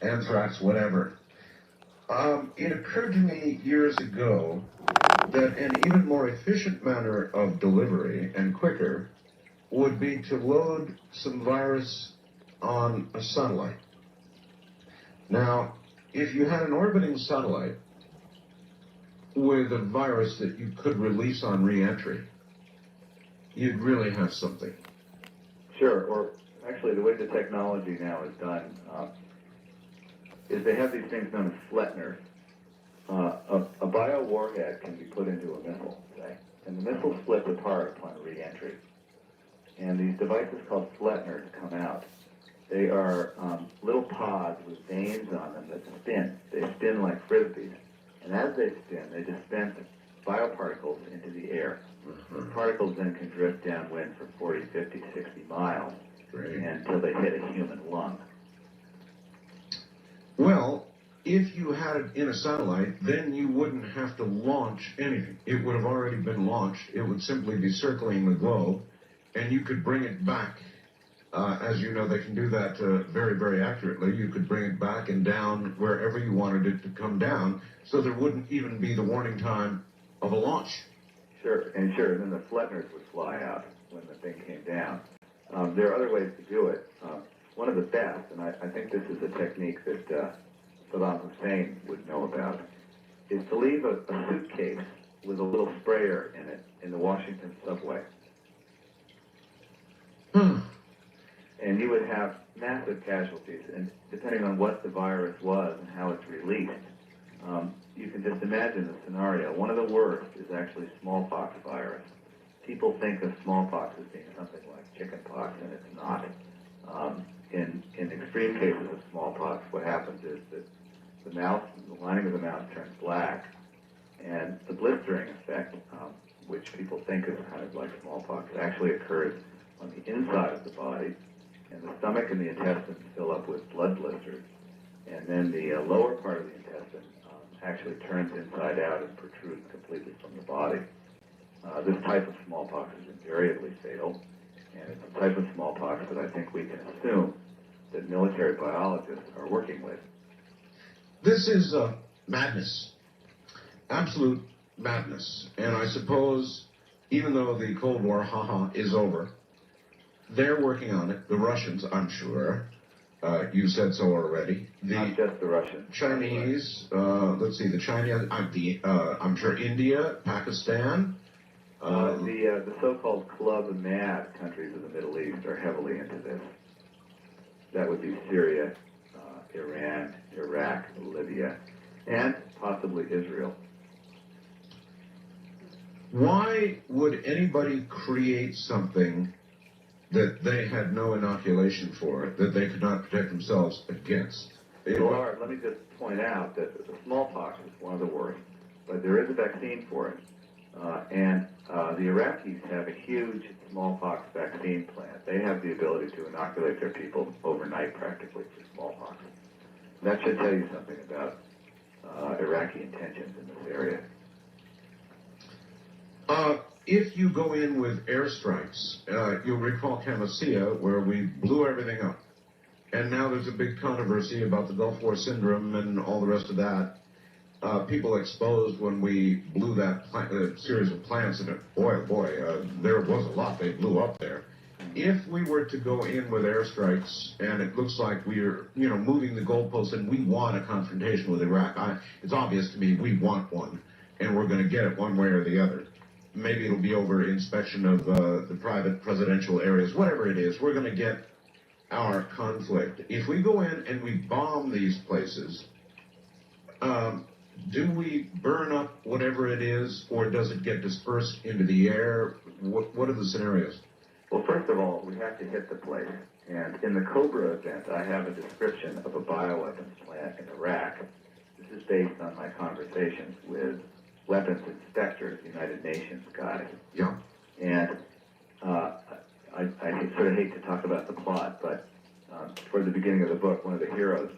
anthrax, whatever. It occurred to me years ago that an even more efficient manner of delivery and quicker would be to load some virus on a satellite. Now, if you had an orbiting satellite with a virus that you could release on re-entry, you'd really have something. Sure, or actually the way the technology now is done is they have these things known as Flettners. A biowarhead can be put into a missile, say, and the missile splits apart upon re-entry. And these devices called Flettners come out. They are little pods with vanes on them that spin. They spin like frisbees. And as they spin, they dispense bioparticles into the air. The particles then can drift downwind for 40, 50, 60 miles until they hit a human lung. Well, if you had it in a satellite, then you wouldn't have to launch anything. It would have already been launched. It would simply be circling the globe, and you could bring it back. As you know, they can do that very, very accurately. You could bring it back and down wherever you wanted it to come down, so there wouldn't even be the warning time of a launch. Sure, and then the Flettners would fly out when the thing came down. There are other ways to do it. One of the best, and I think this is a technique that Saddam Hussein would know about, is to leave a suitcase with a little sprayer in it in the Washington subway. And you would have massive casualties, and depending on what the virus was and how it's released, you can just imagine the scenario. One of the worst is actually smallpox virus. People think of smallpox as being something like chickenpox, and it's not. In extreme cases of smallpox, what happens is that the lining of the mouth turns black, and the blistering effect, which people think is kind of like smallpox, actually occurs on the inside of the body, and the stomach and the intestines fill up with blood blisters, and then the lower part of the intestine actually turns inside out and protrudes completely from the body. This type of smallpox is invariably fatal, and it's a type of smallpox that I think we can assume that military biologists are working with. This is madness, absolute madness. And I suppose, even though the Cold War, is over, they're working on it. The Russians, I'm sure. You said so already. Not just the Russians. Chinese, let's see, the Chinese, I'm sure India, Pakistan. The so-called Club Mad countries of the Middle East are heavily into this. That would be Syria, Iran, Iraq, Libya, and possibly Israel. Why would anybody create something that they had no inoculation for, that they could not protect themselves against? Well, let me just point out that the smallpox is one of the worst, but there is a vaccine for it. And the Iraqis have a huge smallpox vaccine plant. They have the ability to inoculate their people overnight practically for smallpox. That should tell you something about Iraqi intentions in this area. If you go in with airstrikes, you'll recall Camisea, where we blew everything up. And now there's a big controversy about the Gulf War syndrome and all the rest of that. People exposed when we blew that series of plants, and boy, there was a lot they blew up there. If we were to go in with airstrikes, and it looks like we're, moving the goalposts, and we want a confrontation with Iraq, it's obvious to me we want one, and we're going to get it one way or the other. Maybe it'll be over inspection of the private presidential areas, whatever it is, we're going to get our conflict. If we go in and we bomb these places, do we burn up whatever it is, or does it get dispersed into the air? What are the scenarios? Well, first of all, we have to hit the place. And in the Cobra event, I have a description of a bioweapons plant in Iraq. This is based on my conversations with weapons inspectors, United Nations guys. Yeah. And I sort of hate to talk about the plot, but toward the beginning of the book, one of the heroes,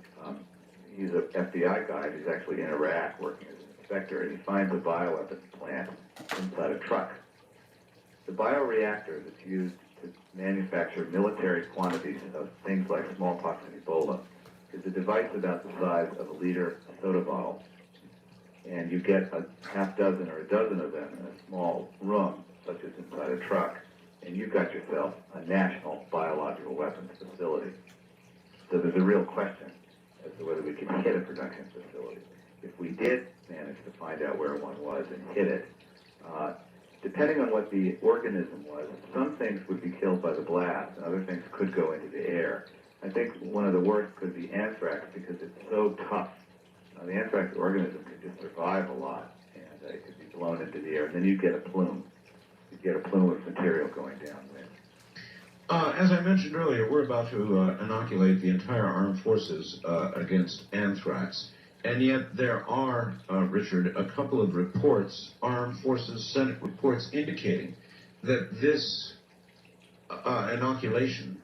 he's an FBI guy who's actually in Iraq working as an inspector, and he finds a bioweapons plant inside a truck. The bioreactor that's used to manufacture military quantities of things like smallpox and Ebola is a device about the size of a liter soda bottle. And you get a half dozen or a dozen of them in a small room, such as inside a truck, and you've got yourself a national biological weapons facility. So there's a real question as to whether we can hit a production facility. If we did manage to find out where one was and hit it, depending on what the organism was, some things would be killed by the blast, and other things could go into the air. I think one of the worst could be anthrax because it's so tough. The anthrax organism could just survive a lot, and it could be blown into the air, and then you get a plume. You get a plume of material going downwind. As I mentioned earlier, we're about to inoculate the entire armed forces against anthrax. And yet there are, Richard, a couple of reports, Armed Forces Senate reports, indicating that this inoculation,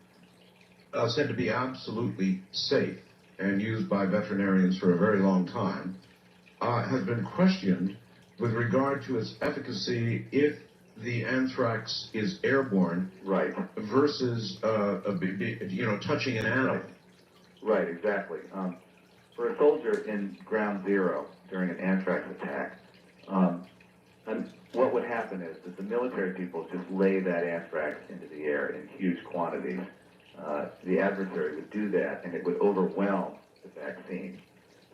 said to be absolutely safe and used by veterinarians for a very long time, has been questioned with regard to its efficacy if the anthrax is airborne, right, versus touching an animal. Right, exactly. For a soldier in ground zero during an anthrax attack, and what would happen is that the military people just lay that anthrax into the air in huge quantities. The adversary would do that, and it would overwhelm the vaccine.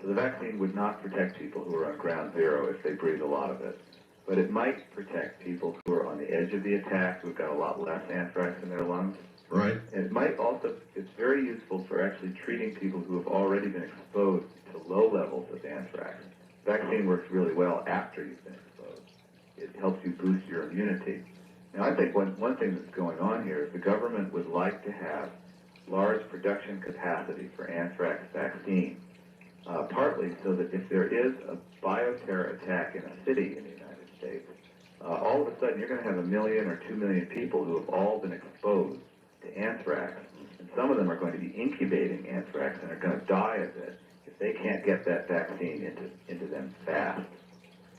So the vaccine would not protect people who are on ground zero if they breathe a lot of it. But it might protect people who are on the edge of the attack, who've got a lot less anthrax in their lungs. Right. And it might also, it's very useful for actually treating people who have already been exposed to low levels of anthrax. Vaccine works really well after you've been exposed. It helps you boost your immunity. Now, I think one thing that's going on here is the government would like to have large production capacity for anthrax vaccine, partly so that if there is a bioterror attack in a city in the United States, all of a sudden you're going to have 1 million or 2 million people who have all been exposed to anthrax, and some of them are going to be incubating anthrax and are going to die of it if they can't get that vaccine into them fast.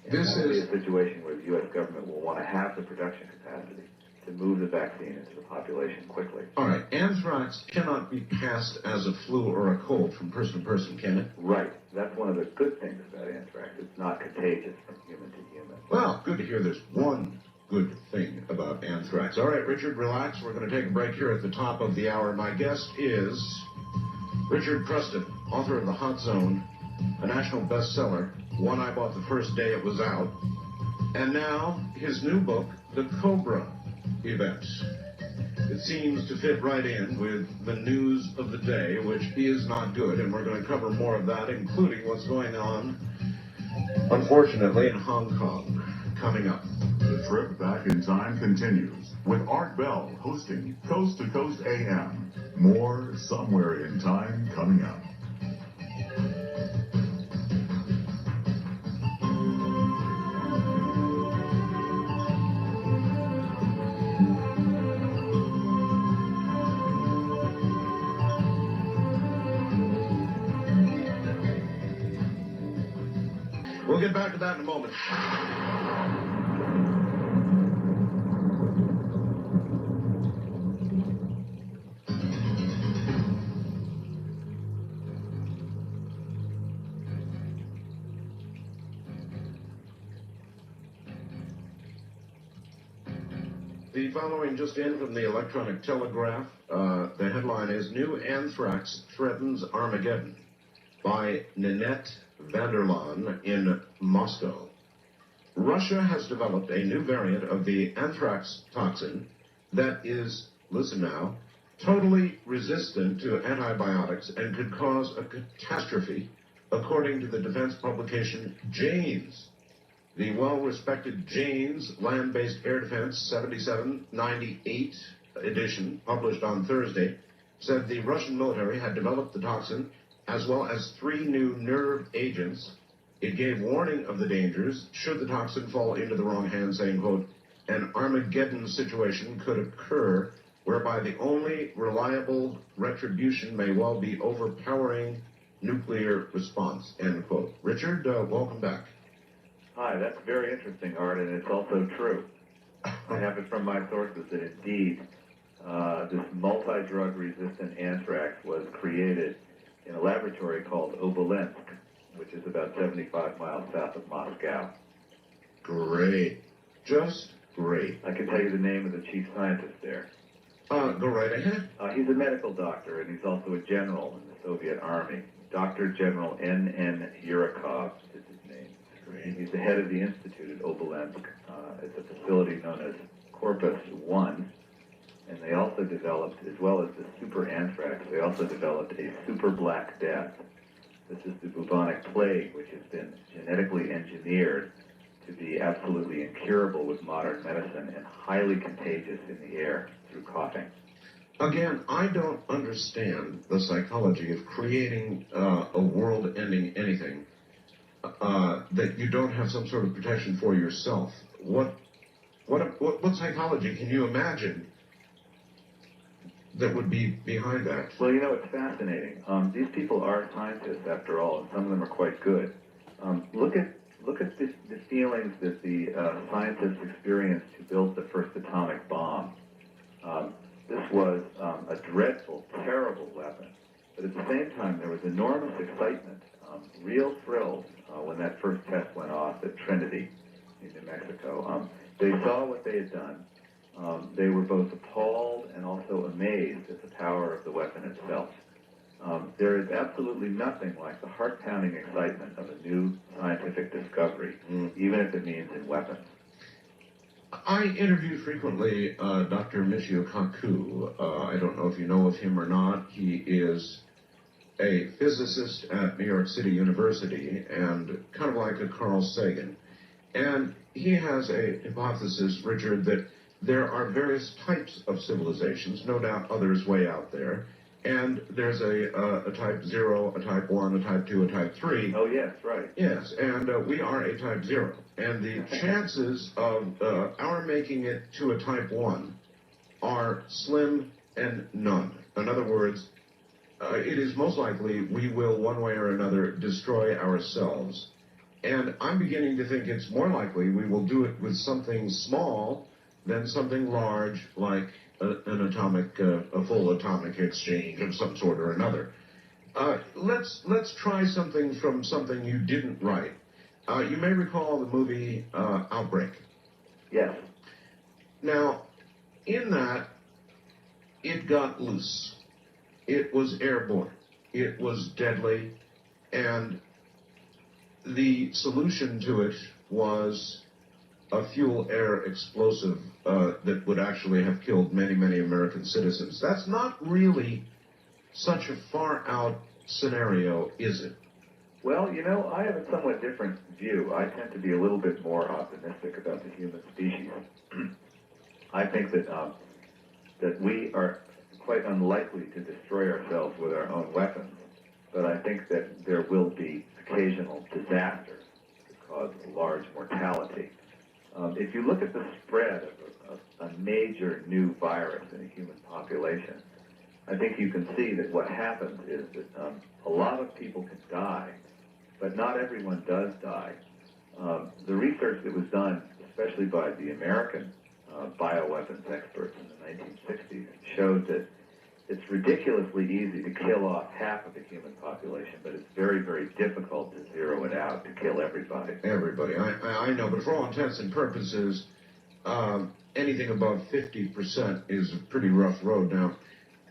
And this that will be is a situation where the U.S. government will want to have the production capacity to move the vaccine into the population quickly. all right. Anthrax cannot be passed as a flu or a cold from person to person, can it? Right. That's one of the good things about anthrax. It's not contagious from human to human. Well, good to hear there's one good thing about anthrax. All right, Richard, relax. We're going to take a break here at the top of the hour. My guest is Richard Preston, author of The Hot Zone, a national bestseller, one I bought the first day it was out, and now his new book, The Cobra Event. It seems to fit right in with the news of the day, which is not good, and we're going to cover more of that, including what's going on, unfortunately, in Hong Kong, coming up. The trip back in time continues with Art Bell hosting Coast to Coast AM. More Somewhere in Time coming up. We'll get back to that in a moment. The following just in from the Electronic Telegraph. The headline is New Anthrax Threatens Armageddon by Ninette Vanderlaan in Moscow. Russia has developed a new variant of the anthrax toxin that is, listen now, totally resistant to antibiotics and could cause a catastrophe, according to the defense publication Jane's. The well-respected Jane's Land-Based Air Defense 7798 edition, published on Thursday, said the Russian military had developed the toxin as well as 3 new nerve agents. It gave warning of the dangers should the toxin fall into the wrong hands, saying, quote, an Armageddon situation could occur whereby the only reliable retribution may well be overpowering nuclear response, end quote. Richard, welcome back. Hi, that's very interesting, Art, and it's also true. I have it from my sources that indeed this multi-drug resistant anthrax was created in a laboratory called Obolensk, which is about 75 miles south of Moscow. Great. Just great. I can tell you the name of the chief scientist there. Go right ahead. He's a medical doctor, and he's also a general in the Soviet Army. Dr. General N.N. Yurikov is his name. Great. He's the head of the institute at Obolensk. It's a facility known as Corpus 1, and they also developed, as well as the super anthrax, they also developed a super black death. This is the bubonic plague, which has been genetically engineered to be absolutely incurable with modern medicine and highly contagious in the air through coughing. Again, I don't understand the psychology of creating a world-ending anything that you don't have some sort of protection for yourself. What psychology can you imagine that would be behind that? Well, you know, it's fascinating. These people are scientists, after all, and some of them are quite good. Look at the feelings that the scientists experienced to build the first atomic bomb. This was a dreadful, terrible weapon. But at the same time, there was enormous excitement, real thrills when that first test went off at Trinity in New Mexico. They saw what they had done. They were both appalled and also amazed at the power of the weapon itself. There is absolutely nothing like the heart-pounding excitement of a new scientific discovery, even if it means in weapons. I interview frequently Dr. Michio Kaku. I don't know if you know of him or not. He is a physicist at New York City University and kind of like a Carl Sagan. And he has a hypothesis, Richard, that there are various types of civilizations, no doubt others way out there. And there's a type 0, a type 1, a type 2, a type 3. Oh, yes, right. Yes, and we are a type 0. And the chances of our making it to a type 1 are slim and none. In other words, it is most likely we will, one way or another, destroy ourselves. And I'm beginning to think it's more likely we will do it with something small than something large like an atomic, a full atomic exchange of some sort or another. Let's try something from something you didn't write. You may recall the movie Outbreak. Yes. Now, in that, it got loose. It was airborne. It was deadly. And the solution to it was a fuel-air explosive that would actually have killed many, many American citizens. That's not really such a far-out scenario, is it? Well, you know, I have a somewhat different view. I tend to be a little bit more optimistic about the human species. I think that that we are quite unlikely to destroy ourselves with our own weapons, but I think that there will be occasional disasters that cause large mortality. If you look at the spread of a major new virus in a human population, I think you can see that what happens is that a lot of people can die, but not everyone does die. The research that was done, especially by the American bioweapons experts in the 1960s, showed that it's ridiculously easy to kill off half of the human population, but it's very, very difficult to zero it out, to kill everybody. Everybody. I know, but for all intents and purposes, anything above 50% is a pretty rough road. Now,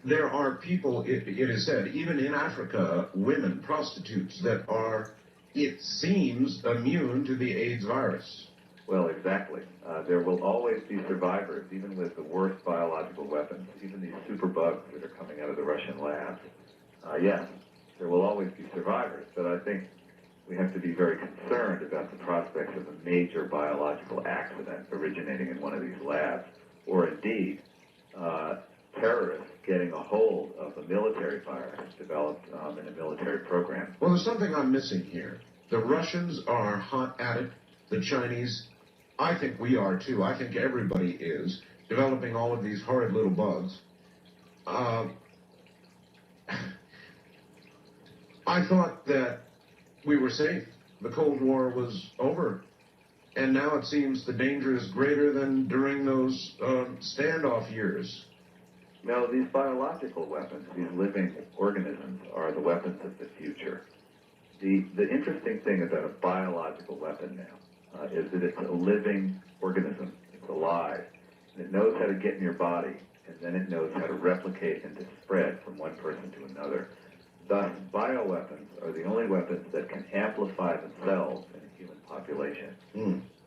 there are people, it is said, even in Africa, women, prostitutes, that are, it seems, immune to the AIDS virus. Well, exactly. There will always be survivors, even with the worst biological weapons, even these superbugs that are coming out of the Russian labs. Yes, there will always be survivors, but I think we have to be very concerned about the prospects of a major biological accident originating in one of these labs, or indeed, terrorists getting a hold of a military virus developed in a military program. Well, there's something I'm missing here. The Russians are hot at it. The Chinese, I think we are too. I think everybody is developing all of these horrid little bugs. I thought that we were safe. The Cold War was over. And now it seems the danger is greater than during those standoff years. No, these biological weapons, these living organisms, are the weapons of the future. The interesting thing about a biological weapon now is that it's a living organism. It's alive. And it knows how to get in your body, and then it knows how to replicate and to spread from one person to another. Thus, bioweapons are the only weapons that can amplify themselves in a human population,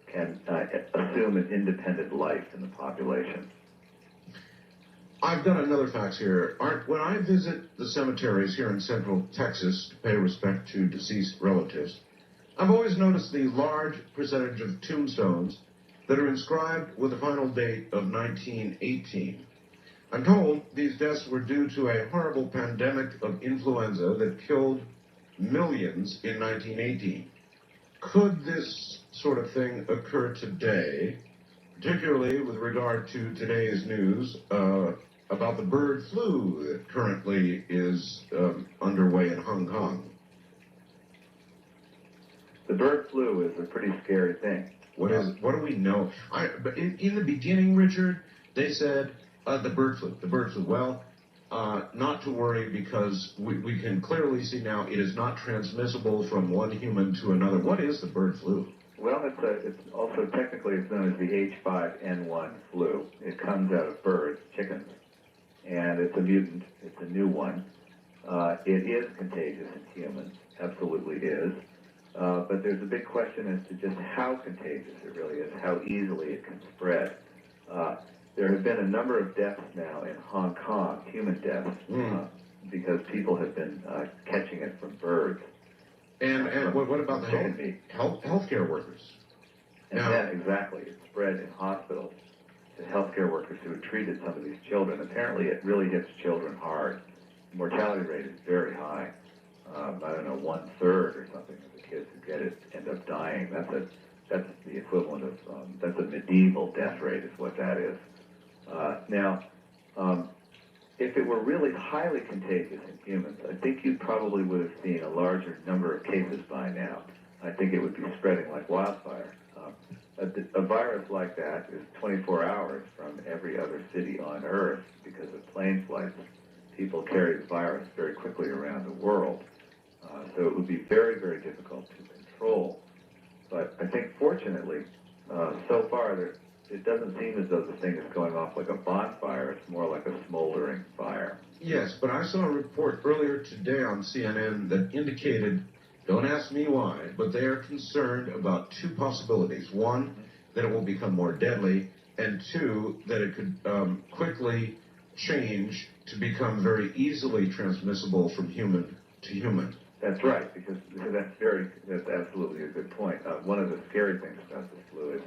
can assume an independent life in the population. I've got another fact here. When I visit the cemeteries here in central Texas to pay respect to deceased relatives, I've always noticed the large percentage of tombstones that are inscribed with the final date of 1918. I'm told these deaths were due to a horrible pandemic of influenza that killed millions in 1918. Could this sort of thing occur today, particularly with regard to today's news about the bird flu that currently is underway in Hong Kong? The bird flu is a pretty scary thing. What is it? What do we know? But in the beginning, Richard, they said the bird flu. Well, not to worry, because we can clearly see now it is not transmissible from one human to another. What is the bird flu? Well, it's also technically it's known as the H5N1 flu. It comes out of birds, chickens, and it's a mutant. It's a new one. It is contagious in humans, absolutely is. But there's a big question as to just how contagious it really is, how easily it can spread. There have been a number of deaths now in Hong Kong, human deaths, because people have been catching it from birds. And what about the healthcare workers? And then, exactly, it spread in hospitals to healthcare workers who had treated some of these children. Apparently, it really hits children hard. The mortality rate is very high. I don't know, 1/3 or something of the kids who get it end up dying. That's the equivalent of, that's a medieval death rate is what that is. Now, if it were really highly contagious in humans, I think you probably would have seen a larger number of cases by now. I think it would be spreading like wildfire. A virus like that is 24 hours from every other city on Earth because of plane flights. People carry the virus very quickly around the world. So it would be very, very difficult to control. But I think, fortunately, so far, it doesn't seem as though the thing is going off like a bonfire. It's more like a smoldering fire. Yes, but I saw a report earlier today on CNN that indicated, don't ask me why, but they are concerned about two possibilities. One, that it will become more deadly, and two, that it could quickly change to become very easily transmissible from human to human. That's right, because that's absolutely a good point. One of the scary things about this flu is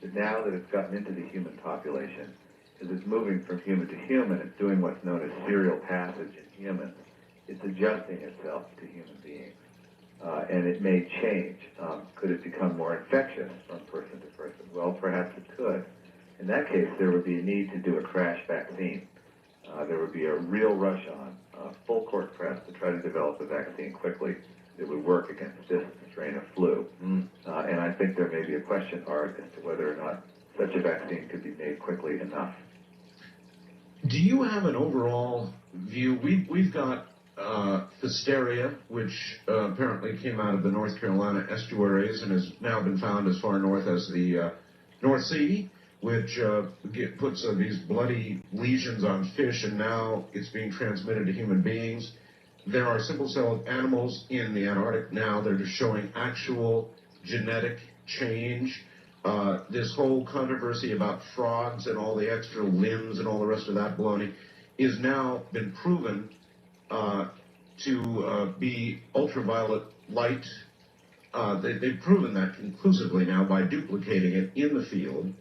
that now that it's gotten into the human population, as it's moving from human to human, it's doing what's known as serial passage in humans. It's adjusting itself to human beings, and it may change. Could it become more infectious from person to person? Well, perhaps it could. In that case, there would be a need to do a crash vaccine. There would be a real rush on, full court press to try to develop a vaccine quickly that would work against this strain of flu. And I think there may be a question mark as to whether or not such a vaccine could be made quickly enough. Do you have an overall view? We've got hysteria, which apparently came out of the North Carolina estuaries and has now been found as far north as the North Sea, which puts these bloody lesions on fish, and now it's being transmitted to human beings. There are simple-celled animals in the Antarctic now that are showing actual genetic change. This whole controversy about frogs and all the extra limbs and all the rest of that baloney is now been proven to be ultraviolet light. They've proven that conclusively now by duplicating it in the field.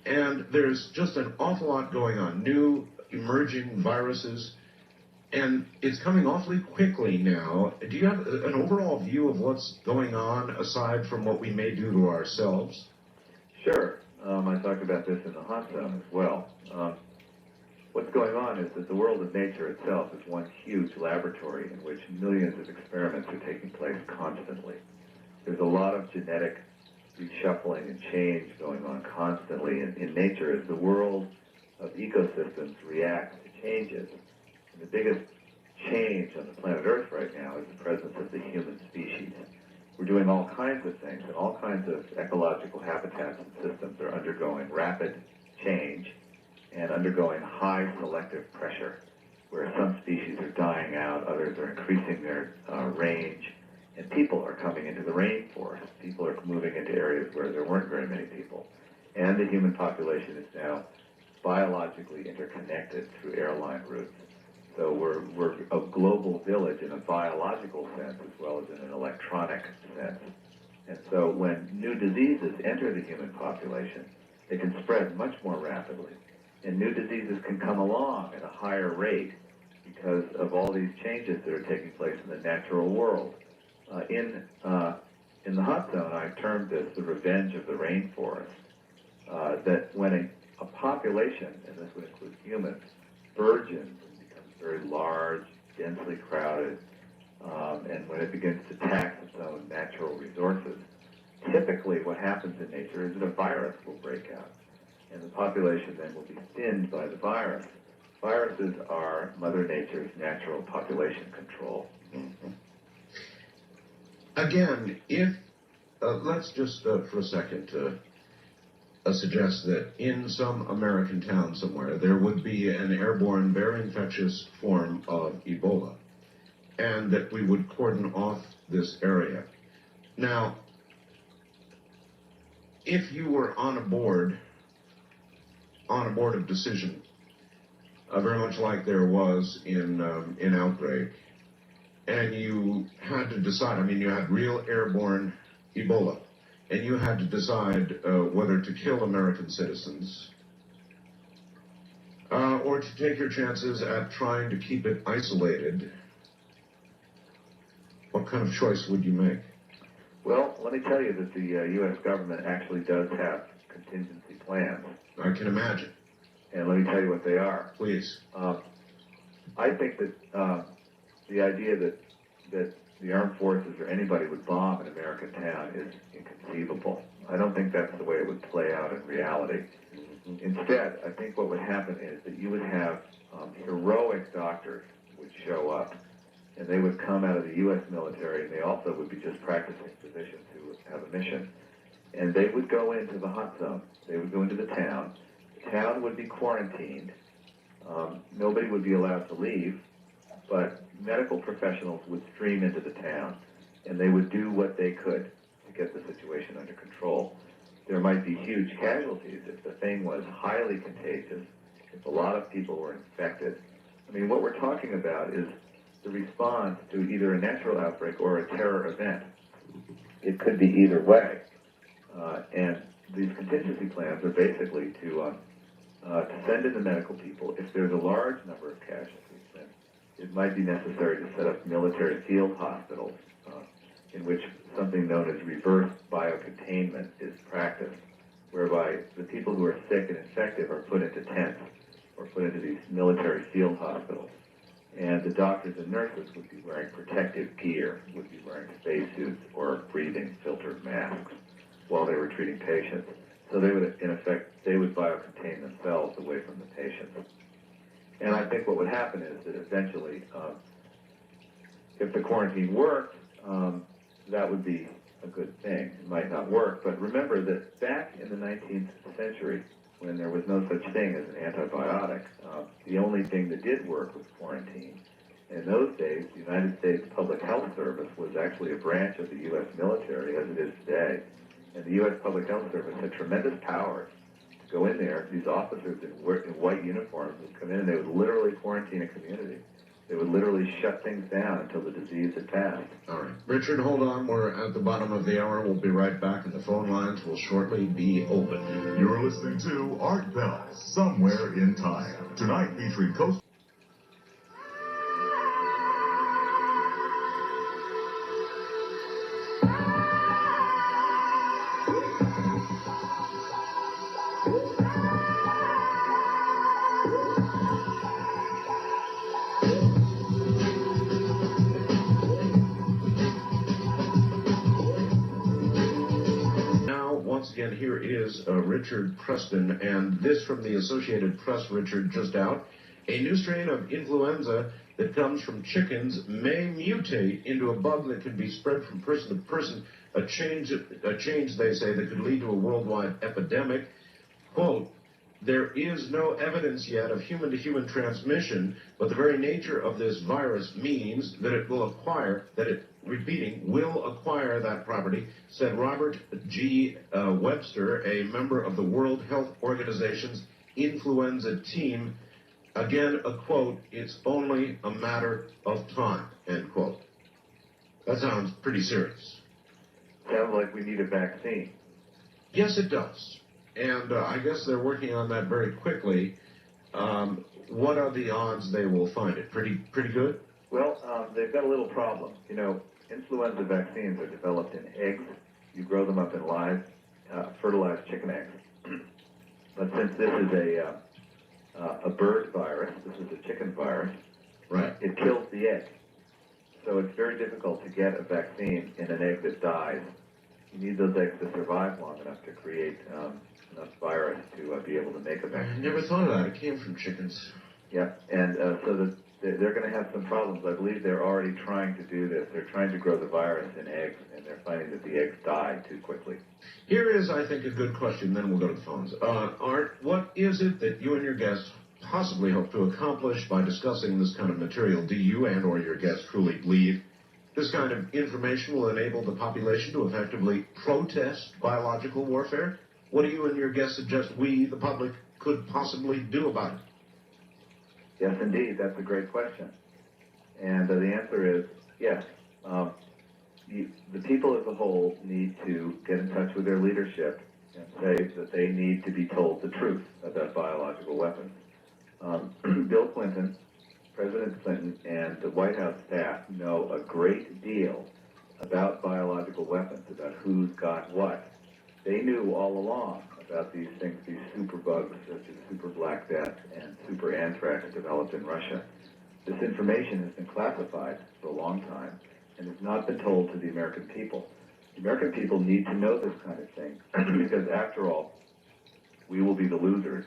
And there's just an awful lot going on, new emerging viruses, and it's coming awfully quickly now. Do you have an overall view of what's going on aside from what we may do to ourselves? Sure. I talked about this in the hot zone as well. What's going on is that the world of nature itself is one huge laboratory in which millions of experiments are taking place constantly. There's a lot of genetic reshuffling and change going on constantly in nature as the world of ecosystems reacts to changes. And the biggest change on the planet Earth right now is the presence of the human species. We're doing all kinds of things, and all kinds of ecological habitats and systems are undergoing rapid change and undergoing high selective pressure, where some species are dying out, others are increasing their range, and people are coming into the rainforest. People are moving into areas where there weren't very many people. And the human population is now biologically interconnected through airline routes. So we're a global village in a biological sense as well as in an electronic sense. And so when new diseases enter the human population, they can spread much more rapidly. And new diseases can come along at a higher rate because of all these changes that are taking place in the natural world. In the hot zone, I termed this the revenge of the rainforest. That when a population, and this would include humans, burgeons and becomes very large, densely crowded, and when it begins to tax its own natural resources, typically what happens in nature is that a virus will break out, and the population then will be thinned by the virus. Viruses are Mother Nature's natural population control. Mm-hmm. Again, if, let's just for a second suggest that in some American town somewhere there would be an airborne, very infectious form of Ebola, and that we would cordon off this area. Now, if you were on a board of decision, very much like there was in Outbreak, and you had to decide, I mean, you had real airborne Ebola, and you had to decide whether to kill American citizens or to take your chances at trying to keep it isolated, what kind of choice would you make? Well, let me tell you that the U.S. government actually does have contingency plans. I can imagine. And let me tell you what they are. Please. I think that the idea that the armed forces or anybody would bomb an American town is inconceivable. I don't think that's the way it would play out in reality. Instead, I think what would happen is that you would have heroic doctors would show up, and they would come out of the U.S. military, and they also would be just practicing physicians who would have a mission. And they would go into the hot zone. They would go into the town. The town would be quarantined. Nobody would be allowed to leave, but medical professionals would stream into the town, and they would do what they could to get the situation under control. There might be huge casualties if the thing was highly contagious, if a lot of people were infected. I mean, what we're talking about is the response to either a natural outbreak or a terror event. It could be either way. And these contingency plans are basically to send in the medical people. If there's a large number of casualties, then it might be necessary to set up military field hospitals in which something known as reverse biocontainment is practiced, whereby the people who are sick and infected are put into tents or put into these military field hospitals. And the doctors and nurses would be wearing protective gear, would be wearing spacesuits or breathing filtered masks while they were treating patients. So they would, in effect, they would biocontain themselves away from the patients. And I think what would happen is that eventually, if the quarantine worked, that would be a good thing. It might not work, but remember that back in the 19th century, when there was no such thing as an antibiotic, the only thing that did work was quarantine. In those days, the United States Public Health Service was actually a branch of the U.S. military, as it is today. And the U.S. Public Health Service had tremendous powers to go in there. These officers in white uniforms would come in and they would literally quarantine a community. They would literally shut things down until the disease had passed. All right. Richard, hold on. We're at the bottom of the hour. We'll be right back, and the phone lines will shortly be open. You're listening to Art Bell, Somewhere in Time. Tonight featuring Coast. Once again, here is Richard Preston, and this from the Associated Press, Richard, just out. A new strain of influenza that comes from chickens may mutate into a bug that can be spread from person to person, a change they say, that could lead to a worldwide epidemic. Quote, there is no evidence yet of human-to-human transmission, but the very nature of this virus means that it will acquire, will acquire that property, said Robert G. Webster, a member of the World Health Organization's influenza team. Again, a quote, it's only a matter of time, end quote. That sounds pretty serious. Sounds like we need a vaccine. Yes, it does. And I guess they're working on that very quickly. What are the odds they will find it? Pretty good? Well, they've got a little problem. You know, influenza vaccines are developed in eggs. You grow them up in live, fertilized chicken eggs. But since this is a bird virus, this is a chicken virus, Right. It kills the egg. So it's very difficult to get a vaccine in an egg that dies. You need those eggs to survive long enough to create enough virus to be able to make a vaccine. I never thought of that. It came from chickens. Yeah, and so they're going to have some problems. I believe they're already trying to do this. They're trying to grow the virus in eggs, and they're finding that the eggs die too quickly. Here is, I think, a good question, then we'll go to the phones. Art, what is it that you and your guests possibly hope to accomplish by discussing this kind of material? Do you and or your guests truly believe this kind of information will enable the population to effectively protest biological warfare? What do you and your guests suggest we, the public, could possibly do about it? Yes, indeed. That's a great question. And the answer is yes. The people as a whole need to get in touch with their leadership and say that they need to be told the truth about biological weapons. Bill Clinton, President Clinton, and the White House staff know a great deal about biological weapons, about who's got what. They knew all along about these things, these superbugs such as super black death and super anthrax developed in Russia. This information has been classified for a long time and has not been told to the American people. The American people need to know this kind of thing because, after all, we will be the losers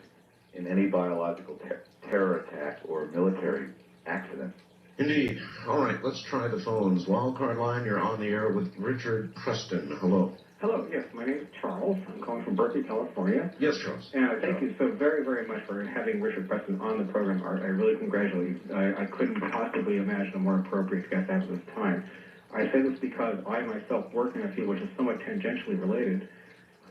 in any biological terror attack or military accident. Indeed. All right, let's try the phones. Wildcard line, you're on the air with Richard Preston. Hello. Hello, yes, my name is Charles. I'm calling from Berkeley, California. Yes, Charles. And thank you so very, very much for having Richard Preston on the program, Art. I really congratulate you. I couldn't possibly imagine a more appropriate guest at this time. I say this because I myself work in a field which is somewhat tangentially related,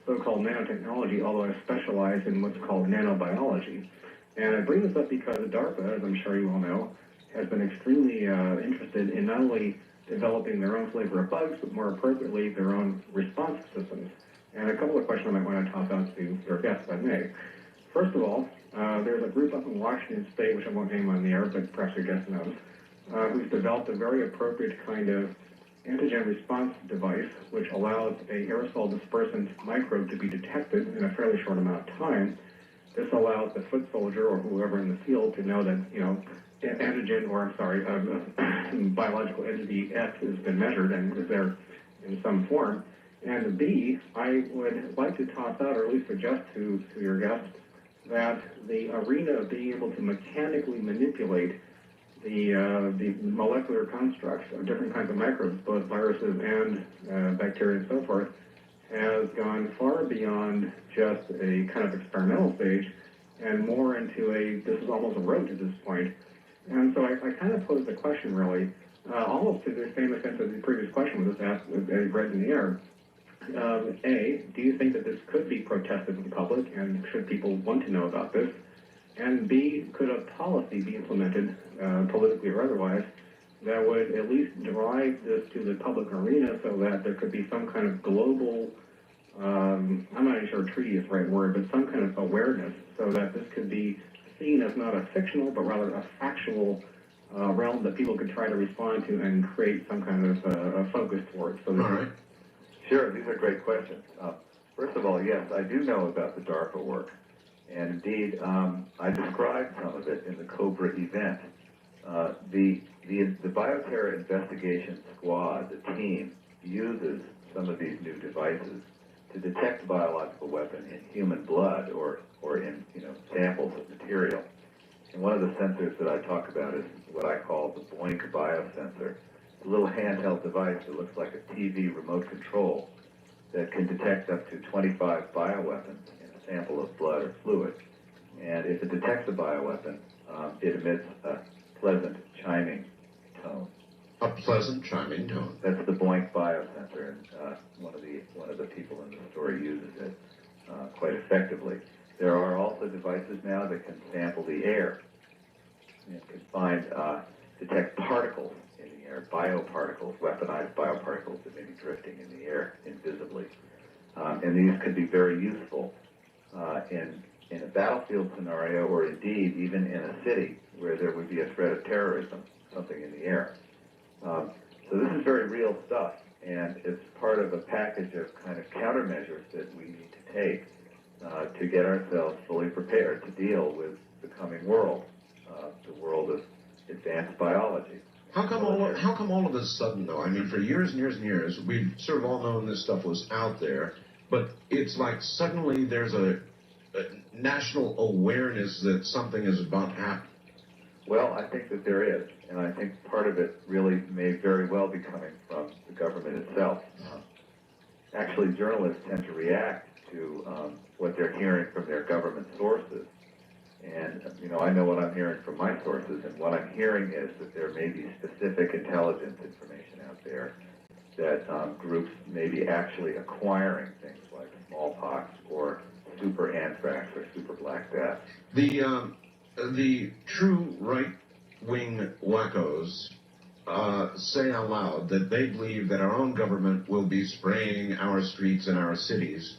so-called nanotechnology, although I specialize in what's called nanobiology. And I bring this up because DARPA, as I'm sure you all know, has been extremely interested in not only developing their own flavor of bugs, but more appropriately, their own response systems. And a couple of questions I might want to toss out to your guests, if I may. First of all, there's a group up in Washington State, which I won't name on the air, but perhaps your guest knows, who's developed a very appropriate kind of antigen response device, which allows a aerosol dispersant microbe to be detected in a fairly short amount of time. This allows the foot soldier or whoever in the field to know that, biological entity X has been measured and is there in some form. And B, I would like to toss out, or at least suggest to your guest, that the arena of being able to mechanically manipulate the molecular constructs of different kinds of microbes, both viruses and bacteria and so forth, has gone far beyond just a kind of experimental stage and more into this is almost a rote at this point. And so I kind of posed the question, really, almost to the same extent as the previous question was asked, read in the air. A, do you think that this could be protested in public, and should people want to know about this? And B, could a policy be implemented, politically or otherwise, that would at least drive this to the public arena so that there could be some kind of global, I'm not even sure treaty is the right word, but some kind of awareness so that this could be seen as not a fictional, but rather a factual realm that people could try to respond to and create some kind of a focus towards. So all right. Sure, these are great questions. First of all, yes, I do know about the DARPA work. And indeed, I described some of it in the COBRA event. The Bioterror Investigation Squad, the team, uses some of these new devices to detect biological weapon in human blood or in samples of material. And one of the sensors that I talk about is what I call the BOINC biosensor. It's a little handheld device that looks like a TV remote control that can detect up to 25 bioweapons in a sample of blood or fluid. And if it detects a bioweapon, it emits a pleasant chiming tone. A pleasant chiming tone. That's the BOINC biosensor, and one of the people in the story uses it quite effectively. There are also devices now that can sample the air and can detect particles in the air, bioparticles, weaponized bioparticles that may be drifting in the air invisibly. And these could be very useful in a battlefield scenario, or indeed even in a city where there would be a threat of terrorism, something in the air. So this is very real stuff, and it's part of a package of kind of countermeasures that we need to take to get ourselves fully prepared to deal with the coming world, the world of advanced biology. How come all of a sudden, though? I mean, for years and years and years, we've sort of all known this stuff was out there, but it's like suddenly there's a national awareness that something is about to happen. Well, I think that there is, and I think part of it really may very well be coming from the government itself. Actually, journalists tend to react to what they're hearing from their government sources. And, I know what I'm hearing from my sources, and what I'm hearing is that there may be specific intelligence information out there that groups may be actually acquiring things like smallpox or super anthrax or super black death. The true right-wing wackos say out loud that they believe that our own government will be spraying our streets and our cities.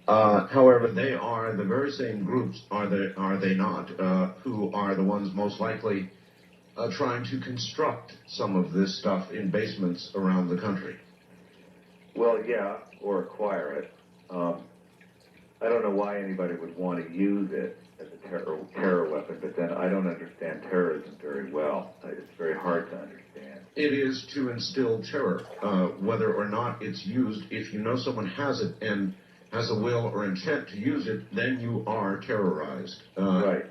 However, they are the very same groups, are they not, who are the ones most likely trying to construct some of this stuff in basements around the country. Well, yeah, or acquire it. I don't know why anybody would want to use it as a terror weapon, but then I don't understand terrorism very well. It's very hard to understand. It is to instill terror, whether or not it's used. If you know someone has it and has a will or intent to use it, then you are terrorized. Right.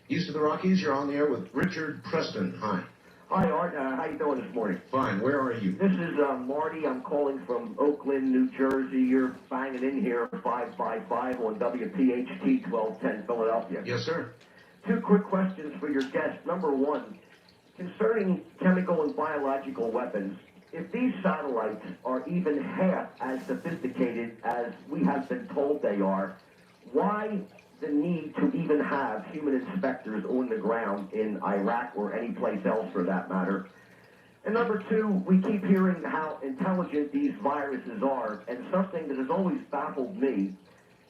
East of the Rockies, you're on the air with Richard Preston. Hi. Hi, Art. How you doing this morning? Fine. Where are you? This is Marty. I'm calling from Oakland, New Jersey. You're banging in here 555 on WPHT 1210 Philadelphia. Yes, sir. Two quick questions for your guest. Number one, concerning chemical and biological weapons, if these satellites are even half as sophisticated as we have been told they are, why the need to even have human inspectors on the ground in Iraq or any place else for that matter? And number two, we keep hearing how intelligent these viruses are, and something that has always baffled me,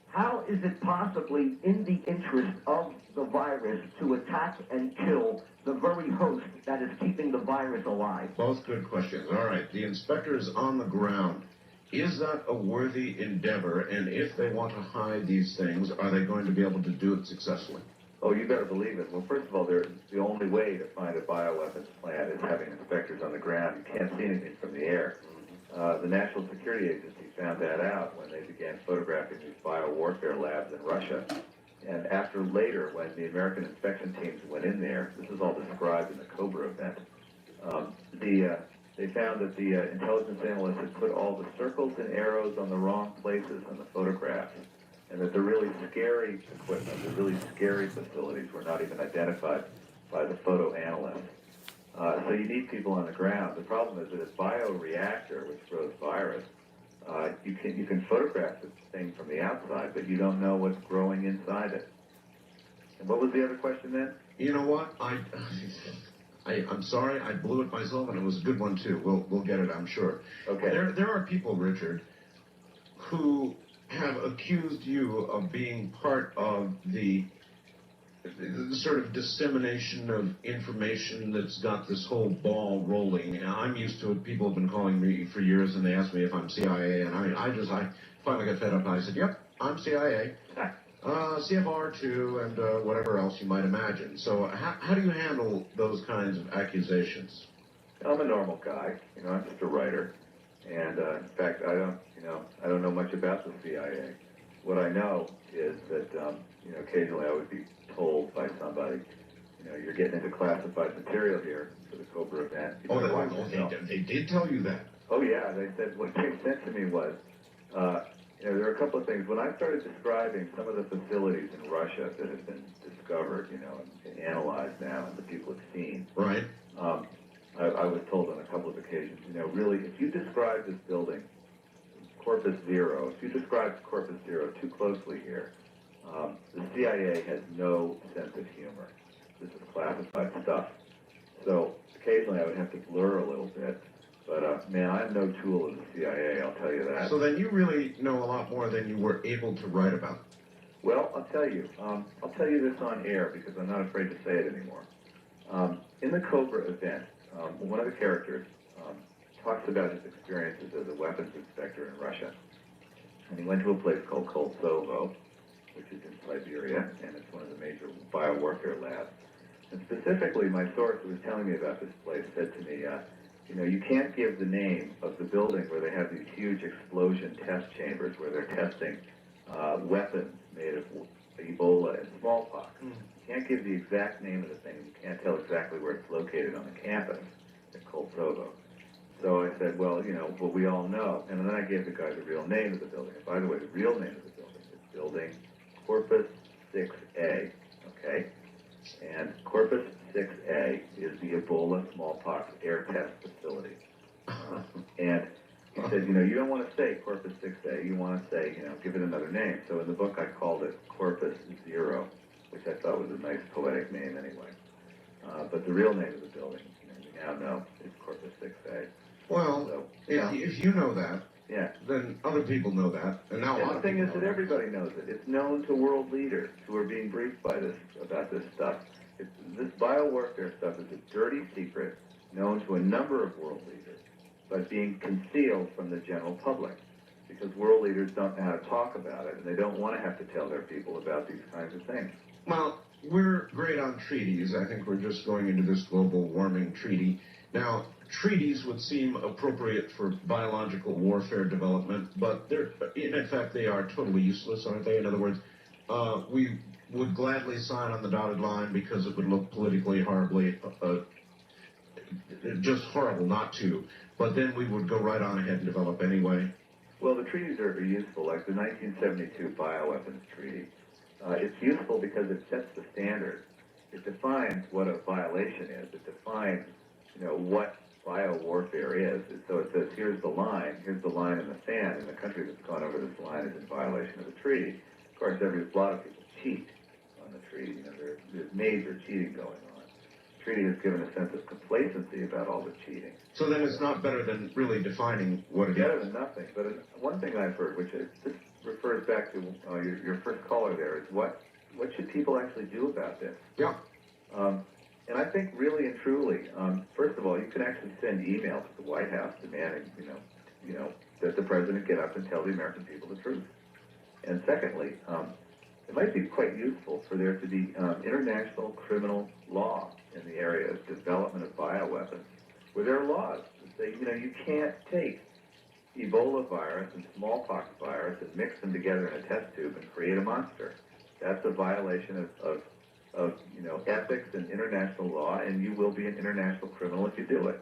how is it possibly in the interest of the virus to attack and kill the very host that is keeping the virus alive? Both good questions. All right. The inspectors on the ground. Is that a worthy endeavor? And if they want to hide these things, are they going to be able to do it successfully? Oh, you better believe it. Well, first of all, the only way to find a bioweapons plant is having inspectors on the ground. You can't see anything from the air. The National Security Agency found that out when they began photographing these biowarfare labs in Russia. And later, when the American inspection teams went in there, this is all described in the Cobra event, they found that the intelligence analysts had put all the circles and arrows on the wrong places on the photographs, and that the really scary equipment, the really scary facilities were not even identified by the photo analysts. So you need people on the ground. The problem is that a bioreactor, which grows virus, you can photograph the thing from the outside, but you don't know what's growing inside it. And what was the other question then? You know what? I'm sorry, I blew it myself, and it was a good one too. We'll get it, I'm sure. Okay. There are people, Richard, who have accused you of being part of the sort of dissemination of information that's got this whole ball rolling. And I'm used to it. People have been calling me for years, and they ask me if I'm CIA, and I finally got fed up, and I said, yep, I'm CIA. CFR too, and whatever else you might imagine. So how do you handle those kinds of accusations? I'm a normal guy. I'm just a writer. And in fact, I don't know much about the CIA. What I know is that, occasionally I would be told by somebody, you're getting into classified material here for the Cobra event. You might watch yourself. They did tell you that. Oh yeah, they said, what they said to me was, there are a couple of things. When I started describing some of the facilities in Russia that have been discovered, and analyzed now, and that people have seen, right? I was told on a couple of occasions, really, if you describe this building, Corpus Zero, if you describe Corpus Zero too closely here, the CIA has no sense of humor. This is classified stuff. So occasionally I would have to blur a little bit. But, man, I'm no tool of the CIA, I'll tell you that. So then you really know a lot more than you were able to write about. Well, I'll tell you this on air because I'm not afraid to say it anymore. In the Cobra event, one of the characters talks about his experiences as a weapons inspector in Russia. And he went to a place called Koltsovo, which is in Siberia, and it's one of the major biowarfare labs. And specifically, my source who was telling me about this place said to me, you can't give the name of the building where they have these huge explosion test chambers where they're testing weapons made of Ebola and smallpox. You can't give the exact name of the thing. You can't tell exactly where it's located on the campus at Koltsovo. So I said, well, what we all know. And then I gave the guy the real name of the building. And by the way, the real name of the building is Building Corpus 6A, okay? And Corpus 6A is the Ebola smallpox air test facility. And he said, you don't want to say Corpus 6A. You want to say, give it another name. So in the book, I called it Corpus Zero, which I thought was a nice poetic name anyway. But the real name of the building, we now know, is Corpus 6A. Well, so, if you know that, yeah, then other people know that, and now a lot the of thing people is know that everybody knows it. It's known to world leaders who are being briefed about this stuff. This biowarfare stuff is a dirty secret known to a number of world leaders, but being concealed from the general public because world leaders don't know how to talk about it, and they don't want to have to tell their people about these kinds of things. Well, we're great on treaties. I think we're just going into this global warming treaty. Now, treaties would seem appropriate for biological warfare development, but in fact, they are totally useless, aren't they? In other words, we would gladly sign on the dotted line because it would look politically horribly, just horrible not to. But then we would go right on ahead and develop anyway. Well, the treaties are useful, like the 1972 Bioweapons Treaty. It's useful because it sets the standard. It defines what a violation is. It defines, what biowarfare is. So it says, here's the line in the sand, and the country that's gone over this line is in violation of the treaty. Of course, a lot of people cheat on the treaty. There's major cheating going on. The treaty has given a sense of complacency about all the cheating. So then it's not better than really defining what it is. Better than nothing. But one thing I've heard, which this refers back to your first caller there, is what should people actually do about this? Yeah. And I think really and truly, first of all, you can actually send emails to the White House demanding, that the president get up and tell the American people the truth. And secondly, it might be quite useful for there to be international criminal law in the area of development of bioweapons, where there are laws that say, you can't take Ebola virus and smallpox virus and mix them together in a test tube and create a monster. That's a violation of ethics and international law, and you will be an international criminal if you do it.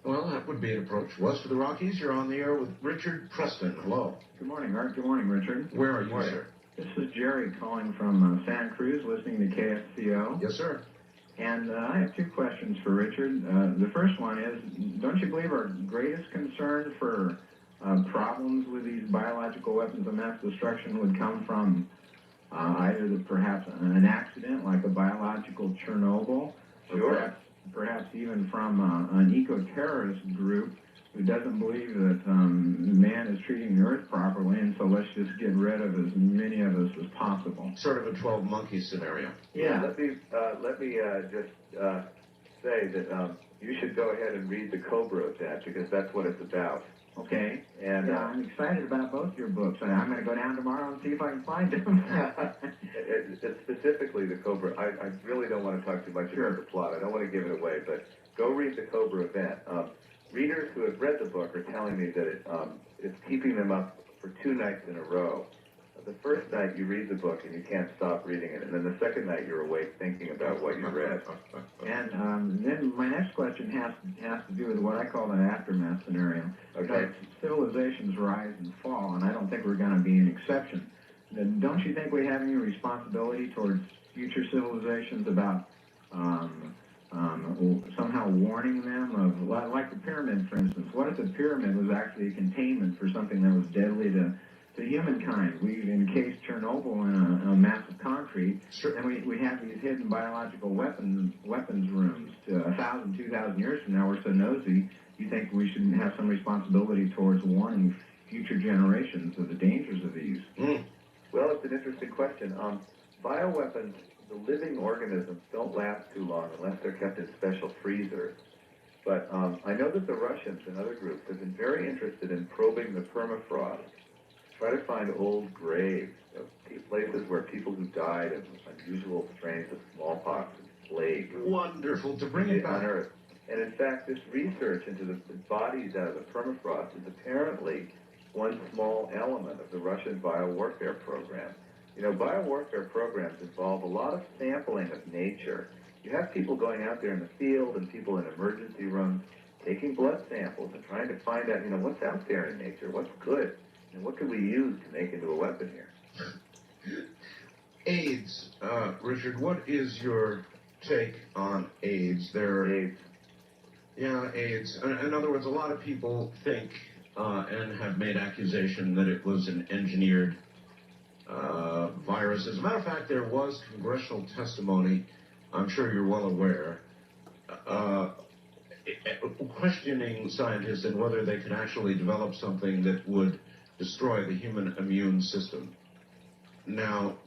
Well, that would be an approach. West of the Rockies, you're on the air with Richard Preston. Hello. Good morning, Art. Good morning, Richard. Where are you, sir? This is Jerry calling from Santa Cruz, listening to KFCO. Yes, sir. And I have two questions for Richard. The first one is, don't you believe our greatest concern for problems with these biological weapons of mass destruction would come from either perhaps an accident like a biological Chernobyl, or perhaps even from an eco-terrorist group who doesn't believe that man is treating the earth properly, and so let's just get rid of as many of us as possible. Sort of a 12 monkey scenario. Yeah. Let me just say that you should go ahead and read the Cobra of that, because that's what it's about. Okay. And I'm excited about both your books. I'm going to go down tomorrow and see if I can find them. Specifically the Cobra. I really don't want to talk too much about the plot. I don't want to give it away, but go read the Cobra event. Readers who have read the book are telling me that it's keeping them up for 2 nights in a row. The first night you read the book and you can't stop reading it, and then the second night you're awake thinking about what you read. And then my next question has to do with what I call an aftermath scenario. Okay. Civilizations rise and fall, and I don't think we're going to be an exception. Then don't you think we have any responsibility towards future civilizations about somehow warning them of, like the pyramid, for instance? What if the pyramid was actually a containment for something that was deadly to humankind? We encased Chernobyl in a mass of concrete, Sure. and we have these hidden biological weapons rooms. 1,000, 2,000 years from now, we're so nosy, you think we should have some responsibility towards warning future generations of the dangers of these? Well, it's an interesting question. Bioweapons, the living organisms, don't last too long unless they're kept in special freezers. But I know that the Russians and other groups have been very interested in probing the permafrost, try to find old graves of places where people who died of unusual strains of smallpox and plague. Wonderful to bring it back. Unearthed. And in fact, this research into the bodies out of the permafrost is apparently one small element of the Russian biowarfare program. You know, biowarfare programs involve a lot of sampling of nature. You have people going out there in the field and people in emergency rooms taking blood samples and trying to find out, you know, what's out there in nature, what's good, and what could we use to make into a weapon here. AIDS, Richard, what is your take on AIDS? AIDS. Yeah, AIDS. In other words, a lot of people think and have made accusation that it was an engineered virus. As a matter of fact, there was congressional testimony, I'm sure you're well aware, questioning scientists and whether they could actually develop something that would destroy the human immune system. Now,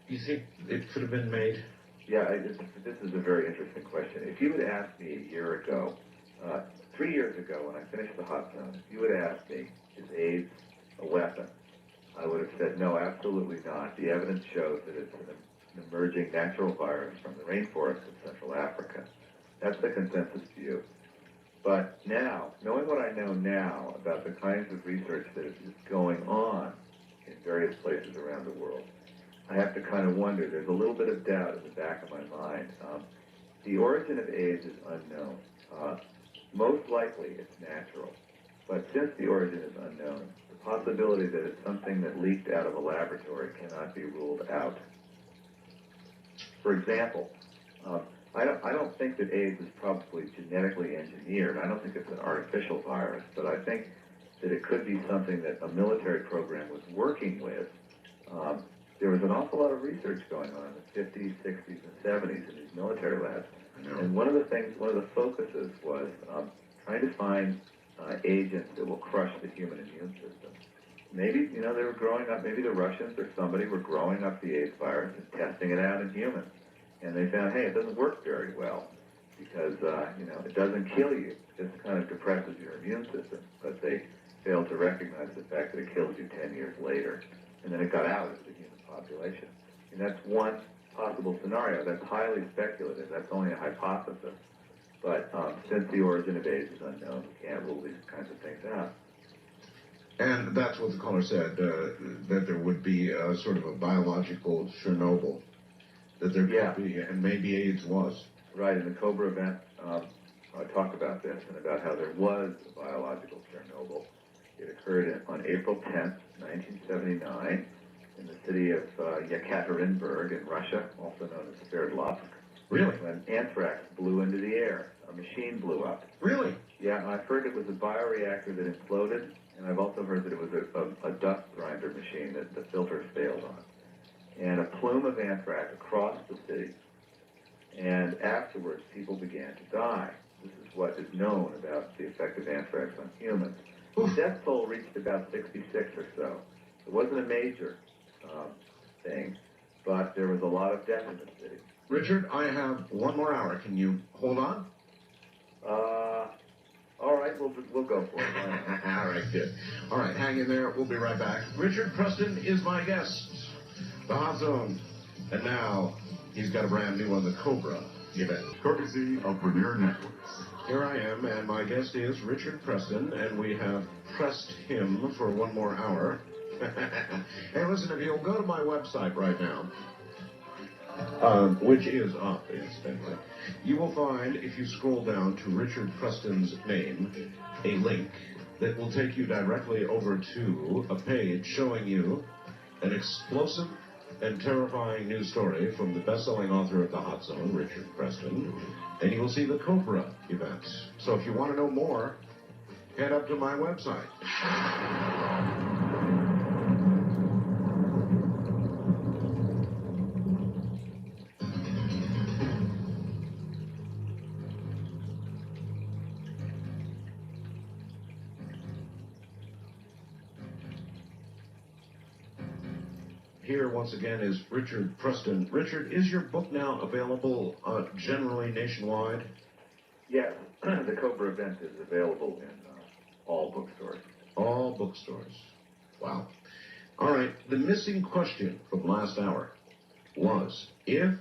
you think it could have been made? Yeah, this is a very interesting question. If you had asked me a year ago, 3 years ago when I finished the hot zone, if you had asked me, is AIDS a weapon? I would have said, no, absolutely not. The evidence shows that it's an emerging natural virus from the rainforests of Central Africa. That's the consensus view. But now, knowing what I know now about the kinds of research that is going on in various places around the world, I have to kind of wonder. There's a little bit of doubt in the back of my mind. The origin of AIDS is unknown. Most likely it's natural. But since the origin is unknown, the possibility that it's something that leaked out of a laboratory cannot be ruled out. For example, I don't think that AIDS is probably genetically engineered. I don't think it's an artificial virus, but I think that it could be something that a military program was working with. There was an awful lot of research going on in the 50s, 60s, and 70s in these military labs. And one of the focuses was trying to find agents that will crush the human immune system. Maybe, you know, they were growing up, maybe the Russians or somebody were growing up the AIDS virus and testing it out in humans. And they found, hey, it doesn't work very well because, you know, it doesn't kill you. It just kind of depresses your immune system. But they failed to recognize the fact that it kills you 10 years later. And then it got out into the human population. And that's one possible scenario. That's highly speculative. That's only a hypothesis. But since the origin of AIDS is unknown, we can't rule these kinds of things out. And that's what the caller said, that there would be sort of a biological Chernobyl, that there could be, and maybe AIDS was. Right, in the Cobra event, I talked about this and about how there was a biological Chernobyl. It occurred on April 10th, 1979, in the city of Yekaterinburg in Russia, also known as Sverdlovsk. Really? When anthrax blew into the air. A machine blew up. Really? Yeah, I've heard it was a bioreactor that imploded, and I've also heard that it was a dust grinder machine that the filters failed on. And a plume of anthrax across the city. And afterwards, people began to die. This is what is known about the effect of anthrax on humans. The death toll reached about 66 or so. It wasn't a major thing, but there was a lot of death in the city. Richard, I have 1 more hour. Can you hold on? All right, we'll go for it. All right, good. All right, hang in there. We'll be right back. Richard Preston is my guest. The Hot Zone. And now, he's got a brand new one, the Cobra event. Courtesy of Premier Networks. Here I am, and my guest is Richard Preston, and we have pressed him for 1 more hour. Hey, listen, if you'll go to my website right now, which is up, incidentally, you will find, if you scroll down to Richard Preston's name, a link that will take you directly over to a page showing you an explosive and terrifying news story from the best-selling author of The Hot Zone, Richard Preston, and you will see the Cobra event. So if you want to know more, head up to my website. Here, once again, is Richard Preston. Richard, is your book now available generally nationwide? Yes, the Cobra event is available in all bookstores. All bookstores. Wow. All right, the missing question from last hour was, if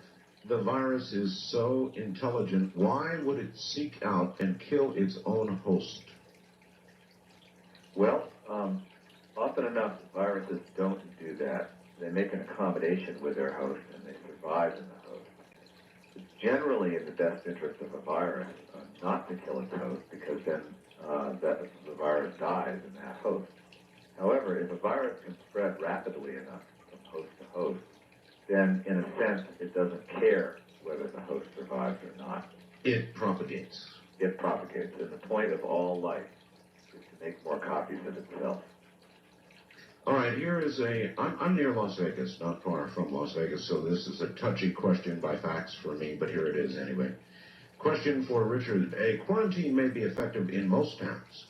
the virus is so intelligent, why would it seek out and kill its own host? Well, often enough, viruses don't do that. They make an accommodation with their host, and they survive in the host. It's generally in the best interest of a virus not to kill its host, because then the virus dies in that host. However, if a virus can spread rapidly enough from host to host, then in a sense it doesn't care whether the host survives or not. It propagates. It propagates, and the point of all life is to make more copies of itself. All right, here is I'm near Las Vegas, not far from Las Vegas, so this is a touchy question by fax for me, but here it is anyway. Question for Richard. A quarantine may be effective in most towns.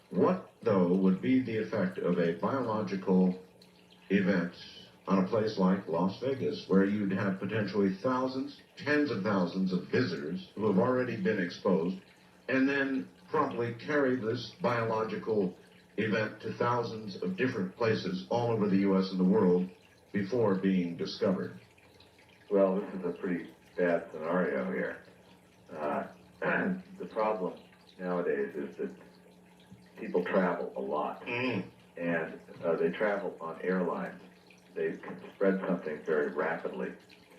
What, though, would be the effect of a biological event on a place like Las Vegas, where you'd have potentially thousands, tens of thousands of visitors who have already been exposed, and then promptly carry this biological event to thousands of different places all over the U.S. and the world before being discovered? Well, this is a pretty bad scenario here. The problem nowadays is that people travel a lot, and they travel on airlines. They can spread something very rapidly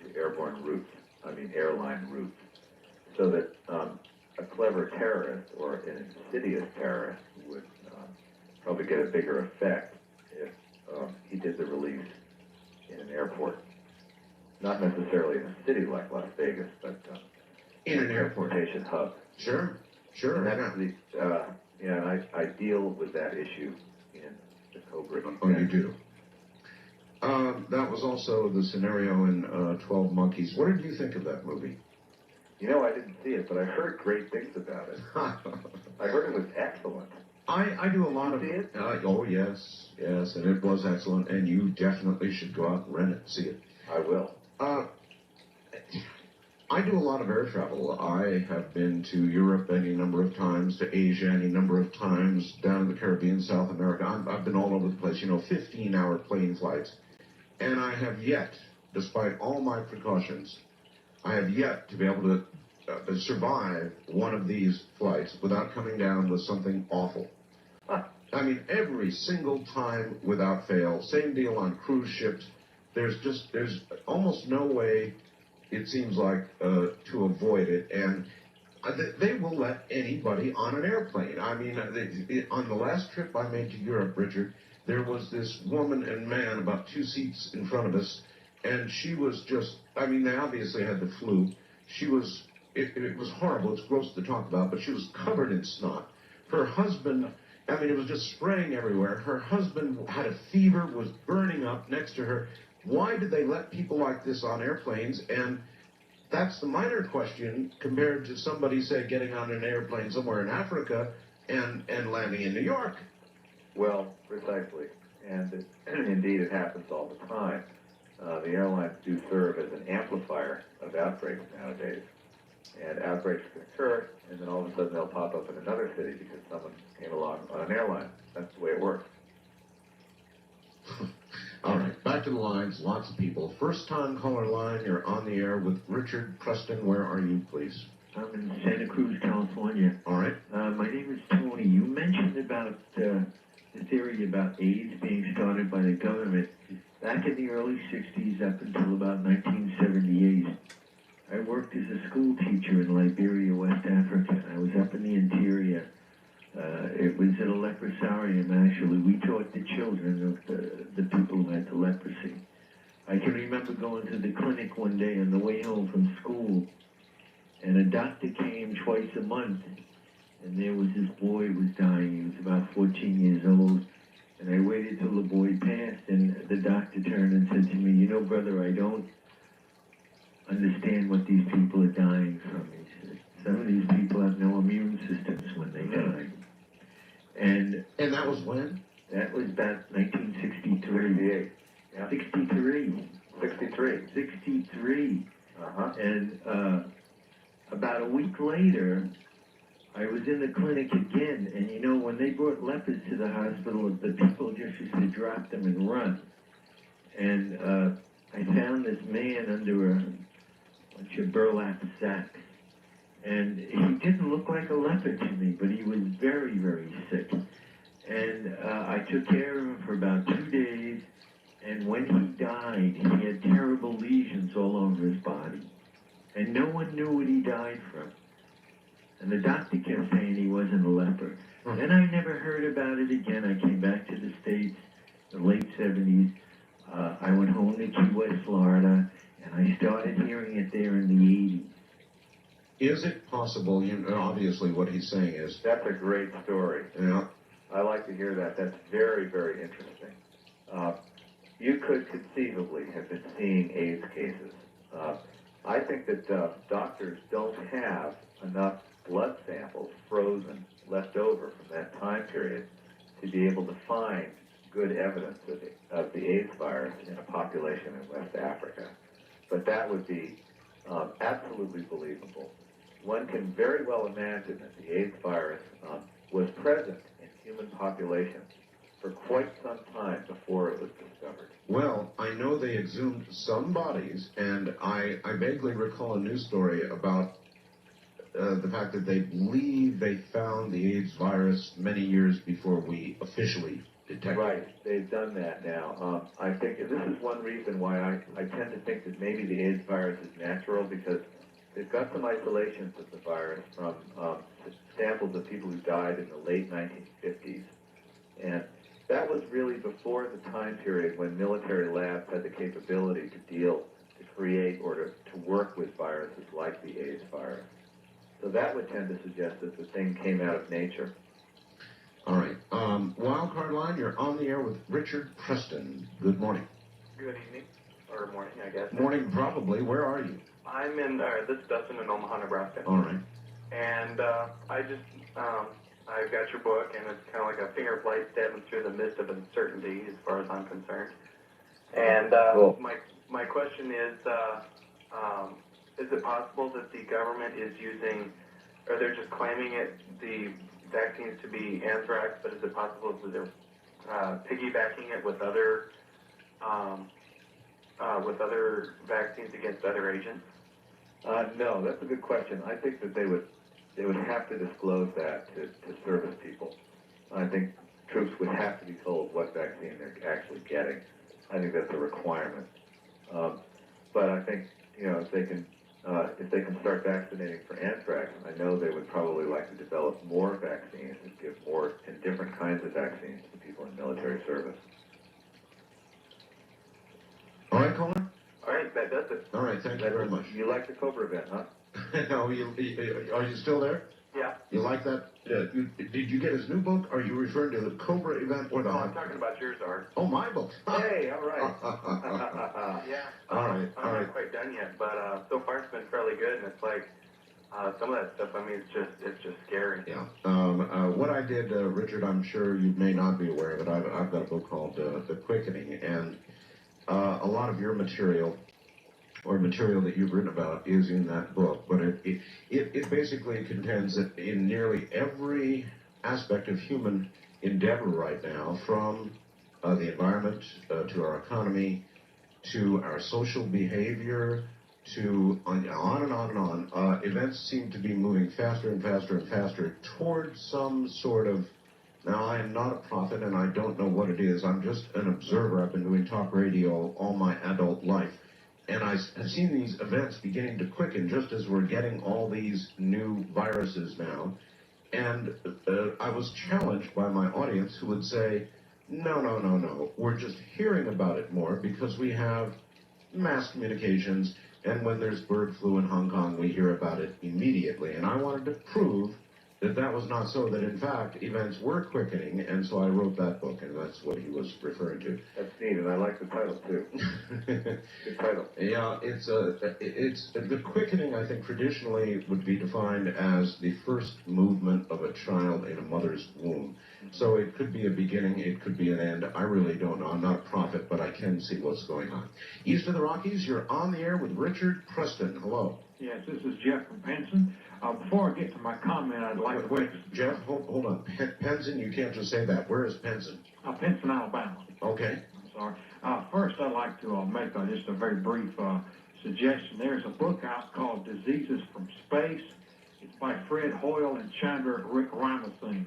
through airline routes, so that a clever terrorist or an insidious terrorist would probably get a bigger effect if he did the release in an airport. Not necessarily in a city like Las Vegas, but in an airport. Transportation hub. Sure. And that's I deal with that issue in the Cobra event. Oh, you do? That was also the scenario in 12 Monkeys. What did you think of that movie? You know, I didn't see it, but I heard great things about it. I heard it was excellent. I do a lot of... Did you see it? Oh, yes, and it was excellent, and you definitely should go out and rent it and see it. I will. I do a lot of air travel. I have been to Europe any number of times, to Asia any number of times, down in the Caribbean, South America. I've been all over the place, 15-hour plane flights. And I have yet, despite all my precautions, I have yet to be able to survive one of these flights without coming down with something awful. I mean, every single time without fail. Same deal on cruise ships. There's almost no way, it seems like, to avoid it. And they will let anybody on an airplane. I mean, on the last trip I made to Europe, Richard, there was this woman and man about 2 seats in front of us, and she was just, they obviously had the flu. She was, it was horrible. It's gross to talk about, but she was covered in snot. Her husband, it was just spraying everywhere. Her husband had a fever, was burning up next to her. Why did they let people like this on airplanes? And that's the minor question compared to somebody, say, getting on an airplane somewhere in Africa and landing in New York. Well, precisely. And indeed, it happens all the time. The airlines do serve as an amplifier of outbreaks nowadays. And outbreaks can occur, and then all of a sudden they'll pop up in another city because someone came along on an airline. That's the way it works. All right, back to the lines. Lots of people. First-time caller line. You're on the air with Richard Preston. Where are you, please? I'm in Santa Cruz, California. All right. My name is Tony. You mentioned about the theory about AIDS being started by the government. Back in the early 60s up until about 1978, I worked as a school teacher in Liberia, West Africa. I was up in the interior. It was at a leprosarium, actually. We taught the children of the people who had the leprosy. I can remember going to the clinic one day on the way home from school, and a doctor came twice a month, and there was this boy who was dying. He was about 14 years old, and I waited till the boy passed, and the doctor turned and said to me, "You know, brother, I don't understand what these people are dying from." He said, "Some of these people have no immune systems when they die." And that was when? That was about 1963. Yeah. 63. 63. 63. Uh-huh. And about a week later, I was in the clinic again, and you know, when they brought lepers to the hospital, the people just used to drop them and run. And I found this man under a bunch of burlap sacks. And he didn't look like a leper to me, but he was very, very sick. And I took care of him for about 2 days, and when he died, he had terrible lesions all over his body. And no one knew what he died from. And the doctor kept saying he wasn't a leper. Then I never heard about it again. I came back to the States in the late 70s. I went home to Key West, Florida, and I started hearing it there in the 80s. Is it possible, you know, obviously what he's saying is... That's a great story. Yeah. I like to hear that. That's very, very interesting. You could conceivably have been seeing AIDS cases. I think that doctors don't have enough blood samples frozen, left over from that time period, to be able to find good evidence of the AIDS virus in a population in West Africa. But that would be absolutely believable. One can very well imagine that the AIDS virus was present in human populations for quite some time before it was discovered. Well, I know they exhumed some bodies, and I vaguely recall a news story about the fact that they believe they found the AIDS virus many years before we officially detected it. Right, they've done that now. I think this is one reason why I tend to think that maybe the AIDS virus is natural, because they've got some isolations of the virus from samples of people who died in the late 1950s. And that was really before the time period when military labs had the capability to create or to work with viruses like the AIDS virus. So that would tend to suggest that the thing came out of nature. All right. Wildcard line, you're on the air with Richard Preston. Good morning. Good evening, or morning, I guess. Morning, probably. Where are you? I'm in, this is Dustin in Omaha, Nebraska. All right. And I've got your book, and it's kind of like a finger flight stabbing through the mist of uncertainty as far as I'm concerned. And Cool. my question is it possible that the government is using, or they're just claiming the vaccines to be anthrax, but is it possible that they're piggybacking it with other vaccines against other agents? No, that's a good question. I think that they would have to disclose that to service people. I think troops would have to be told what vaccine they're actually getting. I think that's a requirement. But I think, you know, if they can start vaccinating for anthrax, I know they would probably like to develop more vaccines and give more and different kinds of vaccines to people in military service. All right, caller? All right, that does it. All right, thank you very much. You like the Cobra event, huh? No, are you still there? Yeah. You like that? Did you get his new book? Are you referring to the Cobra event or the... Oh, I'm talking about yours, Art. Oh, my books. Hey, all right. Yeah. All right, I'm all right. not quite done yet, but so far it's been fairly good, and it's like some of that stuff. I mean, it's just scary. Yeah. What I did, Richard, I'm sure you may not be aware of it. I've got a book called The Quickening, and a lot of your material, or material that you've written about, is in that book. But it basically contends that in nearly every aspect of human endeavor right now, from the environment to our economy, to our social behavior, to on and on and on, events seem to be moving faster and faster and faster towards some sort of Now, I am not a prophet, and I don't know what it is. I'm just an observer. I've been doing talk radio all my adult life. And I've seen these events beginning to quicken just as we're getting all these new viruses now. And I was challenged by my audience who would say, no, no, no, no. We're just hearing about it more because we have mass communications, and when there's bird flu in Hong Kong, we hear about it immediately. And I wanted to prove that that was not so, that in fact events were quickening, and so I wrote that book, and that's what he was referring to. That's neat, and I like the title too. Good title. Yeah, it's the quickening, I think, traditionally would be defined as the first movement of a child in a mother's womb. So it could be a beginning, it could be an end. I really don't know. I'm not a prophet, but I can see what's going on. East of the Rockies, you're on the air with Richard Preston. Hello. Yes, this is Jeff from Penson. Before I get to my comment, I'd like to wait. Jeff, hold on. Penson, you can't just say that. Where is Penson? Penson, Alabama. Okay. I'm sorry. First, I'd like to make just a very brief suggestion. There's a book out called Diseases from Space. It's by Fred Hoyle and Chandra Rick Ramasinghe.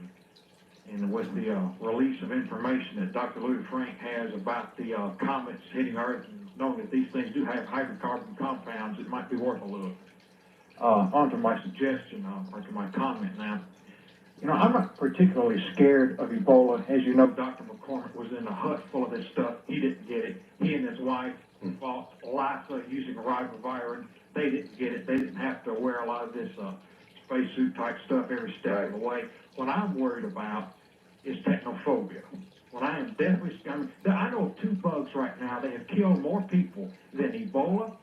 And with the release of information that Dr. Louis Frank has about the comets hitting Earth, and knowing that these things do have hydrocarbon compounds, it might be worth a look. On to my suggestion, or to my comment now. You know, I'm not particularly scared of Ebola. As you know, Dr. McCormick was in a hut full of this stuff. He didn't get it. He and his wife fought Lassa using ribavirin. They didn't get it. They didn't have to wear a lot of this spacesuit type stuff every step of the way. What I'm worried about is technophobia. When I am deathly scared, I know of 2 bugs right now. They have killed more people than Ebola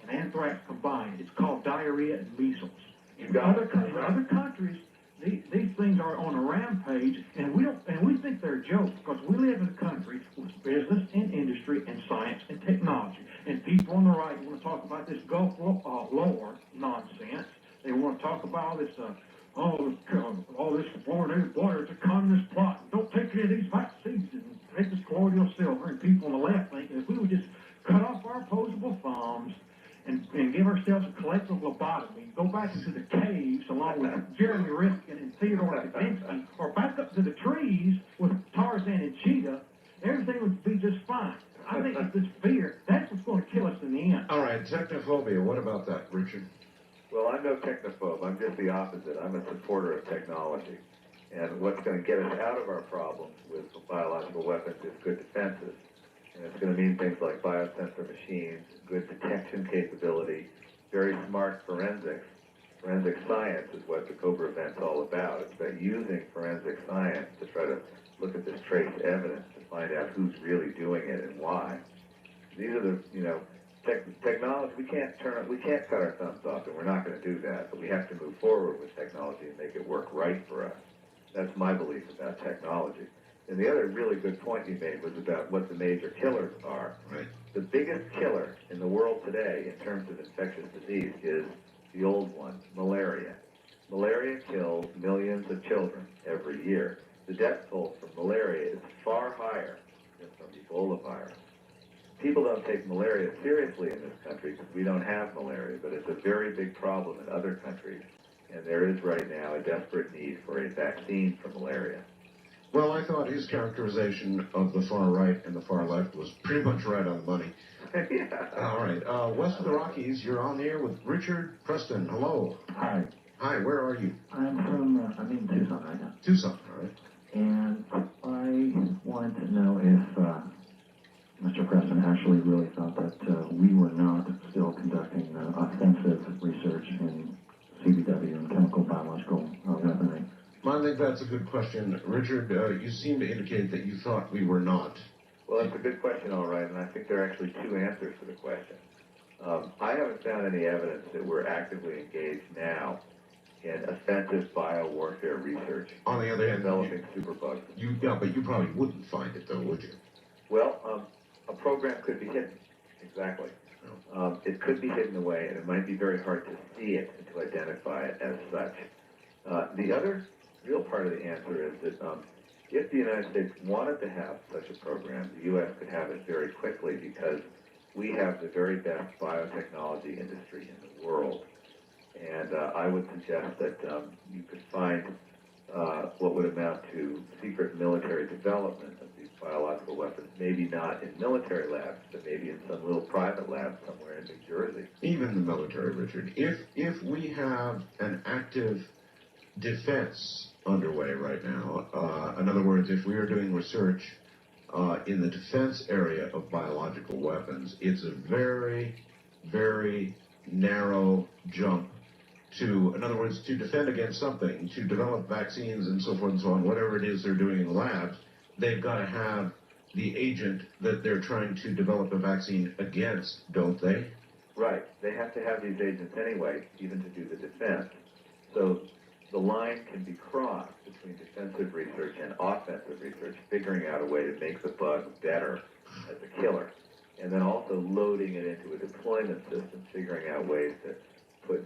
and anthrax combined. It's called diarrhea and measles. In other countries, these things are on a rampage, and we think they're jokes because we live in a country with business and industry and science and technology. And people on the right want to talk about this Gulf War nonsense. They want to talk about this, all this fluoridated water. It's a communist plot. Don't take any of these vaccines and take this colloidal silver. And people on the left think if we would just cut off our opposable thumbs and give ourselves a collective lobotomy, go back into the caves along with Jeremy Riskin and Theodore Kaczynski, or back up to the trees with Tarzan and Cheetah, everything would be just fine. I think it's this fear, that's what's going to kill us in the end. All right, technophobia, what about that, Richard? Well, I'm no technophobe. I'm just the opposite. I'm a supporter of technology. And what's going to get us out of our problems with biological weapons is good defenses. And it's going to mean things like biosensor machines, good detection capability, very smart forensics. Forensic science is what the Cobra event's all about. It's about using forensic science to try to look at this trace evidence to find out who's really doing it and why. These are the, technology. We can't cut our thumbs off, and we're not going to do that. But we have to move forward with technology and make it work right for us. That's my belief about technology. And the other really good point you made was about what the major killers are. Right. The biggest killer in the world today in terms of infectious disease is the old one, malaria. Malaria kills millions of children every year. The death toll from malaria is far higher than from Ebola virus. People don't take malaria seriously in this country because we don't have malaria, but it's a very big problem in other countries. And there is right now a desperate need for a vaccine for malaria. Well, I thought his characterization of the far right and the far left was pretty much right on the money. Yeah. All right. West of the Rockies, you're on the air with Richard Preston. Hello. Hi. Hi, where are you? I'm in Tucson right now. Tucson, all right. And I wanted to know if Mr. Preston actually really thought that we were not still conducting offensive research in CBW and chemical biological weaponry. I think that's a good question. Richard, you seem to indicate that you thought we were not. Well, that's a good question, all right, and I think there are actually 2 answers to the question. I haven't found any evidence that we're actively engaged now in offensive biowarfare research. On the other hand, developing superbugs. But you probably wouldn't find it, though, would you? Well, a program could be hidden. Exactly. It could be hidden away, and it might be very hard to see it and to identify it as such. The other real part of the answer is that if the United States wanted to have such a program, the U.S. could have it very quickly because we have the very best biotechnology industry in the world. And I would suggest that you could find what would amount to secret military development of these biological weapons, maybe not in military labs, but maybe in some little private lab somewhere in New Jersey. Even the military, Richard. If we have an active defense underway right now, in other words, if we are doing research in the defense area of biological weapons, it's a very, very narrow jump to, in other words, to defend against something, to develop vaccines and so forth and so on, whatever it is they're doing in the labs, they've got to have the agent that they're trying to develop a vaccine against, don't they? Right. They have to have these agents anyway, even to do the defense. So the line can be crossed between defensive research and offensive research, figuring out a way to make the bug better as a killer, and then also loading it into a deployment system, figuring out ways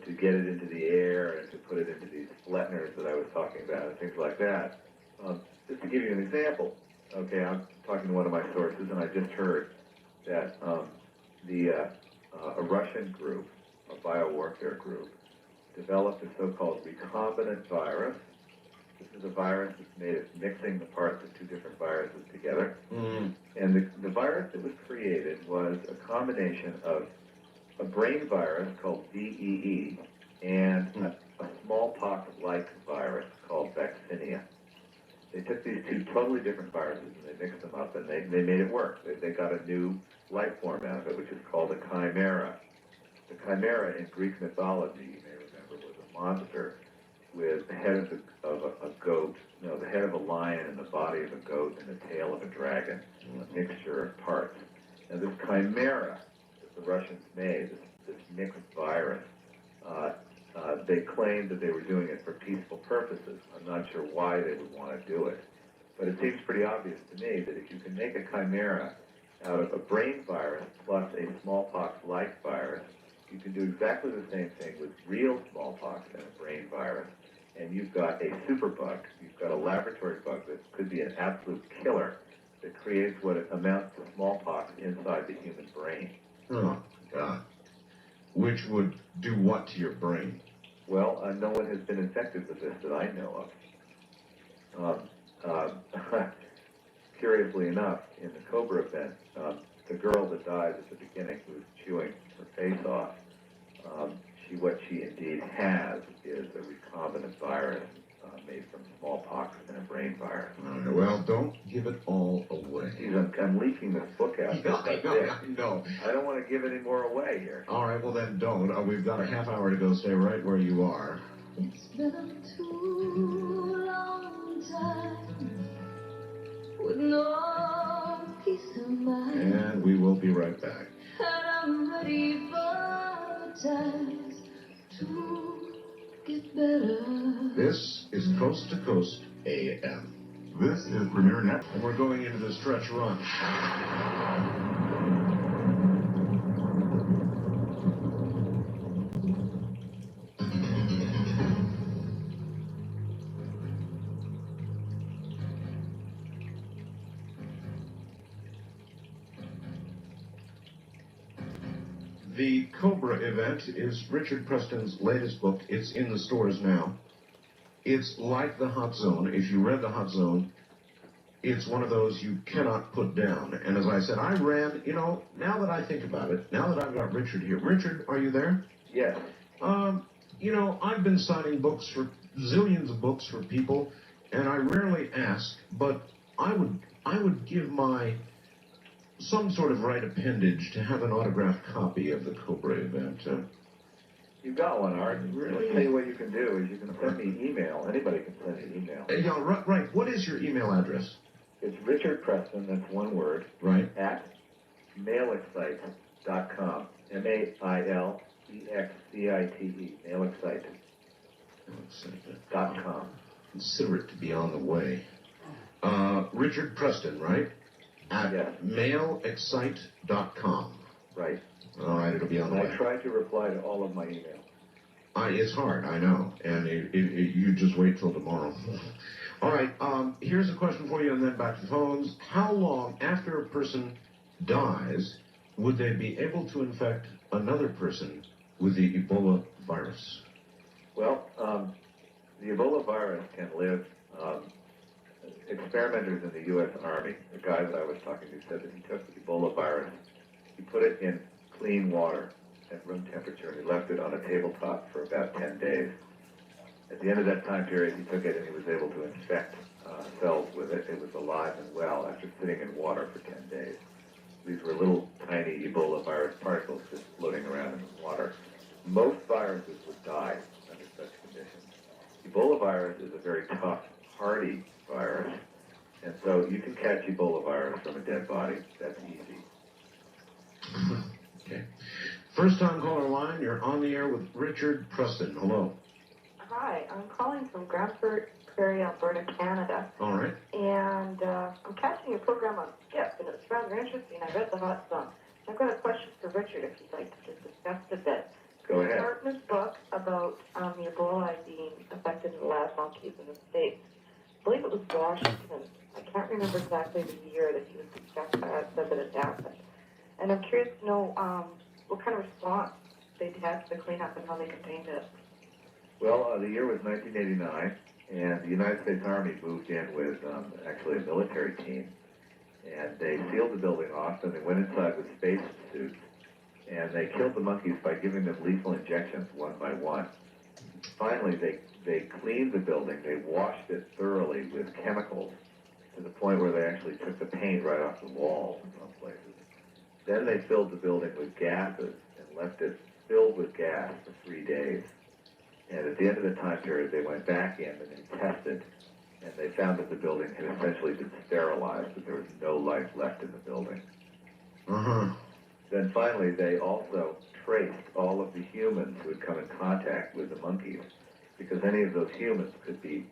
to get it into the air and to put it into these flatteners that I was talking about and things like that. Just to give you an example, okay, I'm talking to one of my sources, and I just heard that a Russian group, a biowarfare group, developed a so-called recombinant virus. This is a virus that's made of mixing the parts of two different viruses together. And the virus that was created was a combination of a brain virus called VEE and a smallpox-like virus called vaccinia. They took these two totally different viruses and they mixed them up and they made it work. They got a new life form out of it, which is called a chimera. The chimera in Greek mythology, you may remember, was a monster with the head of a goat, no, the head of a lion and the body of a goat and the tail of a dragon, a mixture of parts. And this chimera that the Russians made, this mixed virus, they claimed that they were doing it for peaceful purposes. I'm not sure why they would want to do it. But it seems pretty obvious to me that if you can make a chimera out of a brain virus plus a smallpox-like virus, you can do exactly the same thing with real smallpox and a brain virus. And you've got a superbug. You've got a laboratory bug that could be an absolute killer that creates what amounts to smallpox inside the human brain. Oh, God. Which would do what to your brain? Well, no one has been infected with this that I know of. Curiously enough, in the Cobra event, the girl that died at the beginning, who was chewing her face off, what she indeed has is a recombinant virus made from smallpox and a brain virus. Well, don't give it all away. Jeez, I'm leaking this book out. No. I don't want to give any more away here. All right, well then don't. We've got a half hour to go. Stay right where you are. It's been a too long time with no peace of mind. And we will be right back. And I'm ready for times to get better. This is Coast to Coast AM. This is Premier Net. And we're going into the stretch run. The Cobra event is Richard Preston's latest book. It's in the stores now. It's like The Hot Zone. If you read The Hot Zone, it's one of those you cannot put down. And as I said, I ran, now that I think about it, now that I've got Richard here. Richard, are you there? Yes. I've been signing books for zillions of books for people, and I rarely ask, but I would give some sort of right appendage to have an autographed copy of the Cobra event. You've got one, Art. Really? I'll tell you what you can do is you can send me email. Anybody can send me email. Yeah, right. What is your email address? It's Richard Preston, that's one word, right, at mailexcite.com. MAILEXCITE, mailexcite.com. Consider it to be on the way. Richard Preston, right? At mailexcite.com. Right. All right, it'll be on the way. I try to reply to all of my emails. It's hard, I know, and you just wait till tomorrow. All right, here's a question for you, and then back to phones. How long after a person dies would they be able to infect another person with the Ebola virus? Well, The Ebola virus can live. Experimenters in the U.S. Army, the guy that I was talking to, said that he took the Ebola virus, he put it in clean water at room temperature, and he left it on a tabletop for about 10 days. At the end of that time period, he took it and he was able to infect cells with it. It was alive and well after sitting in water for 10 days. These were little tiny Ebola virus particles just floating around in the water. Most viruses would die under such conditions. Ebola virus is a very tough, hardy virus, and so you can catch Ebola virus from a dead body. That's easy. Okay. First time caller line, you're on the air with Richard Preston. Hello. Hi, I'm calling from Grand Prairie, Alberta, Canada. All right. And I'm catching your program on Skip, and it's rather interesting. I read the hot song. I've got a question for Richard, if you'd like to just discuss it a bit. Go ahead. Dartmouth's book about the Ebola being affected in the lab monkeys in the States. I believe it was Washington. I can't remember exactly the year that he was discussing. Said that it happened. And I'm curious to know what kind of response they had to the cleanup and how they contained it. Well, the year was 1989, and the United States Army moved in with actually a military team, and they sealed the building off, and they went inside with space suits, and they killed the monkeys by giving them lethal injections one by one. Finally, they cleaned the building. They washed it thoroughly with chemicals to the point where they actually took the paint right off the walls in some places. Then they filled the building with gases and left it filled with gas for 3 days. And at the end of the time period, they went back in and they tested, and they found that the building had essentially been sterilized, that there was no life left in the building. Then finally, they also traced all of the humans who had come in contact with the monkeys, because any of those humans could be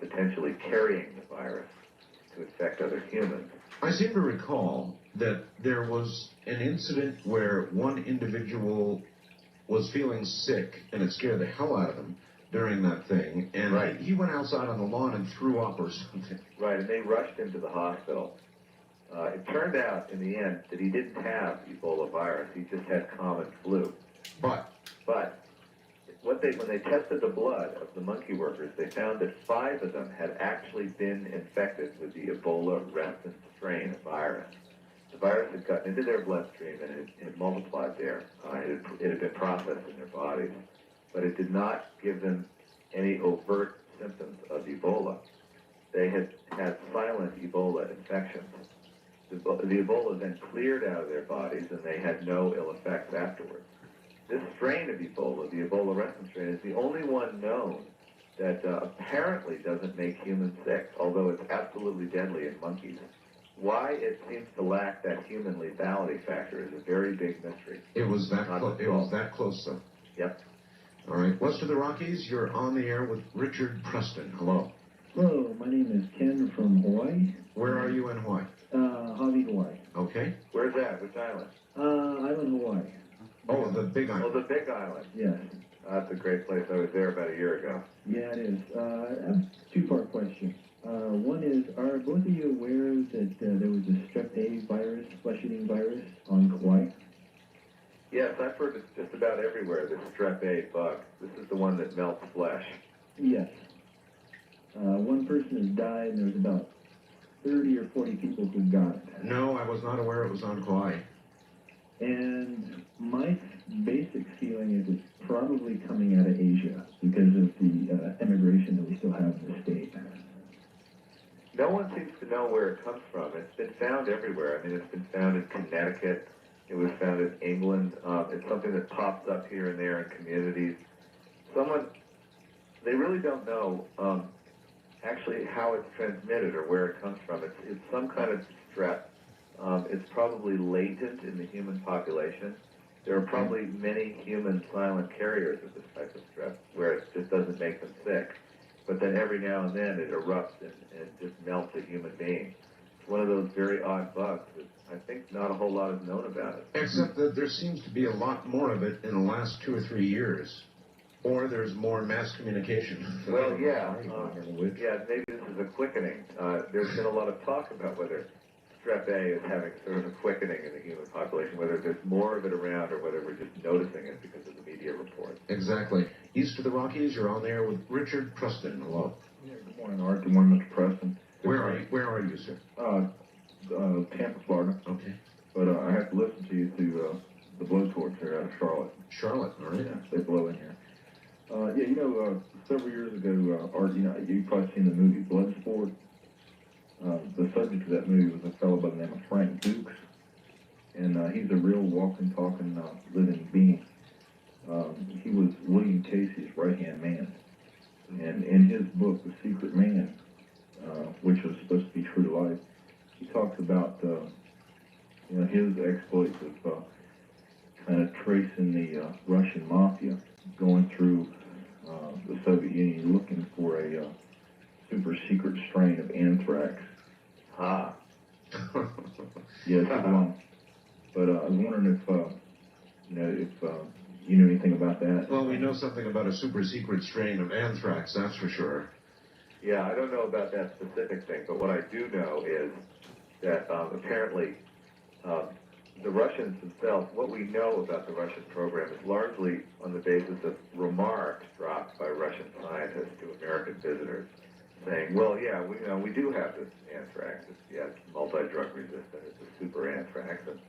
potentially carrying the virus to infect other humans. I seem to recall that there was an incident where one individual was feeling sick, and it scared the hell out of him during that thing, and right. he went outside on the lawn and threw up or something. Right, and they rushed him to the hospital. It turned out, in the end, that he didn't have Ebola virus. He just had common flu. But when they tested the blood of the monkey workers, they found that 5 of them had actually been infected with the Ebola resistant strain of virus. The virus had gotten into their bloodstream and it multiplied there. It had been processed in their bodies, but it did not give them any overt symptoms of Ebola. They had had silent Ebola infections. The Ebola then cleared out of their bodies, and they had no ill effects afterwards. This strain of Ebola, the Ebola resistant strain, is the only one known that apparently doesn't make humans sick, although it's absolutely deadly in monkeys. Why it seems to lack that human lethality factor is a very big mystery. it was that close, though. Yep. All right. West of the Rockies, you're on the air with Richard Preston. Hello. Hello, my name is Ken from Hawaii. Where are you in Hawaii? Javi, Hawaii. Okay. Where's that? Which island? Island Hawaii. Oh, the Big Island. Oh, the Big Island. Yes. That's a great place. I was there about a year ago. Yeah, it is. I have a two-part question. One is, are both of you aware that there was a strep A virus, flesh-eating virus, on Kauai? Yes, I've heard it's just about everywhere, this strep A bug. This is the one that melts flesh. Yes. One person has died, and there's about 30 or 40 people who got it. No, I was not aware it was on Kauai. And my basic feeling is it's probably coming out of Asia because of the immigration that we still have in the state. No one seems to know where it comes from. It's been found everywhere. I mean, it's been found in Connecticut. It was found in England. It's something that pops up here and there in communities. They really don't know actually how it's transmitted or where it comes from. It's some kind of strep. It's probably latent in the human population. There are probably many human silent carriers of this type of strep where it just doesn't make them sick. But then every now and then it erupts and just melts a human being. It's one of those very odd bugs that I think not a whole lot is known about it. Except that there seems to be a lot more of it in the last 2 or 3 years. Or there's more mass communication. Well, yeah, maybe this is a quickening. There's been a lot of talk about whether strep A is having sort of a quickening in the human population, whether there's more of it around or whether we're just noticing it because of the media reports. Exactly. East of the Rockies, you're on there with Richard Preston. Hello. Yeah, good morning, Art. Good morning, Mr. Preston. Where are you, sir? Tampa, Florida. Okay. But I have to listen to you to the blowtorch here out of Charlotte. Charlotte, all right. Yeah, they blow in here. Yeah, you know, several years ago, Art, you know, you've probably seen the movie Bloodsport. The subject of that movie was a fellow by the name of Frank Dukes, and he's a real walking, talking, living being. He was William Casey's right-hand man, and in his book, The Secret Man, which was supposed to be true to life, he talks about you know, his exploits of kind of tracing the Russian mafia going through the Soviet Union looking for a super secret strain of anthrax. Ah. Yes, but I was wondering if you know, if you know anything about that. Well, we know something about a super secret strain of anthrax, that's for sure. Yeah, I don't know about that specific thing, but what I do know is that apparently the Russians themselves, what we know about the Russian program is largely on the basis of remarks dropped by Russian scientists to American visitors, saying, well, yeah, we do have this anthrax. It's multi-drug resistant. It's a super anthrax. And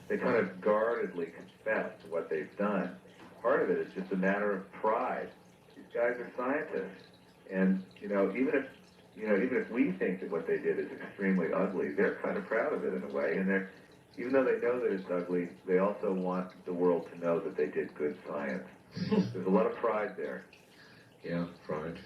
they kind of guardedly confess to what they've done. Part of it is just a matter of pride. These guys are scientists. And, even if we think that what they did is extremely ugly, they're kind of proud of it in a way. And even though they know that it's ugly, they also want the world to know that they did good science. There's a lot of pride there. Yeah, pride.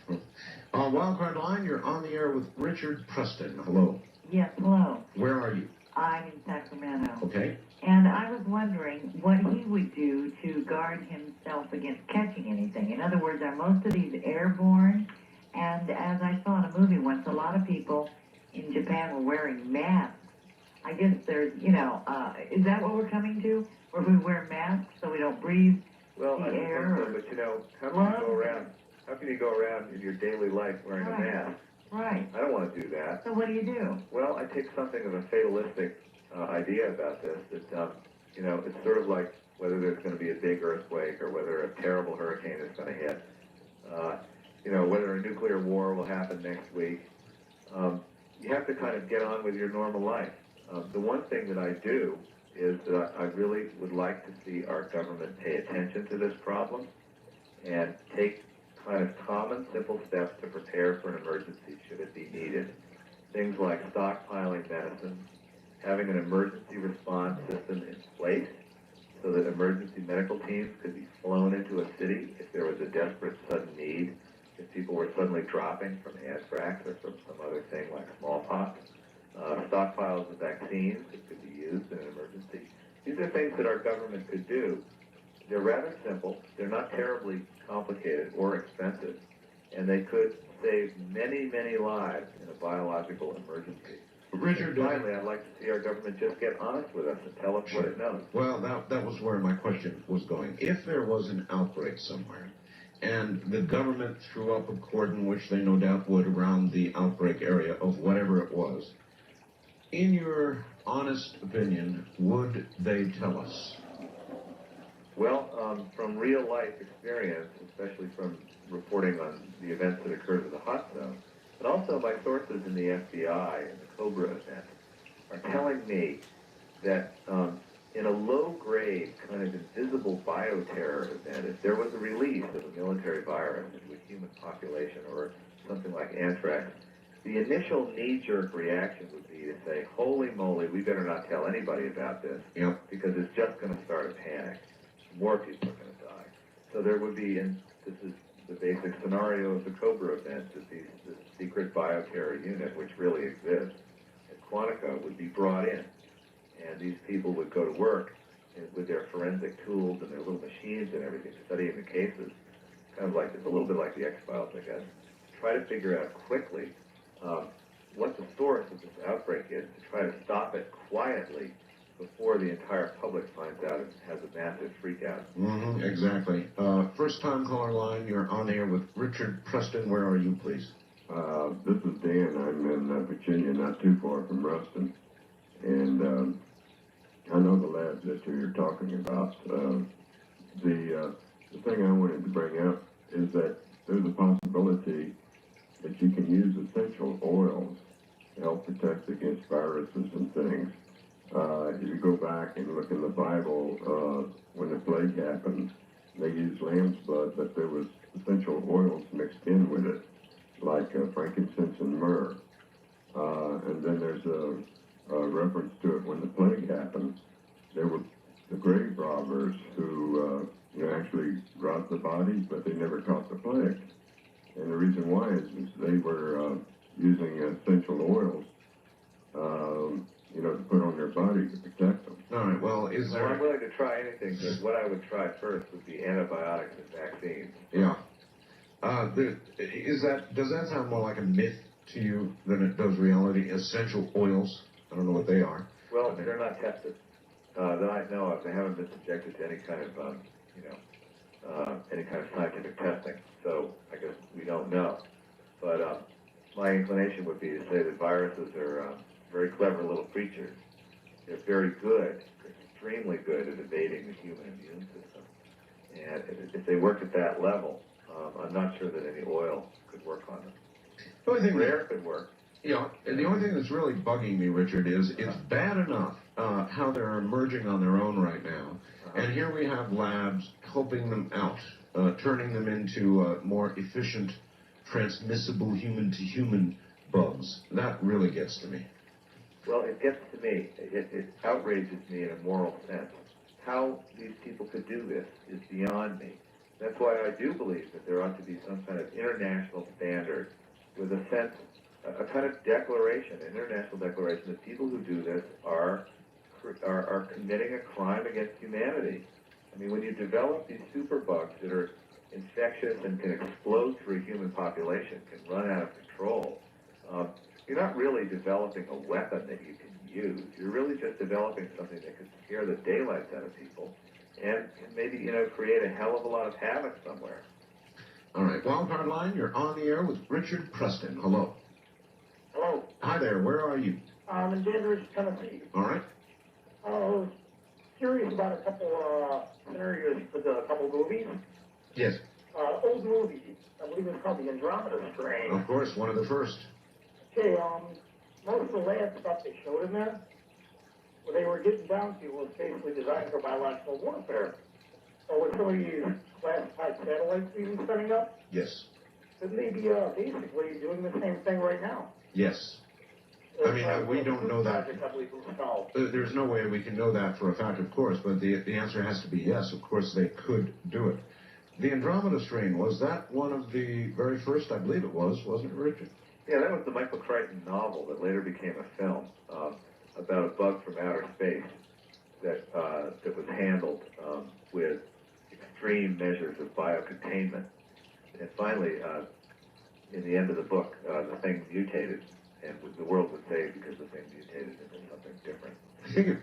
Wildcard Line, you're on the air with Richard Preston. Hello. Yes, hello. Where are you? I'm in Sacramento. Okay. And I was wondering what he would do to guard himself against catching anything. In other words, are most of these airborne? And as I saw in a movie once, a lot of people in Japan were wearing masks. I guess there's, is that what we're coming to? Where we wear masks so we don't breathe the air? But how can you go around in your daily life wearing a mask? Right. I don't want to do that. So what do you do? Well, I take something of a fatalistic idea about this, that, it's sort of like whether there's going to be a big earthquake or whether a terrible hurricane is going to hit, whether a nuclear war will happen next week. You have to kind of get on with your normal life. The one thing that I do is that I really would like to see our government pay attention to this problem and take kind of common, simple steps to prepare for an emergency should it be needed. Things like stockpiling medicine, having an emergency response system in place so that emergency medical teams could be flown into a city if there was a desperate sudden need, if people were suddenly dropping from anthrax or from some other thing like smallpox. Stockpiles of vaccines that could be used in an emergency. These are things that our government could do. They're rather simple. They're not terribly complicated or expensive. And they could save many, many lives in a biological emergency. Richard, and finally, I'd like to see our government just get honest with us and tell us what it knows. Well, that was where my question was going. If there was an outbreak somewhere, and the government threw up a cordon, which they no doubt would, around the outbreak area of whatever it was, in your honest opinion, would they tell us? Well, from real-life experience, especially from reporting on the events that occurred in the hot zone, but also my sources in the FBI and the Cobra event are telling me that in a low-grade, kind of invisible bioterror event, if there was a release of a military virus into a human population or something like anthrax, the initial knee-jerk reaction would be to say, holy moly, we better not tell anybody about this, because it's just going to start a panic. More people are going to die. So there would be, and this is the basic scenario of the Cobra event, that this secret bioterror unit, which really exists at Quantico, would be brought in. And these people would go to work with their forensic tools and their little machines and everything, studying the cases, kind of like, it's a little bit like the X-Files, I guess. Try to figure out quickly what the source of this outbreak is, to try to stop it quietly before the entire public finds out and has a massive freak out. Exactly. First time caller line, you're on air with Richard Preston. Where are you, please? This is Dan. I'm in Virginia, not too far from Ruston. that you're talking about. The thing I wanted to bring up is that there's a possibility that you can use essential oils to help protect against viruses and things. If you go back and look in the Bible, when the plague happened, they used lamb's blood, but there was essential oils mixed in with it, like frankincense and myrrh. And then there's a reference to it when the plague happened. There were the grave robbers who actually robbed the bodies, but they never caught the plague. And the reason why is they were using essential oils, to put on their body to protect them. All right, well, is there... Well, I'm willing to try anything, but what I would try first would be antibiotics and vaccines. Yeah. Does that sound more like a myth to you than it does reality? Essential oils? I don't know what they are. Well, they're not tested. That I know of, they haven't been subjected to any kind of, any kind of scientific testing. So I guess we don't know. But my inclination would be to say that viruses are very clever little creatures. They're very good, extremely good at evading the human immune system. And if they worked at that level, I'm not sure that any oil could work on them. The only thing Rare could work. Yeah, and the only thing that's really bugging me, Richard, is it's bad enough how they're emerging on their own right now. And here we have labs helping them out, turning them into more efficient, transmissible human-to-human bugs. That really gets to me. Well, it gets to me. It outrages me in a moral sense. How these people could do this is beyond me. That's why I do believe that there ought to be some kind of international standard with a sense, a kind of declaration, an international declaration that people who do this are committing a crime against humanity. I mean, when you develop these superbugs that are infectious and can explode through a human population, can run out of control, you're not really developing a weapon that you can use. You're really just developing something that can scare the daylights out of people and maybe, create a hell of a lot of havoc somewhere. All right, Wildcard Line, you're on the air with Richard Preston. Hello. Hello. Hi there, where are you? I'm in Danvers, Tennessee. All right. I was curious about a couple scenarios for a couple movies. Yes. Old movie, I believe it's called The Andromeda Strain. Of course, one of the first. Okay, most of the lab stuff they showed in there, what they were getting down to was basically designed for biological warfare. So with some of these classified satellites we've been setting up, Yes. shouldn't they be basically doing the same thing right now? Yes. I mean, we don't know that. There's no way we can know that for a fact, of course, but the answer has to be yes. Of course, they could do it. The Andromeda Strain, was that one of the very first? I believe it was, wasn't it, Richard? Yeah, that was the Michael Crichton novel that later became a film about a bug from outer space that was handled with extreme measures of biocontainment. And finally, in the end of the book, the thing mutated, and the world was saved because the thing mutated into something different. I'm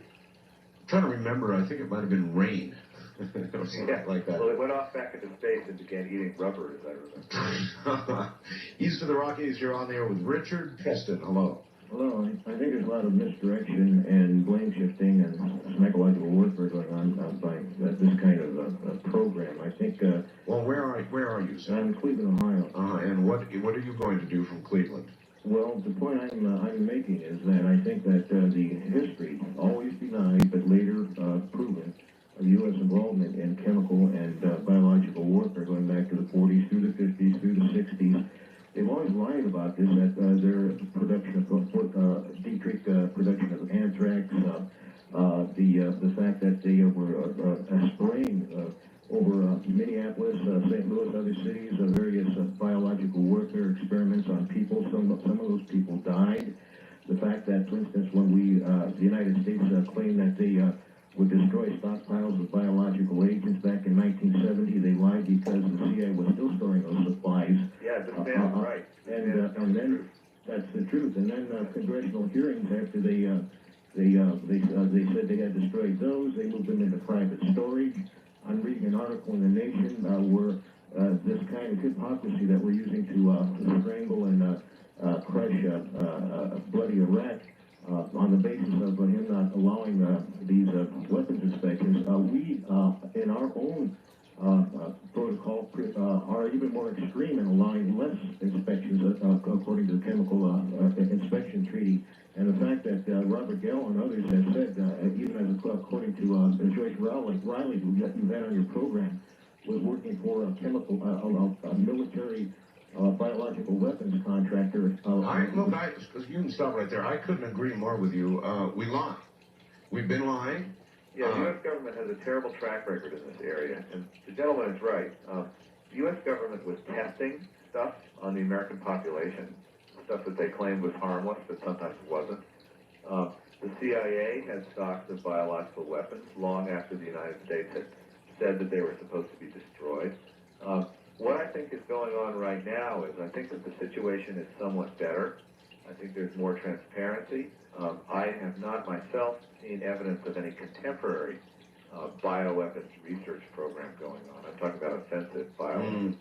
trying to remember, I think it might have been Rain. Or something like that. Well, it went off back into space and began eating rubber, as I remember. East of the Rockies, you're on there with Richard Preston. Hello. Hello. I think there's a lot of misdirection and blame shifting and psychological warfare going on by this kind of program. I think. Well, where are you, sir? I'm in Cleveland, Ohio. And what are you going to do from Cleveland? Well, the point I'm making is that I think that the history, always denied but later proven, of U.S. involvement in chemical and biological warfare going back to the 40s, through the 50s, through the 60s. They've always lied about this, that their production of Dietrich production of anthrax, the fact that they were spraying over Minneapolis, St. Louis, other cities, various biological warfare experiments on people. Some of those people died. The fact that, for instance, when the United States claimed that they would destroy stockpiles of biological agents back in 1970, they lied because the CIA was still storing those supplies. Yeah, this man's right. And then that's the truth. And then congressional hearings after they said they had destroyed those, they moved them into private storage. I'm reading an article in The Nation where this kind of hypocrisy that we're using to strangle and crush bloody Iraq on the basis of him not allowing these weapons inspections, we, in our own protocol, are even more extreme in allowing less inspections according to the Chemical Inspection Treaty. And the fact that Robert Gell and others have said, even as according to Joyce Riley, who you've had on your program, was working for a chemical, a military biological weapons contractor. You can stop right there. I couldn't agree more with you. We lie. We've been lying. Yeah, the U.S. government has a terrible track record in this area, and the gentleman is right. The U.S. government was testing stuff on the American population, stuff that they claimed was harmless, but sometimes wasn't. The CIA had stocks of biological weapons long after the United States had said that they were supposed to be destroyed. What I think is going on right now is I think that the situation is somewhat better. I think there's more transparency. I have not myself seen evidence of any contemporary bioweapons research program going on. I'm talking about offensive bioweapons.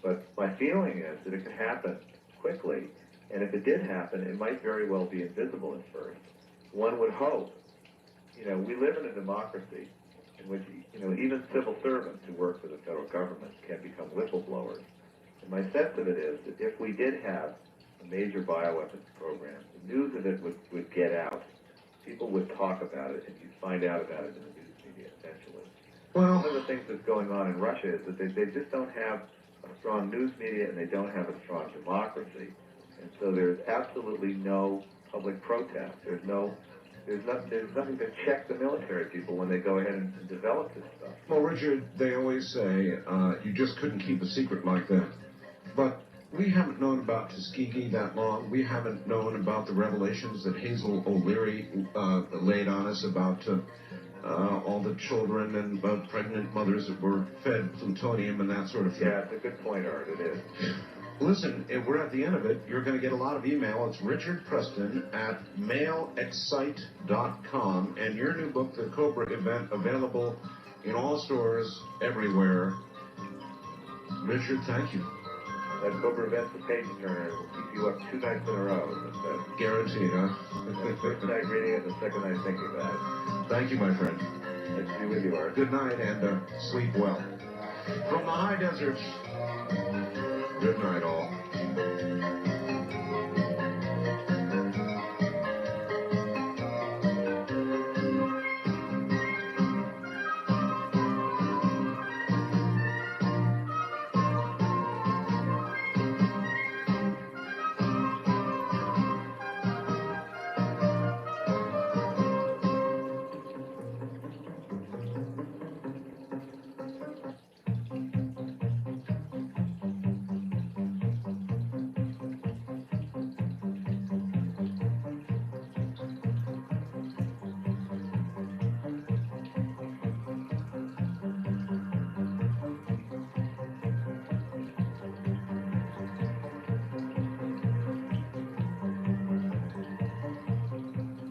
But my feeling is that it could happen quickly, and if it did happen, it might very well be invisible at first. One would hope. You know, we live in a democracy in which, you know, even civil servants who work for the federal government can become whistleblowers. And my sense of it is that if we did have a major bioweapons program, the news of it would get out. People would talk about it, and you'd find out about it in the news media, essentially. Well, one of the things that's going on in Russia is that they just don't have a strong news media, and they don't have a strong democracy. And so there's absolutely no public protest. There's nothing to check the military people when they go ahead and develop this stuff. Well, Richard, they always say you just couldn't keep a secret like that. But we haven't known about Tuskegee that long. We haven't known about the revelations that Hazel O'Leary laid on us about all the children and pregnant mothers that were fed plutonium and that sort of thing. Yeah, it's a good point, Art. It is. Listen, if we're at the end of it, you're going to get a lot of email. It's Richard Preston at mailexcite.com. And your new book, The Cobra Event, available in all stores everywhere. Richard, thank you. That Cobra Event's a page turner. It will keep you up 2 nights in a row. Guaranteed, huh? The first night reading it, the second night thinking about it. Thank you, my friend. Nice to be with you, Art. Good night and sleep well. From the high deserts, good night, all.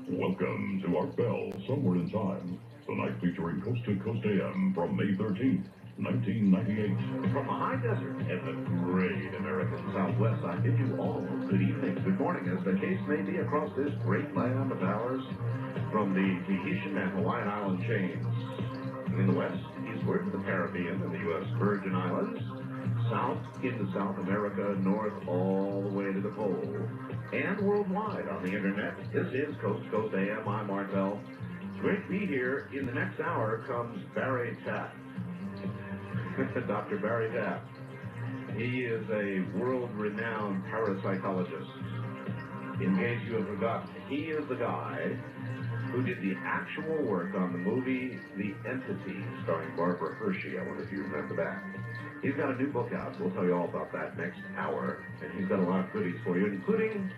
Welcome to Art Bell, Somewhere in Time. Tonight featuring Coast to Coast AM from May 13th, 1998. From the high desert and the great American Southwest, I bid you all good evening, good morning, as the case may be across this great land of ours, from the Tahitian and Hawaiian island chains. In the west, eastward to the Caribbean and the U.S. Virgin Islands, south into South America, north all the way to the pole, and worldwide on the internet. This is Coast to Coast AM. I'm Martel. It's great to be here. In the next hour comes Barry Tapp. Dr. Barry Tapp. He is a world-renowned parapsychologist. In case you have forgotten, he is the guy who did the actual work on the movie The Entity, starring Barbara Hershey. I wonder if you remember that. He's got a new book out. We'll tell you all about that next hour. And he's got a lot of goodies for you, including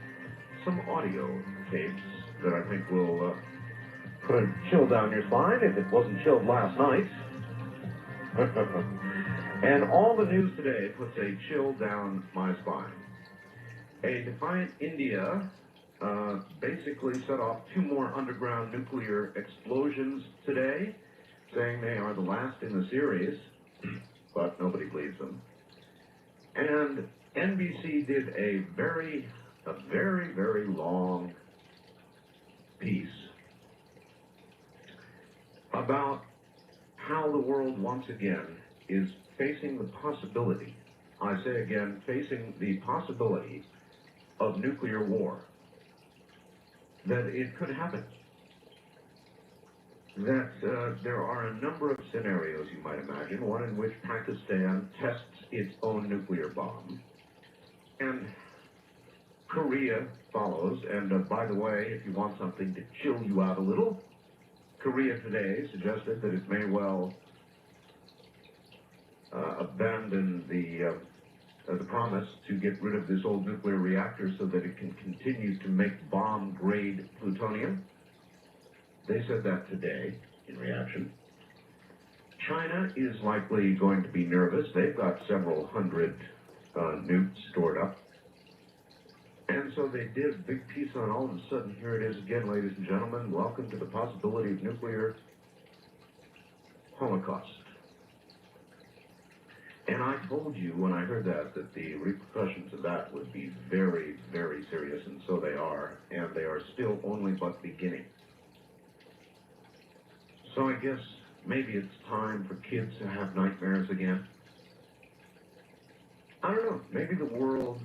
some audio tapes that I think will put a chill down your spine if it wasn't chilled last night. And all the news today puts a chill down my spine. A defiant India basically set off 2 more underground nuclear explosions today, saying they are the last in the series, but nobody believes them. And NBC did a very, very long piece about how the world once again is facing the possibility, I say again, facing the possibility of nuclear war. That it could happen. That there are a number of scenarios you might imagine, one in which Pakistan tests its own nuclear bomb, and Korea follows, and by the way, if you want something to chill you out a little, Korea today suggested that it may well abandon the promise to get rid of this old nuclear reactor so that it can continue to make bomb-grade plutonium. They said that today in reaction. China is likely going to be nervous. They've got several hundred nukes stored up. And so they did a big piece on all of a sudden, here it is again, ladies and gentlemen, welcome to the possibility of nuclear holocaust. And I told you when I heard that the repercussions of that would be very, very serious, and so they are, and they are still only but beginning. So I guess maybe it's time for kids to have nightmares again. I don't know, maybe the world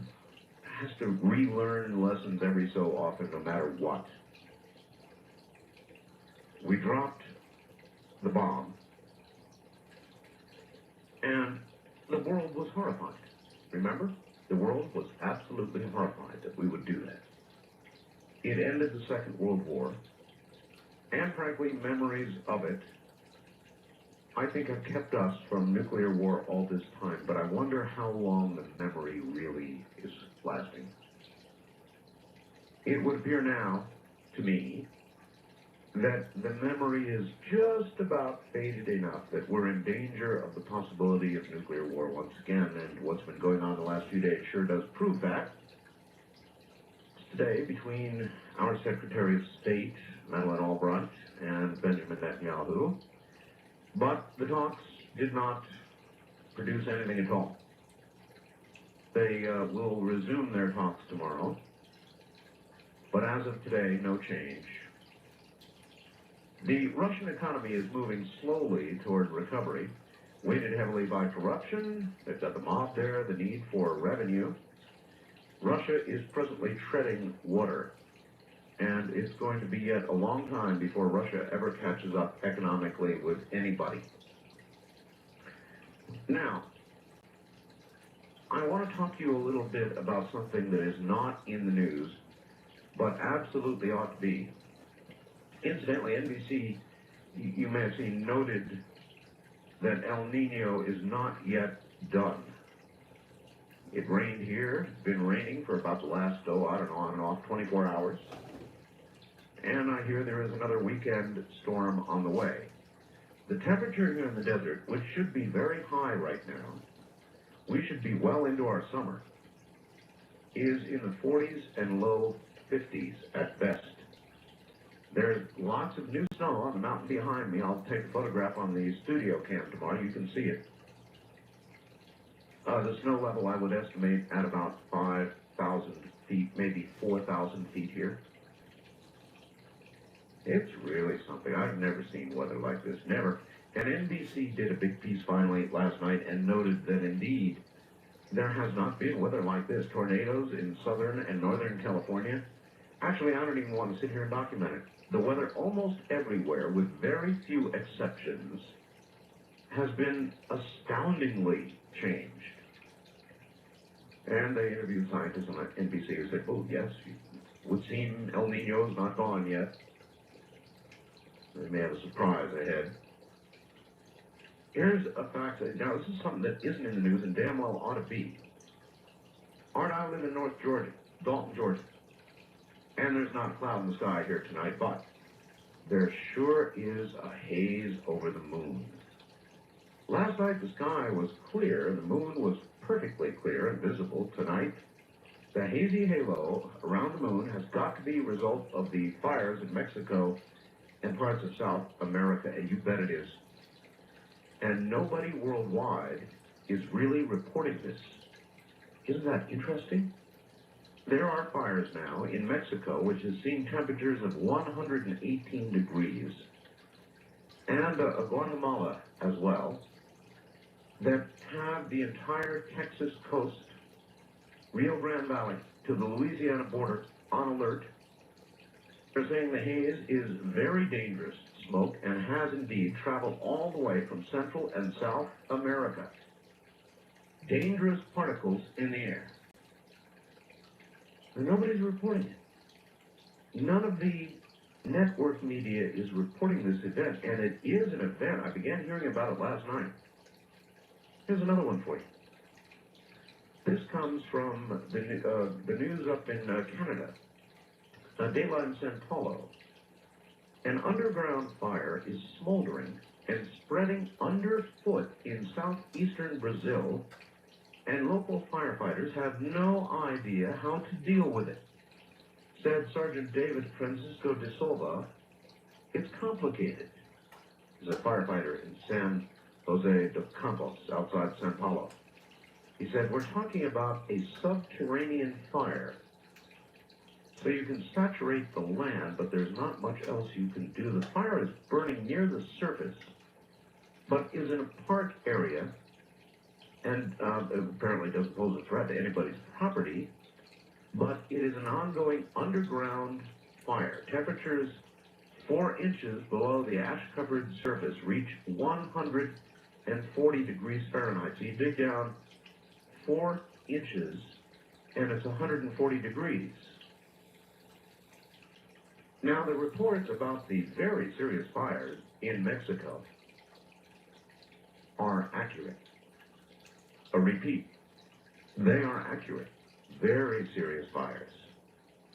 has to relearn lessons every so often, no matter what. We dropped the bomb, and the world was horrified. Remember? The world was absolutely horrified that we would do that. It ended the Second World War, and frankly, memories of it, I think, have kept us from nuclear war all this time, but I wonder how long the memory really is lasting. It would appear now, to me, that the memory is just about faded enough that we're in danger of the possibility of nuclear war once again, and what's been going on the last few days sure does prove that. Today, between our Secretary of State, Madeleine Albright, and Benjamin Netanyahu, but the talks did not produce anything at all. They will resume their talks tomorrow, but as of today, no change. The Russian economy is moving slowly toward recovery, weighted heavily by corruption. They've got the mob there, the need for revenue. Russia is presently treading water, and it's going to be yet a long time before Russia ever catches up economically with anybody. Now, I want to talk to you a little bit about something that is not in the news, but absolutely ought to be. Incidentally, NBC, you may have seen, noted that El Nino is not yet done. It rained here. It's been raining for about the last, on and off, 24 hours. And I hear there is another weekend storm on the way. The temperature here in the desert, which should be very high right now, we should be well into our summer, is in the 40s and low 50s at best. There's lots of new snow on the mountain behind me. I'll take a photograph on the studio cam tomorrow. You can see it. The snow level I would estimate at about 5,000 feet, maybe 4,000 feet here. It's really something. I've never seen weather like this, never. And NBC did a big piece finally last night and noted that indeed there has not been weather like this. Tornadoes in southern and northern California. Actually, I don't even want to sit here and document it. The weather almost everywhere, with very few exceptions, has been astoundingly changed. And they interviewed scientists on NBC who said, oh, yes, it would seem El Nino is not gone yet. They may have a surprise ahead. Here's a fact. Now, this is something that isn't in the news and damn well ought to be. Art, I live in North Georgia, Dalton, Georgia. And there's not a cloud in the sky here tonight, but there sure is a haze over the moon. Last night the sky was clear and the moon was perfectly clear and visible. Tonight, the hazy halo around the moon has got to be a result of the fires in Mexico and parts of South America, and you bet it is. And nobody worldwide is really reporting this. Isn't that interesting? There are fires now in Mexico, which has seen temperatures of 118 degrees. and Guatemala as well, that have the entire Texas coast, Rio Grande Valley, to the Louisiana border on alert. They're saying the haze is very dangerous smoke and has indeed traveled all the way from Central and South America. Dangerous particles in the air. And nobody's reporting it. None of the network media is reporting this event, and it is an event. I began hearing about it last night. Here's another one for you. This comes from the news up in Canada. Dayline São Paulo. An underground fire is smoldering and spreading underfoot in southeastern Brazil, and local firefighters have no idea how to deal with it. Said Sergeant David Francisco de Silva, it's complicated. He's a firefighter in San Jose dos Campos, outside São Paulo. He said, we're talking about a subterranean fire. So you can saturate the land, but there's not much else you can do. The fire is burning near the surface, but is in a park area, and apparently doesn't pose a threat to anybody's property, but it is an ongoing underground fire. Temperatures 4 inches below the ash-covered surface reach 140 degrees Fahrenheit. So you dig down 4 inches, and it's 140 degrees. Now, the reports about the very serious fires in Mexico are accurate. A repeat, they are accurate. Very serious fires.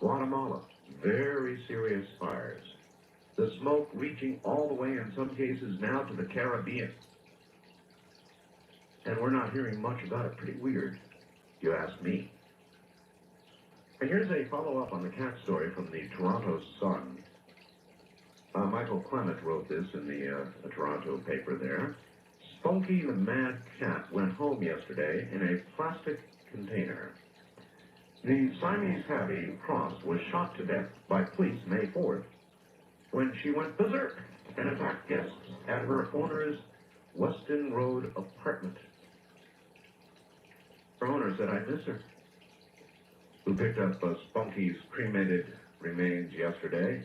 Guatemala, very serious fires. The smoke reaching all the way, in some cases, now to the Caribbean. And we're not hearing much about it. Pretty weird, if you ask me. And here's a follow-up on the cat story from the Toronto Sun. Michael Clement wrote this in the Toronto paper there. Spunky the mad cat went home yesterday in a plastic container. The Siamese tabby Cross was shot to death by police May 4th when she went berserk and attacked guests at her owner's Weston Road apartment. Her owner said, I miss her. Who picked up Spunky's cremated remains yesterday.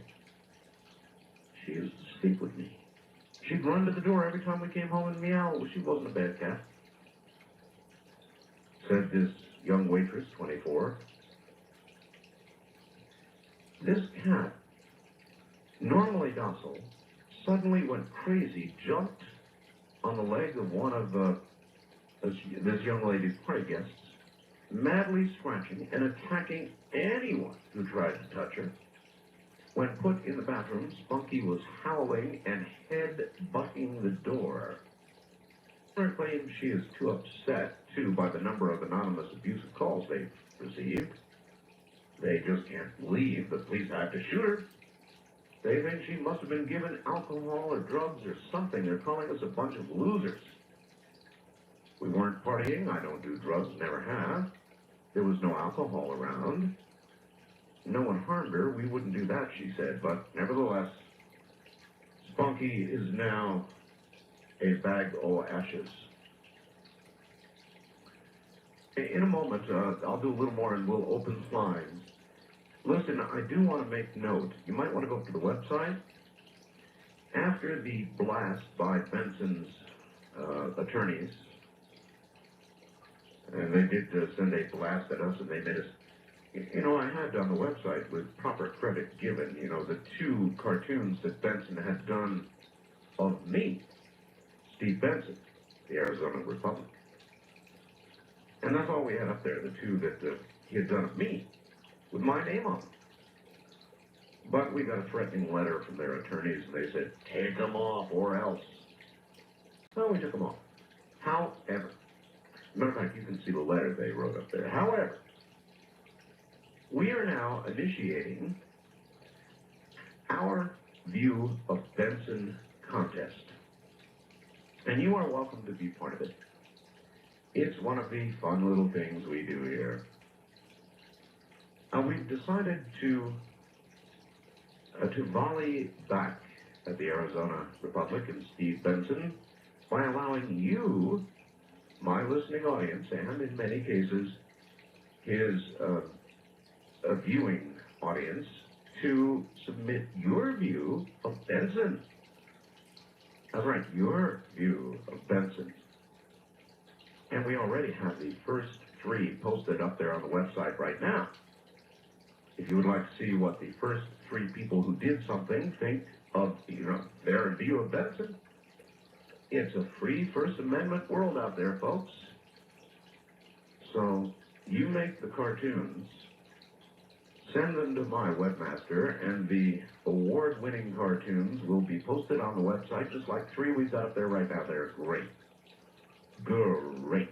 She used to sleep with me. She'd run to the door every time we came home and meow. She wasn't a bad cat. Said this young waitress, 24. This cat, normally docile, suddenly went crazy, jumped on the leg of one of this young lady's party guests, madly scratching and attacking anyone who tried to touch her. When put in the bathroom, Spunky was howling and head-butting the door. Her claims she is too upset, too, by the number of anonymous abusive calls they've received. They just can't believe the police had to shoot her. They think she must have been given alcohol or drugs or something. They're calling us a bunch of losers. We weren't partying. I don't do drugs, never have. There was no alcohol around. No one harmed her. We wouldn't do that, she said. But nevertheless, Spunky is now a bag o' ashes. In a moment, I'll do a little more and we'll open lines. Listen, I do want to make note. You might want to go to the website. After the blast by Benson's attorneys, and they did send a blast at us, and they made us, you know, I had on the website, with proper credit given, you know, the 2 cartoons that Benson had done of me, Steve Benson, the Arizona Republic. And that's all we had up there, the 2 that he had done of me, with my name on them. But we got a threatening letter from their attorneys, and they said, take them off or else. So we took them off. However, matter of fact, you can see the letter they wrote up there. However, we are now initiating our View of Benson contest. And you are welcome to be part of it. It's one of the fun little things we do here. We've decided to volley back at the Arizona Arizona Republican Steve Benson by allowing you, my listening audience, and in many cases his viewing audience, to submit your view of Benson. That's right, your view of Benson. And we already have the first 3 posted up there on the website right now. If you would like to see what the first 3 people who did something think of, their view of Benson, it's a free First Amendment world out there, folks. So you make the cartoons, send them to my webmaster, and the award-winning cartoons will be posted on the website, just like 3 we've got up there right now. They're great. Great.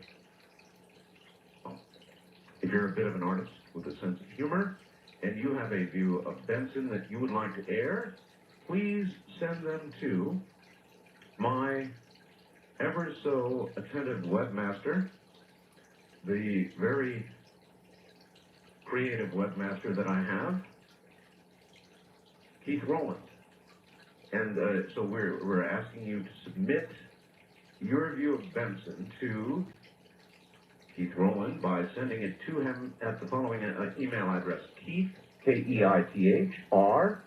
If you're a bit of an artist with a sense of humor, and you have a view of Benson that you would like to air, please send them to my ever-so-attentive webmaster, the very creative webmaster that I have, Keith Rowland. And so we're asking you to submit your view of Benson to Keith Rowland by sending it to him at the following email address: Keith, Keithr,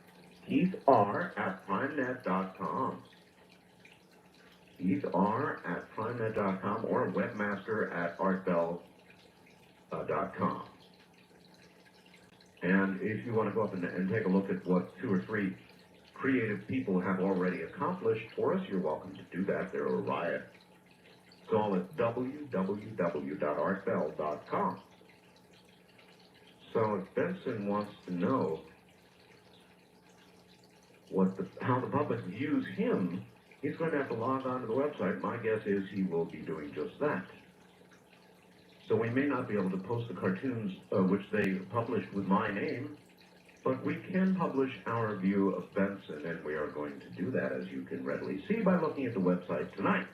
Keith R at primenet.com. Keith R at primenet.com or webmaster at artbell.com. And if you want to go up and take a look at what 2 or 3 creative people have already accomplished for us, you're welcome to do that. They're a riot. It's all at www.artbell.com. So if Benson wants to know how the public views him, he's going to have to log on to the website. My guess is he will be doing just that. So we may not be able to post the cartoons which they published with my name, but we can publish our view of Benson, and we are going to do that, as you can readily see by looking at the website tonight.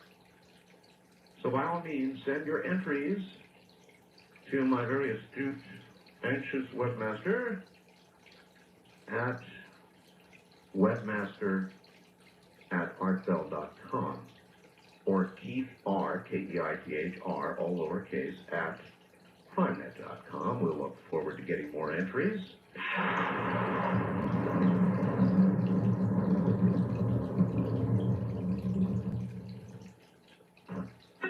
So by all means, send your entries to my very astute, anxious webmaster at webmaster@artbell.com, or Keith R, Keithr, all lowercase, at primenet.com. We'll look forward to getting more entries.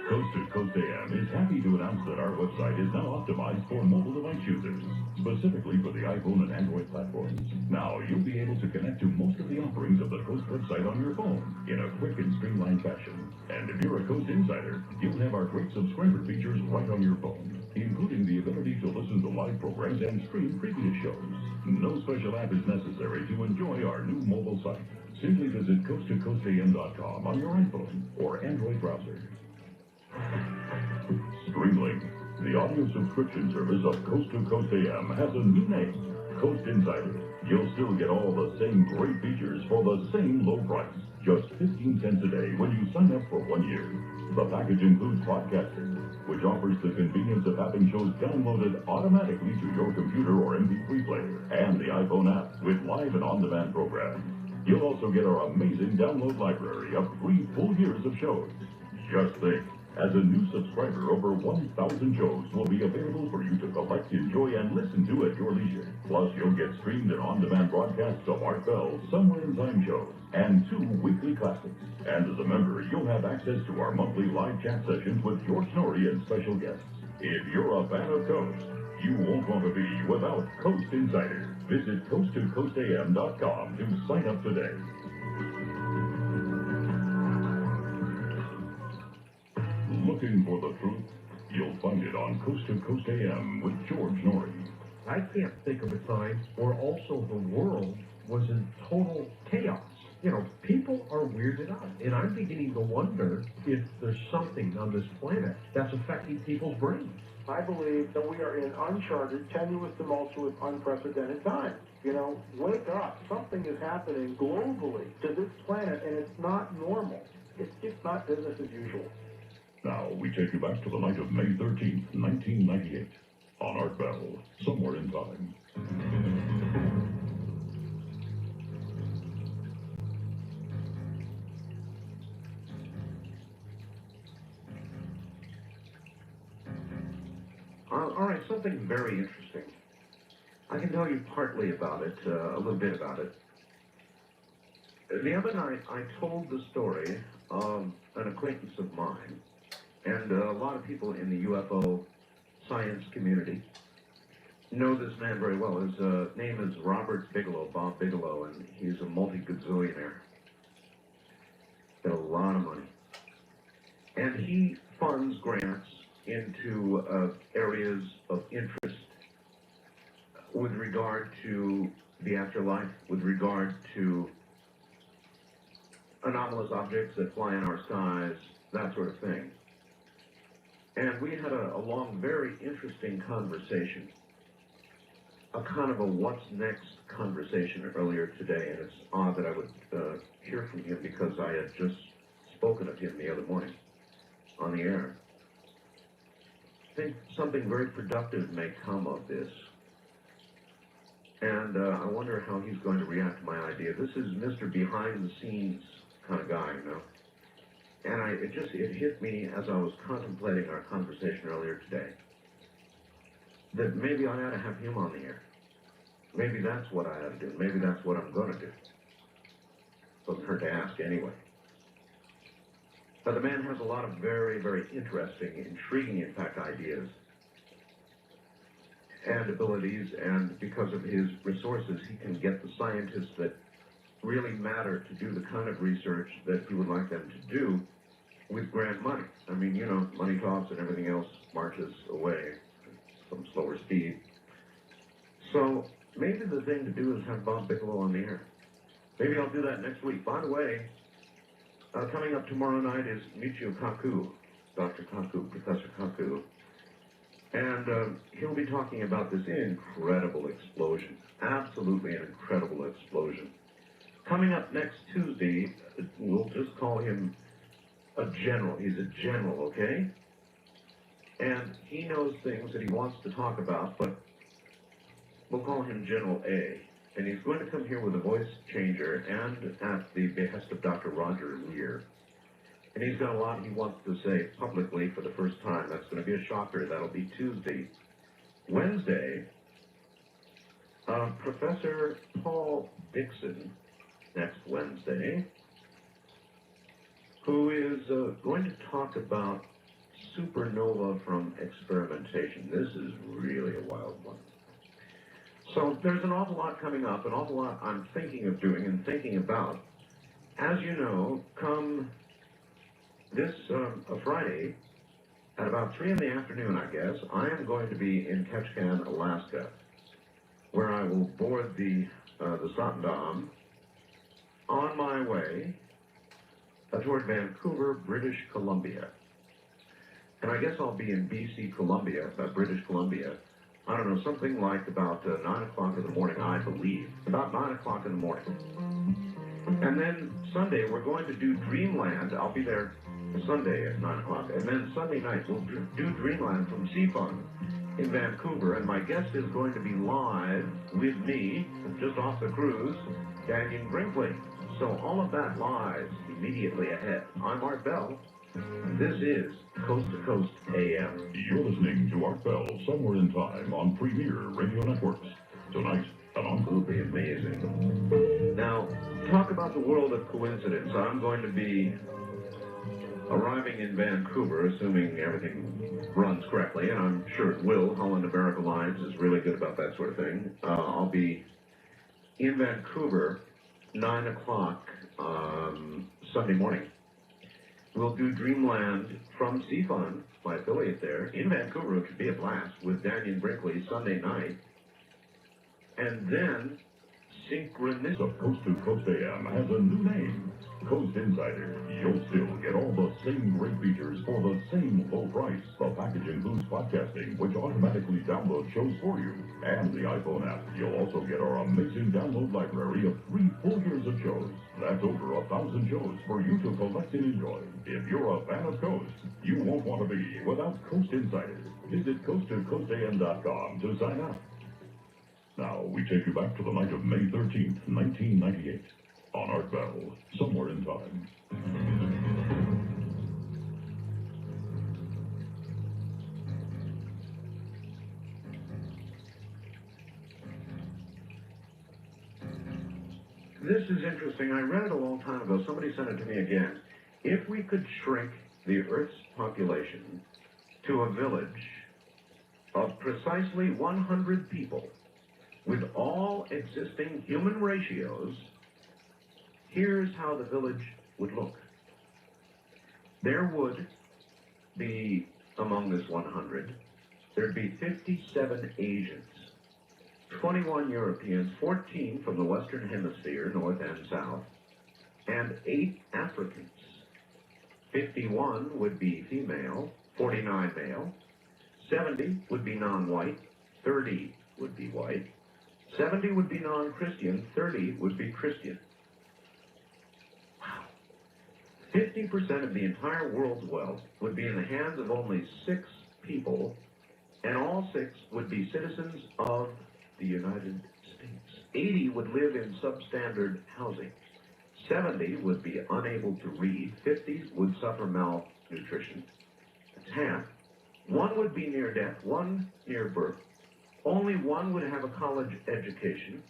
Coast to Coast AM is happy to announce that our website is now optimized for mobile device users, specifically for the iPhone and Android platforms. Now, you'll be able to connect to most of the offerings of the Coast website on your phone in a quick and streamlined fashion. And if you're a Coast insider, you'll have our great subscriber features right on your phone, including the ability to listen to live programs and stream previous shows. No special app is necessary to enjoy our new mobile site. Simply visit coasttocoastam.com on your iPhone or Android browser. Streamlink, the audio subscription service of Coast to Coast AM, has a new name, Coast Insider. You'll still get all the same great features for the same low price, just 15 cents a day when you sign up for 1 year. The package includes podcasting, which offers the convenience of having shows downloaded automatically to your computer or MP3 player, and the iPhone app with live and on-demand programs. You'll also get our amazing download library of 3 full years of shows. Just think. As a new subscriber, over 1,000 shows will be available for you to collect, enjoy, and listen to at your leisure. Plus, you'll get streamed and on-demand broadcasts of Art Bell's Somewhere in Time shows and 2 weekly classics. And as a member, you'll have access to our monthly live chat sessions with George Norrie and special guests. If you're a fan of Coast, you won't want to be without Coast Insider. Visit coasttocoastam.com to sign up today. Looking for the truth? You'll find it on Coast to Coast AM with George Norrie. I can't think of a time where also the world was in total chaos. You know, people are weirded out, and I'm beginning to wonder if there's something on this planet that's affecting people's brains. I believe that we are in uncharted, tenuous, tumultuous, unprecedented times. You know, wake up. Something is happening globally to this planet, and it's not normal. It's just not business as usual. Now, we take you back to the night of May 13th, 1998, on Art Bell, Somewhere in Time. All right, something very interesting. I can tell you partly about it, a little bit about it. The other night, I told the story of an acquaintance of mine, and a lot of people in the UFO science community know this man very well. His name is Robert Bigelow, Bob Bigelow, and he's a multi-gazillionaire. Got a lot of money. And he funds grants into areas of interest with regard to the afterlife, with regard to anomalous objects that fly in our skies, that sort of thing. And we had a long, very interesting conversation, a kind of a what's next conversation earlier today, and it's odd that I would hear from him because I had just spoken of him the other morning on the air. I think something very productive may come of this. And I wonder how he's going to react to my idea. This is Mr. Behind-the-scenes kind of guy, you know. And it hit me as I was contemplating our conversation earlier today that maybe I ought to have him on the air. Maybe that's what I ought to do. Maybe that's what I'm going to do. Doesn't hurt to ask anyway. But the man has a lot of very, very interesting, intriguing, in fact, ideas and abilities, and because of his resources, he can get the scientists that really matter to do the kind of research that he would like them to do with grant money. I mean, you know, money talks and everything else marches away at some slower speed. So maybe the thing to do is have Bob Bigelow on the air. Maybe I'll do that next week. By the way, coming up tomorrow night is Michio Kaku, Dr. Kaku, Professor Kaku. And he'll be talking about this incredible explosion. Absolutely an incredible explosion. Coming up next Tuesday, we'll just call him a general. He's a general, okay? And he knows things that he wants to talk about, but we'll call him General A. And he's going to come here with a voice changer and at the behest of Dr. Roger Lear. And he's got a lot he wants to say publicly for the first time. That's going to be a shocker. That'll be Tuesday. Wednesday, Professor Paul Dixon, next Wednesday, who is going to talk about supernova from experimentation. This is really a wild one. So there's an awful lot coming up, an awful lot I'm thinking of doing and thinking about. As you know, come this Friday, at about 3 in the afternoon, I guess, I am going to be in Ketchikan, Alaska, where I will board the Satindam on my way toward Vancouver, British Columbia. And I guess I'll be in BC Columbia, British Columbia, I don't know, something like about 9 o'clock in the morning, I believe. About 9 o'clock in the morning. And then Sunday, we're going to do Dreamland. I'll be there Sunday at 9 o'clock. And then Sunday night, we'll do Dreamland from Seafun in Vancouver. And my guest is going to be live with me, just off the cruise, Daniel Brinkley. So all of that lies immediately ahead. I'm Art Bell. This is Coast to Coast AM. You're listening to Art Bell, Somewhere in Time on Premier Radio Networks. Tonight, absolutely amazing. Now, talk about the world of coincidence. I'm going to be arriving in Vancouver, assuming everything runs correctly, and I'm sure it will. Holland America Lines is really good about that sort of thing. I'll be in Vancouver 9 o'clock Sunday morning. We'll do Dreamland from Seafun, my affiliate there, in Vancouver, which would be a blast, with Daniel Brinkley Sunday night. And then Synchronicity of Coast to Coast AM has a new name, Coast Insider. You'll still get all the same great features for the same low price. The package includes podcasting, which automatically downloads shows for you, and the iPhone app. You'll also get our amazing download library of 3 full years of shows. That's over 1,000 shows for you to collect and enjoy. If you're a fan of Coast, you won't want to be without Coast Insider. Visit coasttocoastam.com to sign up. Now, we take you back to the night of May 13th, 1998, on Art Bell, Somewhere in Time. This is interesting. I read it a long time ago. Somebody sent it to me again. If we could shrink the Earth's population to a village of precisely 100 people with all existing human ratios, here's how the village would look. There would be, among this 100, there'd be 57 Asians, 21 Europeans, 14 from the Western Hemisphere, North and South, and 8 Africans. 51 would be female, 49 male, 70 would be non-white, 30 would be white, 70 would be non-Christian, 30 would be Christian. Wow. 50% of the entire world's wealth would be in the hands of only 6 people, and all 6 would be citizens of the United States. 80 would live in substandard housing. 70 would be unable to read. 50 would suffer malnutrition. That's half. 1 would be near death. 1 near birth. Only 1 would have a college education.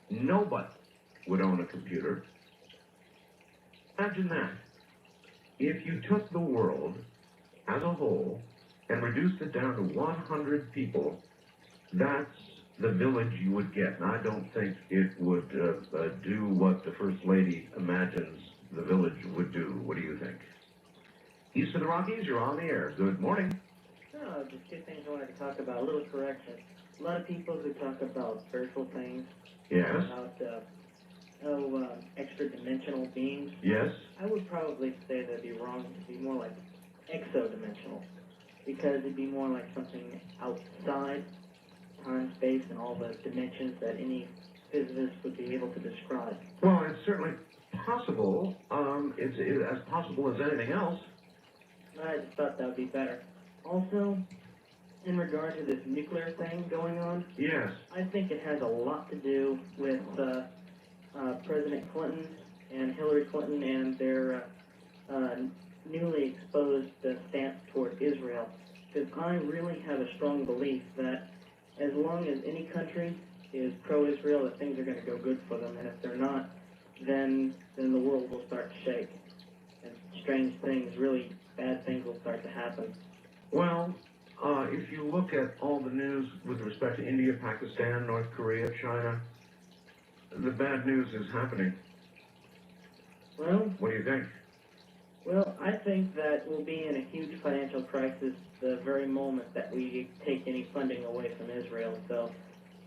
Nobody would own a computer. Imagine that. If you took the world as a whole and reduced it down to 100 people, that's the village you would get. And I don't think it would do what the First Lady imagines the village would do. What do you think? East of the Rockies, you're on the air. Good morning. No, just 2 things I wanted to talk about. A little correction. A lot of people who talk about spiritual things, Yes. about extra-dimensional beings, Yes. I would probably say that'd be wrong. It'd be more like exo-dimensional, because it'd be more like something outside time, space, and all the dimensions that any physicist would be able to describe. Well, it's certainly possible. It's as possible as anything else. I just thought that would be better. Also, in regard to this nuclear thing going on, Yes. I think it has a lot to do with President Clinton and Hillary Clinton and their newly exposed stance toward Israel. Because I really have a strong belief that as long as any country is pro-Israel, that things are going to go good for them. And if they're not, then the world will start to shake. And strange things, really bad things will start to happen. Well, if you look at all the news with respect to India, Pakistan, North Korea, China, the bad news is happening. Well, what do you think? Well, I think that we'll be in a huge financial crisis the very moment that we take any funding away from Israel. So,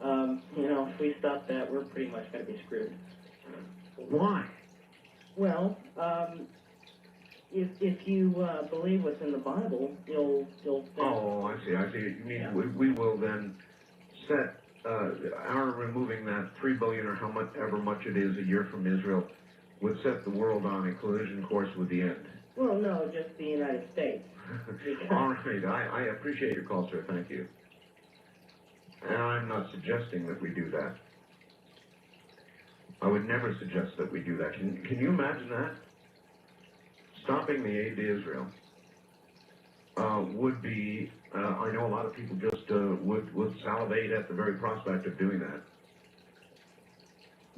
if we stop that, we're pretty much going to be screwed. Why? Well, if you believe what's in the Bible, you'll think... Oh, I see. You mean we will then set our removing that $3 billion or however much it is a year from Israel would set the world on a collision course with the end. Well, no, just the United States. All right. I appreciate your call, sir. Thank you. And I'm not suggesting that we do that. I would never suggest that we do that. Can you imagine that? Stopping the aid to Israel would be, I know a lot of people just would salivate at the very prospect of doing that.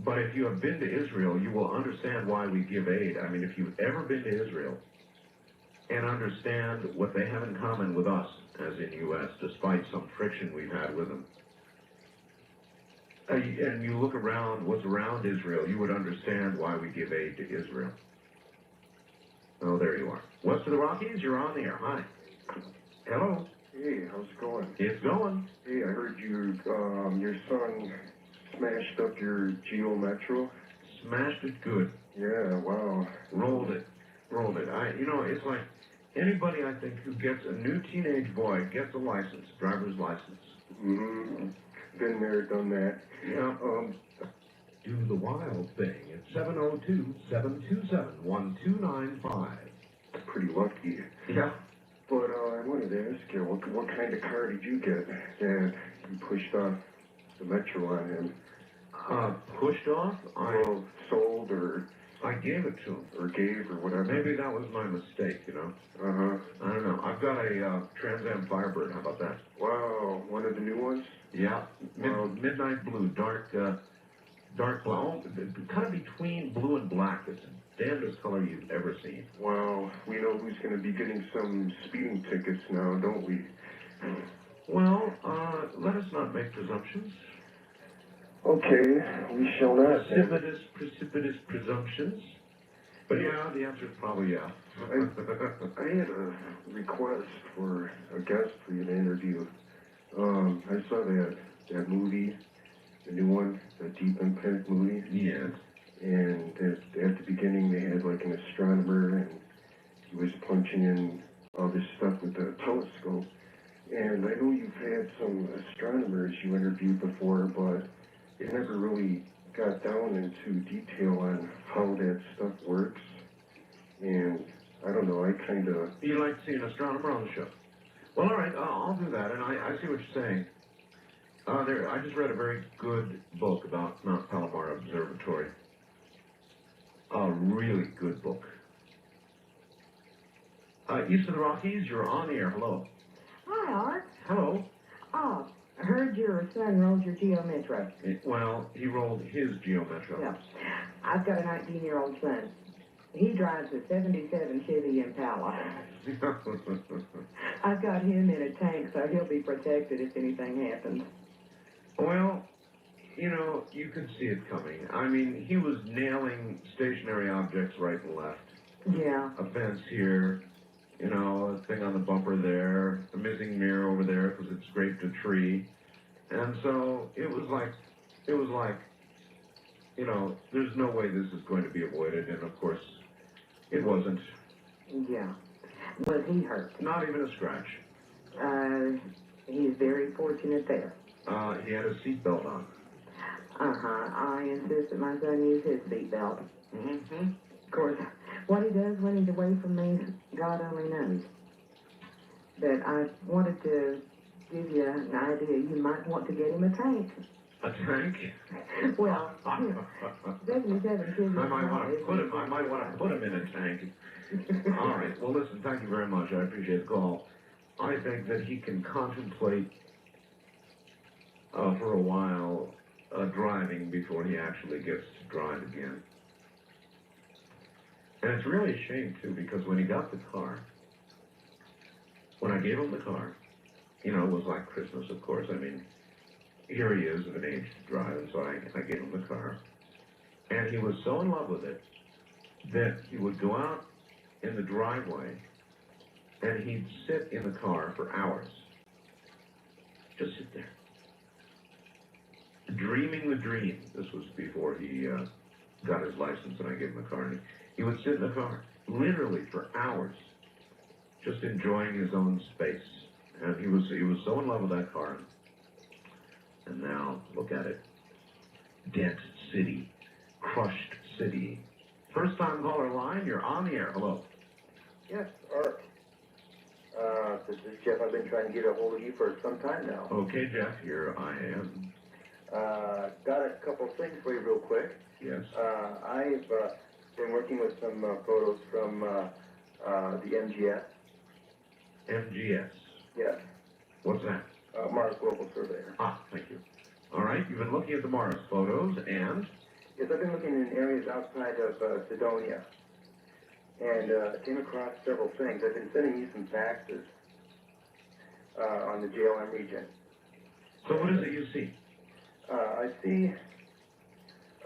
But if you have been to Israel, you will understand why we give aid. I mean, if you've ever been to Israel and understand what they have in common with us, as in U.S., despite some friction we've had with them, and you look around what's around Israel, you would understand why we give aid to Israel. Oh, there you are. West of the Rockies, you're on the air. Hi. Hello. Hey, how's it going? It's going. Hey, I heard your son smashed up your Geo Metro. Smashed it good. Yeah, wow. Rolled it. It's like anybody, I think, who gets a new teenage boy gets a license, driver's license. Mm-hmm. Been there, done that. Yeah. Do the wild thing at 702-727-1295. Pretty lucky. Yeah. But I wanted to ask you, what kind of car did you get that you pushed off the Metro on him? Pushed off? Well, sold or... I gave it to him. Or gave or whatever. Maybe that was my mistake, Uh-huh. I don't know. I've got a Trans Am Firebird. How about that? Wow, one of the new ones? Yeah. Midnight blue, dark dark blue, kind of between blue and black. It's the damnedest color you've ever seen. Wow, we know who's going to be getting some speeding tickets now, don't we? Well, let us not make presumptions. Okay, we shall not. Precipitous presumptions. But yeah, the answer is probably yeah. I had a request for a guest for you to interview. I saw that movie, the new one, the Deep Impact movie. Yes. And at the beginning they had like an astronomer and he was punching in all this stuff with the telescope. And I know you've had some astronomers you interviewed before, but it never really got down into detail on how that stuff works. And I don't know, I kind of... You like to see an astronomer on the show? Well, all right, I'll do that, and I see what you're saying. I just read a very good book about Mount Palomar Observatory. A really good book. East of the Rockies, you're on the air. Hello. Hi, Art. Hello. Oh, I heard your son rolled your Geo-Metro. Well, he rolled his Geo-Metro. Yeah. I've got a 19-year-old son. He drives a 77 Chevy Impala. I've got him in a tank, so he'll be protected if anything happens. Well, you know, you could see it coming. I mean, he was nailing stationary objects right and left. Yeah. A fence here, you know, a thing on the bumper there, a missing mirror over there because it scraped a tree. And so it was like, you know, there's no way this is going to be avoided. And of course, it wasn't. Yeah. Was he hurt? Not even a scratch. He's very fortunate there. He had a seatbelt on. I insist that my son use his seatbelt. Mm-hmm. Of course, what he does when he's away from me, God only knows. But I wanted to give you an idea. You might want to get him a tank. A tank? Well, 77 kids. I might want to put him in a tank. All right. Well, listen. Thank you very much. I appreciate the call. I think that he can contemplate for a while driving before he actually gets to drive again. And it's really a shame too, because when he got the car, when I gave him the car, you know, it was like Christmas, of course. I mean, here he is of an age to drive, and so I gave him the car. And he was so in love with it that he would go out in the driveway and he'd sit in the car for hours. Just sit there. Dreaming the dream. This was before he got his license and I gave him the car. And he would sit in the car, literally for hours, just enjoying his own space. And he was so in love with that car. And now, look at it. Dent City. Crushed City. First time caller line, you're on the air. Hello. Yes, Art. This is Jeff. I've been trying to get a hold of you for some time now. Okay, Jeff, here I am. Got a couple things for you real quick. Yes. I've been working with some photos from the MGS. MGS? Yes. What's that? Mars Global Surveyor. Ah, thank you. All right, you've been looking at the Mars photos, and? Yes, I've been looking in areas outside of Sidonia, and came across several things. I've been sending you some faxes on the JLM region. So what is it you see? I see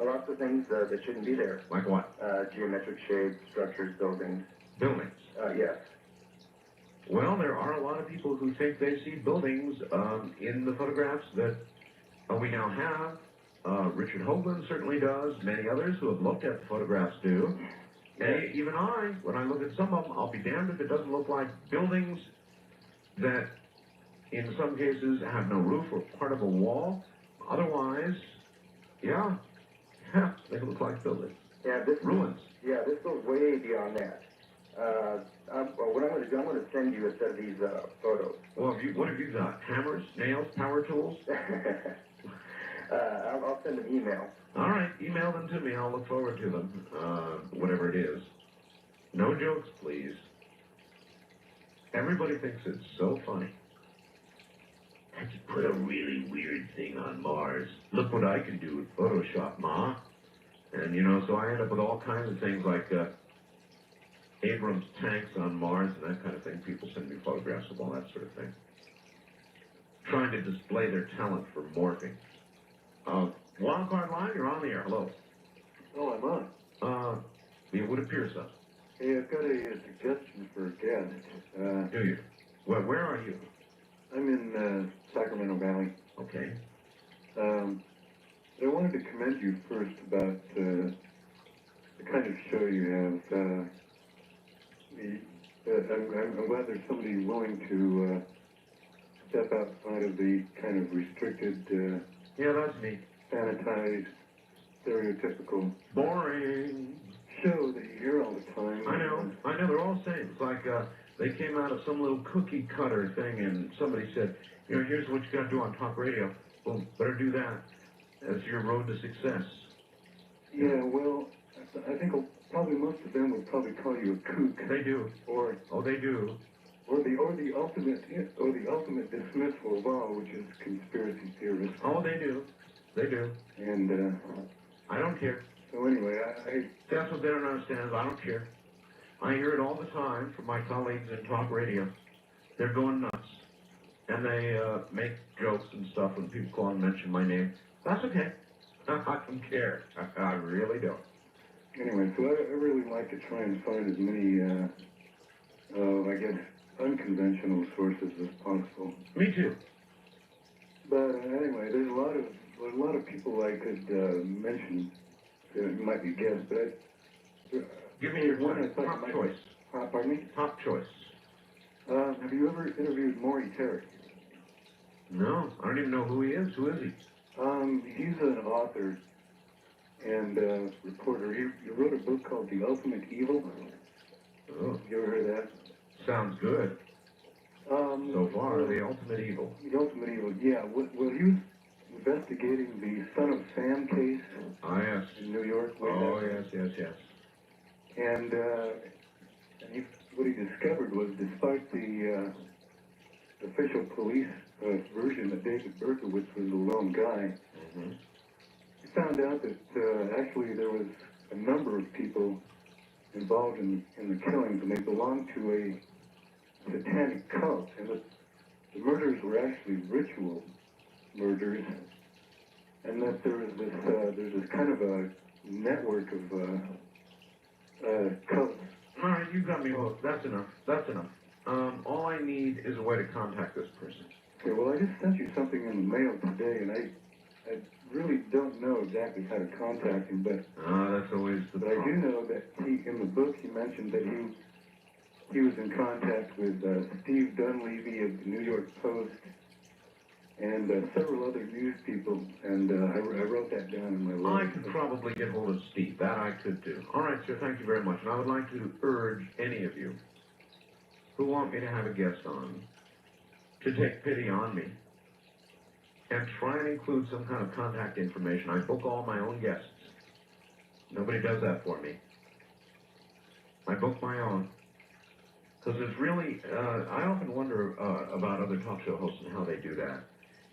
lots of things that shouldn't be there. Like what? Geometric shapes, structures, buildings. Buildings? Yes. Well, there are a lot of people who think they see buildings in the photographs that we now have. Richard Hoagland certainly does. Many others who have looked at the photographs do. And even I, when I look at some of them, I'll be damned if it doesn't look like buildings that, in some cases, have no roof or part of a wall. Otherwise, yeah, they look like buildings. Yeah, this ruins. Yeah, this goes way beyond that. What I'm going to do, I'm going to send you a set of these photos. Well, what have you got? Hammers, nails, power tools? I'll send an email. All right, email them to me. I'll look forward to them, whatever it is. No jokes, please. Everybody thinks it's so funny I could put a really weird thing on Mars. Look what I can do with Photoshop, Ma. And, you know, so I end up with all kinds of things like Abrams tanks on Mars and that kind of thing. People send me photographs of all that sort of thing. Trying to display their talent for morphing. Wildcard Line, you're on the air. Hello. Oh, I'm on. It would appear so. Hey, I've got a suggestion for a guest. Do you? Well, where are you? I'm in Sacramento Valley. Okay. I wanted to commend you first about the kind of show you have. I'm glad there's somebody willing to step outside of the kind of restricted, yeah, that's me. sanitized, stereotypical boring show that you hear all the time. I know, they're all the same. It's like they came out of some little cookie cutter thing and somebody said, you know, here's what you got to do on talk radio. Well, better do that. That's your road to success. Yeah, well, I think probably most of them would probably call you a kook. They do. Or they do. Or the ultimate dismissal of all, which is conspiracy theorists. Oh, they do. They do. And I don't care. So anyway, that's what they don't understand is I don't care. I hear it all the time from my colleagues in talk radio. They're going nuts. And they make jokes and stuff when people call and mention my name. That's okay. I don't care. I really don't. Anyway, so I really like to try and find as many, I guess, unconventional sources as possible. Me too. But anyway, there's a lot of people I could mention. It might be guests, but give me your top choice. Pardon me? Top choice. Have you ever interviewed Maury Terry? No, I don't even know who he is. Who is he? He's an author and reporter. He wrote a book called The Ultimate Evil. Oh. You ever heard of that? Sounds good. So far, The Ultimate Evil. The Ultimate Evil, yeah. Well, he was investigating the Son of Sam case. Ah, yes. In New York. Oh, yes. And what he discovered was, despite the official police version that David Berkowitz was a lone guy, he found out that actually there was a number of people involved in the killings, and they belonged to a satanic cult, and the murders were actually ritual murders, and that there was there's this kind of a network of cults. All right, you got me hooked. That's enough. All I need is a way to contact this person. Okay, well, I just sent you something in the mail today, and I really don't know exactly how to contact him, but that's always the problem. I do know that in the book he mentioned that he was in contact with Steve Dunleavy of the New York Post and several other news people, and I wrote that down in my letter. I could probably get hold of Steve. That I could do. All right, sir, thank you very much. And I would like to urge any of you who want me to have a guest on to take pity on me and try and include some kind of contact information. I book all my own guests. Nobody does that for me. I book my own. Because there's really, I often wonder about other talk show hosts and how they do that.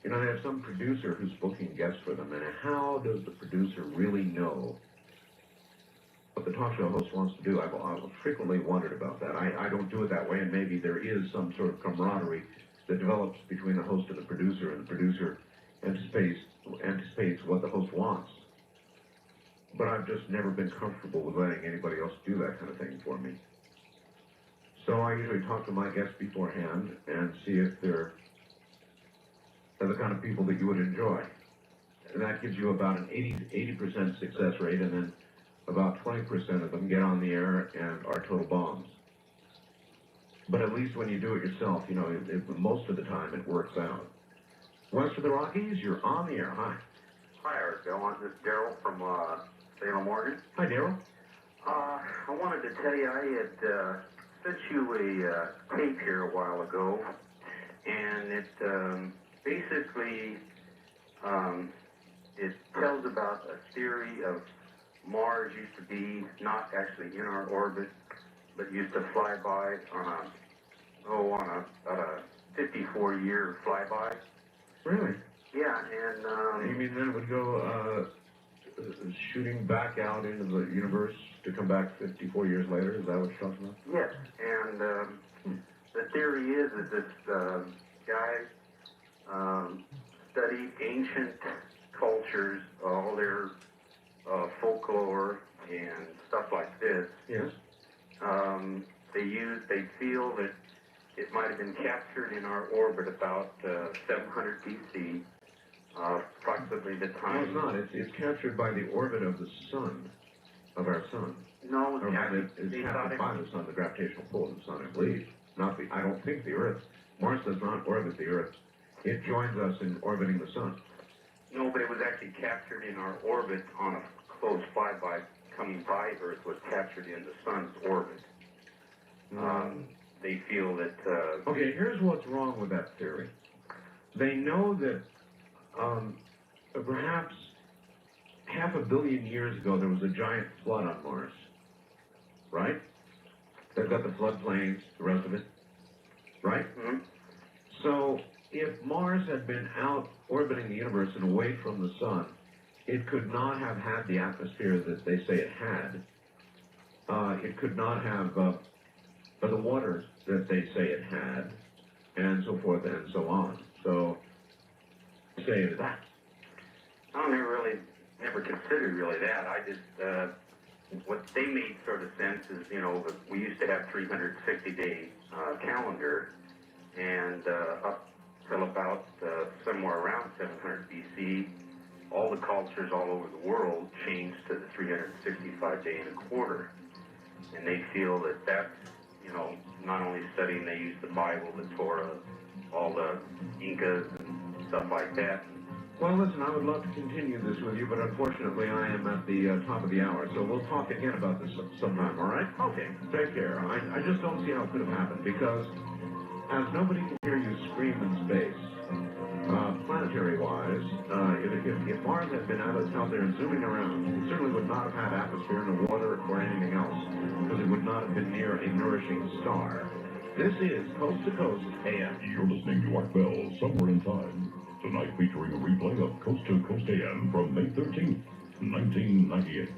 You know, they have some producer who's booking guests for them, and how does the producer really know what the talk show host wants to do? I've frequently wondered about that. I don't do it that way, and maybe there is some sort of camaraderie that develops between the host and the producer anticipates what the host wants. But I've just never been comfortable with letting anybody else do that kind of thing for me. So I usually talk to my guests beforehand and see if they're the kind of people that you would enjoy. And that gives you about an 80% success rate, and then about 20% of them get on the air and are total bombs. But at least when you do it yourself, you know, most of the time it works out. West of the Rockies, you're on the air. Hi. Hi, Eric. This is Daryl from Salem, Oregon. Hi, Daryl. I wanted to tell you I had sent you a tape here a while ago, and it basically it tells about a theory of Mars used to be not actually in our orbit, but used to fly by on a 54-year flyby. Really? Yeah, and You mean then it would go shooting back out into the universe to come back 54 years later? Is that what you're talking about? yes, and the theory is that this guy studied ancient cultures, all their folklore and stuff like this. Yes. They feel that it might have been captured in our orbit about 700 BC, approximately the time. No, it's not. It's captured by the orbit of the sun, of our sun. No, Or it's they thought captured it by the sun, the gravitational pull of the sun, I believe. Not the. I don't think the Earth. Mars does not orbit the Earth. It joins us in orbiting the sun. No, but it was actually captured in our orbit on a close by coming by Earth, was captured in the sun's orbit. They feel that... Okay, here's what's wrong with that theory. They know that perhaps 500 million years ago there was a giant flood on Mars. Right? They've got the floodplains, the rest of it. Right? Mm-hmm. So, if Mars had been out orbiting the universe and away from the sun, it could not have had the atmosphere that they say it had. It could not have the water that they say it had, and so forth and so on. So, say that. I never considered really that. I just, what they made sort of sense is, we used to have 360-day calendar, and up till about somewhere around 700 BC, all the cultures all over the world changed to the 365-day and a quarter. And they feel that that's, not only studying, they use the Bible, the Torah, all the Incas and stuff like that. Well, listen, I would love to continue this with you, but unfortunately I am at the top of the hour, so we'll talk again about this sometime, all right? Okay. Take care. I just don't see how it could have happened, because as nobody can hear you scream in space, planetary-wise, if Mars had been out there zooming around, it certainly would not have had atmosphere, no water, or anything else, because it would not have been near a nourishing star. This is Coast to Coast AM. You're listening to Art Bell, Somewhere in Time. Tonight featuring a replay of Coast to Coast AM from May 13th, 1998.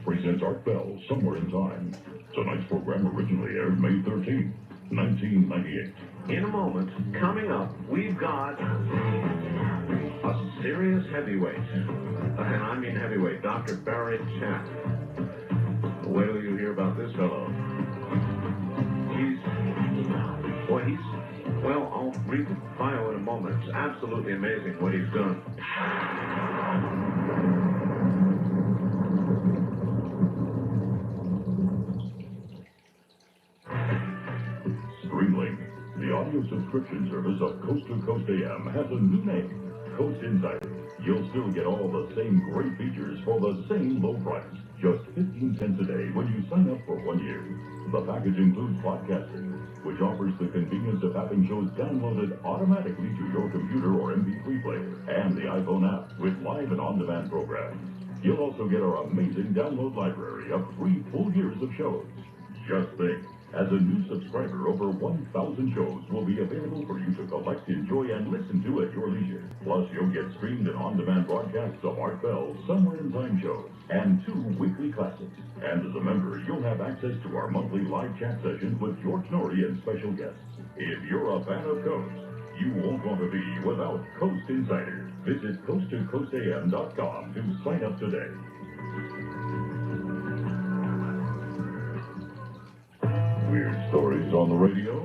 Presents Art Bell, Somewhere in Time. Tonight's program originally aired May 13th, 1998. In a moment, coming up, we've got a serious heavyweight. And I mean heavyweight, Dr. Barry Chapp. Wait till you hear about this fellow. Well, I'll read the bio in a moment. It's absolutely amazing what he's done. Streamlink, the audio subscription service of Coast to Coast AM, has a new name, Coast Insider. You'll still get all the same great features for the same low price. Just 15 cents a day when you sign up for 1 year. The package includes podcasting, which offers the convenience of having shows downloaded automatically to your computer or MP3 player, and the iPhone app with live and on-demand programs. You'll also get our amazing download library of 3 full years of shows. Just think, as a new subscriber, over 1,000 shows will be available for you to collect, enjoy, and listen to at your leisure. Plus, you'll get streamed and on-demand broadcasts of Art Bell's Somewhere in Time shows and 2 weekly classics. And as a member, you'll have access to our monthly live chat sessions with George Norrie and special guests. If you're a fan of Coast, you won't want to be without Coast Insider. Visit coasttocoastam.com to sign up today. Weird stories on the radio?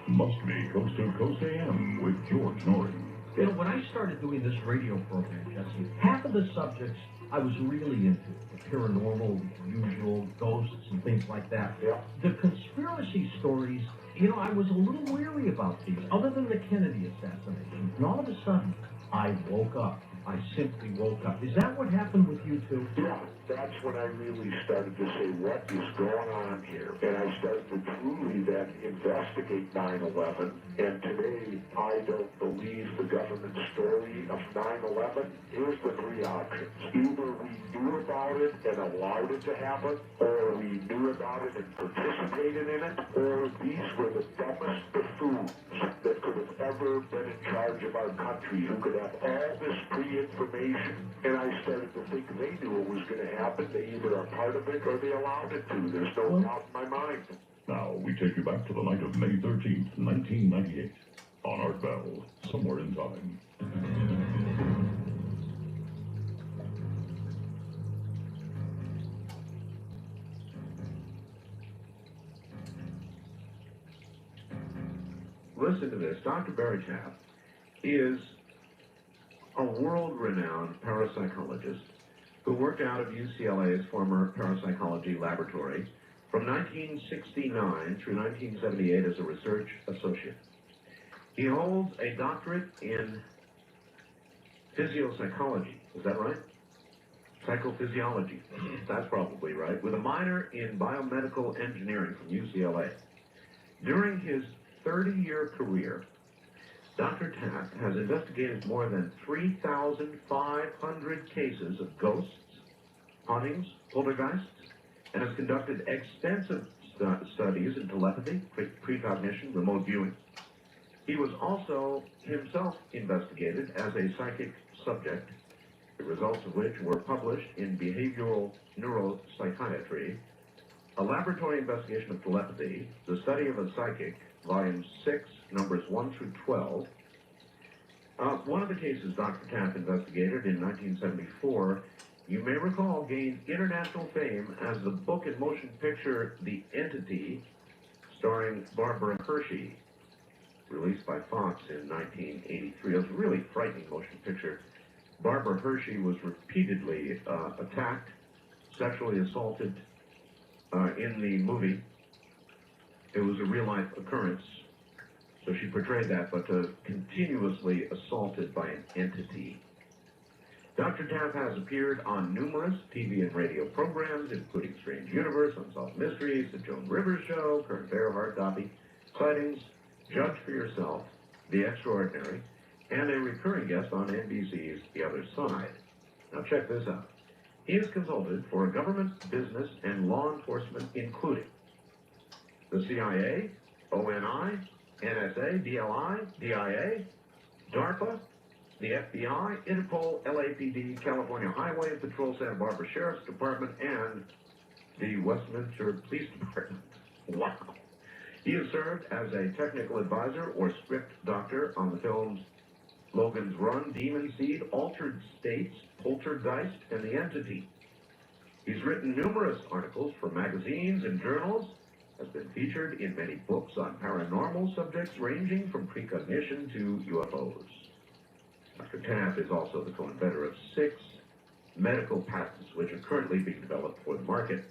Must be Coast to Coast AM with George Norrie. You know, when I started doing this radio program, Jesse, half of the subjects I was really into. The paranormal, the unusual, ghosts, and things like that. Yeah. The conspiracy stories, you know, I was a little weary about these, other than the Kennedy assassination. And all of a sudden, I woke up. I simply woke up. Is that what happened with you too? Yeah, that's when I really started to say, what is going on here? And I started to truly then investigate 9/11. And today, I don't believe the government story of 9/11. Here's the 3 options. Either we knew about it and allowed it to happen, or we knew about it and participated in it, or these were the dumbest buffoons that could have ever been in charge of our country, who could have all this information. And I started to think they knew it was going to happen. They either are part of it or they allowed it to. There's no doubt in my mind. Now, we take you back to the night of May 13th, 1998, on Art Bell, Somewhere in Time. Listen to this. Dr. Barry Tapp is a world-renowned parapsychologist who worked out of UCLA's former parapsychology laboratory from 1969 through 1978 as a research associate. He holds a doctorate in physiopsychology. Is that right? Psychophysiology. That's probably right. With a minor in biomedical engineering from UCLA. During his 30-year career, Dr. Tapp has investigated more than 3,500 cases of ghosts, hauntings, poltergeists, and has conducted extensive studies in telepathy, precognition, remote viewing. He was also himself investigated as a psychic subject, the results of which were published in Behavioral Neuropsychiatry, a laboratory investigation of telepathy, the study of a psychic, Volume 6, numbers 1 through 12. One of the cases Dr. Tapp investigated in 1974, you may recall, gained international fame as the book and motion picture The Entity, starring Barbara Hershey, released by Fox in 1983. It was a really frightening motion picture. Barbara Hershey was repeatedly attacked, sexually assaulted in the movie. It was a real-life occurrence, so she portrayed that, but continuously assaulted by an entity. Dr. Tapp has appeared on numerous TV and radio programs, including Strange Universe, Unsolved Mysteries, The Joan Rivers Show, Current Affair, Hard Copy, Sightings, Judge for Yourself, The Extraordinary, and a recurring guest on NBC's The Other Side. Now check this out. He is consulted for government, business, and law enforcement, including the CIA, ONI, NSA, DLI, DIA, DARPA, the FBI, Interpol, LAPD, California Highway Patrol, Santa Barbara Sheriff's Department, and the Westminster Police Department. Wow. He has served as a technical advisor or script doctor on the films Logan's Run, Demon Seed, Altered States, Poltergeist, and The Entity. He's written numerous articles for magazines and journals, has been featured in many books on paranormal subjects ranging from precognition to UFOs. Dr. Tapp is also the co-inventor of 6 medical patents which are currently being developed for the market.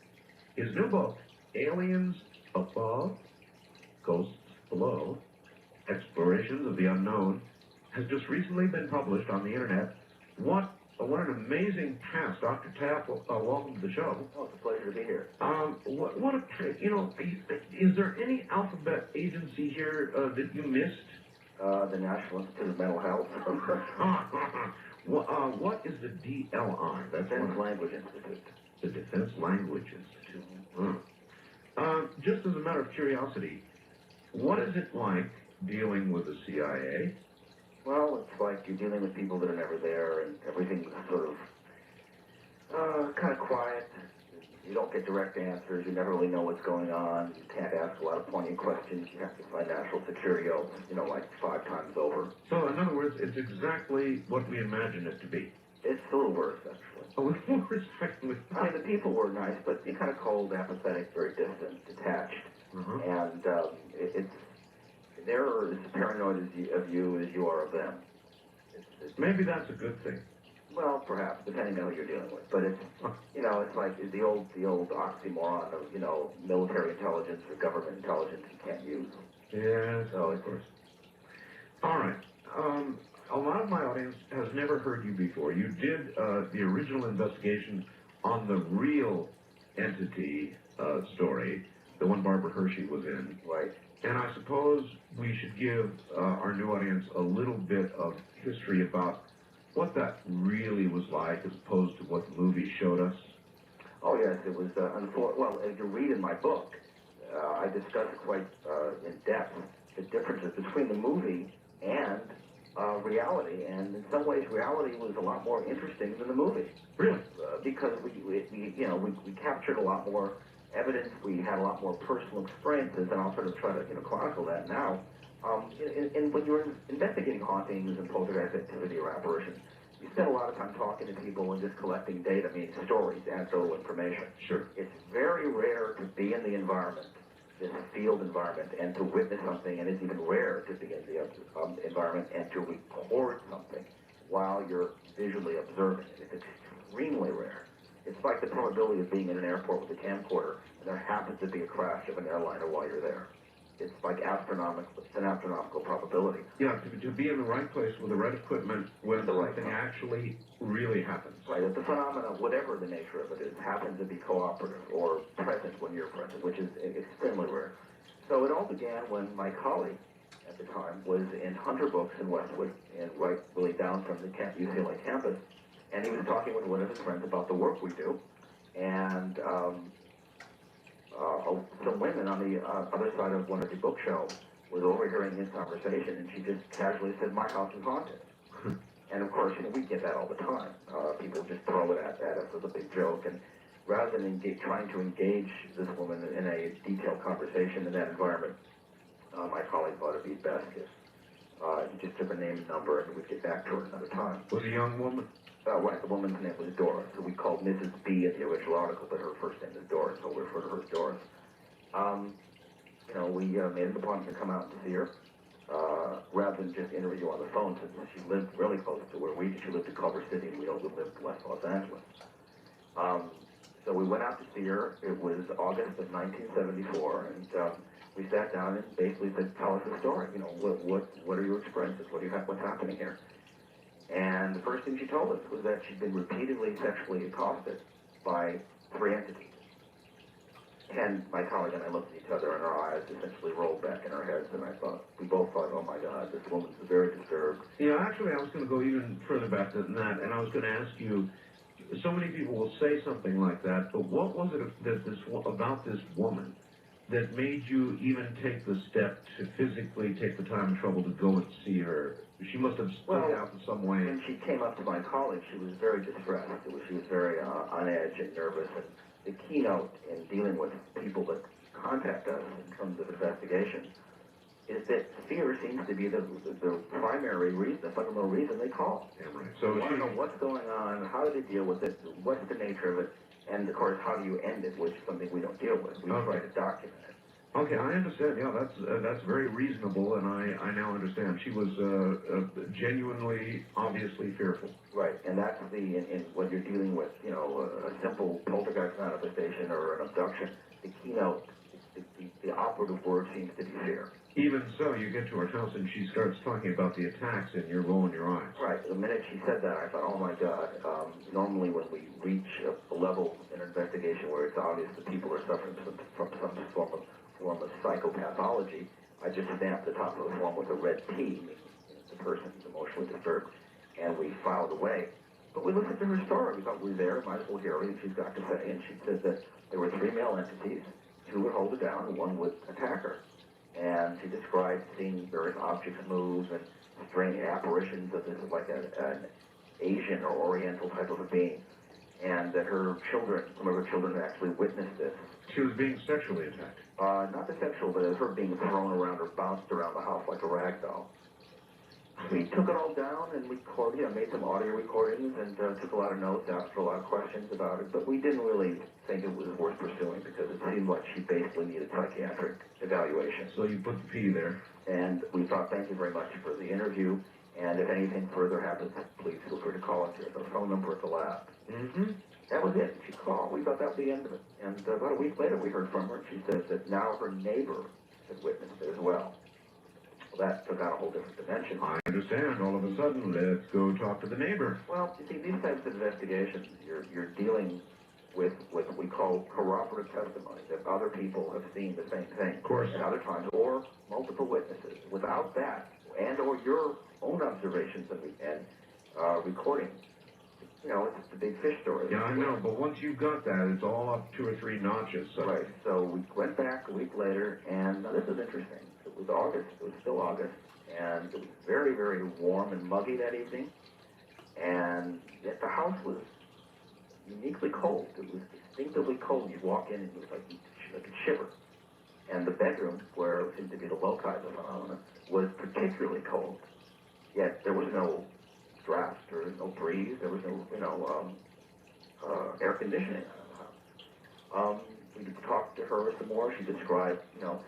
His new book, Aliens Above, Ghosts Below, Explorations of the Unknown, has just recently been published on the internet. What what an amazing past. Dr. Tapp, welcome to the show. Oh, it's a pleasure to be here. What a, you know, is there any alphabet agency here that you missed? The National Institute of Mental Health. What is the DLI? That's Defense Language Institute. The Defense Language Institute. Just as a matter of curiosity, what is it like dealing with the CIA? Well, it's like you're dealing with people that are never there, and everything's sort of kind of quiet. You don't get direct answers. You never really know what's going on. You can't ask a lot of poignant questions. You have to find national security oaths, you know, like 5 times over. So, in other words, it's exactly what we imagine it to be. It's a little worse, actually. A little worse, actually. I mean, the people were nice, but kind of cold, apathetic, very distant, detached. And they're as paranoid of you as you are of them. Maybe that's a good thing. Well, perhaps, depending on who you're dealing with. But it's, you know, it's like the old oxymoron of, you know, military intelligence or government intelligence you can't use. Yes, so of course. All right. A lot of my audience has never heard you before. You did the original investigation on the real entity story, the one Barbara Hershey was in. Right. And I suppose we should give our new audience a little bit of history about what that really was like as opposed to what the movie showed us. Oh, yes, it was, well, as you read in my book, I discuss quite in depth the differences between the movie and reality, and in some ways reality was a lot more interesting than the movie. Really? Because we captured a lot more evidence, we had a lot more personal experiences, and I'll sort of try to chronicle that now. And when you're investigating hauntings and poltergeist activity or apparitions, you spend a lot of time talking to people and just collecting data, meaning stories, anecdotal information. Sure. It's very rare to be in the environment, this field environment, and to witness something, and it's even rare to be in the environment and to record something while you're visually observing it. It's extremely rare. It's like the probability of being in an airport with a camcorder, and there happens to be a crash of an airliner while you're there. It's like astronomical. It's an astronomical probability. Yeah, to be in the right place with the right equipment when something actually really happens. Right. If the phenomenon, whatever the nature of it is, happens to be cooperative or present when you're present, which is extremely rare. So it all began when my colleague at the time was in Hunter Books in Westwood, and right really down from the UCLA campus, and he was talking with one of his friends about the work we do, and some women on the other side of one of the bookshelves was overhearing his conversation, and she just casually said, "My house is haunted." And of course, we get that all the time. People just throw it at us as a big joke, and rather than trying to engage this woman in a detailed conversation in that environment, my colleague thought it'd be best if he just took her name and number, and we'd get back to her another time. Was a young woman? Right, the woman's name was Doris, so we called Mrs. B in the original article, but her first name is Doris, so we refer to her as Doris. We made an appointment to come out and see her, rather than just interview on the phone, since she lived really close to where we did. She lived in Culver City, and we lived in West Los Angeles. So we went out to see her. It was August of 1974, and we sat down and basically said, "Tell us a story. What are your experiences? What's happening here?" And the first thing she told us was that she'd been repeatedly sexually accosted by 3 entities. And my colleague and I looked at each other, and our eyes essentially rolled back in our heads, and we both thought, "Oh my God, this woman's very disturbed." Actually, I was going to go even further back than that, and I was going to ask you, so many people will say something like that, but what was it about this woman that made you even take the step to physically take the time and trouble to go and see her? She must have stood out in some way. When she came up to my colleague, she was very distressed. She was very on edge and nervous. And the keynote in dealing with people that contact us in terms of investigation is that fear seems to be the primary reason, the fundamental reason they call. Yeah, right. So you want to know what's going on, how do they deal with it, what's the nature of it, and of course, how do you end it, which is something we don't deal with. We try to document it. Okay, I understand. Yeah, that's very reasonable, and I now understand. She was genuinely, obviously fearful. Right, and that's in when you're dealing with, a simple poltergeist manifestation or an abduction, the keynote, the operative word seems to be fear. Even so, you get to her house and she starts talking about the attacks and you're rolling your eyes. Right. The minute she said that, I thought, oh my God. Normally when we reach a level in an investigation where it's obvious that people are suffering from some form of psychopathology, I just stamp the top of the form with a red P, meaning the person is emotionally disturbed, and we filed away. But we listened to her story. We thought we were there, might as well hear what she's got to say. And she said that there were 3 male entities, 2 would hold her down, and 1 would attack her. And she described seeing various objects move and strange apparitions of this, like an Asian or Oriental type of a being. And that her children, some of her children actually witnessed this. She was being sexually attacked. Not the sexual, but it was her being thrown around or bounced around the house like a rag doll. We took it all down and we made some audio recordings and took a lot of notes, asked her a lot of questions about it, but we didn't really think it was worth pursuing because it seemed like she basically needed psychiatric evaluation. So you put the P there. And we thought, thank you very much for the interview, and if anything further happens, please feel free to call us. Here's our phone number at the lab. Mm-hmm. That was it. She called. We thought that was the end of it. And about a week later, we heard from her, and she said that now her neighbor had witnessed it as well. Well, that took on a whole different dimension. I understand. All of a sudden, let's go talk to the neighbor. Well, you see, these types of investigations, you're dealing with what we call corroborative testimony, that other people have seen the same thing Of course. at other times, or multiple witnesses. Without that, and or your own observations and recording, it's the big fish story. Yeah, I know, but once you've got that, it's all up 2 or 3 notches. So. Right, so we went back a week later, and this is interesting. It was August, it was still August, and it was very, very warm and muggy that evening, and yet the house was uniquely cold. It was distinctively cold. You'd walk in and it was like a shiver. And the bedroom, where it seemed to be the loci of the phenomenon, was particularly cold. Yet there was no draft, there was no breeze, there was no, air conditioning out of the house. We talked to her some more. She described,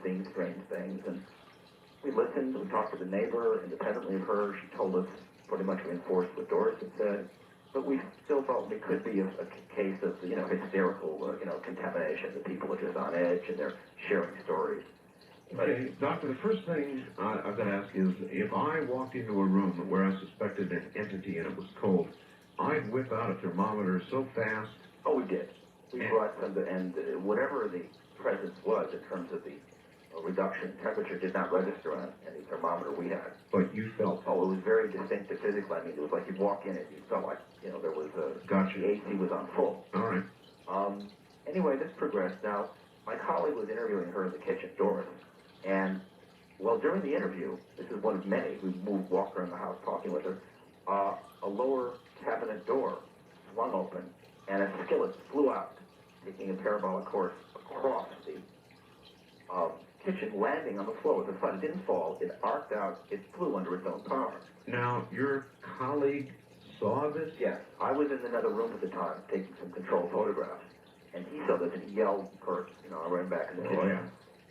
seeing strange things. And we listened. We talked to the neighbor independently of her. She told us, pretty much reinforced what Doris had said. But we still felt it could be a case of, hysterical, contamination. That people are just on edge and they're sharing stories. Okay, Doctor, the first thing I've got to ask is, if I walked into a room where I suspected an entity and it was cold, I'd whip out a thermometer so fast. Oh, we did. We brought some, and whatever the presence was in terms of the reduction in temperature did not register on any thermometer we had. But you felt? Oh, it was very distinctive physically. I mean, it was like you'd walk in and you felt like, there was Gotcha. The AC was on full. All right. Anyway, this progressed. Now, my colleague was interviewing her in the kitchen, Doris, and, well, during the interview, this is one of many who walked around the house talking with her, a lower cabinet door swung open and a skillet flew out, taking a parabolic course across the kitchen, landing on the floor with a thud. It didn't fall. It arced out. It flew under its own power. Now, your colleague saw this? Yes. I was in another room at the time taking some control photographs, and he saw this and he yelled, "Kurt!" I ran back in the kitchen. Yeah.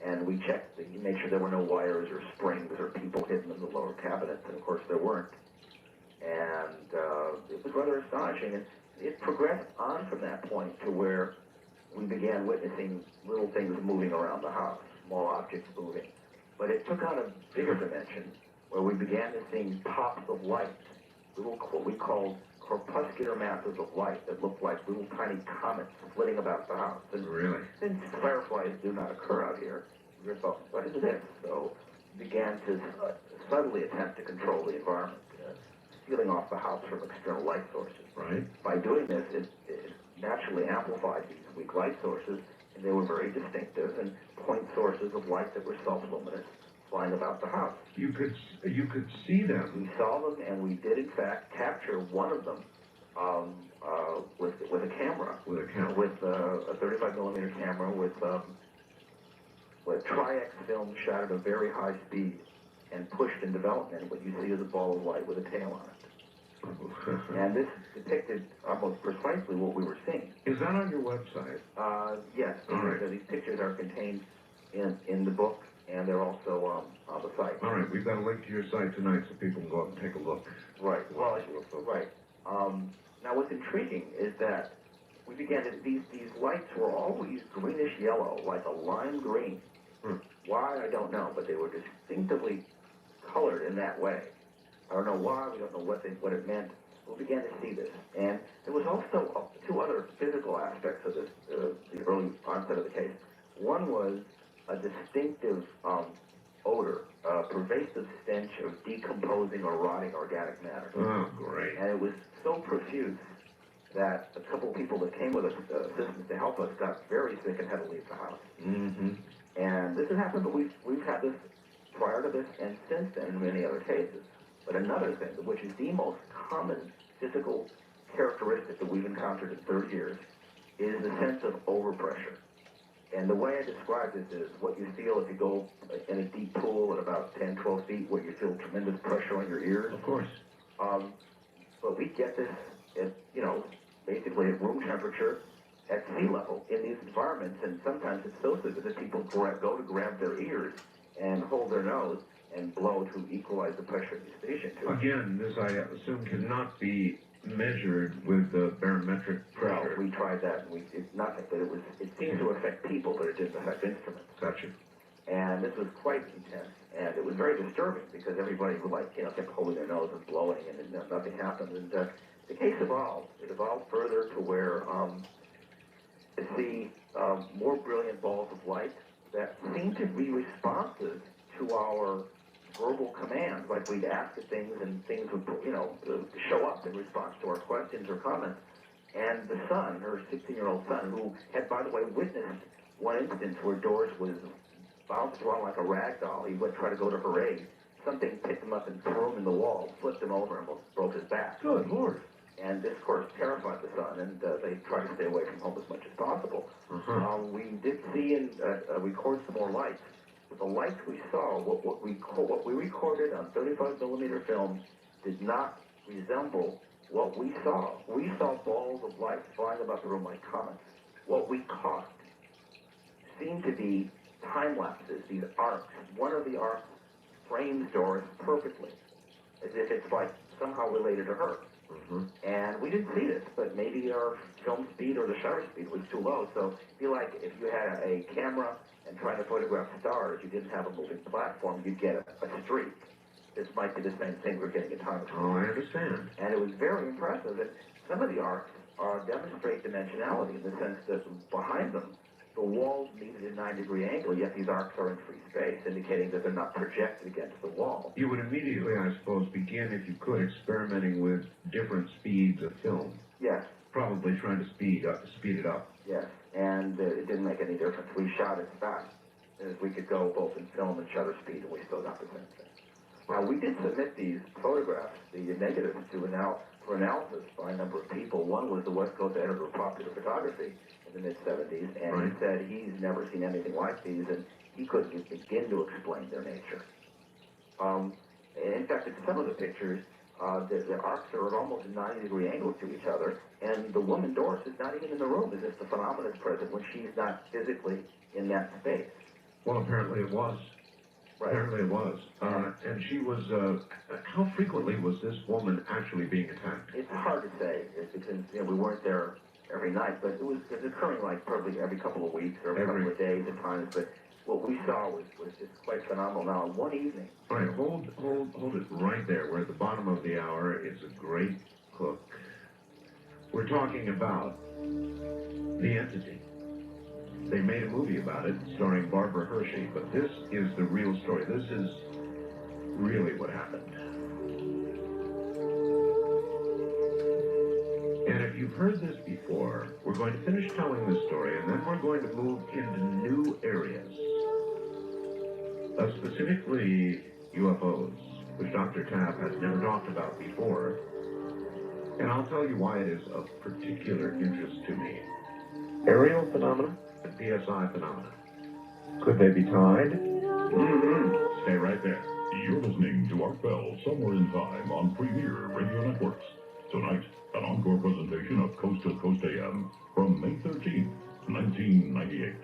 And we checked, made sure there were no wires or springs or people hidden in the lower cabinets, and of course there weren't. And it was rather astonishing, and it progressed on from that point to where we began witnessing little things moving around the house, small objects moving. But it took on a bigger dimension, where we began to see pops of light, little, what we called corpuscular masses of light that looked like little tiny comets flitting about the house. And really? Since fireflies do not occur out here, we thought, what is this? So we began to subtly attempt to control the environment, sealing off the house from external light sources. Right. By doing this, it naturally amplified these weak light sources, and they were very distinctive and point sources of light that were self-luminous, flying about the house. You could see them. We saw them, and we did in fact capture one of them with a camera. With a camera. With a 35 millimeter camera with Tri-X film shot at a very high speed and pushed in development. What you see is a ball of light with a tail on it. And this depicted almost precisely what we were seeing. Is that on your website? Yes. All right. These pictures are contained in the book, and they're also on the site. All right, we've got a link to your site tonight so people can go up and take a look. Right. Well, right. Now, what's intriguing is that we began to, these lights were always greenish yellow, like a lime green. Why, I don't know, but they were distinctively colored in that way. I don't know why, we don't know what it meant. We began to see this. And there was also two other physical aspects of this, the early onset of the case. One was a distinctive odor, a pervasive stench of decomposing or rotting organic matter. Oh, great. And it was so profuse that a couple of people that came with us, assistants to help us, got very sick and had to leave the house. Mm-hmm. And this has happened, but we've had this prior to this and since then in many other cases. But another thing, which is the most common physical characteristic that we've encountered in 30 years, is the sense of overpressure. And the way I describe this is what you feel if you go in a deep pool at about 10, 12 feet where you feel tremendous pressure on your ears. Of course. But we get this at, basically at room temperature at sea level in these environments, and sometimes it's so severe that people go to grab their ears and hold their nose and blow to equalize the pressure of the station. Again, this I assume cannot be measured with the barometric pressure. No, we tried that, and it's nothing, but it seemed to affect people, but it didn't affect instruments. Gotcha. And this was quite intense, and it was very disturbing because everybody would kept holding their nose and blowing, and nothing happened. And the case evolved. It evolved further to where to see more brilliant balls of light that seemed to be responsive to our verbal commands, like we'd ask things and things would, show up in response to our questions or comments. And the son, her 16-year-old son, who had, by the way, witnessed one instance where Doris was bounced around like a rag doll. He went try to go to her aid. Something picked him up and threw him in the wall, flipped him over, and almost broke his back. Good Lord. And this, of course, terrified the son, and they tried to stay away from home as much as possible. We did see and record some more lights. But the lights we saw, what we recorded on 35-millimeter film, did not resemble what we saw. We saw balls of light flying about the room like comets. What we caught seemed to be time lapses, these arcs. One of the arcs frames Doris perfectly, as if it's like somehow related to her. And we didn't see this, but maybe our film speed or the shutter speed was too low. So it'd be like if you had a camera and trying to photograph stars, you didn't have a moving platform, you'd get a streak. This might be the same thing we're getting at times. Oh, I understand. And it was very impressive that some of the arcs demonstrate dimensionality in the sense that behind them, the walls meet at a 9-degree angle, yet these arcs are in free space, indicating that they're not projected against the wall. You would immediately, I suppose, begin, if you could, experimenting with different speeds of film. Yes. Probably trying to speed it up. Yes, and it didn't make any difference. We shot as fast as we could go, both in film and shutter speed, and we still got the same thing. Now, we did submit these photographs, the negatives, for analysis by a number of people. One was the West Coast editor of Popular Photography in the mid-'70s, and he said he's never seen anything like these, and he couldn't even begin to explain their nature. In fact, in some of the pictures, the arcs are at almost 90-degree angles to each other, and the woman, Doris, is not even in the room, as if the phenomenon is present when she's not physically in that space. Well, apparently it was. Right. Apparently it was. And she was, how frequently was this woman actually being attacked? It's hard to say, because we weren't there every night, but it was occurring like probably every couple of weeks or every couple of days at times, but what we saw was just quite phenomenal. Now, one evening... All right, hold it right there. We're at the bottom of the hour. It's a great hook. We're talking about The Entity. They made a movie about it, starring Barbara Hershey, but this is the real story. This is really what happened. And if you've heard this before, we're going to finish telling this story, and then we're going to move into new areas. Specifically UFOs, which Dr. Tapp has never talked about before. And I'll tell you why it is of particular interest to me. Aerial phenomena and PSI phenomena. Could they be tied? Stay right there. You're listening to Art Bell, Somewhere in Time on Premier Radio Networks. Tonight, an encore presentation of Coast to Coast AM from May 13th, 1998.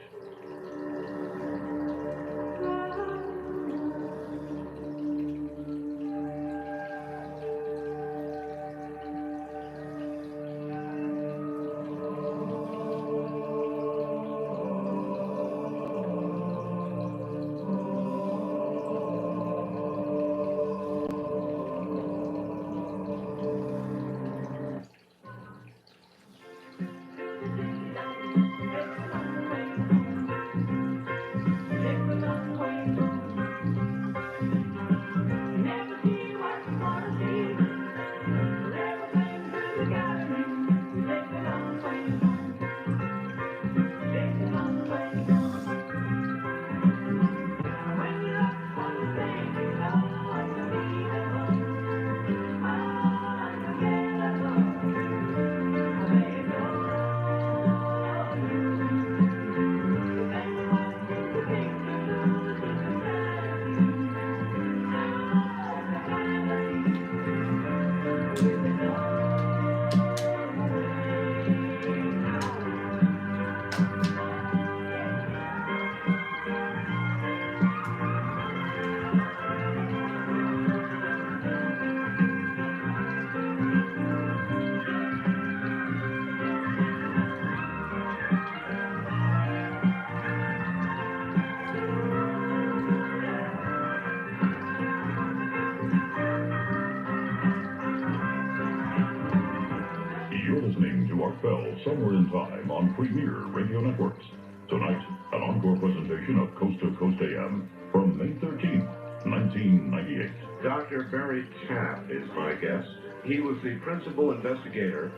Art Bell Somewhere in Time on Premier Radio Networks. Tonight, an encore presentation of Coast to Coast AM from May 13th, 1998. Dr. Barry Tapp is my guest. He was the principal investigator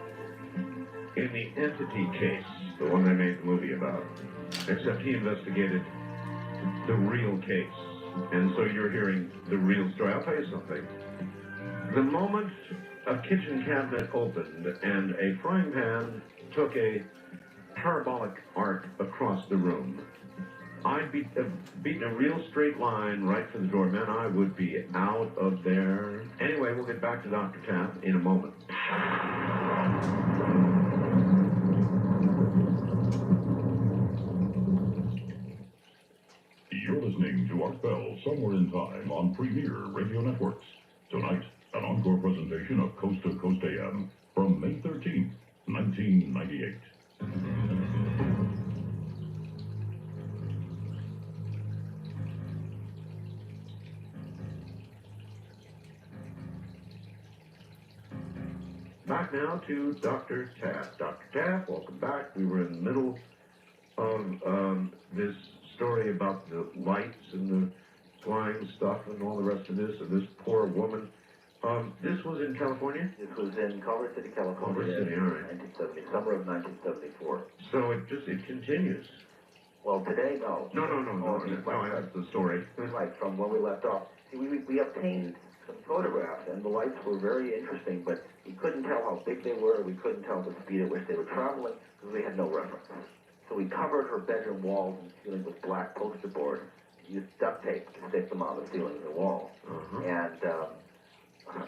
in the Entity case, the one they made the movie about. Except he investigated the real case. And so you're hearing the real story. I'll tell you something. The moment a kitchen cabinet opened and a frying pan took a parabolic arc across the room, I'd be beating a real straight line right for the door. Man, I would be out of there. Anyway, we'll get back to Dr. Tapp in a moment. You're listening to Art Bell Somewhere in Time on Premier Radio Networks. Tonight, an encore presentation of Coast to Coast AM from May 13th, 1998. Back now to Dr. Tapp. Dr. Tapp, welcome back. We were in the middle of this story about the lights and the flying stuff and all the rest of this, and this poor woman. This was in California? This was in Culver City, California. Culver City, all right. 1970, summer of 1974. So it continues. Well, today, no. No, that's the story. Right, from when we left off. See, we obtained some photographs, and the lights were very interesting, but we couldn't tell how big they were. We couldn't tell the speed at which they were traveling, because we had no reference. So we covered her bedroom walls and ceiling with black poster board, used duct tape to stick them on the ceiling and the wall. And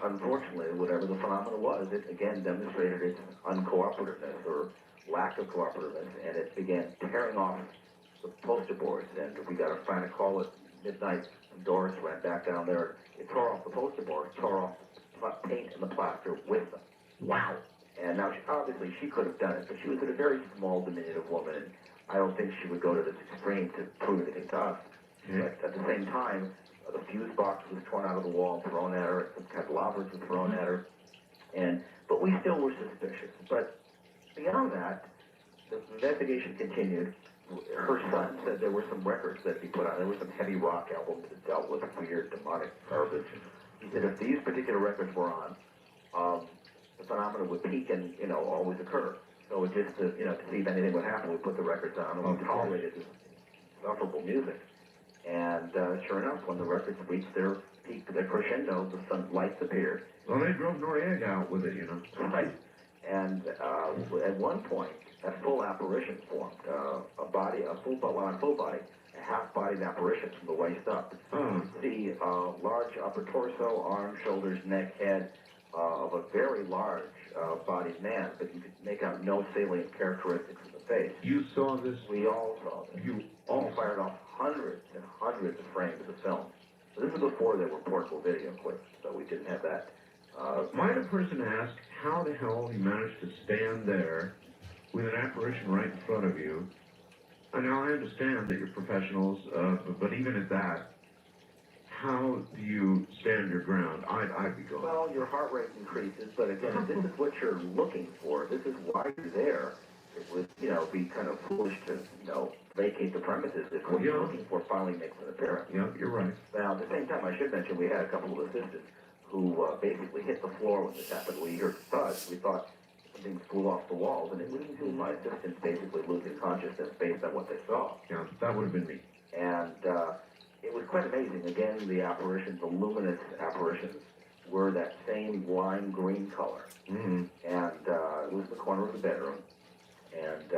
unfortunately, whatever the phenomenon was, it again demonstrated its uncooperativeness or lack of cooperativeness, and it began tearing off the poster boards. And we got a frantic call at midnight. Doris ran back down there. It tore off the poster boards, tore off the paint and the plaster with them. Wow. And now, obviously, she could have done it, but she was a very small, diminutive woman, and I don't think she would go to this extreme to prove anything to us. But at the same time, the fuse box was torn out of the wall and thrown at her, some candelabras were thrown at her, but we still were suspicious. But beyond that, the investigation continued. Her son said there were some records that he put on. There were some heavy rock albums that dealt with weird, demonic garbage. He said if these particular records were on, the phenomenon would peak and, always occur. So just to see if anything would happen, we put the records on and we tolerated this insufferable music. And sure enough, when the records reached their peak, their crescendo, the sun lights appeared. Well, they drove Noriega out with it, Right. And at one point, a full apparition formed. A full body, a half-bodied apparition from the waist up. You see large upper torso, arms, shoulders, neck, head of a very large bodied man, but you could make out no salient characteristics of the face. You saw this? We all saw this. You all fired off hundreds and hundreds of frames of film. So this is before there were portable video clips, so we didn't have that. Might a person ask how the hell he managed to stand there with an apparition right in front of you? And now I understand that you're professionals, but even at that, how do you stand your ground? I'd be going. Well, your heart rate increases, but again, if this is what you're looking for, this is why you're there, it would, be kind of foolish to, vacate the premises if what you're looking for finally makes an appearance. Yeah, you're right. Now, at the same time, I should mention we had a couple of assistants who basically hit the floor when this happened. We heard thuds. We thought something flew off the walls, and it was my assistants basically losing consciousness based on what they saw. Yeah, that would have been me. And it was quite amazing. Again, the apparitions, the luminous apparitions, were that same lime green color. Mm-hmm. And it was the corner of the bedroom. And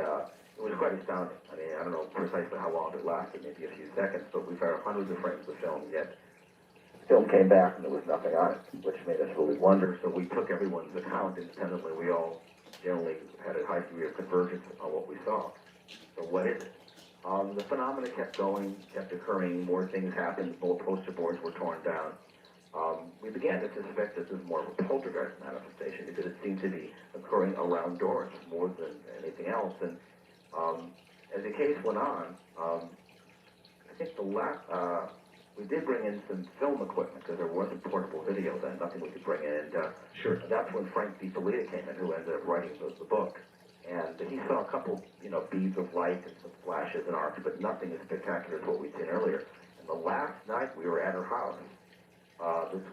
it was quite astounding. I mean, I don't know precisely how long it lasted, maybe a few seconds, but we found hundreds of frames of film, yet film came back and there was nothing on it, which made us really wonder. So we took everyone's account independently. We all generally had a high degree of convergence on what we saw. So what is it? The phenomena kept going, kept occurring, more things happened, more poster boards were torn down. We began to suspect this was more of a poltergeist manifestation because it seemed to be occurring around doors more than anything else. And as the case went on, I think we did bring in some film equipment because there wasn't portable video then, nothing we could bring in. And sure. That's when Frank DiFelitta came in, who ended up writing the book. And he saw a couple, beads of light and some flashes and arcs, but nothing as spectacular as what we'd seen earlier. And the last night we were at her house, this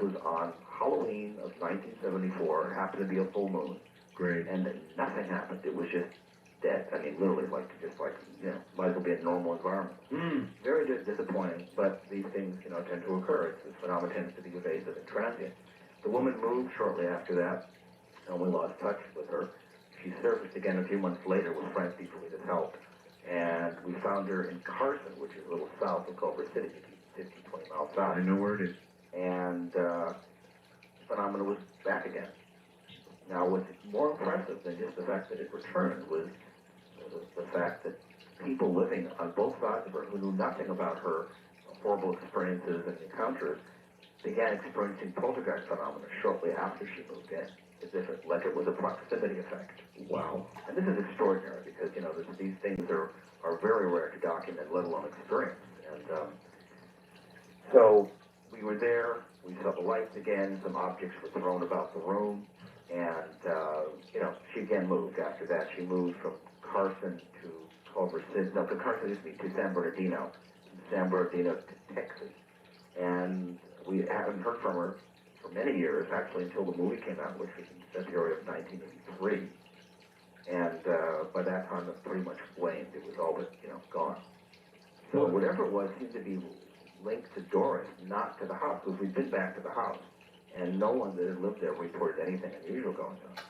was on Halloween of 1974. It happened to be a full moon. Great. And nothing happened. It was just dead. I mean, literally, might as well be a normal environment. Very disappointing, but these things, tend to occur. This phenomenon tends to be evasive and transient. The woman moved shortly after that, and we lost touch with her. She surfaced again a few months later with Frank DeFelida's help, and we found her in Carson, which is a little south of Culver City, 15, 20 miles south. I know where it is. And the phenomenon was back again. Now, what's more impressive than just the fact that it returned was the fact that people living on both sides of her who knew nothing about her horrible experiences and encounters began experiencing poltergeist phenomena shortly after she moved in, as if it was a proximity effect. Wow. And this is extraordinary because, these things are very rare to document, let alone experience. And so we were there, we saw the lights again, some objects were thrown about the room, and, she again moved after that. She moved from Carson to Culver City, to San Bernardino, from San Bernardino to Texas. And we haven't heard from her for many years, actually, until the movie came out, which was in February of 1983. And by that time, it pretty much flamed. It was all but, gone. So whatever it was seemed to be linked to Doris, not to the house, because we'd been back to the house, and no one that had lived there reported anything unusual going on.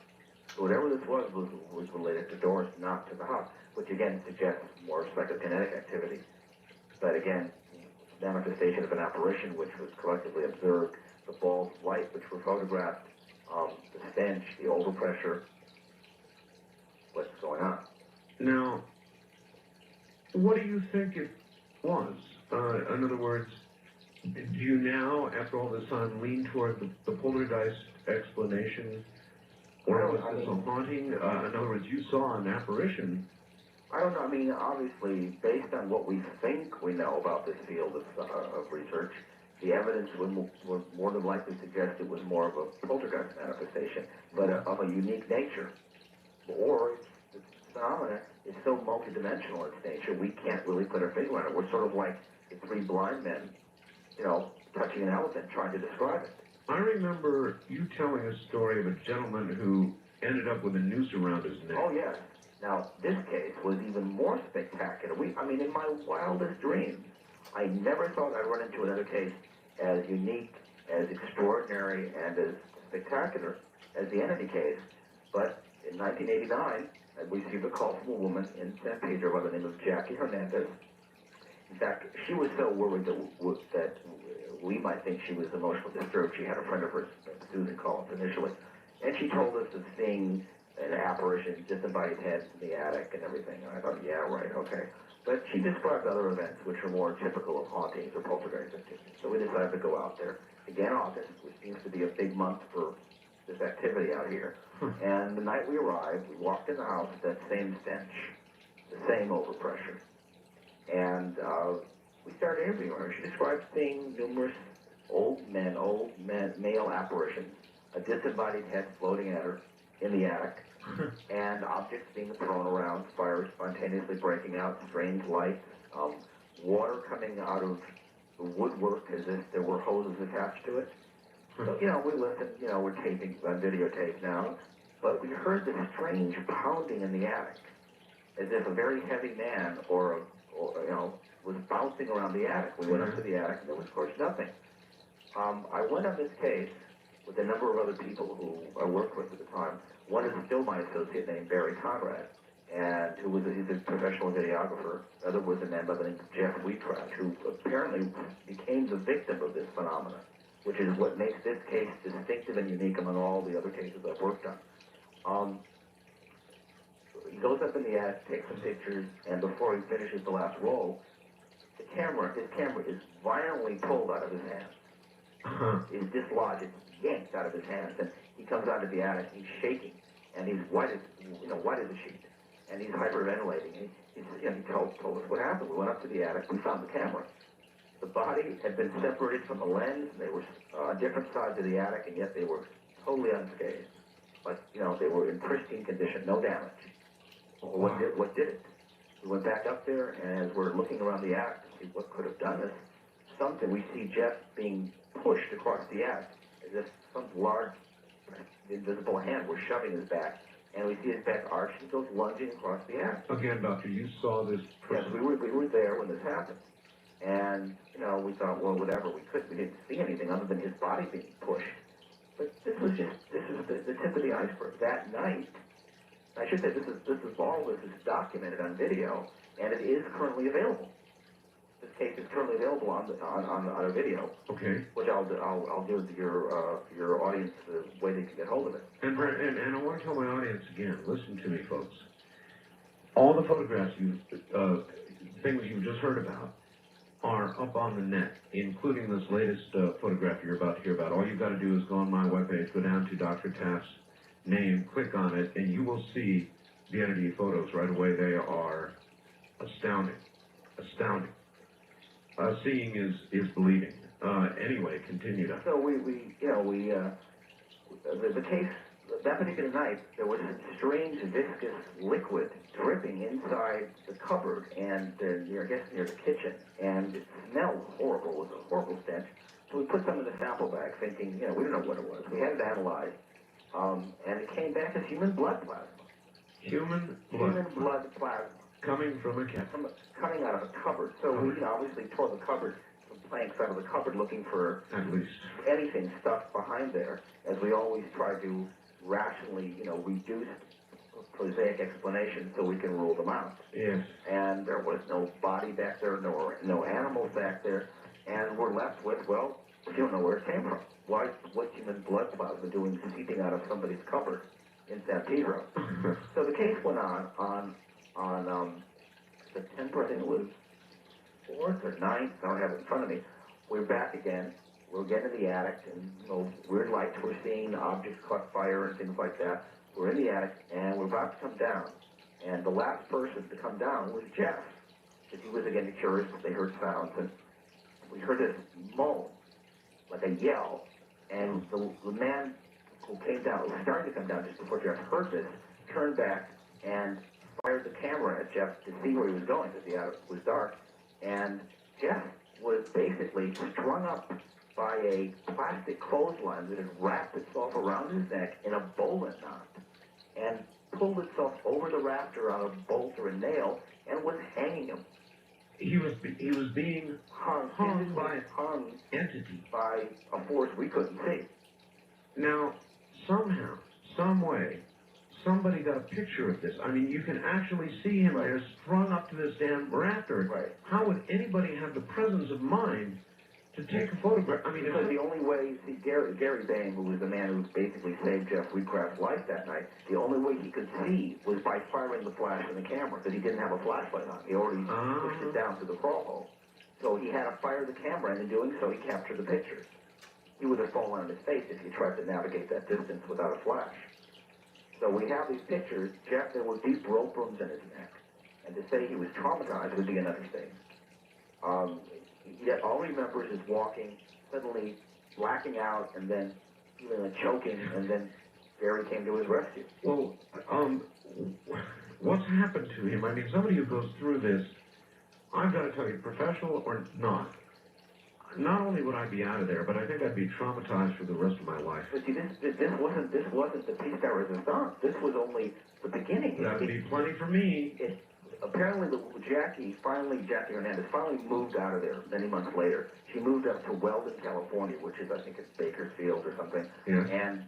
So whatever this was related to Doris, not to the house, which again suggests more psychokinetic activity. But again, manifestation of an apparition which was collectively observed, the balls of light which were photographed, the stench, the overpressure, what's going on. Now, what do you think it was? In other words, do you now, after all this time, lean toward the poltergeist explanation? Or was this a haunting? In other words, you saw an apparition. I don't know. I mean, obviously, based on what we think we know about this field of research, the evidence would more than likely suggest it was more of a poltergeist manifestation, but of a unique nature. Or the phenomena is so multidimensional in its nature, we can't really put our finger on it. We're sort of like the three blind men, touching an elephant trying to describe it. I remember you telling a story of a gentleman who ended up with a noose around his neck. Oh, yes. Now, this case was even more spectacular. In my wildest dreams, I never thought I'd run into another case as unique, as extraordinary, and as spectacular as the Entity case. But in 1989, I received a call from a woman in San Pedro by the name of Jackie Hernandez. In fact, she was so worried that we might think she was emotionally disturbed. She had a friend of hers, Susan, call us initially. And she told us of seeing an apparition, disembodied heads in the attic and everything. And I thought, yeah, right, okay. But she described other events which are more typical of hauntings or poltergeist activity. So we decided to go out there. Again, August, which seems to be a big month for this activity out here. And the night we arrived, we walked in the house, that same stench, the same overpressure. And we started interviewing her. She described seeing numerous old male apparitions, a disembodied head floating at her in the attic, and objects being thrown around, fires spontaneously breaking out, strange lights, water coming out of the woodwork as if there were hoses attached to it. So, we listened, we're taping on videotape now, but we heard this strange pounding in the attic, as if a very heavy man or was bouncing around the attic. We went up to the attic, and there was, of course, nothing. I went on this case with a number of other people who I worked with at the time. One is still my associate named Barry Conrad, and he's a professional videographer. The other was a man by the name of Jeff Wheatcraft, who apparently became the victim of this phenomenon, which is what makes this case distinctive and unique among all the other cases I've worked on. He goes up in the attic, takes some pictures, and before he finishes the last roll, his camera is violently pulled out of his hands. It's dislodged, it's yanked out of his hands, and he comes out of the attic, he's shaking, and he's white as a sheet, and he's hyperventilating. He told us what happened. We went up to the attic, we found the camera. The body had been separated from the lens, and they were on different sides of the attic, and yet they were totally unscathed. but they were in pristine condition, no damage. Well, what did it? We went back up there, and as we're looking around the attic to see what could have done this, we see Jeff being pushed across the attic as if some large invisible hand was shoving his back, and we see his back arch, and he goes lunging across the attic. Again, Doctor, you saw this person. Yes, we were there when this happened. And, we thought, well, whatever, we didn't see anything other than his body being pushed. But this is the tip of the iceberg. That night, I should say all this is documented on video, and it is currently available. This case is currently available on a video. Okay. Which I'll give your audience the way they can get hold of it. And I want to tell my audience again, listen to me, folks. All the photographs things you've just heard about are up on the net, including this latest photograph you're about to hear about. All you've got to do is go on my webpage, go down to Dr. Taft's name, click on it, and you will see the entity photos right away. They are astounding. Astounding. Seeing is believing. Anyway, continue to. So the case, that particular night, there was some strange viscous liquid dripping inside the cupboard and near the kitchen, and it smelled horrible. It was a horrible stench. So we put some in the sample bag, thinking, we didn't know what it was. We had it analyzed, and it came back as human blood plasma. Human blood plasma. Coming from a cat. Coming out of a cupboard. So we obviously tore the cupboard, some planks out of the cupboard, looking for at least anything stuffed behind there, as we always try to rationally, reduce prosaic explanations so we can rule them out. Yes. And there was no body back there, no animals back there, and we're left with, well, we don't know where it came from. What's human blood plasma doing seeping out of somebody's cupboard in San Pedro? So the case went on September, I think it was 4th or 9th, I don't have it in front of me. We're back again. We're getting in the attic, and weird lights. We're seeing objects caught fire and things like that. We're in the attic, and we're about to come down. And the last person to come down was Jeff, because he was again curious. They heard sounds, and we heard this moan, like a yell. And the man who came down, who was starting to come down just before Jeff heard this, turned back and fired the camera at Jeff to see where he was going, because the attic was dark. And Jeff was basically strung up by a plastic clothesline that had wrapped itself around his neck in a bowline knot and pulled itself over the rafter on a bolt or a nail and was hanging him. He was being hung by an entity, by a force we couldn't see. Now, somehow, some way, somebody got a picture of this. I mean, you can actually see him there strung up to this damn rafter. Right. How would anybody have the presence of mind to take a photograph? I mean, because the only way, see, Gary Bain, who was the man who basically saved Jeff Wheatcraft's life that night, the only way he could see was by firing the flash in the camera, because he didn't have a flashlight on. He already pushed it down through the crawl hole. So he had to fire the camera, and in doing so, he captured the pictures. He would have fallen on his face if he tried to navigate that distance without a flash. So we have these pictures. Jeff, there were deep rope burns in his neck. And to say he was traumatized would be an understatement. Yet all he remembers is walking, suddenly blacking out, and then feeling like choking, and then Gary came to his rescue. Well, what's happened to him? I mean, somebody who goes through this, I've got to tell you, professional or not only would I be out of there, but I think I'd be traumatized for the rest of my life. But see, this wasn't the piece de resistance. This was only the beginning. That would be plenty for me. Apparently, Jackie Hernandez finally moved out of there many months later. She moved up to Weldon, California, which is, I think it's Bakersfield or something. Yes. And,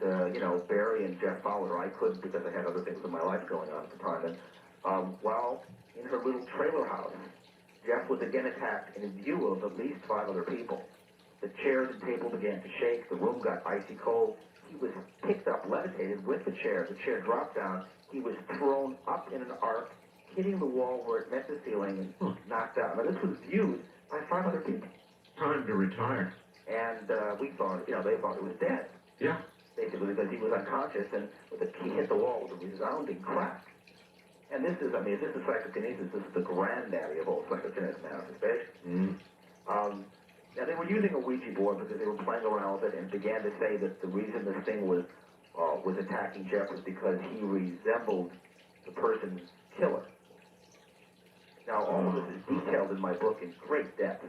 Barry and Jeff followed her. I couldn't because I had other things in my life going on at the time. And while in her little trailer house, Jeff was again attacked in view of at least 5 other people. The chairs and table began to shake. The room got icy cold. He was picked up, levitated with the chair. The chair dropped down. He was thrown up in an arc, hitting the wall where it met the ceiling and knocked out. Now, this was viewed by 5 other people. Time to retire. And we thought, they thought it was dead. Yeah. Basically, because he was unconscious, and he hit the wall with a resounding crack. And this is psychokinesis. This is the granddaddy of all psychokinetic manifestations. Now, they were using a Ouija board because they were playing around with it and began to say that the reason this thing was was attacking Jeff was because he resembled the person's killer. Now, all of this is detailed in my book in great depth,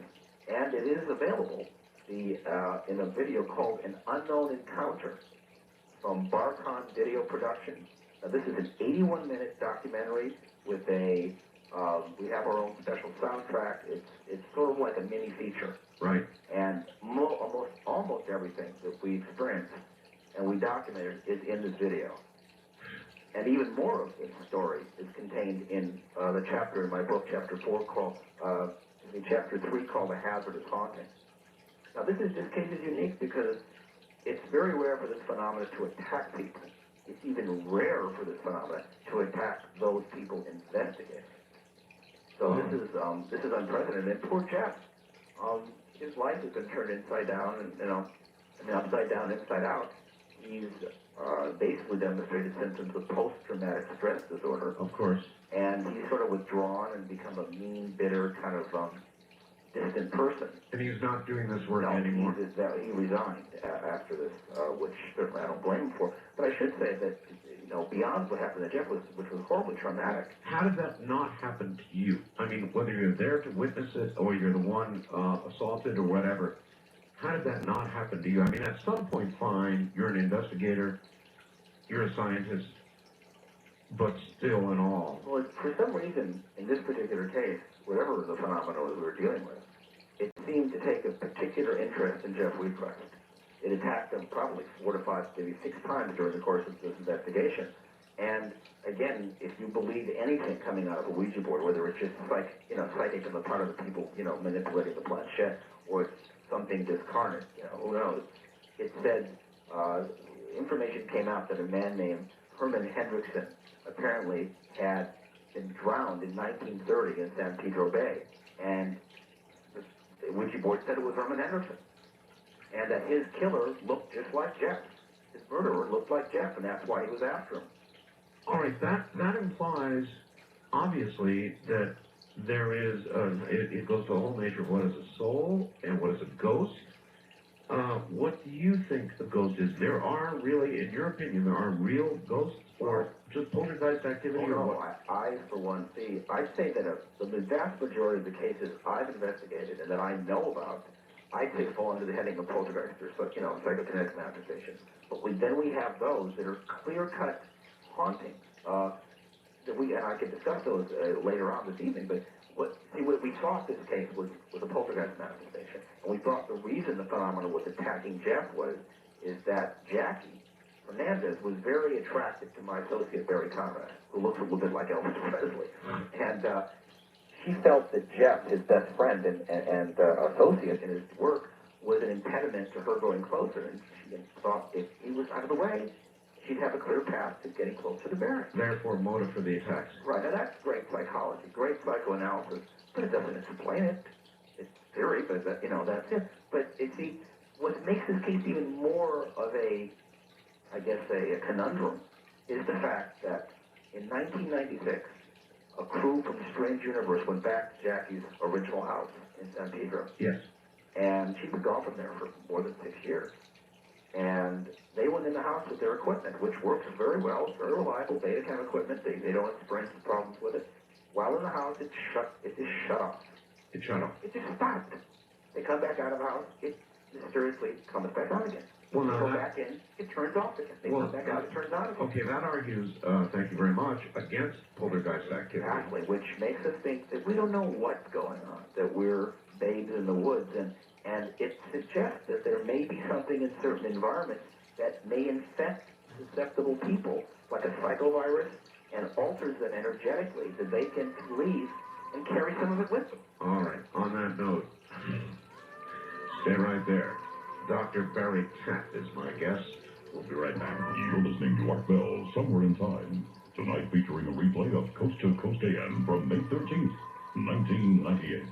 and it is available in a video called An Unknown Encounter from Barcon Video Productions. Now, this is an 81-minute documentary with we have our own special soundtrack. It's sort of like a mini feature. Right. And almost everything that we experienced and we documented is in this video. And even more of this story is contained in the chapter in my book, chapter 3 called The Hazardous Haunting. Now, this case is unique because it's very rare for this phenomenon to attack people. It's even rarer for this phenomenon to attack those people investigating. So this is unprecedented. And poor Jeff, his life has been turned inside down, and upside down, inside out. He's basically demonstrated symptoms of post-traumatic stress disorder. Of course. And he's sort of withdrawn and become a mean, bitter, kind of distant person. And he's not doing this work No, anymore. he resigned after this, which certainly I don't blame him for. But I should say that, beyond what happened to Jeff, which was horribly traumatic. How did that not happen to you? I mean, whether you're there to witness it or you're the one assaulted or whatever, how did that not happen to you? I mean, at some point, fine, you're an investigator, you're a scientist, but still in all. Well, for some reason, in this particular case, whatever the phenomenon we were dealing with, it seemed to take a particular interest in Jeff Wheatcrest. It attacked him probably 4 to 5, maybe 6 times during the course of this investigation. And again, if you believe anything coming out of a Ouija board, whether it's just psychic on the part of the people, manipulating the planchette, or it's something discarnate, who knows? It said, information came out that a man named Herman Hendrickson apparently had been drowned in 1930 in San Pedro Bay. And the Ouija board said it was Herman Hendrickson. And that his killer looked just like Jeff. His murderer looked like Jeff, and that's why he was after him. All right, that implies, obviously, that there is, it goes to the whole nature of what is a soul and what is a ghost. What do you think a ghost is? There are really, in your opinion, there are real ghosts or just poltergeist activity? Oh, no, I, for one, I'd say that the vast majority of the cases I've investigated and that I know about, I'd say fall under the heading of poltergeist or, psychokinetic manifestations. But then we have those that are clear-cut hauntings. And I could discuss those later on this evening, but what we thought this case was a poltergeist manifestation. And we thought the reason the phenomenon was attacking Jeff is that Jackie Hernandez was very attracted to my associate Barry Conrad, who looks a little bit like Elvis Presley. And she felt that Jeff, his best friend and associate in his work, was an impediment to her going closer. And she thought if he was out of the way, she'd have a clear path to getting closer to Barry. Therefore, motive for the attacks. Right, and that's great psychology, great psychoanalysis, but it doesn't explain it. It's theory, but that's it. But what makes this case even more of a conundrum is the fact that in 1996, a crew from Strange Universe went back to Jackie's original house in San Pedro. Yes. And she'd been gone from there for more than 6 years. And they went in the house with their equipment, which works very well. It's very reliable Betacam equipment. They don't experience problems with it. While in the house, it just shut off. It shut off. It just stopped. They come back out of the house, it mysteriously comes back on again. Well, they now go back in, it turns off again. They come back out, it turns on again. Okay, that argues, thank you very much, against poltergeist activity. Exactly, which makes us think that we don't know what's going on, that we're babes in the woods, and it suggests that there may be something in certain environments that may infect susceptible people, like a psychovirus, and alters them energetically, that they can leave and carry some of it with them. All right, on that note, stay right there. Dr. Barry Tapp is my guest. We'll be right back. You're listening to Art Bell, Somewhere in Time. Tonight featuring a replay of Coast to Coast AM from May 13th, 1998.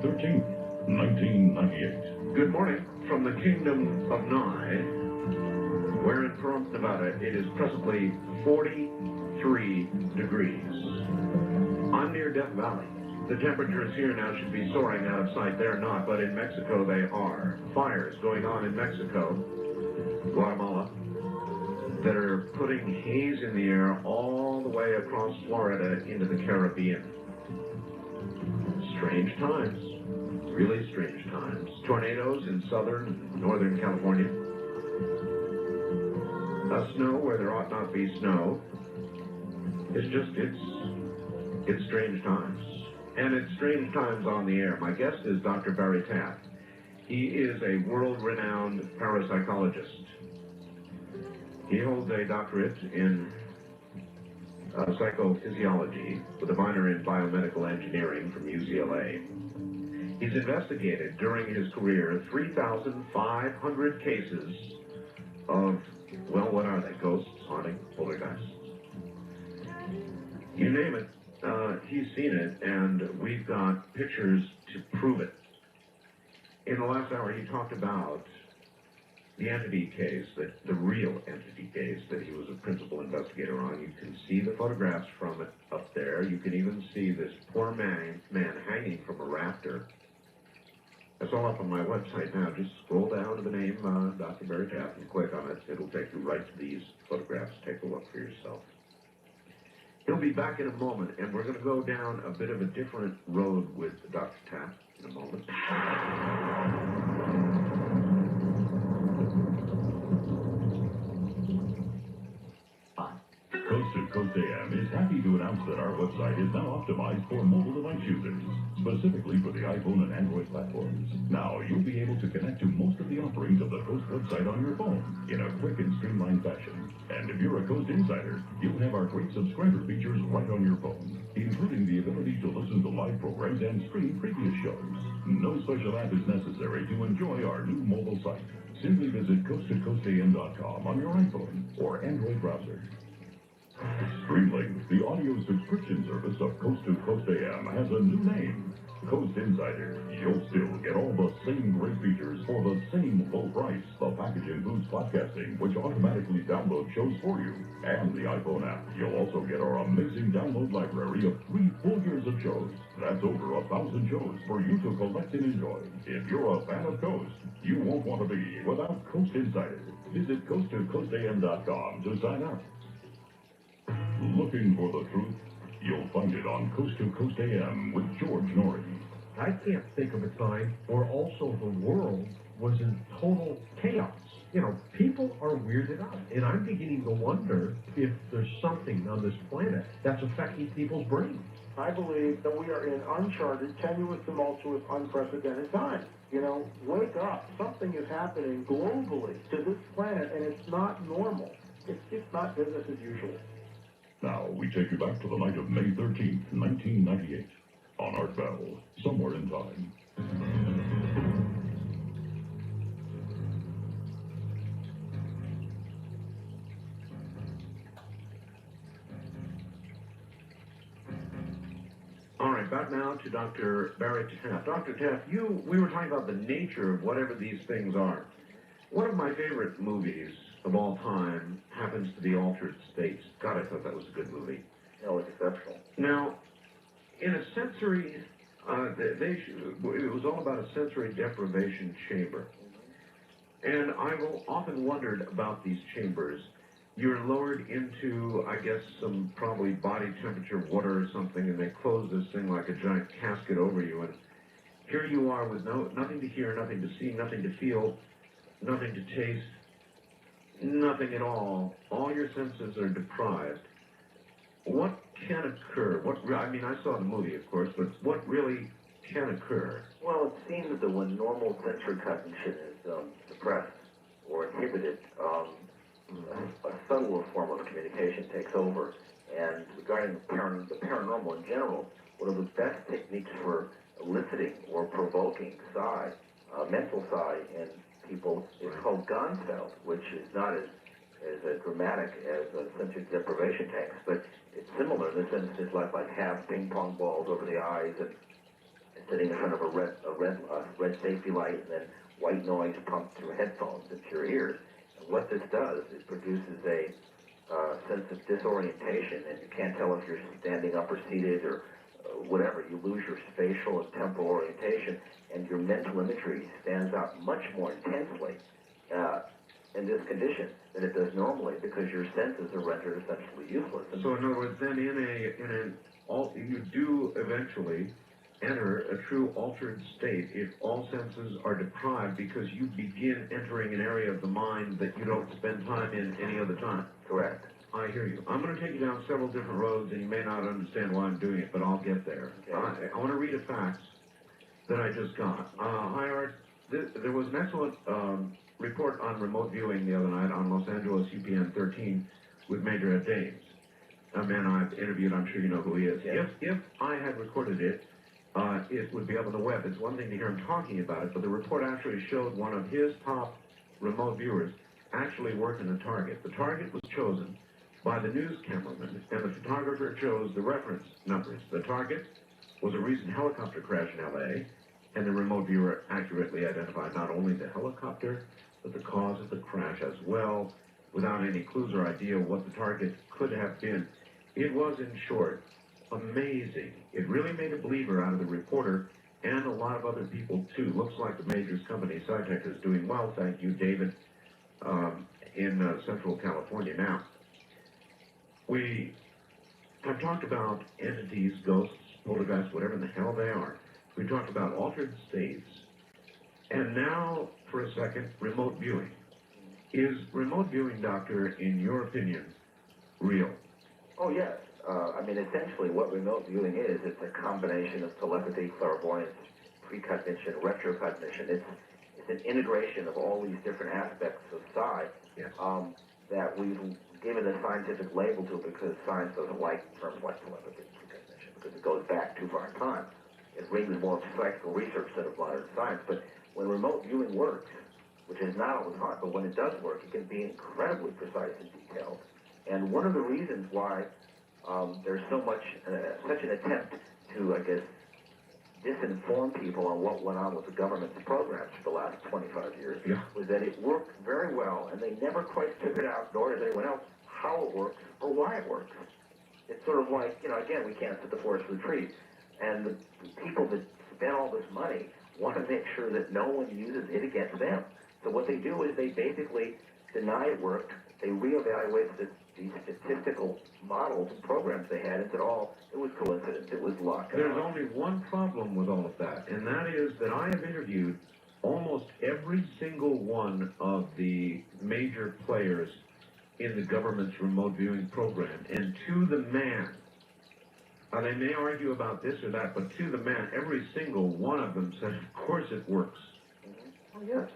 13th, 1998. Good morning from the Kingdom of Nye. We're in Pahrump, Nevada. It is presently 43 degrees. I'm near Death Valley. The temperatures here now should be soaring out of sight. They're not, but in Mexico they are. Fires going on in Mexico, Guatemala, that are putting haze in the air all the way across Florida into the Caribbean. Strange times. Really strange times. Tornadoes in southern and northern California. Snow where there ought not be snow. It's strange times. And it's strange times on the air. My guest is Dr. Barry Taff. He is a world-renowned parapsychologist. He holds a doctorate in psychophysiology with a minor in biomedical engineering from UCLA. He's investigated during his career 3,500 cases of, well, what are they? Ghosts, haunting, poltergeists. You name it, he's seen it, and we've got pictures to prove it. In the last hour, he talked about the entity case, the real entity case that he was a principal investigator on. You can see the photographs from it up there. You can even see this poor man hanging from a rafter. That's all up on my website now. Just scroll down to the name Dr. Barry Taff and click on it. It'll take you right to these photographs. Take a look for yourself. He'll be back in a moment, and we're going to go down a bit of a different road with Dr. Taff in a moment. Coast to Coast AM is happy to announce that our website is now optimized for mobile device users, specifically for the iPhone and Android platforms. Now, you'll be able to connect to most of the offerings of the Coast website on your phone in a quick and streamlined fashion. And if you're a Coast insider, you'll have our great subscriber features right on your phone, including the ability to listen to live programs and stream previous shows. No special app is necessary to enjoy our new mobile site. Simply visit coasttocoastam.com on your iPhone or Android browser. Streamlink, the audio subscription service of Coast to Coast AM, has a new name, Coast Insider. You'll still get all the same great features for the same low price. The package includes podcasting, which automatically downloads shows for you, and the iPhone app. You'll also get our amazing download library of 3 full years of shows. That's over 1,000 shows for you to collect and enjoy. If you're a fan of Coast, you won't want to be without Coast Insider. Visit coasttocoastam.com to sign up. Looking for the truth? You'll find it on Coast to Coast AM with George Norrie. I can't think of a time where also the world was in total chaos. You know, people are weirded out. And I'm beginning to wonder if there's something on this planet that's affecting people's brains. I believe that we are in uncharted, tenuous, tumultuous, unprecedented times. You know, wake up. Something is happening globally to this planet, and it's not normal. It's just not business as usual. Now, we take you back to the night of May 13th, 1998, on Art Bell, somewhere in time. All right, back now to Dr. Barry Taff. Dr. Taff, we were talking about the nature of whatever these things are. One of my favorite movies of all time happens to be Altered States. God, I thought that was a good movie. That was exceptional. Now, in a sensory, it was all about a sensory deprivation chamber. And I've often wondered about these chambers. You're lowered into, I guess, some probably body temperature water or something, and they close this thing like a giant casket over you. And here you are with nothing to hear, nothing to see, nothing to feel, nothing to taste, nothing at all. All your senses are deprived. What can occur? I saw the movie, of course, but what really can occur? Well, it seems that when normal sensory cognition is suppressed or inhibited, a subtler form of communication takes over. And regarding the paranormal in general, one of the best techniques for eliciting or provoking mental psi in people is called Gonfeld, which is not as dramatic as sensory deprivation tanks, but it's similar in the sense it's like half ping pong balls over the eyes and sitting in front of a red safety light, and then white noise pumped through headphones into your ears. And what this does, it produces a sense of disorientation, and you can't tell if you're standing up or seated or whatever. You lose your spatial and temporal orientation, and your mental imagery stands out much more intensely in this condition than it does normally, because your senses are rendered essentially useless. And so in other words, then you do eventually enter a true altered state if all senses are deprived, because you begin entering an area of the mind that you don't spend time in any other time. Correct. I hear you. I'm going to take you down several different roads, and you may not understand why I'm doing it, but I'll get there. Okay. I want to read a fax that I just got. Hi, Art. There was an excellent report on remote viewing the other night on Los Angeles UPN 13 with Major Ed Dames, a man I've interviewed. I'm sure you know who he is. Yes. If I had recorded it, it would be up on the web. It's one thing to hear him talking about it, but the report actually showed one of his top remote viewers actually working the target. The target was chosen by the news cameraman, and the photographer chose the reference numbers. The target was a recent helicopter crash in L.A., and the remote viewer accurately identified not only the helicopter, but the cause of the crash as well, without any clues or idea what the target could have been. It was, in short, amazing. It really made a believer out of the reporter and a lot of other people, too. Looks like the Major's company, SciTech, is doing well. Thank you, David, in Central California. Now, we have talked about entities, ghosts, poltergeists, whatever the hell they are. We talked about altered states. And now, for a second, remote viewing. Is remote viewing, Doctor, in your opinion, real? Oh, yes. I mean, essentially what remote viewing is, it's a combination of telepathy, clairvoyance, precognition, retrocognition. It's an integration of all these different aspects of psi that we've given a scientific label to, because science doesn't like terms like telepathy and precognition, because it goes back too far in time. It rings more of psychical research than of modern science. But when remote viewing works, which is not all the time, but when it does work, it can be incredibly precise and detailed. And one of the reasons why there's such an attempt to, I guess, disinform people on what went on with the government's programs for the last 25 years was that it worked very well, and they never quite figured out, nor does anyone else, how it works or why it works. It's sort of like, again, we can't set the forest for the trees. And the people that spend all this money want to make sure that no one uses it against them. So what they do is they basically deny it worked. They reevaluate these statistical models and programs they had and said, it was coincidence, it was luck. There's only one problem with all of that, and that is that I have interviewed almost every single one of the major players in the government's remote viewing program, and to the man, they may argue about this or that, but to the man, every single one of them says, of course it works. Oh, yes,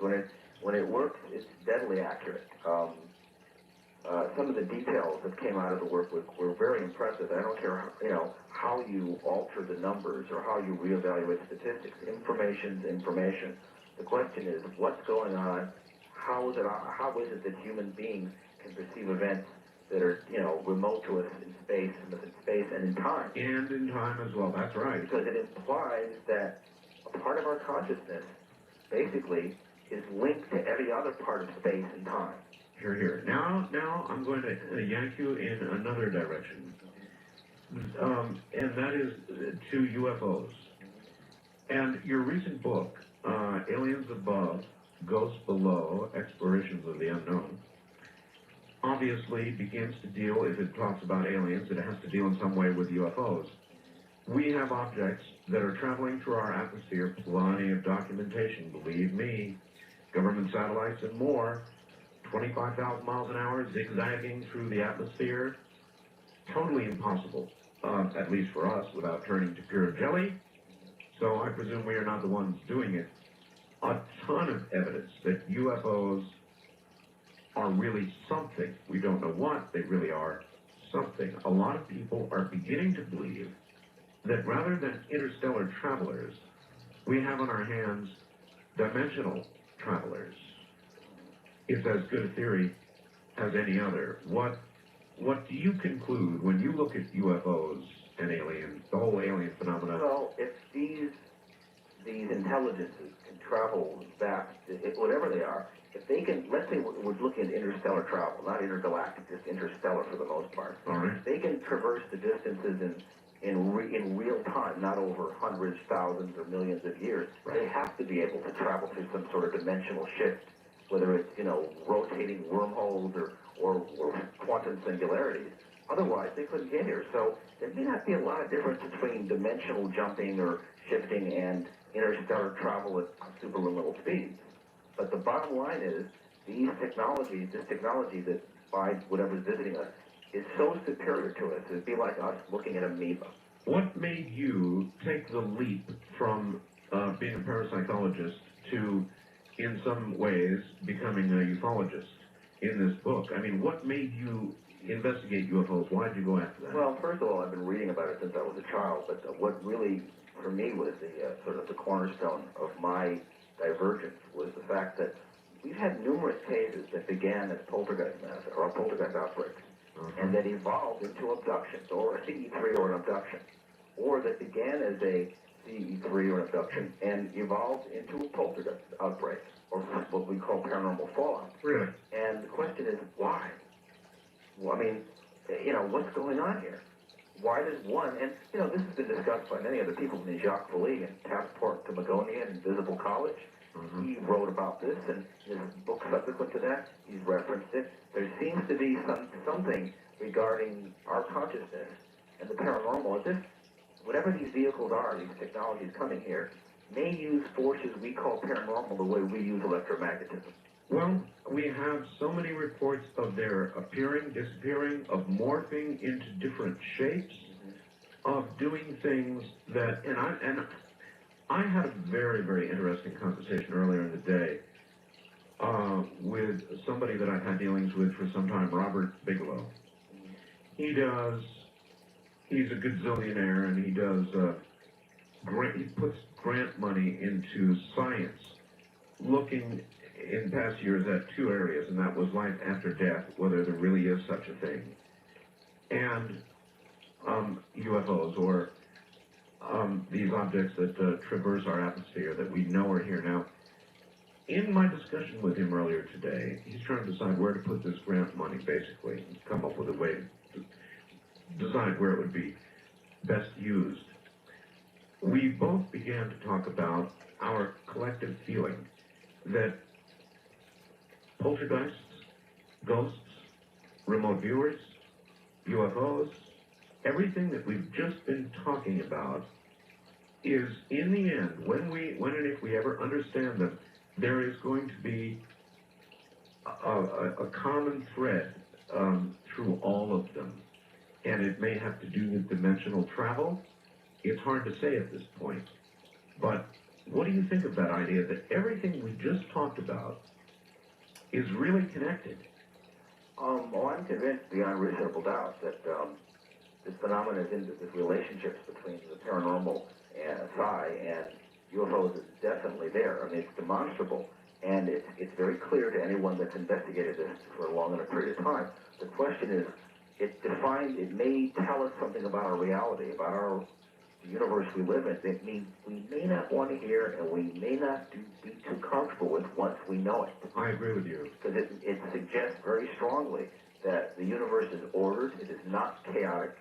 when it works, it's deadly accurate. Some of the details that came out of the work were very impressive. I don't care, how you alter the numbers or how you reevaluate statistics. Information's information. The question is, what's going on? How is it that human beings can perceive events that are, remote to us in space and in time? And in time as well, that's right. Because it implies that a part of our consciousness basically is linked to every other part of space and time. Hear, hear. Now I'm going to yank you in another direction. And that is to UFOs. And your recent book, Aliens Above, Ghosts Below, Explorations of the Unknown, obviously begins to deal, if it talks about aliens, it has to deal in some way with UFOs. We have objects that are traveling through our atmosphere, plenty of documentation, believe me, government satellites and more, 25,000 miles an hour, zigzagging through the atmosphere. Totally impossible, at least for us, without turning to pure jelly. So I presume we are not the ones doing it. A ton of evidence that UFOs are really something. We don't know what, they really are something. A lot of people are beginning to believe that rather than interstellar travelers, we have on our hands dimensional travelers. It's as good a theory as any other. What do you conclude when you look at UFOs and aliens, the whole alien phenomenon? Well, if these these intelligences can travel vast, whatever they are, if they can, let's say we're looking at interstellar travel, not intergalactic, just interstellar for the most part. All right. If they can traverse the distances in real time, not over hundreds, thousands, or millions of years, they have to be able to travel through some sort of dimensional shift, whether it's, rotating wormholes or quantum singularities. Otherwise, they couldn't get here. So there may not be a lot of difference between dimensional jumping or shifting and interstellar travel at superluminal speeds. But the bottom line is, this technology that by whatever's visiting us, is so superior to us. It'd be like us looking at amoeba. What made you take the leap from being a parapsychologist to, in some ways, becoming a ufologist in this book? I mean, what made you investigate UFOs? Why did you go after that? Well, first of all, I've been reading about it since I was a child, but what really, for me, was the sort of the cornerstone of my divergence was the fact that we've had numerous cases that began as poltergeist outbreaks, and that evolved into abductions, or a CE3 or an abduction, or that began as a CE3 or an abduction and evolved into a poltergeist outbreak, or what we call paranormal fallout. Really? And the question is, why? Well, I mean, what's going on here? Why does one, and, this has been discussed by many other people, in Jacques Vallée and Passport to Magonia and Invisible College. He wrote about this, and his book subsequent to that, he's referenced it. There seems to be something regarding our consciousness and the paranormal, as if whatever these vehicles are, these technologies coming here, may use forces we call paranormal the way we use electromagnetism. Well, we have so many reports of their appearing, disappearing, of morphing into different shapes, of doing things that, and I had a very, very interesting conversation earlier in the day with somebody that I've had dealings with for some time, Robert Bigelow. He's a gazillionaire, and he puts grant money into science, looking in past years at two areas, and that was life after death, whether there really is such a thing, and UFOs, or these objects that traverse our atmosphere that we know are here. Now, in my discussion with him earlier today, he's trying to decide where to put this grant money, basically, and come up with a way to decide where it would be best used. We both began to talk about our collective feeling that poltergeists, ghosts, remote viewers, UFOs, everything that we've just been talking about is, in the end, when and if we ever understand them, there is going to be a common thread through all of them. And it may have to do with dimensional travel. It's hard to say at this point. But what do you think of that idea that everything we just talked about is really connected? Well, I'm convinced beyond reasonable doubt that this phenomenon is into the relationships between the paranormal and psi and UFOs is definitely there. I mean, it's demonstrable, and it's very clear to anyone that's investigated this for a long enough period of time. The question is, it may tell us something about our reality, about the universe we live in, that we may not want to hear, and we may not be too comfortable with once we know it. I agree with you. Because it suggests very strongly that the universe is ordered, it is not chaotic,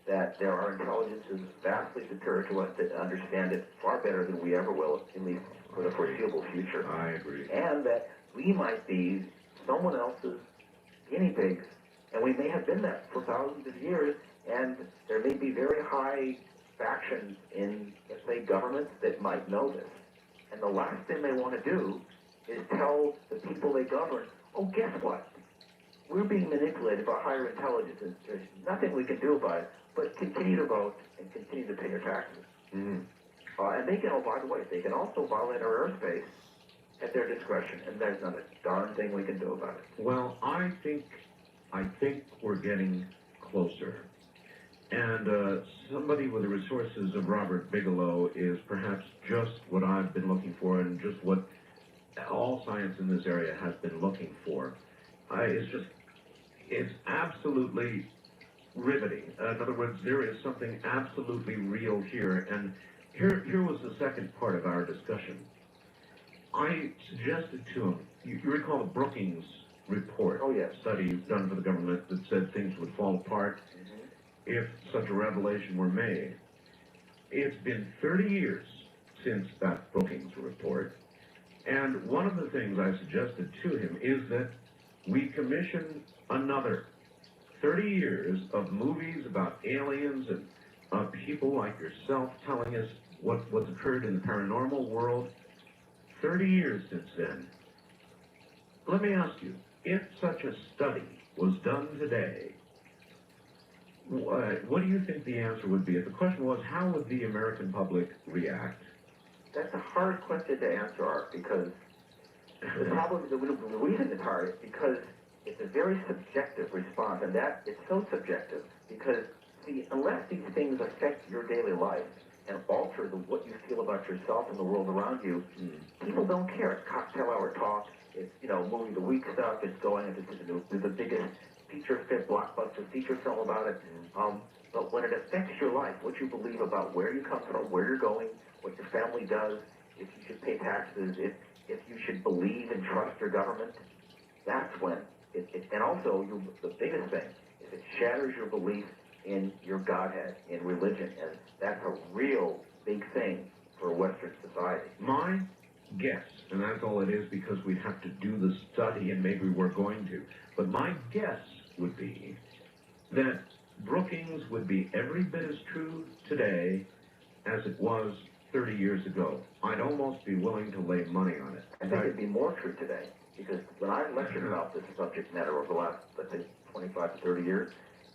that there are intelligences vastly superior to us that understand it far better than we ever will, at least for the foreseeable future. I agree. And that we might be someone else's guinea pigs, and we may have been that for thousands of years, and there may be very high factions in, let's say, governments that might know this. And the last thing they want to do is tell the people they govern, oh, guess what? We're being manipulated by higher intelligences. There's nothing we can do about it, but continue to vote and continue to pay your taxes. Mm-hmm. And they can, oh, by the way, they can also violate our airspace at their discretion, and there's not a darn thing we can do about it. Well, I think we're getting closer. And somebody with the resources of Robert Bigelow is perhaps just what I've been looking for, and just what all science in this area has been looking for. It's absolutely riveting. In other words, there is something absolutely real here, and Here was the second part of our discussion. I suggested to him, you recall the Brookings report, study done for the government that said things would fall apart if such a revelation were made. It's been 30 years since that Brookings report, and one of the things I suggested to him is that we commission another 30 years of movies about aliens and people like yourself telling us what's occurred in the paranormal world. 30 years since then. Let me ask you, if such a study was done today, what do you think the answer would be? If the question was, how would the American public react? That's a hard question to answer, Art, because the problem, the reason it's hard is because it's a very subjective response, and that it's so subjective because, see, unless these things affect your daily life and alter what you feel about yourself and the world around you, people don't care. It's cocktail hour talk. It's, movie of the week stuff. It's going into the biggest blockbuster feature film about it. But when it affects your life, what you believe about where you come from, where you're going, what your family does, if you should pay taxes, if you should believe and trust your government, that's when and also the biggest thing is it shatters your belief in your Godhead, in religion, and that's a real big thing for Western society. My guess, and that's all it is because we'd have to do the study and maybe we're going to, but my guess would be that Brookings would be every bit as true today as it was 30 years ago. I'd almost be willing to lay money on it. I think it'd be more true today, because when I lectured about this subject matter over the last, let's say, 25 to 30 years,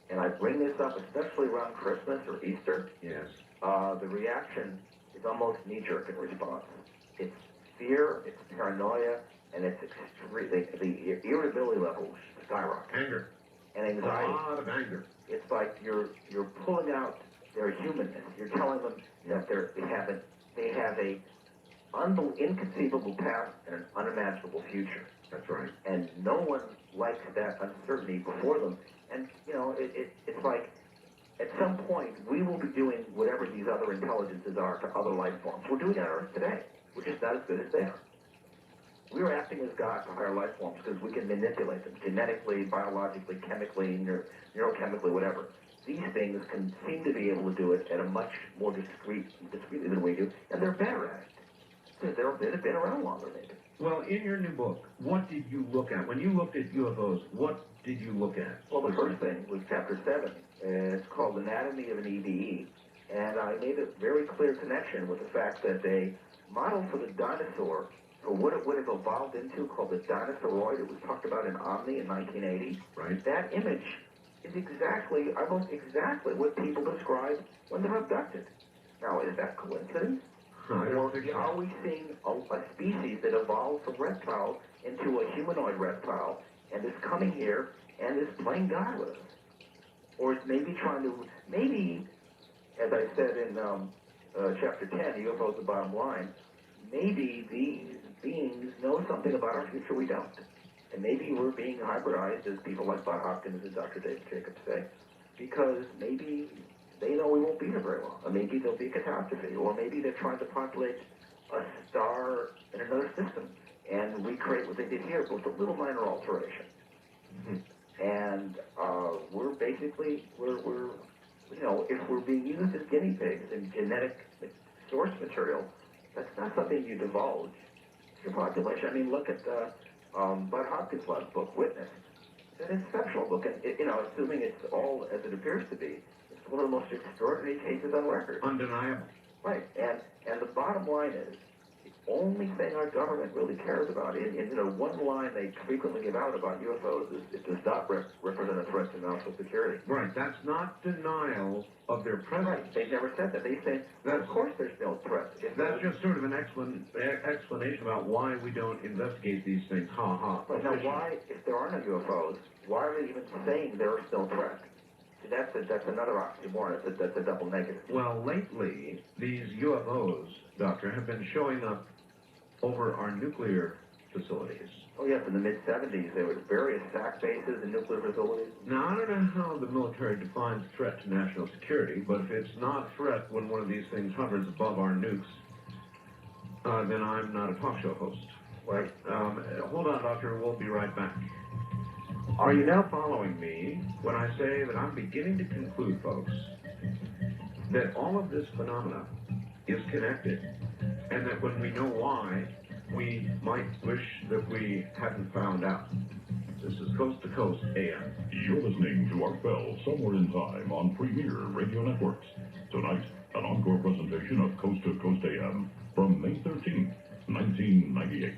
and I bring this up, especially around Christmas or Easter, the reaction is almost knee-jerk in response. It's fear, it's paranoia, and it's extreme. The irritability levels skyrocket. Anger. And anxiety. A lot of anger. It's like you're pulling out their humanness. You're telling them that they have a inconceivable past and an unimaginable future. That's right. And no one likes that uncertainty before them. And, it's like, at some point, we will be doing whatever these other intelligences are to other life forms. We're doing it on Earth today. We're just not as good as they are. We're acting as God to higher life forms because we can manipulate them genetically, biologically, chemically, neurochemically, whatever. These things can seem to be able to do it at a much more discreetly than we do, and they're better at it. They've been around longer, maybe. Well, in your new book, what did you look at? When you looked at UFOs, what did you look at? Well, the first thing was Chapter 7. It's called Anatomy of an EBE. And I made a very clear connection with the fact that a model for the dinosaur, for what it would have evolved into, called the dinosauroid, it was talked about in Omni in 1980. Right. That image is almost exactly what people describe when they're abducted. Now, is that coincidence? Or are we seeing a species that evolved from reptile into a humanoid reptile and is coming here and is playing God with us? Or is maybe as I said in Chapter 10, UFOs the bottom line, maybe these beings know something about our future we don't. And maybe we're being hybridized, as people like Bob Hopkins and Dr. David Jacobs say, because maybe they know we won't be here very long. Or maybe there'll be a catastrophe. Or maybe they're trying to populate a star in another system and recreate what they did here with a little minor alteration. And we're basically, if we're being used as guinea pigs in genetic source material, that's not something you divulge to your population. I mean, look at Bud Hopkins' last book, Witness. It's an exceptional book, and assuming it's all as it appears to be, it's one of the most extraordinary cases on record. Undeniable. Right, and the bottom line is, the only thing our government really cares about, one line they frequently give out about UFOs is it does not represent a threat to national security. Right, that's not denial of their presence. Right, they never said that. They say, of course there's no threat. That's just sort of an explanation about why we don't investigate these things. Ha ha. But now why, if there are no UFOs, why are they even saying there is no threat? See, that's another oxymoron. That's a double negative. Well, lately, these UFOs, Doctor, have been showing up over our nuclear facilities. Oh, yes, in the mid-'70s, there were various SAC bases and nuclear facilities. Now, I don't know how the military defines threat to national security, but if it's not a threat when one of these things hovers above our nukes, then I'm not a talk show host. Right. Hold on, Doctor. We'll be right back. Are you now following me when I say that I'm beginning to conclude, folks, that all of this phenomena is connected, and that when we know why, we might wish that we hadn't found out. This is Coast to Coast AM. You're listening to Art Bell Somewhere in Time on Premier Radio Networks. Tonight, an encore presentation of Coast to Coast AM from May 13th, 1998.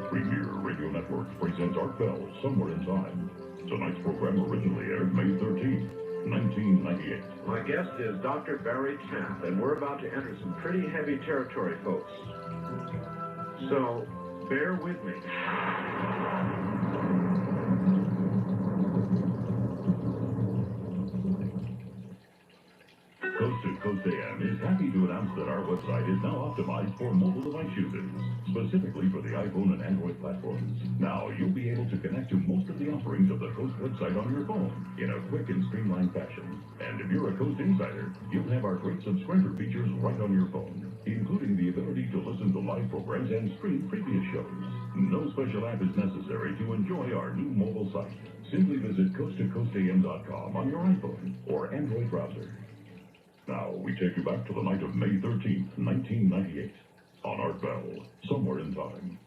Premier Radio Networks presents Art Bell Somewhere in Time. Tonight's program originally aired May 13th, 1998. My guest is Dr. Barry Tapp, and we're about to enter some pretty heavy territory, folks. So, bear with me. Coast to Coast AM is happy to announce that our website is now optimized for mobile device users, specifically for the iPhone and Android platforms. Now, you'll be able to connect to most of the offerings of the Coast website on your phone in a quick and streamlined fashion. And if you're a Coast insider, you'll have our great subscriber features right on your phone, including the ability to listen to live programs and stream previous shows. No special app is necessary to enjoy our new mobile site. Simply visit coasttocoastam.com on your iPhone or Android browser. Now, we take you back to the night of May 13th, 1998, on Art Bell, Somewhere in Time.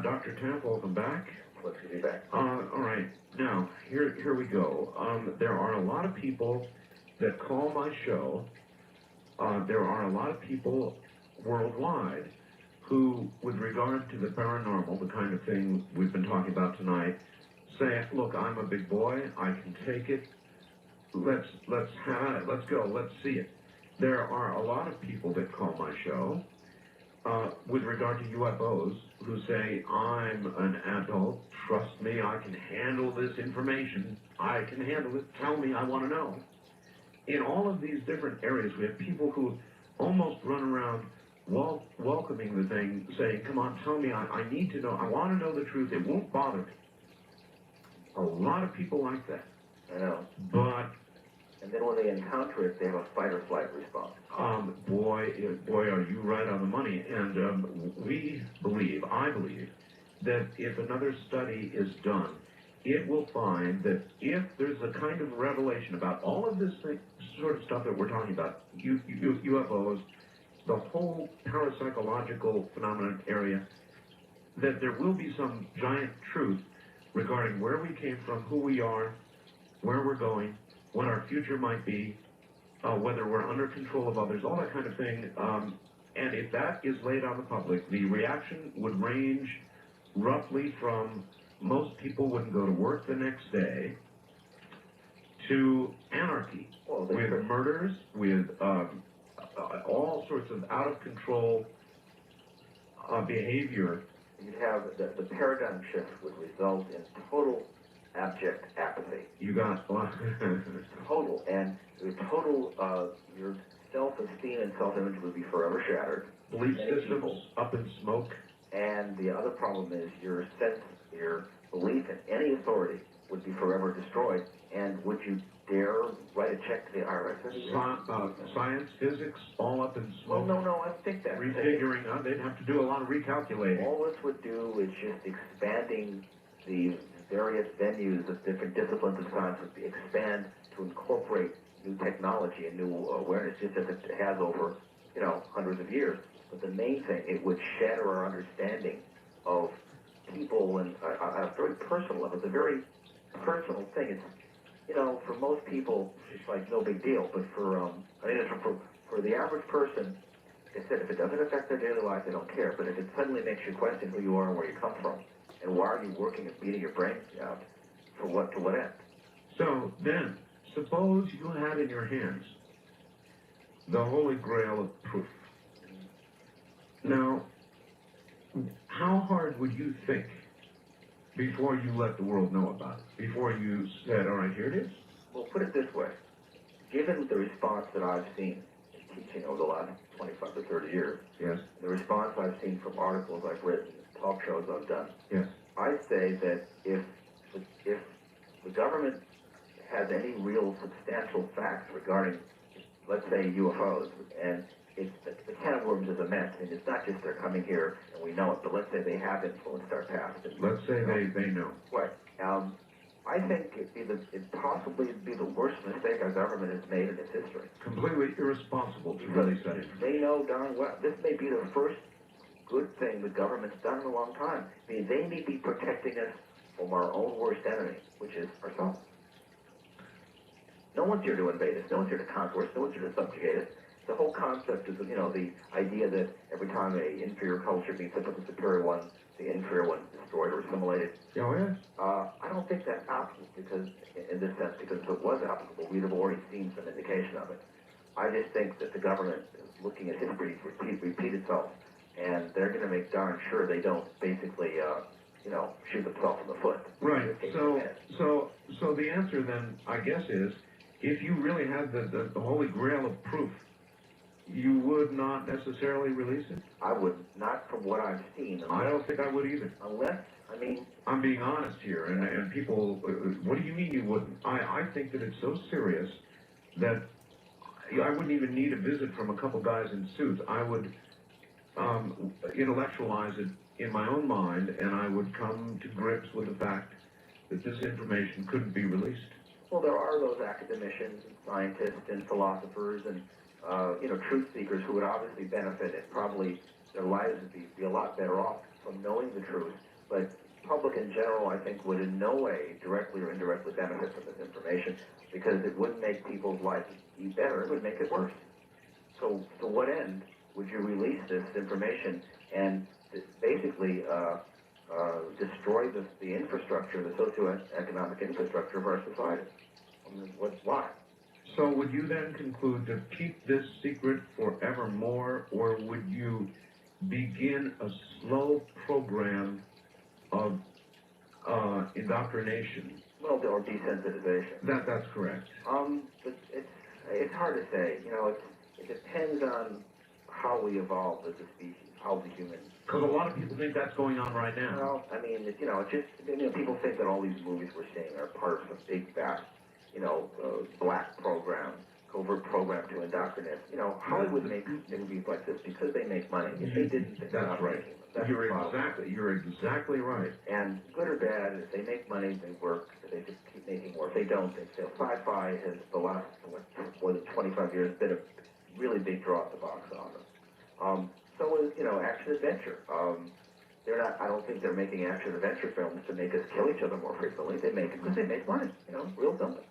Dr. Tapp, welcome back. Let's get you back. All right. Now, here we go. There are a lot of people that call my show. There are a lot of people worldwide who, with regard to the paranormal, the kind of thing we've been talking about tonight, say, look, I'm a big boy, I can take it, let's have it, let's go, let's see it. There are a lot of people that call my show with regard to UFOs who say, I'm an adult, trust me, I can handle this information, I can handle it, tell me, I want to know. In all of these different areas, we have people who almost run around welcoming the thing, saying, come on, tell me, I need to know, I want to know the truth, it won't bother me. A lot of people like that. I know. But... And then when they encounter it, they have a fight or flight response. Boy, are you right on the money. And I believe, that if another study is done, it will find that if there's a kind of revelation about all of this sort of stuff that we're talking about, UFOs, the whole parapsychological phenomenon area, that there will be some giant truth regarding where we came from, who we are, where we're going, what our future might be, whether we're under control of others, all that kind of thing. And if that is laid on the public, the reaction would range roughly from most people wouldn't go to work the next day to anarchy, with murders, with all sorts of out-of-control behavior. You'd have the paradigm shift would result in total abject apathy. You got total, and your self-esteem and self-image would be forever shattered. Belief systems up in smoke. And the other problem is your belief in any authority would be forever destroyed. And would you dare write a check to the IRS? Science, physics, all up in smoke. Well, no, I think that. Refiguring, they'd have to do a lot of recalculating. All this would do is just expanding the various venues of different disciplines of science would be expand to incorporate new technology and new awareness, just as it has over, hundreds of years. But the main thing, it would shatter our understanding of people and on a very personal level. It's a very personal thing. It's, for most people, it's like no big deal. But for the average person, like I said, if it doesn't affect their daily life, they don't care. But if it suddenly makes you question who you are and where you come from, and why are you working and beating your brains out, to what end? So then, suppose you had in your hands the Holy Grail of proof. Now, how hard would you think before you let the world know about it? Before you said, all right, here it is? Well, put it this way. Given the response that I've seen in teaching over the last 25 to 30 years, yes, the response I've seen from articles I've written, talk shows I've done, yes, I say that if the government has any real substantial facts regarding, let's say, UFOs, and the can of worms is immense, and it's not just they're coming here and we know it, but let's say they have influenced our past. Let's say they know. Right. I think it'd possibly be the worst mistake our government has made in its history. Completely irresponsible to release that information. They know darn well. This may be the first good thing the government's done in a long time. I mean, they may be protecting us from our own worst enemy, which is ourselves. No one's here to invade us. No one's here to conquer us. No one's here to subjugate us. The whole concept is, the idea that every time an inferior culture meets up with a superior one, the inferior one is destroyed or assimilated. Oh, yeah. I don't think that's applicable in this sense, because if it was applicable, we'd have already seen some indication of it. I just think that the government is looking at history repeat itself, and they're going to make darn sure they don't basically, shoot themselves in the foot. Right. So the answer then, I guess, is if you really had the Holy Grail of proof, you would not necessarily release it? I would not, from what I've seen. I don't think I would either. Unless, I'm being honest here, and people, what do you mean you wouldn't? I think that it's so serious that I wouldn't even need a visit from a couple guys in suits. I would intellectualize it in my own mind, and I would come to grips with the fact that this information couldn't be released. Well, there are those academicians and scientists and philosophers and truth seekers who would obviously benefit, and probably their lives would be a lot better off from knowing the truth. But public in general, I think, would in no way directly or indirectly benefit from this information, because it wouldn't make people's lives be better. It would make it worse. So to what end would you release this information and basically destroy the infrastructure, the socioeconomic infrastructure of our society? Why? So would you then conclude to keep this secret forevermore, or would you begin a slow program of indoctrination? Well, or desensitization. That's correct. But it's hard to say. It depends on how we evolve as a species, how the human. Because a lot of people think that's going on right now. Well, people think that all these movies we're seeing are part of some big, vast, black program, covert program to indoctrinate. Hollywood makes movies like this because they make money. If they didn't, that's right. You're exactly right. And good or bad, if they make money, they work. They just keep making more. If they don't, they fail. Sci-fi has the last more than 25 years been a really big draw at the box office. So is, action adventure. I don't think they're making action adventure films to make us kill each other more frequently. They make it because they make money, real simple.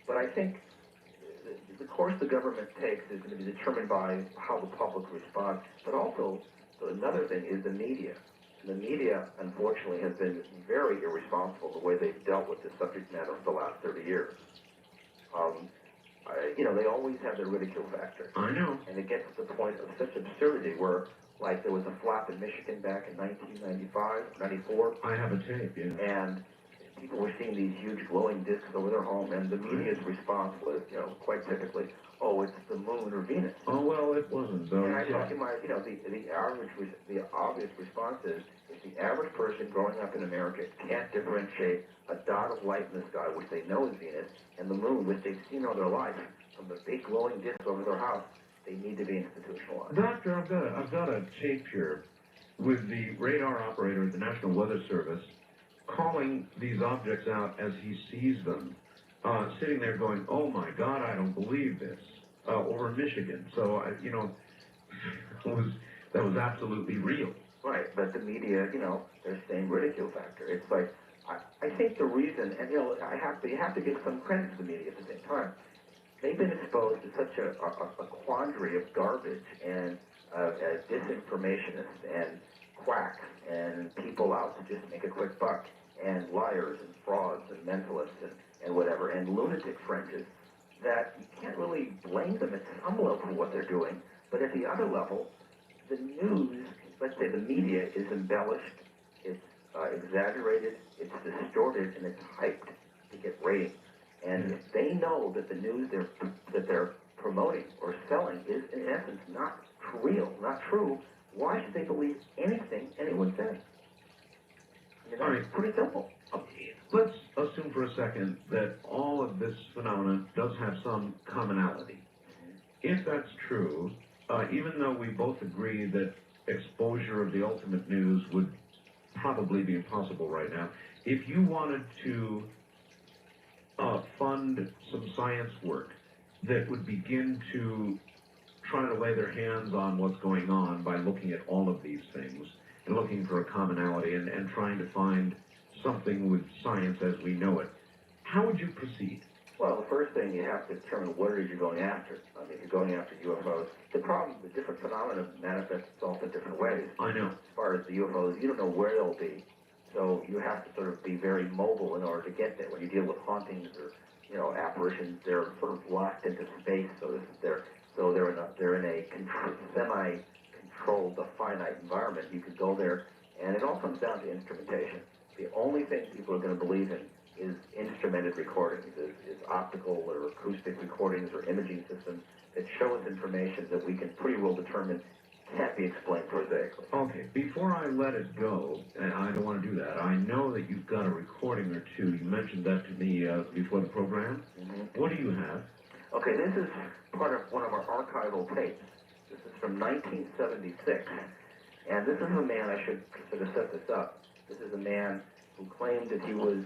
But I think the course the government takes is going to be determined by how the public responds. But also, another thing is the media. The media, unfortunately, has been very irresponsible in the way they've dealt with this subject matter for the last 30 years. They always have their ridicule factor. I know. And it gets to the point of such absurdity where, like, there was a flap in Michigan back in 1995, 94. I have a tape, yeah. And people were seeing these huge glowing discs over their home, and the media's response was, quite typically, oh, it's the moon or Venus. Oh, well, it wasn't, though. And I thought, the obvious response is, if the average person growing up in America can't differentiate a dot of light in the sky, which they know is Venus, and the moon, which they've seen all their life, from the big glowing disc over their house, they need to be institutionalized. Doctor, I've got a tape here with the radar operator at the National Weather Service calling these objects out as he sees them, sitting there going, oh my God, I don't believe this, over Michigan. So, that was absolutely real. Right, but the media, they're saying ridicule factor. It's like, I think the reason, and you have to give some credit to the media at the same time. They've been exposed to such a quandary of garbage and disinformationists and quacks and people out to just make a quick buck and liars and frauds and mentalists and whatever and lunatic fringes that you can't really blame them at some level for what they're doing, but at the other level, the news, let's say the media, is embellished, it's exaggerated, it's distorted, and it's hyped to get ratings. And if they know that the news that they're promoting or selling is, in essence, not real, not true, why should they believe anything anyone says? All right. It's pretty simple. Let's assume for a second that all of this phenomenon does have some commonality. If that's true, even though we both agree that exposure of the ultimate news would probably be impossible right now, if you wanted to fund some science work that would begin to try to lay their hands on what's going on by looking at all of these things and looking for a commonality and trying to find something with science as we know it, how would you proceed? Well, the first thing you have to determine what it is you're going after. I mean, if you're going after UFOs, the problem with different phenomena manifests itself in different ways. I know. As far as the UFOs, you don't know where they'll be. So you have to sort of be very mobile in order to get there. When you deal with hauntings or, apparitions, they're sort of locked into space, so they're in a semi-controlled, finite environment. You could go there, and it all comes down to instrumentation. The only thing people are going to believe in is instrumented recordings, is optical or acoustic recordings or imaging systems that show us information that we can pretty well determine can't be explained prosaically. Okay, before I let it go, and I don't want to do that, I know that you've got a recording or two. You mentioned that to me before the program. Mm-hmm. What do you have? Okay, this is part of one of our archival tapes. This is from 1976. And this is a man, I should sort of set this up. This is a man who claimed that he was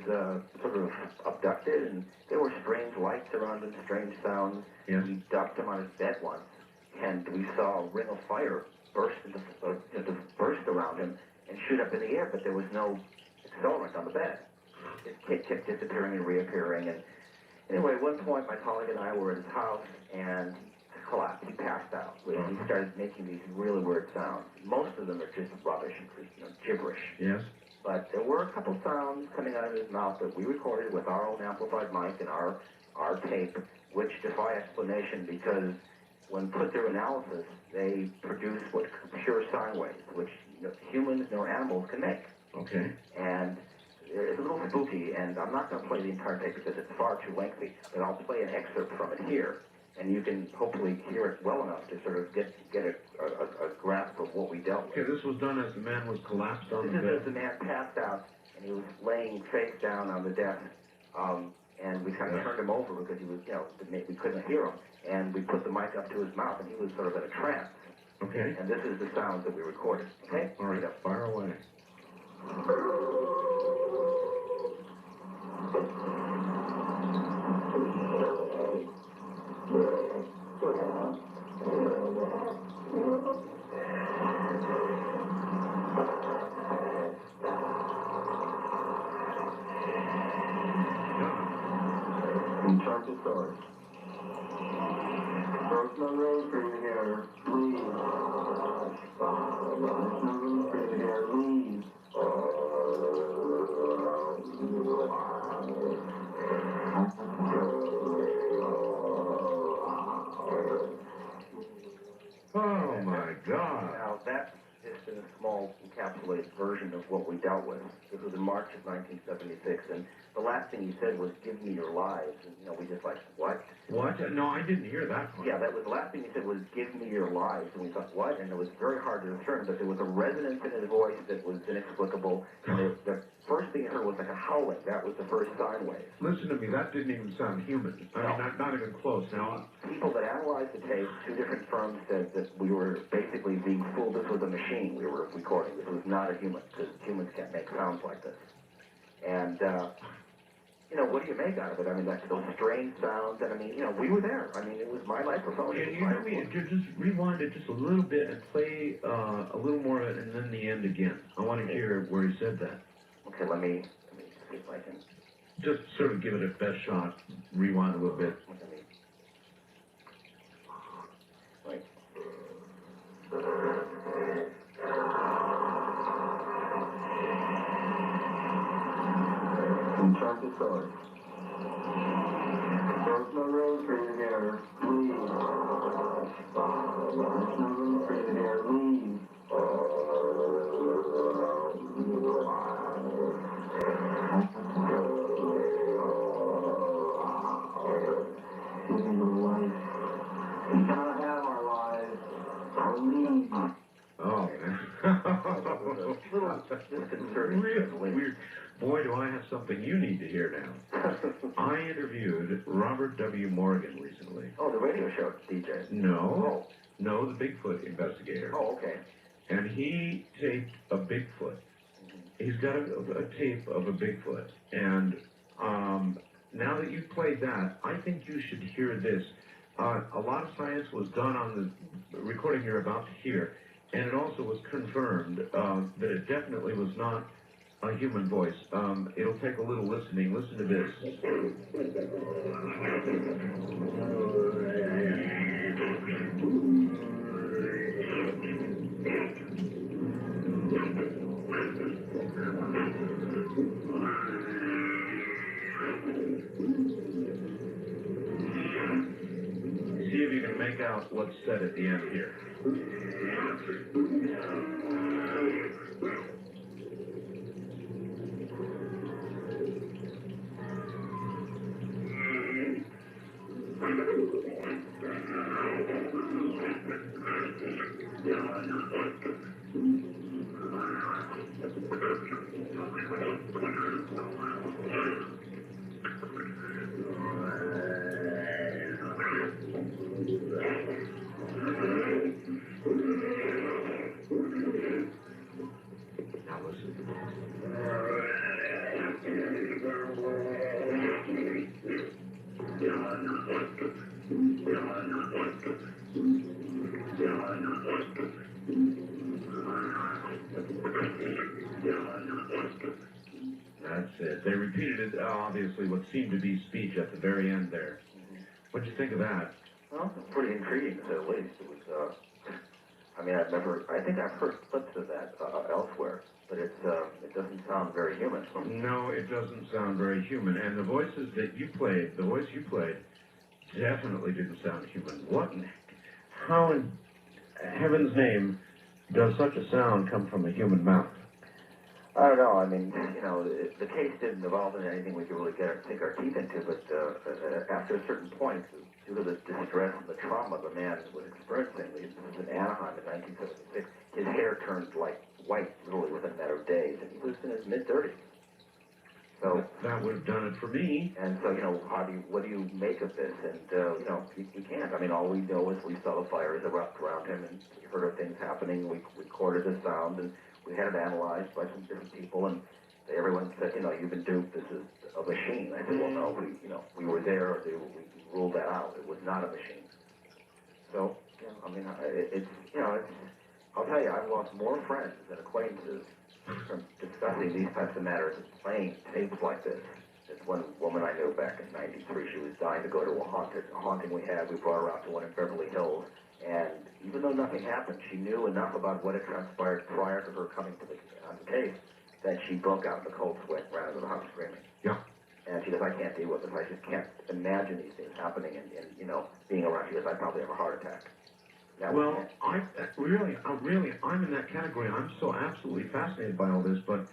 sort of abducted, and there were strange lights around him, strange sounds. Yes. We ducked him on his bed once, and we saw a ring of fire burst around him and shoot up in the air, but there was no accelerant on the bed. His kid kept disappearing and reappearing, and anyway, at one point, my colleague and I were at his house, and he collapsed. He passed out. He started making these really weird sounds. Most of them are just rubbish and gibberish. Yes. But there were a couple sounds coming out of his mouth that we recorded with our own amplified mic and our tape, which defy explanation because when put through analysis, they produce what's pure sine waves, which humans nor animals can make. Okay. And it's a little spooky, and I'm not going to play the entire tape because it's far too lengthy, but I'll play an excerpt from it here, and you can hopefully hear it well enough to sort of get a grasp of what we dealt with. Okay, this was done as the man was collapsed on the bed. This is as the man passed out, and he was laying face down on the desk, and we kind of turned him over because he was, we couldn't hear him, and we put the mic up to his mouth, and he was sort of in a trance. Okay. And this is the sounds that we recorded. Okay? All right, fire away. Now, that's just in a small encapsulated version of what we dealt with. This was in March of 1976, and the last thing he said was, "Give me your lives." And, we just like, what? What? No, I didn't hear that part. Yeah, that was the last thing he said was, "Give me your lives." And we thought, what? And it was very hard to discern, but there was a resonance in his voice that was inexplicable. And the first thing he heard was like a howling. That was the first sine wave. Listen to me, that didn't even sound human. I mean, not even close. Now, people that analyzed the tape, two different firms said that we were basically being fooled. This was a machine we were recording. This was not a human, because humans can't make sounds like this. And, what do you make out of it? I mean, like those strange sounds, and I mean, we were there. I mean, it was my microphone. Can you do me, just rewind it just a little bit and play a little more of it and then the end again. I want to hear where he said that. Okay, let me see if I can. Just sort of give it a best shot. Rewind a little bit. Wait. Check the source. There's no room for you here. Leave. There's no room for you here. Leave. Give me your life. You cannot have our lives. Leave. Oh, man. A little disconcerting. Really weird. Boy, do I have something you need to hear now. I interviewed Robert W. Morgan recently. Oh, the radio show DJ. No. No, the Bigfoot investigator. Oh, okay. And he taped a Bigfoot. He's got a tape of a Bigfoot. And now that you've played that, I think you should hear this. A lot of science was done on the recording you're about to hear, and it also was confirmed that it definitely was not a human voice. It'll take a little listening. Listen to this. See if you can make out what's said at the end here. Now listen. That's it. They repeated it, obviously, what seemed to be speech at the very end there. What'd you think of that? Well, it's pretty intriguing, to say the least. It was, I think I've heard clips of that elsewhere, but it doesn't sound very human. No, it doesn't sound very human. And the voices that you played, the voice you played, definitely didn't sound human. How in heaven's name does such a sound come from a human mouth? I don't know. I mean, the case didn't involve in anything we could really sink our teeth into, but after a certain point, due to the distress and the trauma the man was experiencing, this was in Anaheim in 1976, his hair turned like white literally within a matter of days, and he was in his mid-30s. So that would have done it for me. And so, what do you make of this? And, we can't. I mean, all we know is we saw the fires erupt around him, and we heard of things happening. We recorded the sound, and we had it analyzed by some different people, and everyone said, you've been duped. This is a machine. I said, well, no, we were there. We ruled that out. It was not a machine. So, I'll tell you, I've lost more friends and acquaintances from discussing these types of matters and playing tapes like this. There's one woman I knew back in '93. She was dying to go to a haunting we had. We brought her out to one in Beverly Hills, and even though nothing happened, she knew enough about what had transpired prior to her coming to the case that she broke out in a cold sweat, ran out of the house screaming. Yeah. And she goes, I can't deal with this. I just can't imagine these things happening and being around. She goes, I'd probably have a heart attack. Now, Well, I'm in that category. I'm so absolutely fascinated by all this, but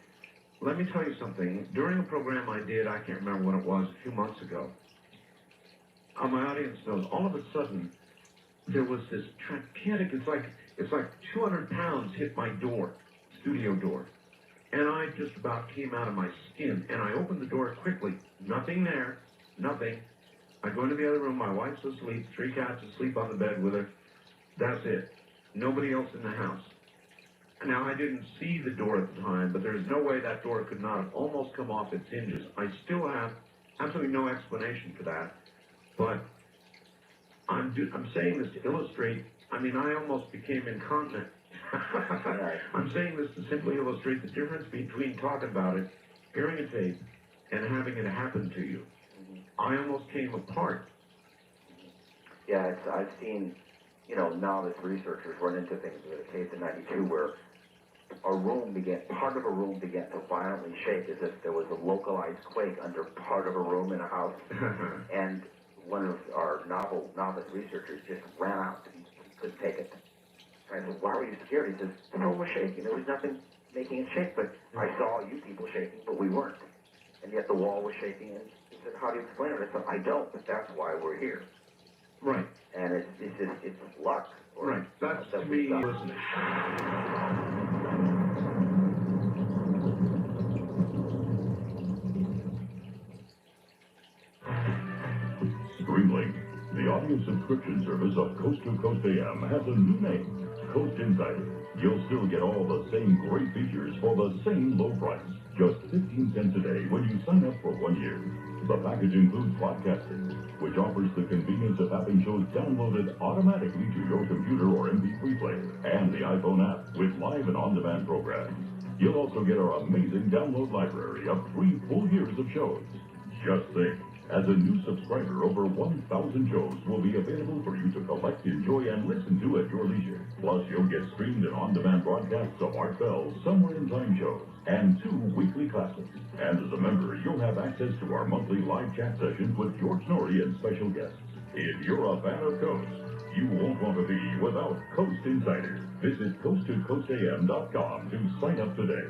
let me tell you something. During a program I did, I can't remember when it was, a few months ago, my audience knows, all of a sudden, there was this gigantic, it's like 200 pounds hit my door, studio door. And I just about came out of my skin, and I opened the door quickly. Nothing there, nothing. I go into the other room, my wife's asleep, 3 cats asleep on the bed with her. That's it. Nobody else in the house. Now, I didn't see the door at the time, but there's no way that door could not have almost come off its hinges. I still have absolutely no explanation for that, but I'm saying this to illustrate, I mean, I almost became incontinent. I'm saying this to simply illustrate the difference between talking about it, hearing a tape, and having it happen to you. I almost came apart. Yeah, I've seen, novice researchers run into things with a case in '92 where part of a room began to violently shake as if there was a localized quake under part of a room in a house. And one of our novice researchers just ran out. He couldn't take it. I said, why were you scared? He says, the room was shaking. There was nothing making it shake, but I saw you people shaking, but we weren't. And yet the wall was shaking. And he said, how do you explain it? I said, I don't, but that's why we're here. Right. And it's luck. Right. That's to me, listen. Streamlink, the audio subscription service of Coast to Coast AM, has a new name, Coast Insider. You'll still get all the same great features for the same low price, just 15 cents a day when you sign up for 1 year. The package includes podcasting, which offers the convenience of having shows downloaded automatically to your computer or MP3 player, and the iPhone app with live and on-demand programs. You'll also get our amazing download library of 3 full years of shows. Just think, as a new subscriber, over 1,000 shows will be available for you to collect, enjoy, and listen to at your leisure. Plus, you'll get streamed and on-demand broadcasts of Art Bell's Somewhere in Time shows and 2 weekly classics. And as a member, you'll have access to our monthly live chat sessions with George Norrie and special guests. If you're a fan of Coast, you won't want to be without Coast Insider. Visit coasttocoastam.com to sign up today.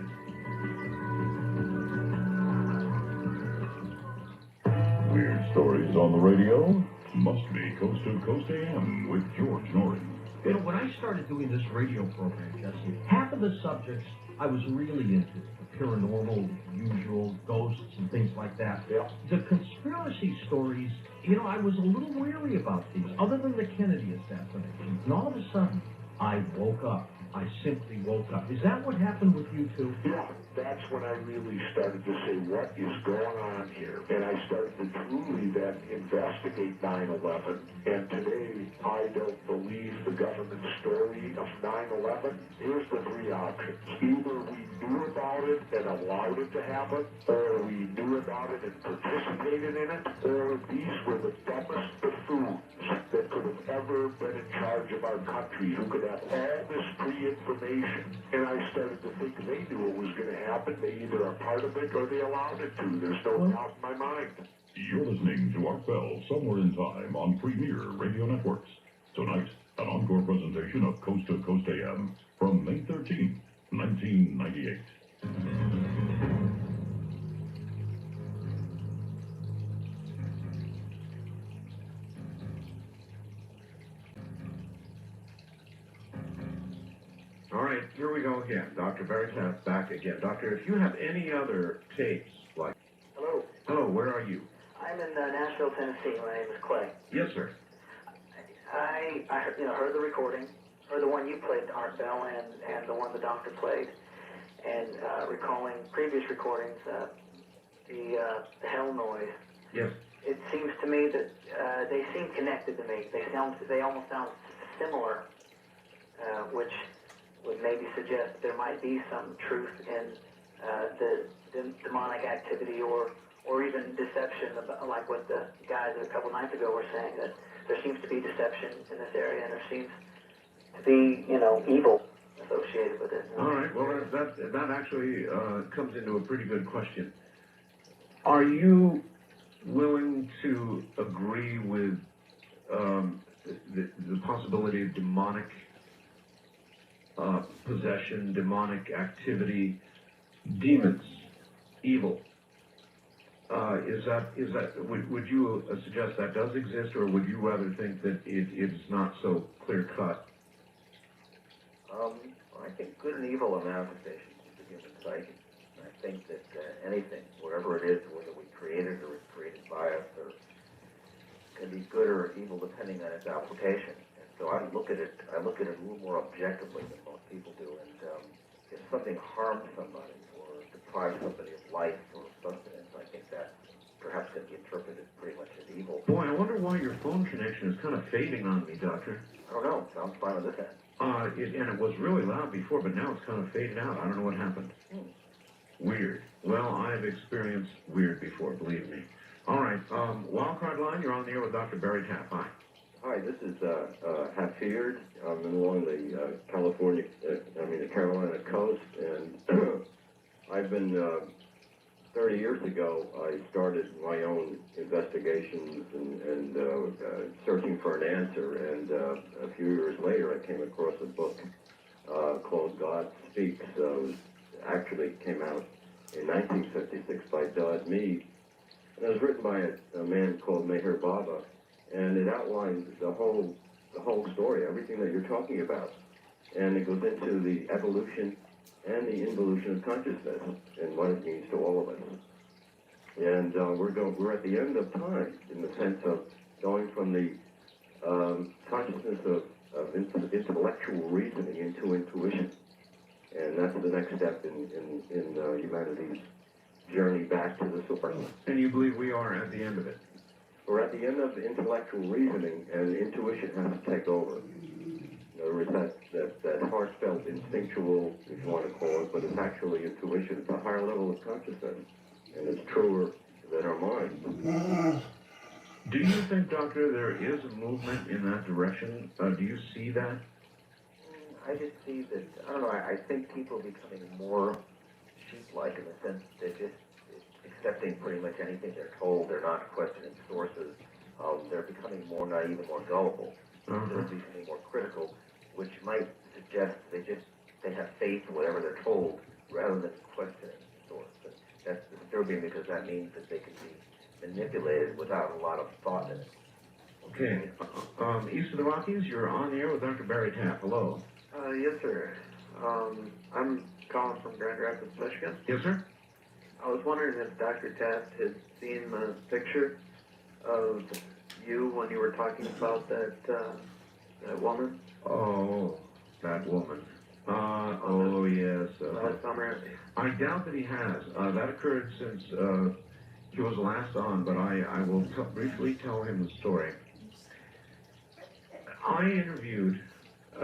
Weird stories on the radio? Must be Coast to Coast AM with George Norrie. When I started doing this radio program, Jesse, half of the subjects I was really into. The paranormal, usual, ghosts, and things like that. Yeah. The conspiracy stories, I was a little wary about these, other than the Kennedy assassination. And all of a sudden, I woke up. I simply woke up. Is that what happened with you two? Yeah, that's when I really started to say, what is going on here? And I started to truly then investigate 9/11. And today, I don't believe the government story of 9/11. Here's the 3 options. Either we knew about it and allowed it to happen, or we knew about it and participated in it, or these were the dumbest buffoons that could have ever been in charge of our country, who could have all this pre-information. And I started to think they knew it was going to happen. They either are part of it or they allowed it to. There's no doubt in my mind. You're listening to Art Bell Somewhere in Time on Premier Radio Networks. Tonight, an encore presentation of Coast to Coast AM from May 13th, 1998. All right, here we go again. Dr. Veritas back again. Doctor, if you have any other tapes, like... Hello, where are you? I'm in Nashville, Tennessee. My name is Clay. Yes, sir. I heard the recording, heard the one you played, Art Bell, and the one the doctor played, and recalling previous recordings, the hell noise. Yes. It seems to me that they seem connected to me. They almost sound similar, which would maybe suggest there might be some truth in the demonic activity or even deception, like what the guys a couple nights ago were saying, that there seems to be deception in this area, and there seems to be, evil associated with it. All right, well, that actually comes into a pretty good question. Are you willing to agree with the possibility of demonic possession, demonic activity, demons, evil. Would you suggest that does exist, or would you rather think that it is not so clear cut? I think good and evil are manifestations of the human psyche. I think that anything, whatever it is, whether we create it or it's created by us, or can be good or evil depending on its application. And so I look at it a little more objectively than most people do. And if something harms somebody or deprives somebody of life or sustenance, I think that perhaps can be interpreted pretty much as evil. Boy, I wonder why your phone connection is kind of fading on me, Doctor. I don't know. It sounds fine on this end. And it was really loud before, but now it's kind of faded out. I don't know what happened. Weird. Well, I've experienced weird before, believe me. All right, Wildcard Line, you're on the air with Dr. Barry Tapp. Hi. Hi, this is Hatfield. I'm along the the Carolina coast, and I've been 30 years ago, I started my own investigations and searching for an answer, and a few years later I came across a book called God Speaks. Actually came out in 1956 by Dodd Mead, and it was written by a man called Meher Baba, and it outlines the whole story, everything that you're talking about, and it goes into the evolution and the involution of consciousness and what it means to all of us. And we're at the end of time in the sense of going from the consciousness of intellectual reasoning into intuition, and that's the next step in humanity's journey back to the source. And you believe we are at the end of it? We're at the end of intellectual reasoning, and intuition has to take over. In other words, that heartfelt, instinctual, if you want to call it, but it's actually intuition. It's a higher level of consciousness, and it's truer than our minds. Do you think, Doctor, there is a movement in that direction? Do you see that? I just see that, I don't know, I think people are becoming more sheep-like in the sense that they're just accepting pretty much anything they're told. They're not questioning sources. They're becoming more naive and more gullible. They're becoming more critical, which might suggest they have faith in whatever they're told rather than questioning the source. And that's disturbing because that means that they can be manipulated without a lot of thought in it. Okay. East of the Rockies, you're on the air with Dr. Barry Tapp. Hello. Yes, sir. I'm calling from Grand Rapids, Michigan. Yes, sir. I was wondering if Dr. Taft had seen the picture of you when you were talking about that woman. Oh, that woman. Oh, yes. Last summer. I doubt that he has. That occurred since he was last on, but I will briefly tell him the story. I interviewed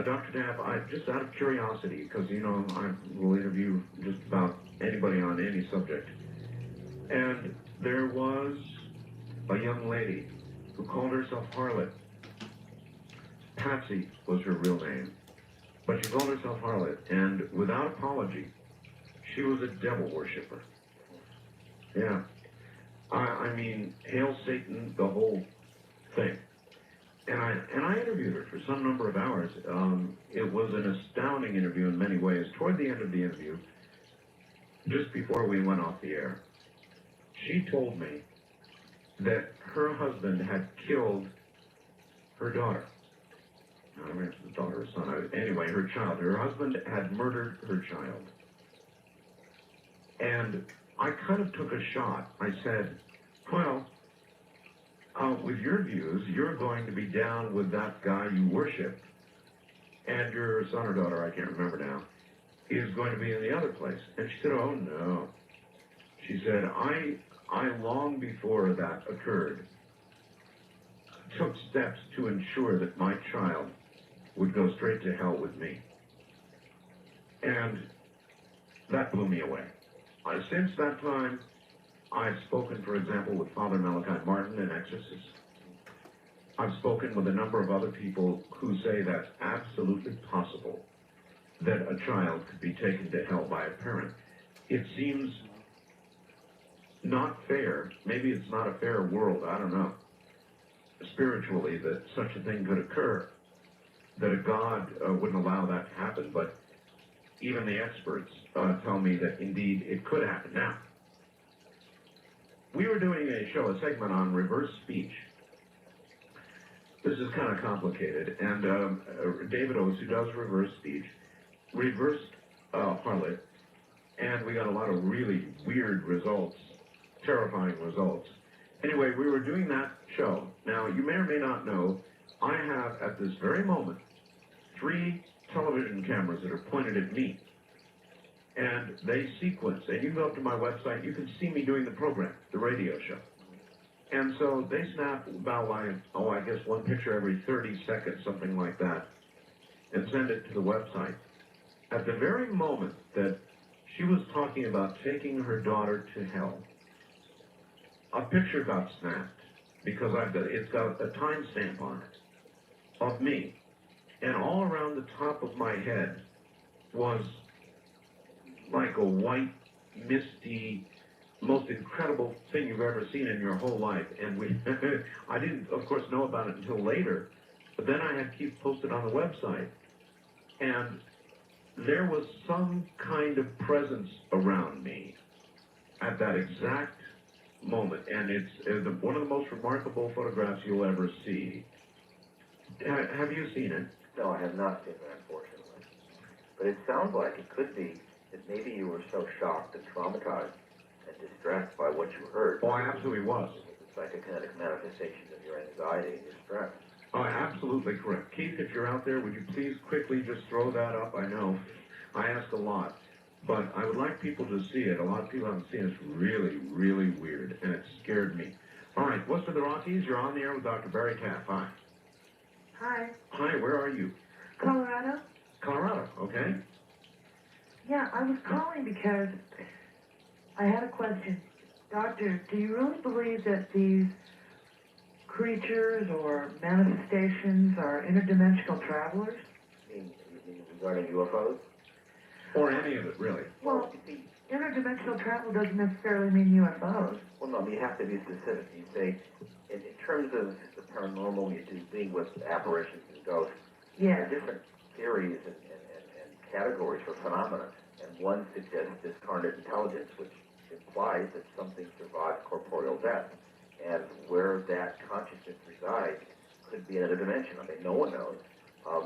Dr. Tapp, just out of curiosity, because, you know, I will interview just about anybody on any subject. And there was a young lady who called herself Harlot. Patsy was her real name. But she called herself Harlot, and without apology, she was a devil worshiper. Yeah. I mean, hail Satan, the whole thing. And I interviewed her for some number of hours. It was an astounding interview in many ways. Toward the end of the interview, just before we went off the air, she told me that her husband had killed her daughter. I don't remember if it was daughter or son. Anyway, her child. Her husband had murdered her child. And I kind of took a shot. I said, well, with your views, you're going to be down with that guy you worship, and your son or daughter, I can't remember now, is going to be in the other place. And she said, oh, no. She said, I long before that occurred, took steps to ensure that my child would go straight to hell with me. And that blew me away. Since that time, I've spoken, for example, with Father Malachi Martin, an exorcist. I've spoken with a number of other people who say that's absolutely possible that a child could be taken to hell by a parent. It seems not fair. Maybe it's not a fair world. I don't know. spiritually that such a thing could occur, that a God wouldn't allow that to happen, but even the experts tell me that indeed it could happen. Now, we were doing a segment on reverse speech. This is kind of complicated, and David Oates, who does reverse speech, reversed harlot, and we got a lot of really weird results, terrifying results. Anyway, we were doing that show. Now, you may or may not know, I have, at this very moment, 3 television cameras that are pointed at me. And they sequence, and you can go up to my website, you can see me doing the program, the radio show. And so they snap about, I guess one picture every 30 seconds, something like that, and send it to the website. At the very moment that she was talking about taking her daughter to hell, a picture got snapped, because it's got a timestamp on it, of me. And all around the top of my head was like a white, misty, most incredible thing you've ever seen in your whole life. And I didn't, of course, know about it until later, but then I had Keith posted on the website. And there was some kind of presence around me at that exact moment. And it's one of the most remarkable photographs you'll ever see. Have you seen it? No, I have not seen it, unfortunately. But it sounds like it could be that maybe you were so shocked and traumatized and distressed by what you heard. Oh, I absolutely was. It's like a psychokinetic manifestation of your anxiety and your stress. Oh, absolutely correct. Keith, if you're out there, would you please quickly just throw that up? I know I ask a lot, but I would like people to see it. A lot of people haven't seen it. It's really, really weird, and it scared me. All right, what's to the Rockies? You're on the air with Dr. Barry Taff. Hi. Hi. Hi, where are you? Colorado? Colorado, okay. Yeah, I was calling because I had a question. Doctor, do you really believe that these creatures or manifestations are interdimensional travelers? You mean regarding UFOs? Or any of it, really. Well, interdimensional travel doesn't necessarily mean UFOs. Well, no, you have to be specific. You say, in terms of the paranormal, you do deal with apparitions and ghosts. Yeah. There are different theories and categories for phenomena. And one suggests discarnate intelligence, which implies that something survives corporeal death. And where that consciousness resides could be another dimension. I mean, no one knows.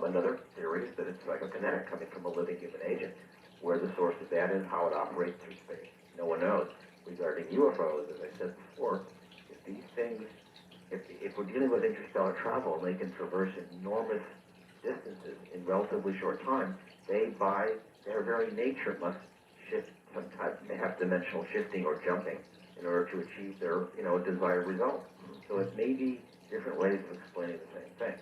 Another theory is that it's psychokinetic, coming from a living human agent. Where the source of that is, how it operates through space, no one knows. Regarding UFOs, as I said before, if these things, if we're dealing with interstellar travel and they can traverse enormous distances in relatively short time, they, by their very nature, must shift some type, they have dimensional shifting or jumping in order to achieve their, desired result. So it may be different ways of explaining the same thing.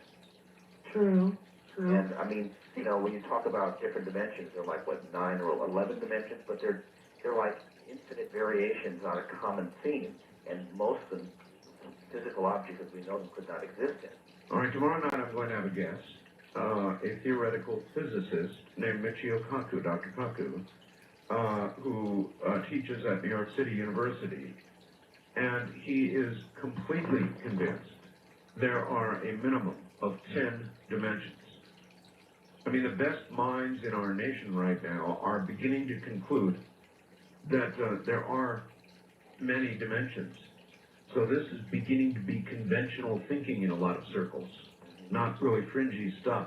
True. And I mean, when you talk about different dimensions, they're like, 9 or 11 dimensions, but they're like infinite variations on a common theme, and most of them, physical objects as we know them, could not exist in. All right, tomorrow night I'm going to have a guest, a theoretical physicist named Michio Kaku, Dr. Kaku, who teaches at New York City University, and he is completely convinced there are a minimum of 10 dimensions. I mean, the best minds in our nation right now are beginning to conclude that there are many dimensions. So this is beginning to be conventional thinking in a lot of circles, not really fringy stuff.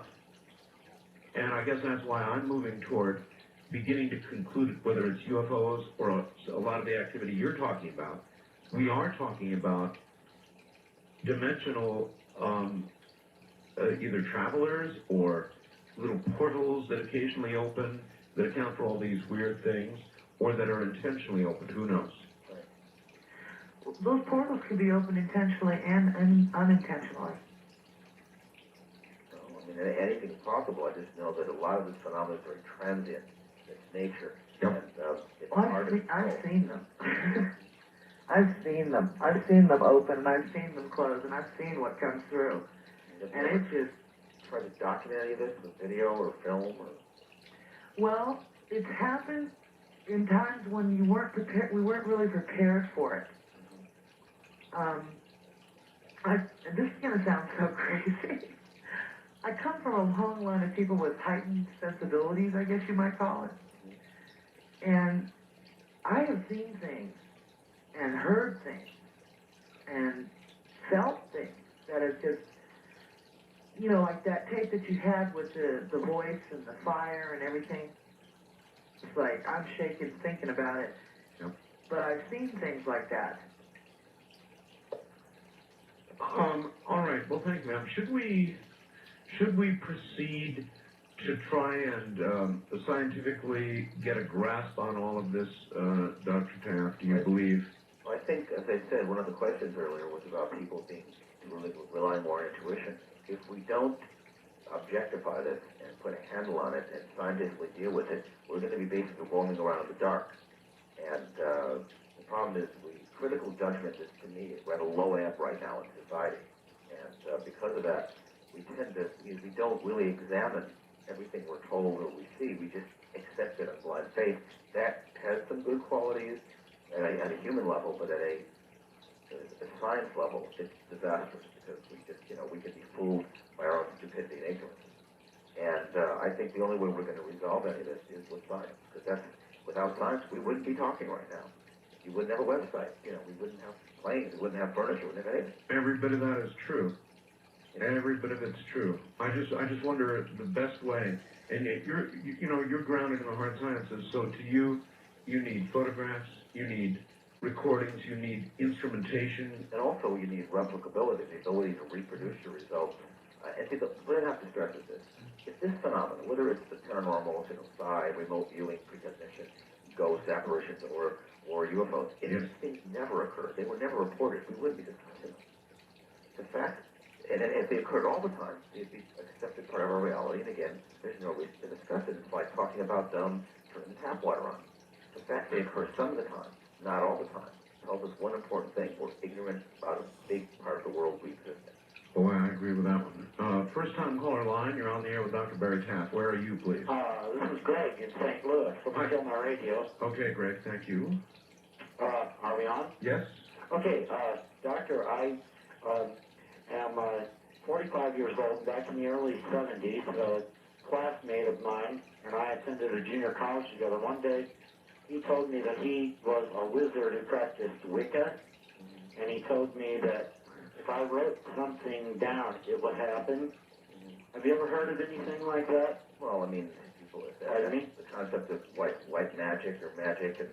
And I guess that's why I'm moving toward beginning to conclude whether it's UFOs or a lot of the activity you're talking about. We are talking about dimensional either travelers or little portals that occasionally open that account for all these weird things, or that are intentionally open. Who knows? Those portals could be opened intentionally and unintentionally. I mean, anything is possible. I just know that a lot of this phenomenon is very transient in its nature. Yep. And it's hard to I've seen them. I've seen them open, and I've seen them close, and I've seen what comes through. And it's just... Try to document any of this with video or film? Or... Well, it's happened in times when you weren't prepared. We weren't really prepared for it. and this is going to sound so crazy. I come from a long line of people with heightened sensibilities, I guess you might call it. And I have seen things and heard things and felt things that are just, you know, like that tape that you had with the voice and the fire and everything. It's like, I'm shaking thinking about it. Yep. But I've seen things like that. All right. Well, thank you, ma'am. Should we proceed to try and scientifically get a grasp on all of this, Dr. Taft? Do you believe? Well, I think, as I said, one of the questions earlier was about people being relying more on intuition. If we don't objectify this and put a handle on it and scientifically deal with it, we're going to be basically roaming around in the dark. And the problem is, critical judgment is, to me, we're at a low ebb right now in society. And because of that, we don't really examine everything we're told or we see. We just accept it on blind faith. That has some good qualities at a human level, but at a science level, it's disastrous because we can be fooled by our own stupidity and ignorance. And I think the only way we're going to resolve any of this is with science, because without science, we wouldn't be talking right now. You wouldn't have a website. We wouldn't have planes. We wouldn't have furniture. We wouldn't have anything. Every bit of that is true. Every bit of it's true. I just wonder the best way. And you're grounded in the hard sciences. So to you, you need photographs, you need recordings, you need instrumentation, and also you need replicability, the ability to reproduce your results. And what I have to stress is this: if this phenomenon, whether it's the paranormal, psi, remote viewing, precognition, ghost apparitions, or UFOs, if these things never occurred, they were never reported, we wouldn't be discussing them. The fact, and if they occurred all the time, they'd be accepted part of our reality. And again, there's no reason to discuss it. It's like talking about turning the tap water on. The fact they occur some of the time, not all the time, tells us one important thing: we're ignorant about a big part of the world we exist in. Boy, I agree with that one. First-time caller line, you're on the air with Dr. Barry Taft. Where are you, please? This is Greg in St. Louis. Let me kill my radio. Okay, Greg, thank you. Are we on? Yes. Okay, Doctor, I am 45 years old. Back in the early 70s, a classmate of mine and I attended a junior college together. One day, he told me that he was a wizard who practiced Wicca, and he told me that if I wrote something down, it would happen. Have you ever heard of anything like that? Well, I mean, people like that. The concept of white magic or magic, and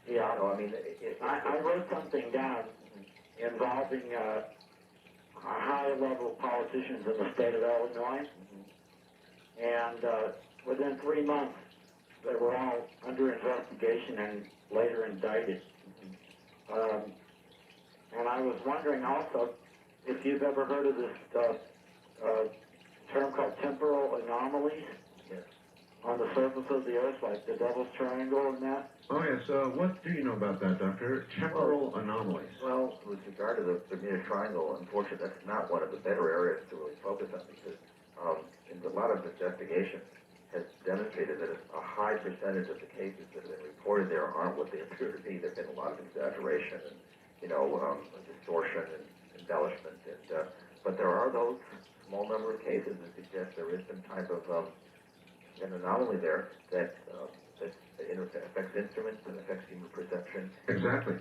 yeah, I mean, I wrote something down involving high-level politicians in the state of Illinois, and within 3 months, they were all under investigation and later indicted. And I was wondering also if you've ever heard of this term called temporal anomalies on the surface of the Earth, like the Devil's Triangle and that. Oh, yes. What do you know about that, Doctor? Temporal anomalies. Well, with regard to the Bermuda Triangle, unfortunately, that's not one of the better areas to really focus on, because a lot of investigation has demonstrated that a high percentage of the cases that have been reported there aren't what they appear to be. There's been a lot of exaggeration and, distortion and embellishment. But there are those small number of cases that suggest there is some type of an anomaly there that affects instruments and affects human perception. Exactly.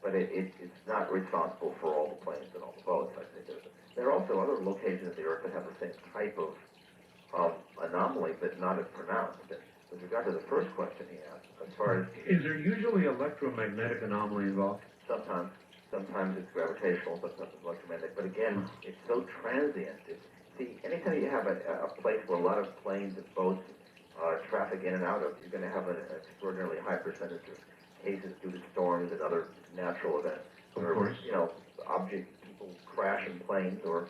But it's not responsible for all the planes and all the boats. I think there are also other locations of the Earth that have the same type of anomaly, but not as pronounced. And with regard to the first question he asked, as far as... Is there usually electromagnetic anomaly involved? Sometimes. Sometimes it's gravitational, sometimes it's electromagnetic. But again, it's so transient. See, anytime you have a place where a lot of planes and boats traffic in and out of, you're going to have an extraordinarily high percentage of cases due to storms and other natural events. Of course. People crash in planes, or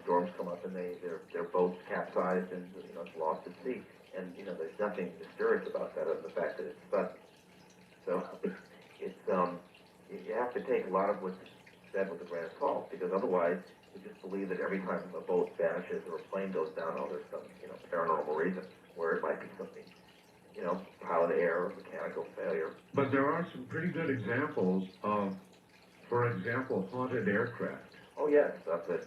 storms come up and their boats capsized and it's lost at sea. And there's nothing mysterious about that other than the fact that it's sudden. So it's you have to take a lot of what's said with a grain of salt, because otherwise you just believe that every time a boat vanishes or a plane goes down, there's some paranormal reason, where it might be something pilot error, mechanical failure. But there are some pretty good examples of, for example, haunted aircraft. Oh, yes, up at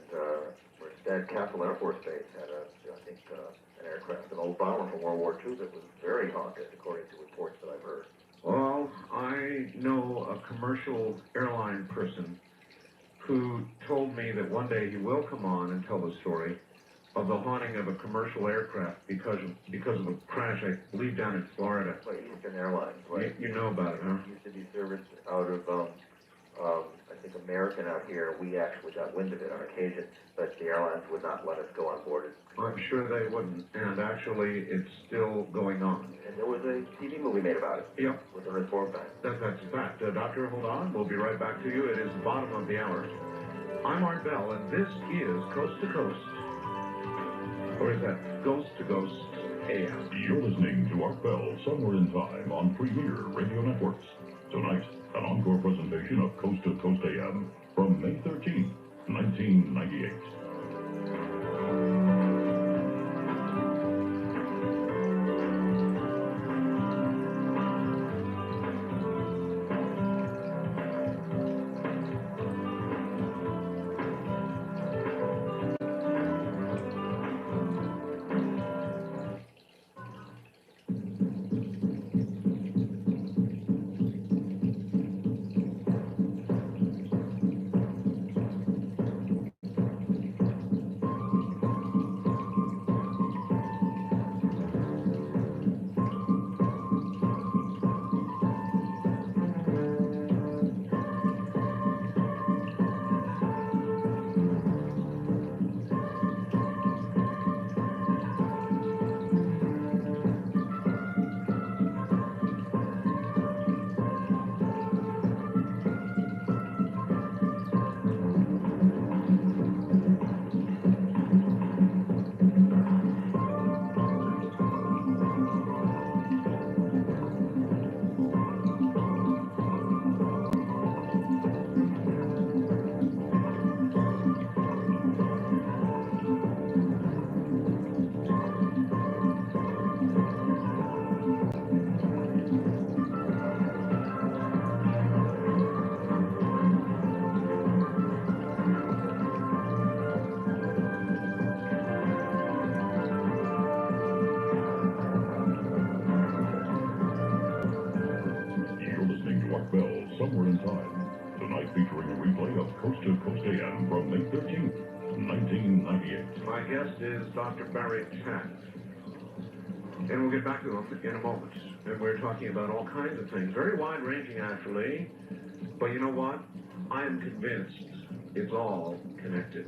Ristad Castle Air Force Base had an aircraft, an old bomber from World War II that was very haunted, according to reports that I've heard. Well, I know a commercial airline person who told me that one day he will come on and tell the story of the haunting of a commercial aircraft because of a crash, I believe, down in Florida. By Eastern Airlines, right? You know about it, huh? It used to be serviced out of, I think, American out here. We actually got wind of it on occasion, but the airlines would not let us go on board it. I'm sure they wouldn't, and actually, it's still going on. And there was a TV movie made about it. Yep. With the reform bank. That's a fact. Doctor, hold on. We'll be right back to you. It is the bottom of the hour. I'm Art Bell, and this is Coast to Coast. Or is that Ghost to Ghost AM? You're listening to Art Bell Somewhere in Time on Premier Radio Networks. Tonight, an encore presentation of Coast to Coast AM from May 13th, 1998. Somewhere in Time. Tonight featuring a replay of Coast to Coast AM from May 13th, 1998. My guest is Dr. Barry Taft. And we'll get back to him in a moment. And we're talking about all kinds of things. Very wide-ranging, actually. But you know what? I am convinced it's all connected.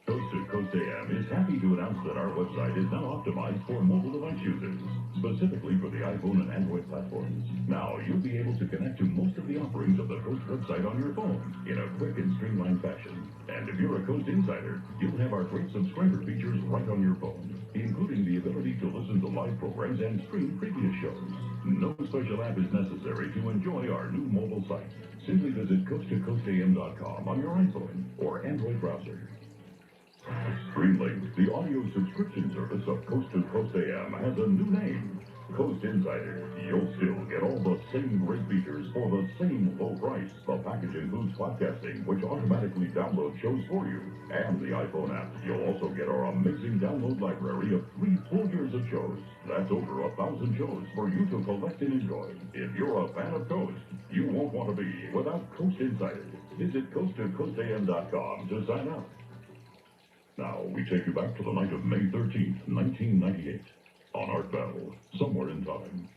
Coast to Coast AM is happy to announce that our website is now optimized for mobile device users, specifically for the iPhone and Android platforms. Now, you'll be able to connect to most of the offerings of the Coast website on your phone in a quick and streamlined fashion. And if you're a Coast insider, you'll have our great subscriber features right on your phone, including the ability to listen to live programs and stream previous shows. No special app is necessary to enjoy our new mobile site. Simply visit coasttocoastam.com on your iPhone or Android browser. Streamlink, the audio subscription service of Coast to Coast AM, has a new name, Coast Insider. You'll still get all the same great features for the same low price. The package includes podcasting, which automatically downloads shows for you, and the iPhone app. You'll also get our amazing download library of 3 full years of shows. That's over 1,000 shows for you to collect and enjoy. If you're a fan of Coast, you won't want to be without Coast Insider. Visit coasttocoastam.com to sign up. Now, we take you back to the night of May 13th, 1998, on Art Bell, Somewhere in Time.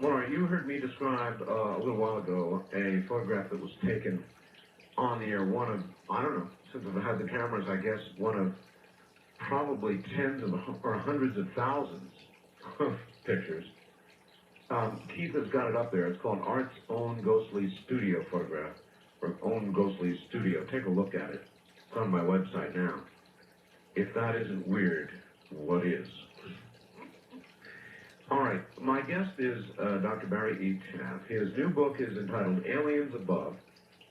Well, you heard me describe a little while ago a photograph that was taken on the air, one of, I don't know, since I've had the cameras, I guess, one of probably tens of or hundreds of thousands of pictures. Keith has got it up there. It's called Art's Own Ghostly Studio photograph, or Own Ghostly Studio. Take a look at it. It's on my website now. If that isn't weird, what is? All right, My guest is Dr. Barry E. Shtuff. His new book is entitled Aliens Above,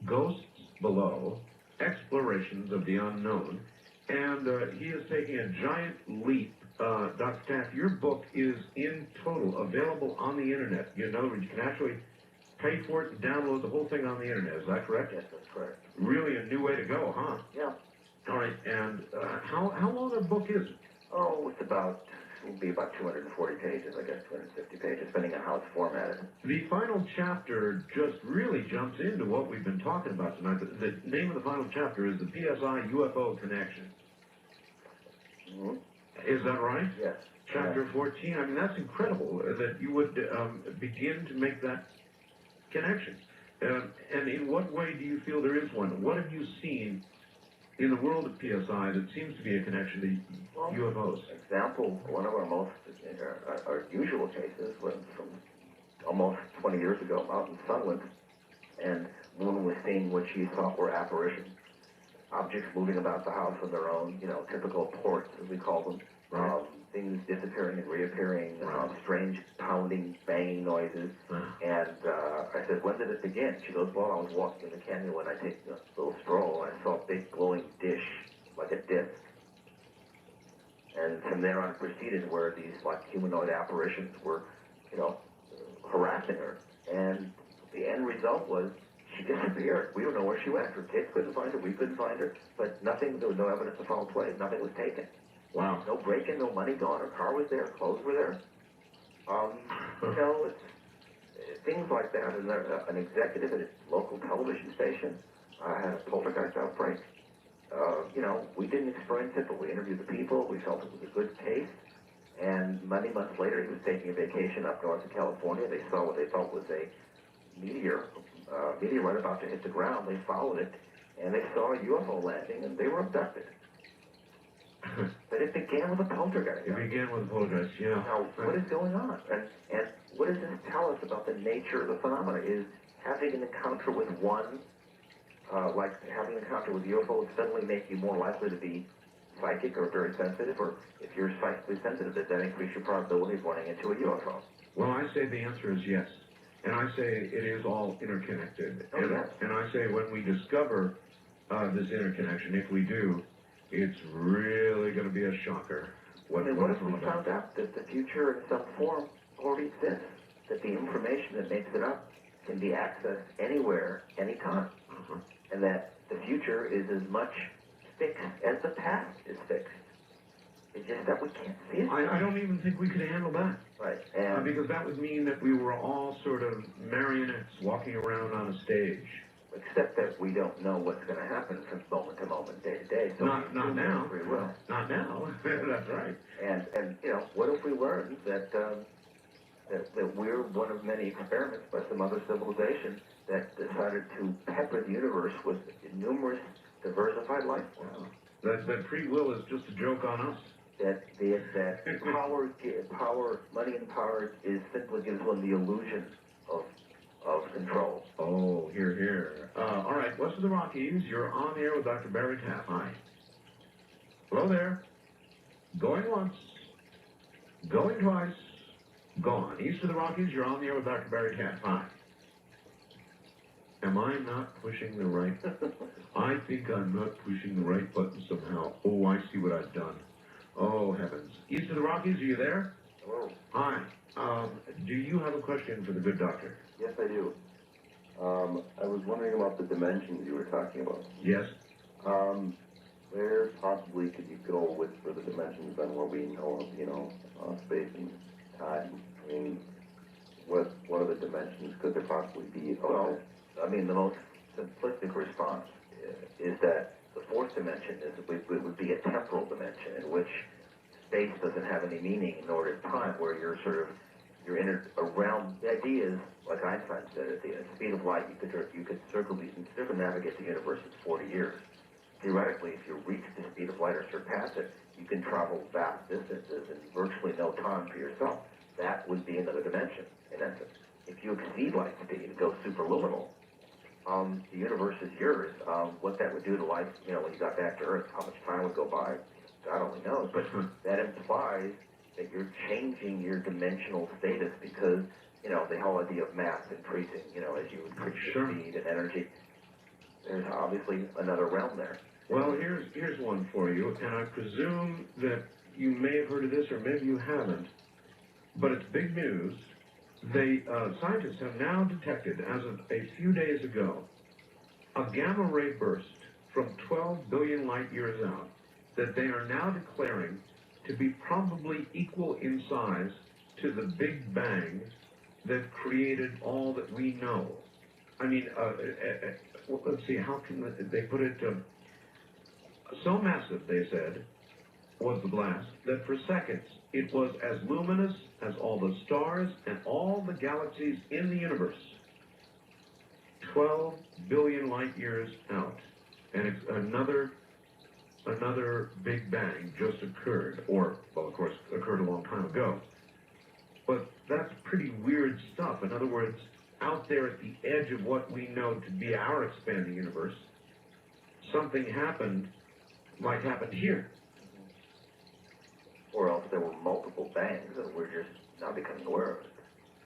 Ghosts Below, Explorations of the Unknown, and he is taking a giant leap. Dr. Shtuff, your book is in total available on the internet. In other words, you can actually pay for it and download the whole thing on the internet. Is that correct? Yes, that's correct. Really a new way to go, huh? Yeah. All right, and how long a book is it? Oh, it'll be about 240 pages, I guess, 250 pages, depending on how it's formatted. The final chapter just really jumps into what we've been talking about tonight. The name of the final chapter is the PSI UFO Connection. Mm-hmm. Is that right? Yes. Chapter 14. I mean, that's incredible that you would begin to make that connection. And in what way do you feel there is one? What have you seen in the world of PSI that seems to be a connection to UFOs? Example, one of our most our usual cases was from almost 20 years ago out in Sunland, and a woman was seeing what she thought were apparitions. Objects moving about the house on their own, typical ports, as we call them. Right. Things disappearing and reappearing, strange pounding, banging noises. And I said, when did it begin? She goes, well, I was walking in the canyon when I take a little stroll, and I saw a big glowing dish, like a disc. And from there on it proceeded where these like humanoid apparitions were, harassing her. And the end result was she disappeared. We don't know where she went. Her kids couldn't find her. We couldn't find her. But there was no evidence of foul play. Nothing was taken. Wow. No break-in, no money gone. Her car was there. Clothes were there. It's things like that. And an executive at a local television station had a poltergeist outbreak. We didn't experience it, but we interviewed the people. We felt it was a good case. And many months later, he was taking a vacation up north of California. They saw what they thought was a meteorite about to hit the ground. They followed it, and they saw a UFO landing, and they were abducted. But it began with a poltergeist. It began with a poltergeist, yeah. Now, what is going on? And what does this tell us about the nature of the phenomena? Is having an encounter with one, like having an encounter with UFOs suddenly make you more likely to be psychic or very sensitive? Or if you're psychically sensitive, does that increase your probability of running into a UFO? Well, I say the answer is yes. And I say it is all interconnected. Oh, yes. And I say when we discover this interconnection, if we do, it's really going to be a shocker. What if we found out that the future in some form already exists? That the information that makes it up can be accessed anywhere, anytime. And that the future is as much fixed as the past is fixed. It's just that we can't see it. I don't even think we could handle that. Right. Because that would mean that we were all sort of marionettes walking around on a stage. Except that we don't know what's going to happen from moment to moment, day to day. So not now. Free will. Not now. That's right. And what if we learned that we're one of many experiments by some other civilization that decided to pepper the universe with numerous diversified life forms? That free will is just a joke on us. That power, money and power simply gives one the illusion of control. Oh, here. All right, west of the Rockies, you're on the air with Dr. Barry Shtuff. Hi. Hello there. Going once. Going twice. Gone. East of the Rockies, you're on the air with Dr. Barry Shtuff. Hi. Am I not pushing the right? I think I'm not pushing the right button somehow. Oh, I see what I've done. Oh, heavens. East of the Rockies, are you there? Hello. Hi. Do you have a question for the good doctor? Yes, I do. I was wondering about the dimensions you were talking about. Yes. Where possibly could you go with for the dimensions on what we know of, space and time? I mean, what other dimensions could there possibly be? Well, I mean, the most simplistic response is that the fourth dimension would be a temporal dimension in which space doesn't have any meaning, nor does time, where you're around. The idea is, like Einstein said, at the speed of light, you could circumnavigate the universe in 40 years. Theoretically, if you reach the speed of light or surpass it, you can travel vast distances in virtually no time for yourself. That would be another dimension, in essence. If you exceed light speed and go superluminal, the universe is yours. What that would do to life, when you got back to Earth, how much time would go by, God only knows. But that implies that you're changing your dimensional status because, you know, the whole idea of mass increasing, you know, as you increase your speed and energy. There's obviously another realm there. Well, here's one for you, and I presume that you may have heard of this or maybe you haven't, but it's big news. Scientists have now detected, as of a few days ago, a gamma ray burst from 12 billion light years out that they are now declaring to be probably equal in size to the Big Bang that created all that we know. I mean, well, let's see, how can they put it? So massive, they said, was the blast that for seconds it was as luminous as all the stars and all the galaxies in the universe. 12 billion light years out. And it's another Big Bang just occurred, or, well, of course, occurred a long time ago. But that's pretty weird stuff. In other words, out there at the edge of what we know to be our expanding universe, something happened like happened here. Or else there were multiple bangs and we're just not becoming aware of it.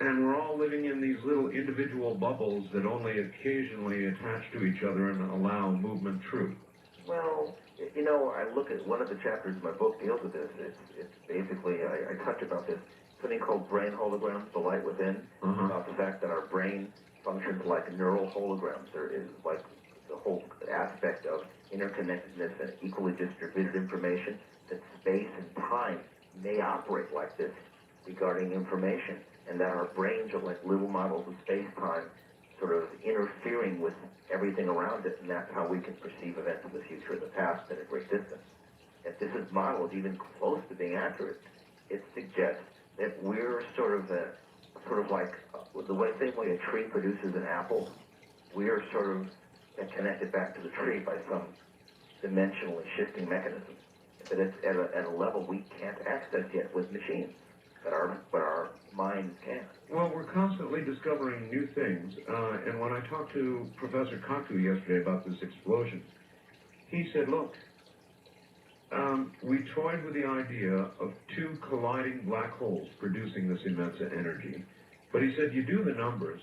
And we're all living in these little individual bubbles that only occasionally attach to each other and allow movement through. Well, you know, I look at one of the chapters of my book deals with this. It's basically, I touch about this, something called brain holograms, the light within, about the fact that our brain functions like neural holograms. There is like the whole aspect of interconnectedness and equally distributed information, that space and time may operate like this regarding information, and that our brains are like little models of space-time sort of interfering with everything around it, and that's how we can perceive events of the future and the past at a great distance. If this is modeled even close to being accurate, it suggests that we're sort of like the same way a tree produces an apple, we are sort of connected back to the tree by some dimensionally shifting mechanism. But it's at a level we can't access yet with machines, but our minds can. Well, we're constantly discovering new things, and when I talked to Professor Kaku yesterday about this explosion, he said, look, we toyed with the idea of two colliding black holes producing this immense energy, but he said, you do the numbers,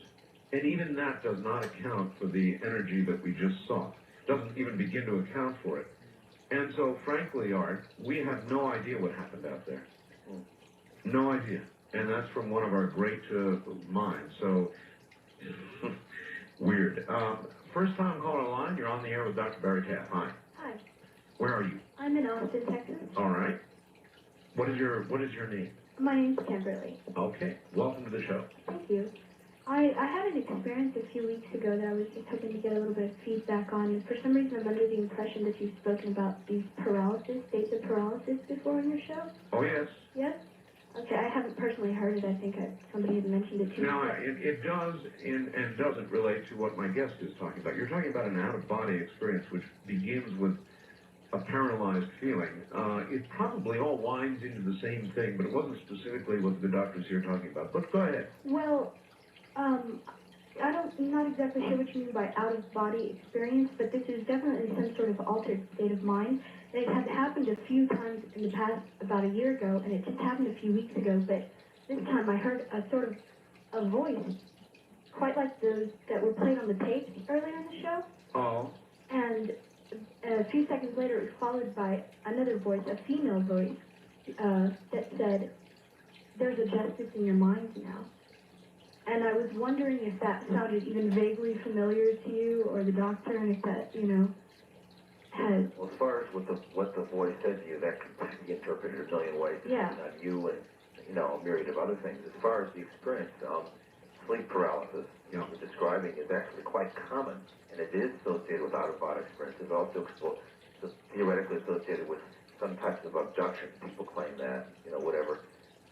and even that does not account for the energy that we just saw. Doesn't even begin to account for it. And so, frankly, Art, we have no idea what happened out there. No idea. And that's from one of our great minds. So, weird. First time calling line, you're on the air with Dr. Barry Taff. Hi. Hi. Where are you? I'm in Austin, Texas. All right. What is your name? My name's Kimberly. Okay. Welcome to the show. Thank you. I had an experience a few weeks ago that I was just hoping to get a little bit of feedback on. For some reason, I'm under the impression that you've spoken about these states of paralysis before on your show. Oh, yes. Yes? Okay, I haven't personally heard it. I think somebody had mentioned it to me. Now, it does and doesn't relate to what my guest is talking about. You're talking about an out-of-body experience which begins with a paralyzed feeling. It probably all winds into the same thing, but it wasn't specifically what the doctors here are talking about. But go ahead. Well, I'm not exactly sure what you mean by out-of-body experience, but this is definitely some sort of altered state of mind. And it had happened a few times in the past, about a year ago, and it just happened a few weeks ago, but this time I heard a sort of a voice, quite like those that were played on the tapes earlier in the show. Oh. And a few seconds later, it was followed by another voice, a female voice, that said, "There's a justice in your minds now." And I was wondering if that sounded even vaguely familiar to you or the doctor, and if that, has... Well, as far as what the voice said to you, that can be interpreted a million ways, depending on you and, a myriad of other things. As far as the experience, sleep paralysis, you're describing, is actually quite common, and it is associated with out-of-body experience. It's also theoretically associated with some types of abduction. People claim that, whatever.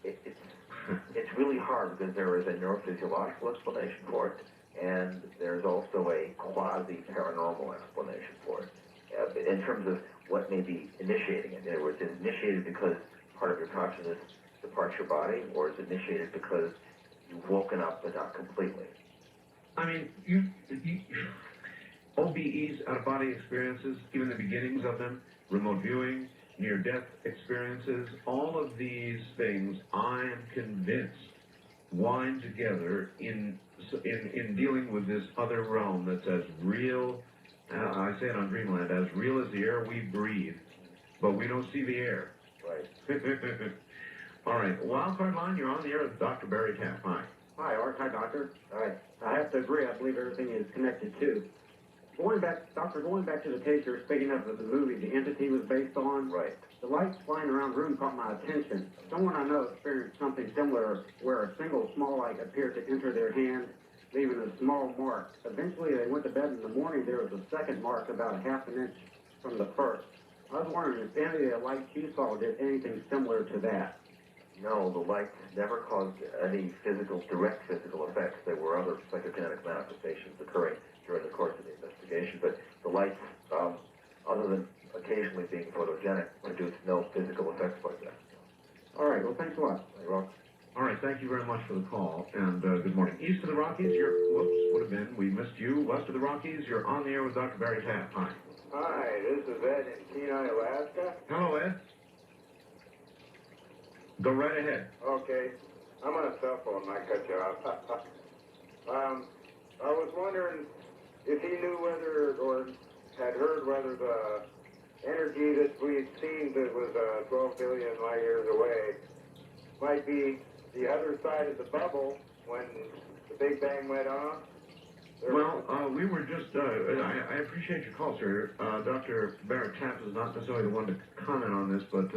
It's really hard because there is a neurophysiological explanation for it, and there's also a quasi-paranormal explanation for it. In terms of what may be initiating it. In other words, is it initiated because part of your consciousness departs your body, or is it initiated because you've woken up but not completely? I mean, OBEs, out-of-body experiences, even the beginnings of them, remote viewing, near-death experiences, all of these things, I am convinced, wind together in dealing with this other realm that's as real, I say it on Dreamland, as real as the air we breathe, but we don't see the air. Right. All right, Wildcard Line, you're on the air with Dr. Barry Tapp. Hi. Hi, Art. Hi, Doctor. All right. I have to agree. I believe everything is connected too. Going back to the case you're speaking of the movie the entity was based on. Right. The lights flying around the room caught my attention. Someone I know experienced something similar where a single small light appeared to enter their hand, leaving a small mark. Eventually, they went to bed in the morning. There was a second mark about a half an inch from the first. I was wondering if any of the lights you saw did anything similar to that. No, the lights never caused any direct physical effects. There were other psychokinetic manifestations occurring during the course of the investigation, but the lights, other than occasionally being photogenic, produced no physical effects like that. All right, well, thanks a lot. You're welcome. All right, thank you very much for the call, and good morning. East of the Rockies, we missed you. West of the Rockies, you're on the air with Dr. Barry Tapp. Hi. Hi, this is Ed in Kenai, Alaska. Hello, Ed. Go right ahead. Okay. I'm on a cell phone, I cut you off. I was wondering if he knew whether, or had heard whether the energy that we had seen that was 12 billion light years away might be the other side of the bubble when the Big Bang went off. Well, we were just, I appreciate your call, sir. Dr. Barrett Tapp is not necessarily the one to comment on this, but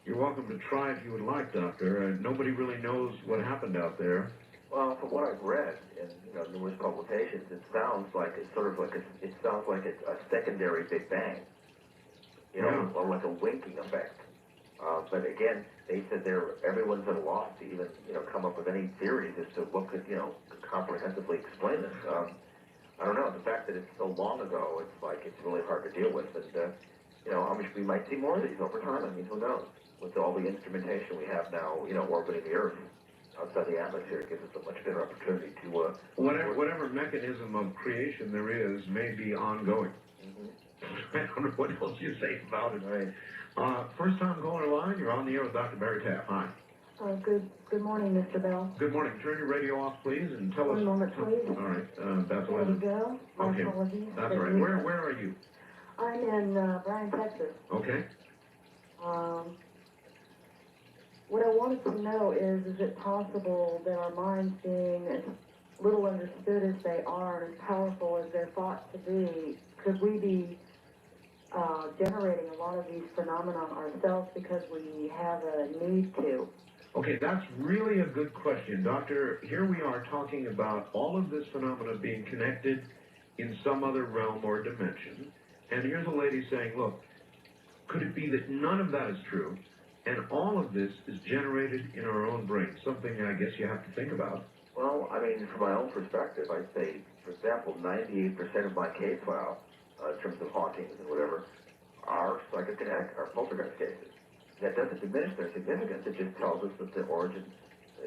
you're welcome to try if you would like, Doctor. Nobody really knows what happened out there. Well, from what I've read in numerous publications, it sounds like it's a secondary Big Bang, or like a winking effect. But again, they said everyone's at a loss to even come up with any theories as to what could comprehensively explain this. I don't know. The fact that it's so long ago, it's really hard to deal with. And how much we might see more of these over time. I mean, who knows? With all the instrumentation we have now, orbiting the Earth outside the atmosphere, it gives us a much better opportunity to whatever mechanism of creation there is may be ongoing. I don't know what else you say about it. Right. First time calling a line, you're on the air with Dr. Barry Tapp. Hi. Good morning, Mr. Bell. Good morning. Turn your radio off, please, and tell us. One moment, please. All right. That's There we go. My Okay. apologies. That's all right. Where are you? I'm in Bryan, Texas. Okay. What I wanted to know is it possible that our minds, being as little understood as they are and as powerful as they're thought to be, could we be generating a lot of these phenomena ourselves because we have a need to? Okay, that's really a good question, Doctor. Here we are talking about all of this phenomena being connected in some other realm or dimension. And here's a lady saying, look, could it be that none of that is true, and all of this is generated in our own brain? Something I guess you have to think about. Well, I mean, from my own perspective, I'd say, for example, 98% of my case file, in terms of hauntings and whatever, are psychokinetic, are poltergeist cases. That doesn't diminish their significance. It just tells us that the origin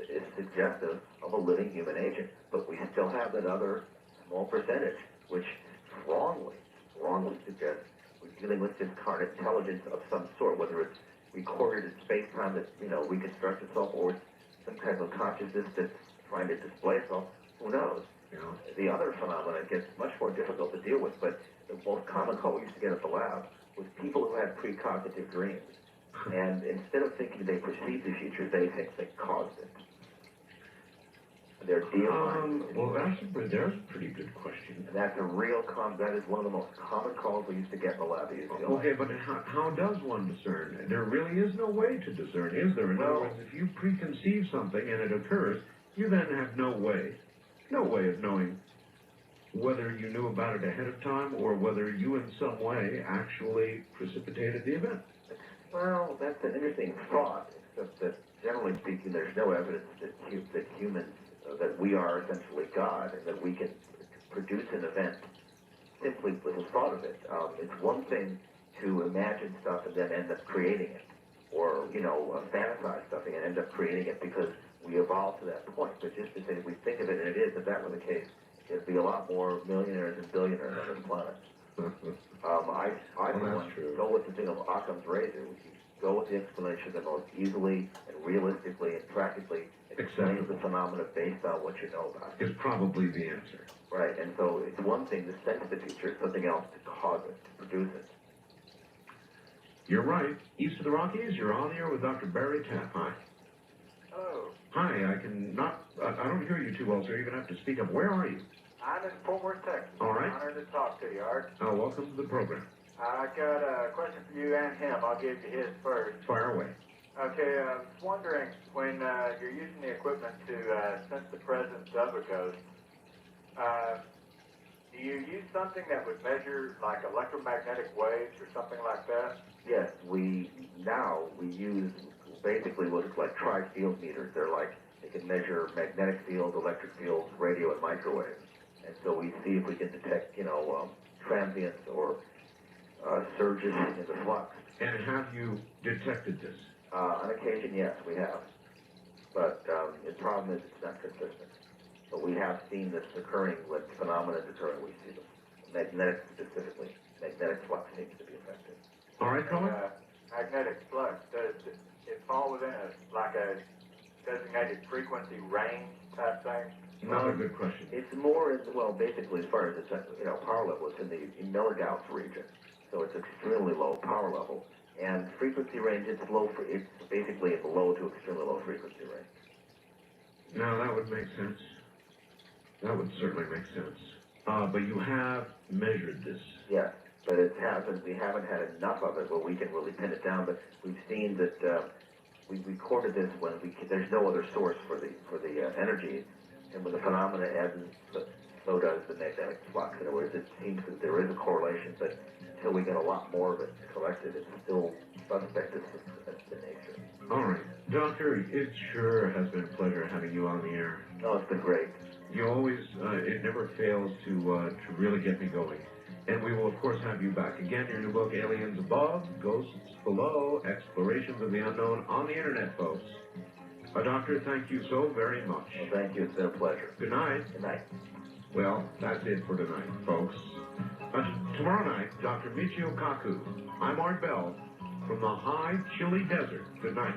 is suggestive of a living human agent. But we still have that other small percentage, which strongly suggests we're dealing with discarnate intelligence of some sort, whether it's recorded in space-time that, reconstructs itself, or it's some type of consciousness that's trying to display itself. Who knows? The other phenomena gets much more difficult to deal with, but the most common call we used to get at the lab was people who had precognitive dreams. And instead of thinking they perceived the future, they think they caused it. They're deifying. Well, that's a pretty good question. And that's a real that is one of the most common calls we used to get in the lab. Okay, but how does one discern? There really is no way to discern, is there? In other words, if you preconceive something and it occurs, you then have no way of knowing whether you knew about it ahead of time or whether you in some way actually precipitated the event. Well, that's an interesting thought, except that generally speaking, there's no evidence that humans, that we are essentially God, and that we can produce an event simply with the thought of it. It's one thing to imagine stuff and then end up creating it, or, fantasize something and end up creating it because we evolved to that point. But just to say we think of it and it is, if that were the case, there'd be a lot more millionaires and billionaires on this planet. I go with the thing of Occam's razor. We go with the explanation that most easily and realistically and practically explains the phenomena based on what you know about it. Is probably the answer. Right, and so it's one thing to sense the future, it's something else to cause it, to produce it. You're right. East of the Rockies, you're on the air with Dr. Barry Tapp. Hi. Hello. Hi, I don't hear you too well, sir. You're going to have to speak up. Where are you? I'm in Fort Worth, Texas. All right. Honored to talk to you, Art. Welcome to the program. I got a question for you and him. I'll give you his first. Fire away. Okay, I was wondering, when you're using the equipment to sense the presence of a ghost, do you use something that would measure like electromagnetic waves or something like that? Yes, we use basically what is like tri-field meters. They can measure magnetic fields, electric fields, radio, and microwaves. And so we see if we can detect, transients or surges in the flux. And have you detected this? On occasion, yes, we have. But the problem is it's not consistent. But we have seen this occurring when phenomena occurring. We see them. Magnetic specifically. Magnetic flux seems to be affected. All right, Colin? Magnetic flux, does it fall within a designated frequency range type thing? Another good question. It's more, basically as far as its power level, it's in the milligauss region. So it's extremely low power level. And frequency range, it's basically at the low to extremely low frequency range. No, that would make sense. That would certainly make sense. But you have measured this. Yes, but we haven't had enough of it where we can really pin it down. But we've seen that we recorded this when there's no other source for the energy, and when the phenomena ebbs, so does the magnetic flux. In other words, it seems that there is a correlation, but until we get a lot more of it collected, it's still suspect as the nature. All right. Doctor, it sure has been a pleasure having you on the air. Oh, it's been great. You always, it never fails to really get me going. And we will, of course, have you back again. Your new book, Aliens Above, Ghosts Below, Explorations of the Unknown on the Internet, folks. Doctor, thank you so very much. Well, thank you. It's been a pleasure. Good night. Good night. Well, that's it for tonight, folks. Tomorrow night, Dr. Michio Kaku. I'm Art Bell from the high, chilly desert. Good night.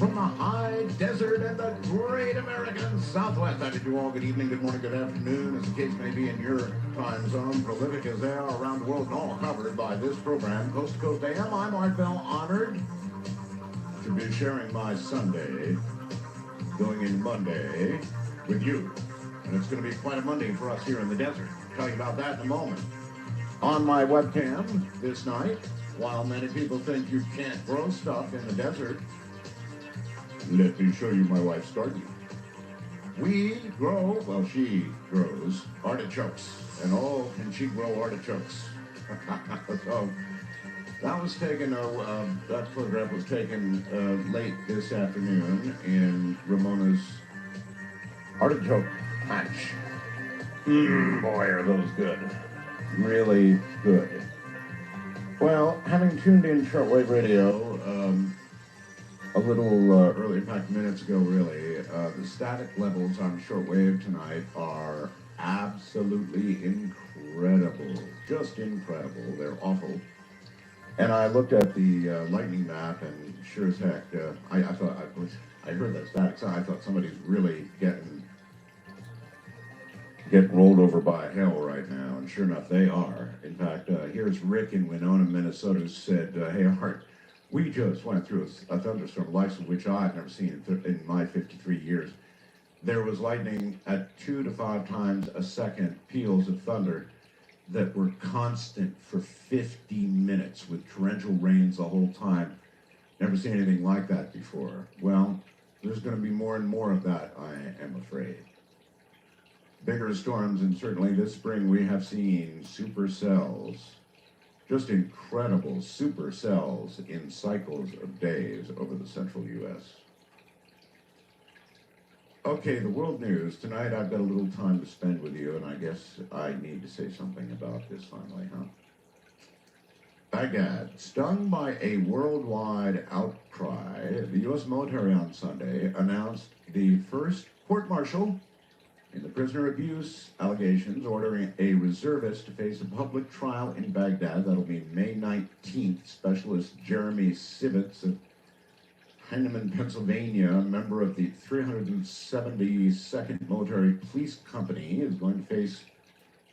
From the high desert and the great American Southwest. I bid you all good evening, good morning, good afternoon, as the case may be in your time zone. Prolific as they are around the world and all covered by this program, Coast to Coast AM. I'm Art Bell, honored to be sharing my Sunday, going in Monday, with you. And it's going to be quite a Monday for us here in the desert. I'll tell you about that in a moment. On my webcam this night, while many people think you can't grow stuff in the desert, let me show you my wife's garden. We grow, well, she grows artichokes. And oh, can she grow artichokes. So that was taken, that photograph was taken late this afternoon in Ramona's artichoke patch. Boy, are those good. Really good. Well, having tuned in shortwave radio, a little early, in fact, minutes ago, really, the static levels on shortwave tonight are absolutely incredible. Just incredible. They're awful. And I looked at the lightning map, and sure as heck, I heard that static sound. I thought somebody's really getting get rolled over by hell right now, and sure enough, they are. In fact, here's Rick in Winona, Minnesota, who said, hey, Art, we just went through a thunderstorm, the likes of which I've never seen in my 53 years. There was lightning at 2 to 5 times a second, peals of thunder that were constant for 50 minutes with torrential rains the whole time. Never seen anything like that before. Well, there's going to be more and more of that, I am afraid. Bigger storms, and certainly this spring we have seen supercells, just incredible supercells in cycles of days over the central U.S. Okay, the world news. Tonight I've got a little time to spend with you, and I guess I need to say something about this finally, huh? Baghdad, stung by a worldwide outcry, the U.S. military on Sunday announced the first court-martial in the prisoner abuse allegations, ordering a reservist to face a public trial in Baghdad. That'll be May 19th. Specialist Jeremy Sivitz of Heinemann, Pennsylvania, a member of the 372nd Military Police Company, is going to face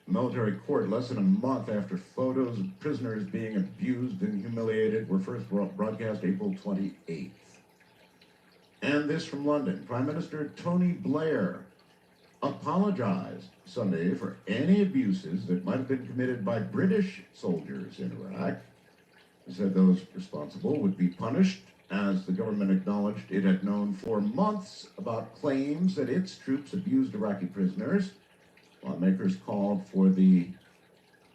military court less than a month after photos of prisoners being abused and humiliated were first broadcast April 28th. And this from London. Prime Minister Tony Blair apologized Sunday for any abuses that might have been committed by British soldiers in Iraq. He said those responsible would be punished, as the government acknowledged it had known for months about claims that its troops abused Iraqi prisoners. Lawmakers called for the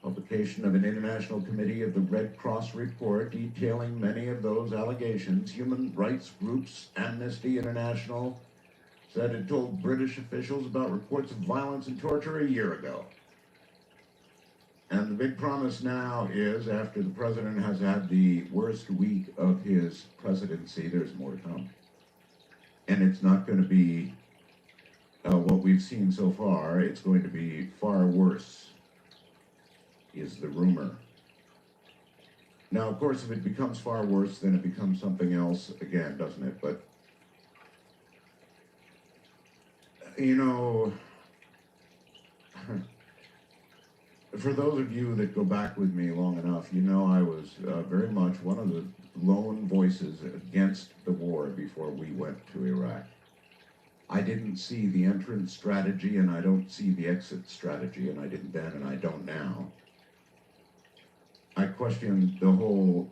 publication of an international committee of the Red Cross report detailing many of those allegations. Human rights groups, Amnesty International, said it told British officials about reports of violence and torture a year ago. And the big promise now is, after the president has had the worst week of his presidency, there's more to come. And it's not going to be what we've seen so far. It's going to be far worse, is the rumor. Now, of course, if it becomes far worse, then it becomes something else again, doesn't it? But you know, for those of you that go back with me long enough, you know I was very much one of the lone voices against the war before we went to Iraq. I didn't see the entrance strategy, and I don't see the exit strategy, and I didn't then, and I don't now. I questioned the whole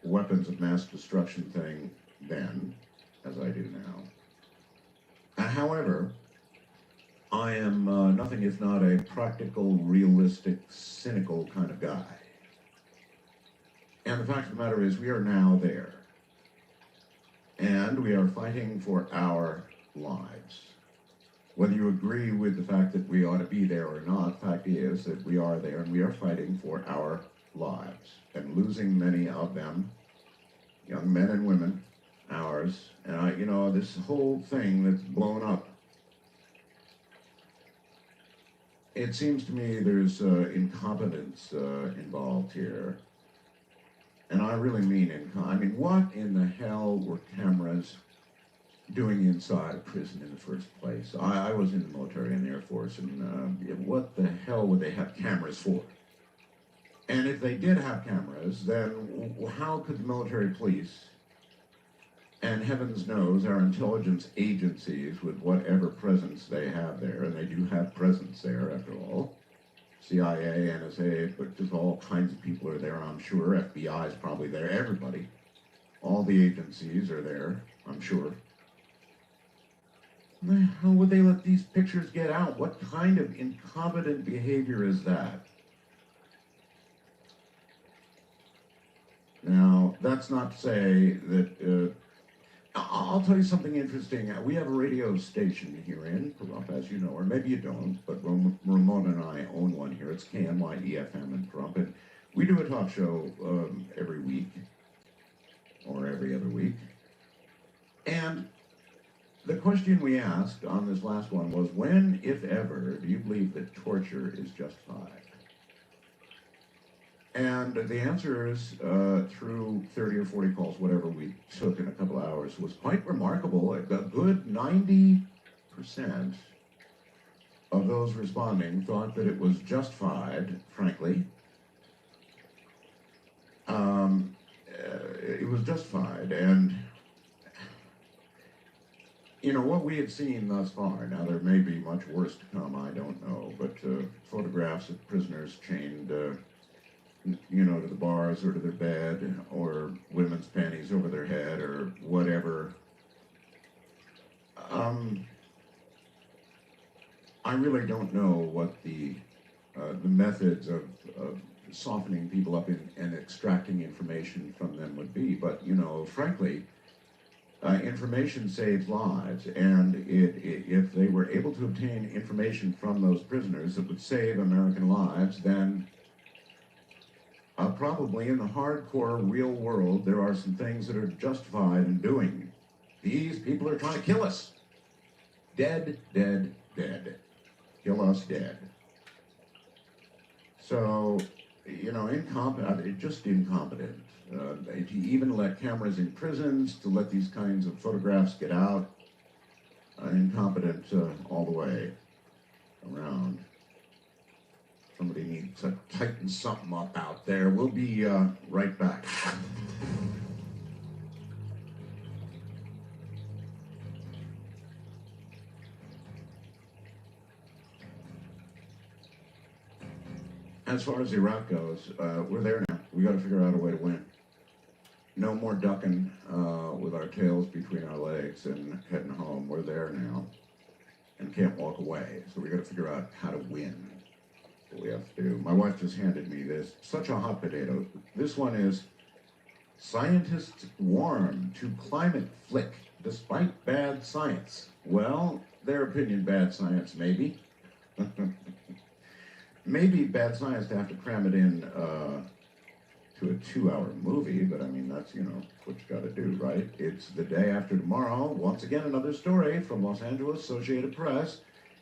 weapons of mass destruction thing then, as I do now. However, I am nothing if not a practical, realistic, cynical kind of guy. And the fact of the matter is, we are now there. And we are fighting for our lives. Whether you agree with the fact that we ought to be there or not, the fact is that we are there and we are fighting for our lives. And losing many of them, young men and women, ours, and you know, this whole thing that's blown up. It seems to me there's incompetence involved here. And I really mean I mean, what in the hell were cameras doing inside a prison in the first place? I was in the military and the Air Force, and what the hell would they have cameras for? And if they did have cameras, then how could the military police, and heavens knows our intelligence agencies with whatever presence they have there, and they do have presence there after all, CIA, NSA, but just all kinds of people are there, I'm sure. FBI is probably there, everybody. All the agencies are there, I'm sure. How would they let these pictures get out? What kind of incompetent behavior is that? Now, that's not to say that, I'll tell you something interesting. We have a radio station here in Pahrump, as you know, or maybe you don't, but Ramon and I own one here. It's KNY-EFM in Pahrump, and we do a talk show every week, or every other week. And the question we asked on this last one was, when, if ever, do you believe that torture is justified? And the answers through 30 or 40 calls, whatever we took in a couple hours, was quite remarkable. A good 90% of those responding thought that it was justified, frankly. It was justified, and you know, what we had seen thus far, now there may be much worse to come, I don't know, but photographs of prisoners chained, you know, to the bars or to their bed, or women's panties over their head, or whatever. I really don't know what the methods of softening people up and extracting information from them would be, but, you know, frankly, information saves lives, and if they were able to obtain information from those prisoners that would save American lives, then probably in the hardcore real world, there are some things that are justified in doing. These people are trying to kill us. Dead, dead, dead. Kill us dead. So, you know, just incompetent. To even let cameras in prisons, to let these kinds of photographs get out, incompetent all the way around. Somebody needs to tighten something up out there. We'll be right back. As far as Iraq goes, we're there now. We got to figure out a way to win. No more ducking with our tails between our legs and heading home. We're there now and can't walk away. So we got to figure out how to win. What we have to do. My wife just handed me this. Such a hot potato. This one is: scientists warm to climate flick despite bad science. Well, their opinion, bad science, maybe. Maybe bad science to have to cram it in to a 2-hour movie, but I mean, that's, you know, what you got to do, right? It's the day after tomorrow. Once again, another story from Los Angeles Associated Press.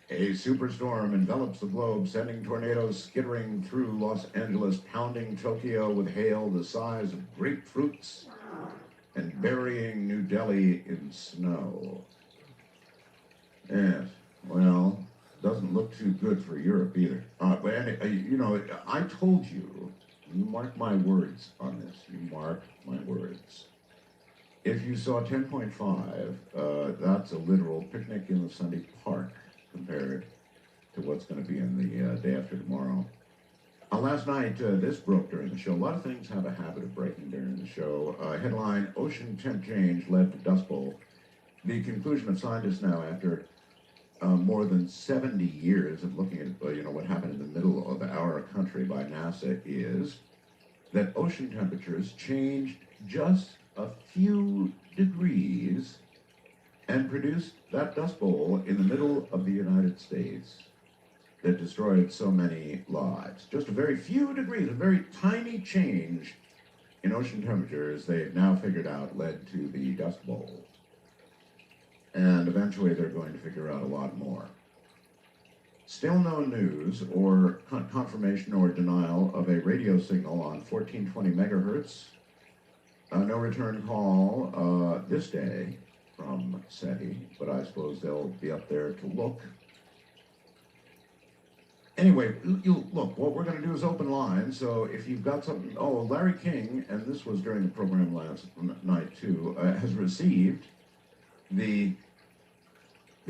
A superstorm envelops the globe, sending tornadoes skittering through Los Angeles, pounding Tokyo with hail the size of grapefruits, and burying New Delhi in snow. Yes, well, doesn't look too good for Europe either. But you know, I told you, you mark my words on this, you mark my words. If you saw 10.5, that's a literal picnic in the Sunday park compared to what's going to be in the day after tomorrow. Last night, this broke during the show. A lot of things have a habit of breaking during the show. Headline: Ocean temp change led to Dust Bowl. The conclusion of scientists now, after more than 70 years of looking at you know, what happened in the middle of our country by NASA, is that ocean temperatures changed just a few degrees and produced that dust bowl in the middle of the United States that destroyed so many lives. Just a very few degrees, a very tiny change in ocean temperatures, they've now figured out, led to the dust bowl. And eventually they're going to figure out a lot more. Still no news or confirmation or denial of a radio signal on 1420 megahertz. No return call this day from SETI, but I suppose they'll be up there to look. Anyway, look, what we're going to do is open lines, so if you've got something... Oh, Larry King, and this was during the program last night too, has received the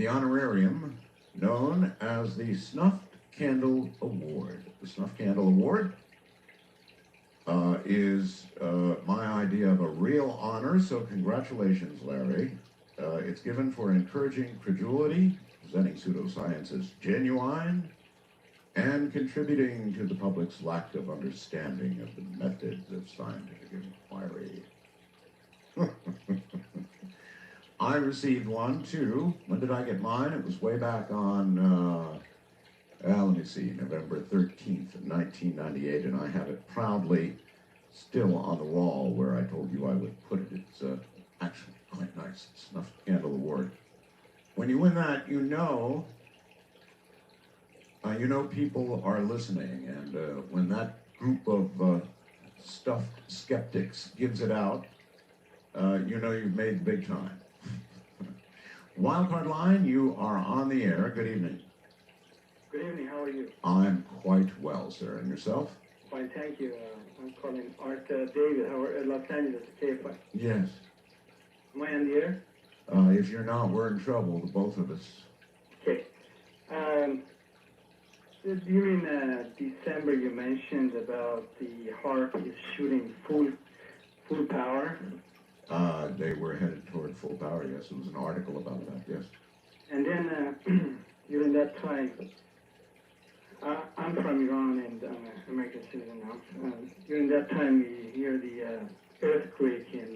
honorarium known as the Snuffed Candle Award. The Snuffed Candle Award is my idea of a real honor, so congratulations, Larry. It's given for encouraging credulity, presenting pseudoscience as genuine, and contributing to the public's lack of understanding of the methods of scientific inquiry. I received one, too. When did I get mine? It was way back on, let me see, November 13th, 1998, and I have it proudly still on the wall where I told you I would put it. It's actually quite nice. Snuffed Candle Award. When you win that, you know people are listening, and when that group of stuffed skeptics gives it out, you know you've made big time. Wildcard line, you are on the air. Good evening. Good evening, how are you? I'm quite well, sir. And yourself? Fine, thank you. I'm calling Art David, how are Los Angeles, KFI. Yes. Am I on the air? If you're not, we're in trouble, the both of us. Okay. During December, you mentioned about the HARP is shooting full power. They were headed toward full power, yes. There was an article about that, yes. And then during that time, I'm from Iran and I'm an American citizen now. During that time, we hear the earthquake in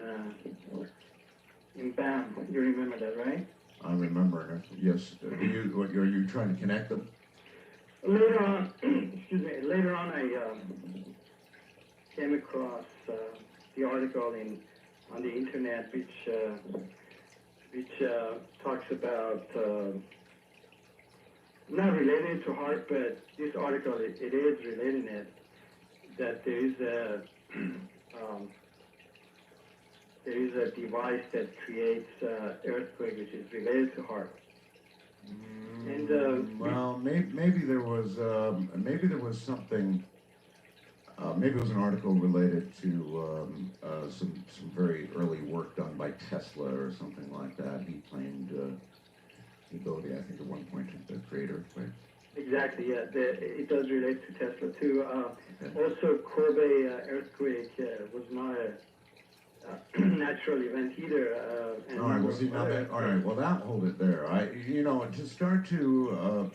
Bam. You remember that, right? I remember it, yes. Are you trying to connect them? Later on, excuse me, later on I came across the article on the internet which talks about, not related to heart, but this article, it is relating it, that there is a device that creates earthquake which is related to heart. And well, maybe there was something. Maybe it was an article related to some very early work done by Tesla or something like that. He claimed the ability, I think, at one point to create earthquakes. Exactly, yeah. It does relate to Tesla too. Also, Kobe earthquake was not a natural event either. All right. Well, see now that. All right. Well, that hold it there. To start to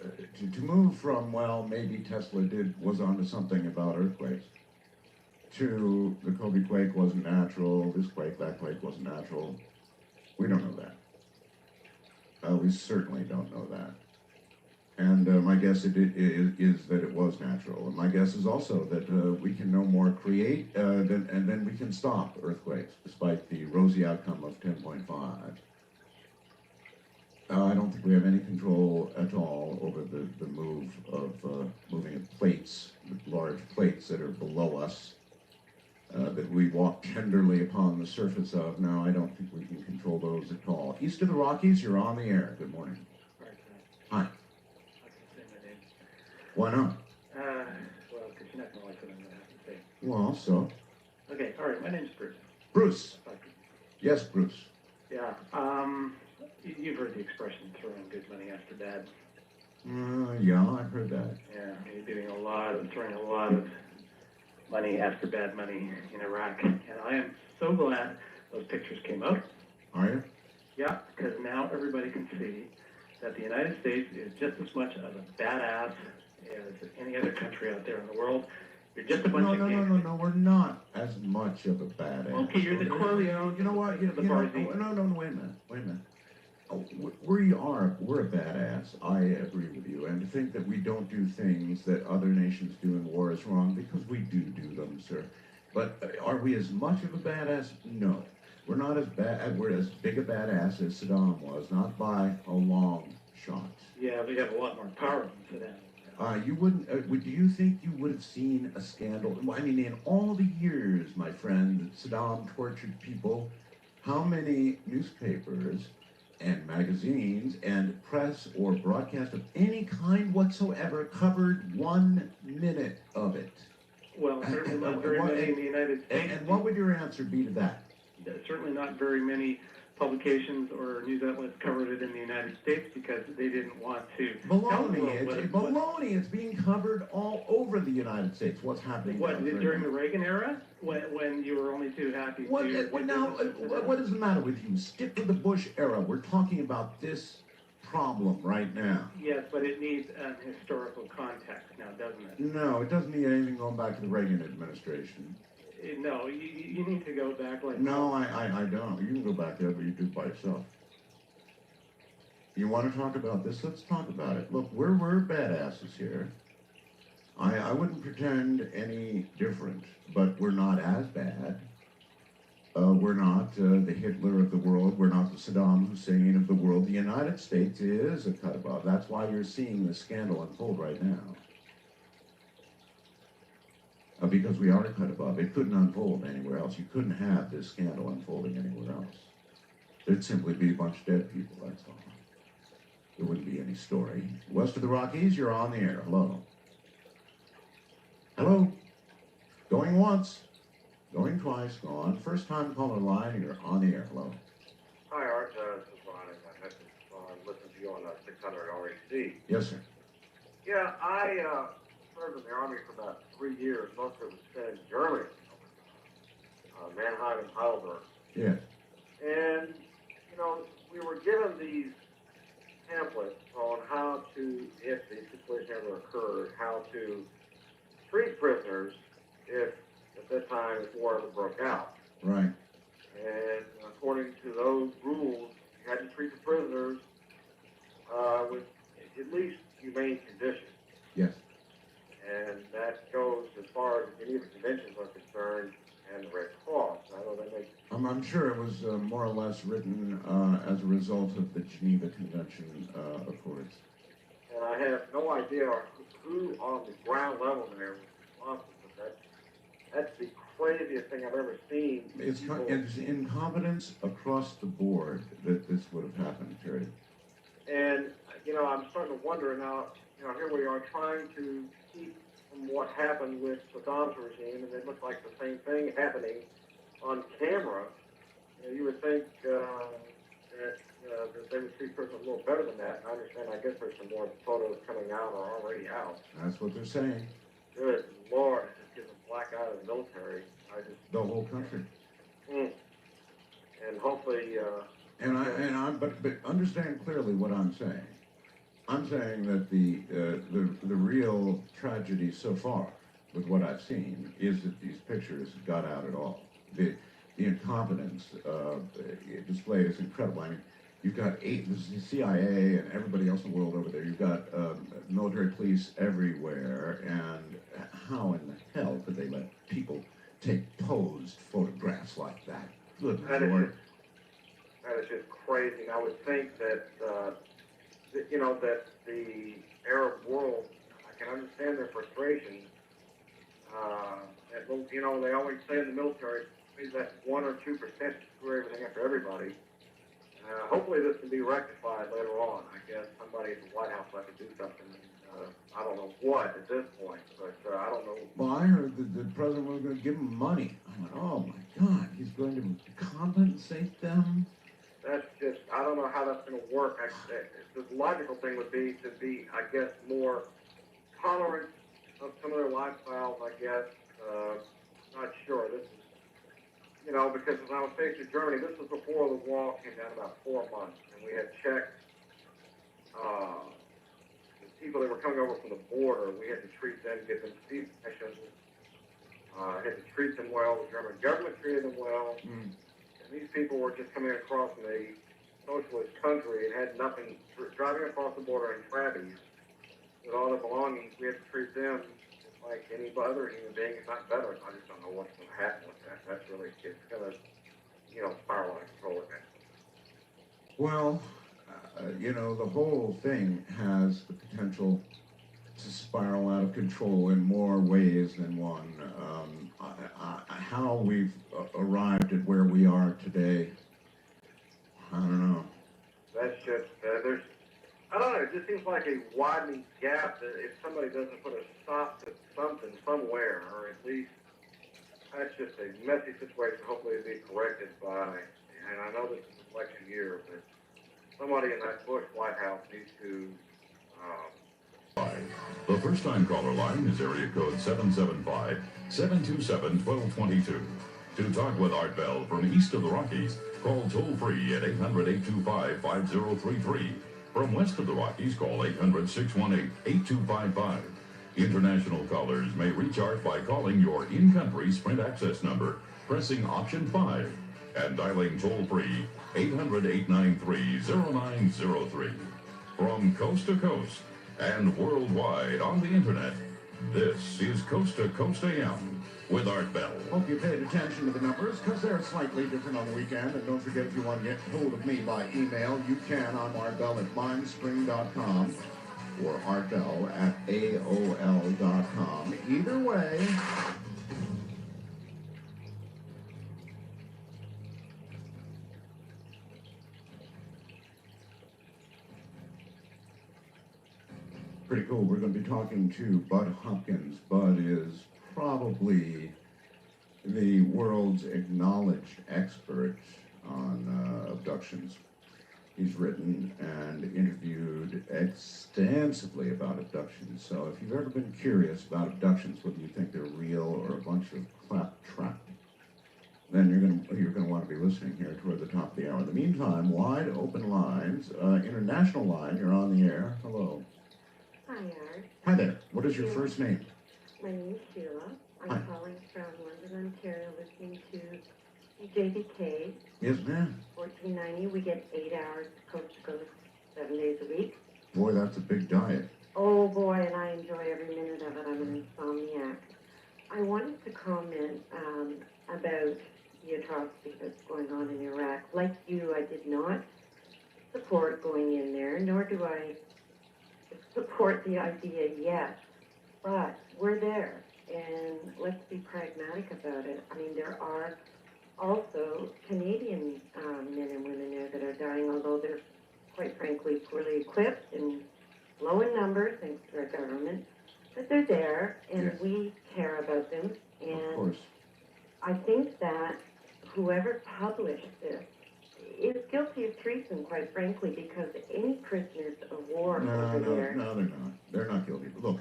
move from, well, maybe Tesla was onto something about earthquakes, to the Kobe quake wasn't natural. This quake, that quake wasn't natural. We don't know that. We certainly don't know that. And my guess is that it was natural. And my guess is also that we can no more create and then we can stop earthquakes, despite the rosy outcome of 10.5. I don't think we have any control at all over the move of moving of plates, large plates that are below us, that we walk tenderly upon the surface of. No, I don't think we can control those at all. East of the Rockies, you're on the air. Good morning. Hi. Why not? Well, because you're not going to like what I'm going to have to say. Well, so. Okay, all right, my name's Bruce. Bruce. Yes, Bruce. Yeah, you've heard the expression, throwing good money after bad. Yeah, I've heard that. Yeah, you're doing throwing a lot of money after bad money in Iraq. And I am so glad those pictures came out. Are you? Yeah, because now everybody can see that the United States is just as much of a badass as any other country out there in the world. You're just a bunch of No, we're not as much of a badass. Okay, you're the Corleone. You know what? No, wait a minute. Oh, we're a badass. I agree with you. And to think that we don't do things that other nations do in war is wrong, because we do them, sir. But are we as much of a badass? No. We're not as bad. We're as big a badass as Saddam was, not by a long shot. Yeah, we have a lot more power than Saddam. You wouldn't. Do you think you would have seen a scandal? I mean, in all the years, my friend, that Saddam tortured people, how many newspapers and magazines and press or broadcast of any kind whatsoever covered 1 minute of it? Well, certainly not very many in the United States. And what would your answer be to that? Certainly not very many publications or news outlets covered it in the United States because they didn't want to. Baloney. It's being covered all over the United States. What's happening? What, during the Reagan era? When you were only too happy to... What is the matter with you? Stick with the Bush era. We're talking about this problem right now. Yes, but it needs an historical context now, doesn't it? No, it doesn't need anything going back to the Reagan administration. No, you need to go back like... No, I don't. You can go back there, but you do it by yourself. You want to talk about this? Let's talk about it. Look, we're badasses here. I wouldn't pretend any different, but we're not as bad. We're not the Hitler of the world. We're not the Saddam Hussein of the world. The United States is a cut above. That's why you're seeing this scandal unfold right now. Because we are a cut above. It couldn't unfold anywhere else. You couldn't have this scandal unfolding anywhere else. There'd simply be a bunch of dead people, that's all. there wouldn't be any story. West of the Rockies, you're on the air. Hello. Hello. Going once. Going twice. Gone. First time caller line, you're on the air. Hello. Hi, Art. This is Ron. I listened to you on 600 REC. Yes, sir. Yeah, I served in the Army for about 3 years. Most of it was spent in Germany, Mannheim and Heidelberg. Yes. And, you know, we were given these pamphlets on how to, if the situation ever occurred, how to treat prisoners if, at that time, if war ever broke out. Right. And according to those rules, you had to treat the prisoners with at least humane conditions. Yes. And that goes as far as any of the conventions are concerned and the Red Cross. I know they make... I'm sure it was more or less written as a result of the Geneva Convention Accords. And I have no idea who on the ground level there was responsible, but that's the craziest thing I've ever seen. It's incompetence across the board that this would have happened, period. And, you know, I'm starting to wonder now, you know, here we are trying to keep from what happened with Saddam's regime, and it looks like the same thing happening on camera. You know, you would think that they would treat prisoners a little better than that. And I understand, I guess there's some more photos coming out or already out. That's what they're saying. Good Lord, it just gives a black eye to the military. The whole country. And hopefully... But understand clearly what I'm saying. I'm saying that the real tragedy so far, with what I've seen, is that these pictures got out at all. The incompetence displayed is incredible. I mean, you've got the CIA and everybody else in the world over there. You've got military police everywhere, and how in the hell could they let people take posed photographs like that? Good Lord. That is just crazy. And I would think that, you know, that the Arab world, I can understand their frustration. You know, they always say in the military, maybe that 1 or 2% to screw everything after everybody. Hopefully this can be rectified later on. I guess somebody at the White House will have to do something. I don't know what at this point, but I don't know. Well, I heard that the president was going to give them money. I went, oh my God, he's going to compensate them? That's just, I don't know how that's going to work. The logical thing would be to be, I guess, more tolerant of some of their lifestyles, I guess. Not sure. This is, you know, because when I was stationed in Germany, this was before the wall came down about 4 months, and we had checked the people that were coming over from the border. We had to treat them, give them C-sections, had to treat them well. The German government treated them well. And these people were just coming across from a socialist country and had nothing, driving across the border in trabbies with all their belongings. We had to treat them just like any other human being, if not better. I just don't know what's going to happen with that. That's really, it's going to, you know, spiral out of control again. Well, you know, the whole thing has the potential to spiral out of control in more ways than one. How we've arrived at where we are today, I don't know. That's just, I don't know, it just seems like a widening gap that if somebody doesn't put a stop to something somewhere, or at least, that's just a messy situation. Hopefully it'll be corrected by, and I know this is election year, but somebody in that Bush White House needs to, The first-time caller line is area code 775-727-1222. To talk with Art Bell from east of the Rockies, call toll-free at 800-825-5033. From west of the Rockies, call 800-618-8255. International callers may reach Art by calling your in-country Sprint access number, pressing option 5, and dialing toll-free 800-893-0903. From coast to coast and worldwide on the internet, this is Coast to Coast AM with Art Bell. Hope you paid attention to the numbers, because they're slightly different on the weekend. And don't forget, if you want to get hold of me by email, you can. I'm artbell@mindspring.com or artbell@aol.com. Either way, Pretty cool. We're going to be talking to Bud Hopkins. Bud is probably the world's acknowledged expert on abductions. He's written and interviewed extensively about abductions. So if you've ever been curious about abductions, whether you think they're real or a bunch of claptrap, then you're gonna want to be listening here toward the top of the hour. In the meantime, wide open lines. International line, you're on the air. Hello. Hi, Art. Hi there. What is your first name? My name is Sheila. I'm Hi. calling from London, Ontario, listening to JBK. Yes, ma'am. 1490. We get 8 hours coast to coast, 7 days a week. Boy, that's a big diet. Oh boy, and I enjoy every minute of it. I'm an insomniac. I wanted to comment about the atrocity that's going on in Iraq. Like you, I did not support going in there, nor do I support the idea yet. But we're there, and let's be pragmatic about it. I mean, there are also Canadian men and women there that are dying, although they're, quite frankly, poorly equipped and low in numbers, thanks to our government. But they're there, and Yes. we care about them. And Of course. I think that whoever published this is guilty of treason, quite frankly, because any prisoners of war over there. No, they're not. They're not guilty. Look,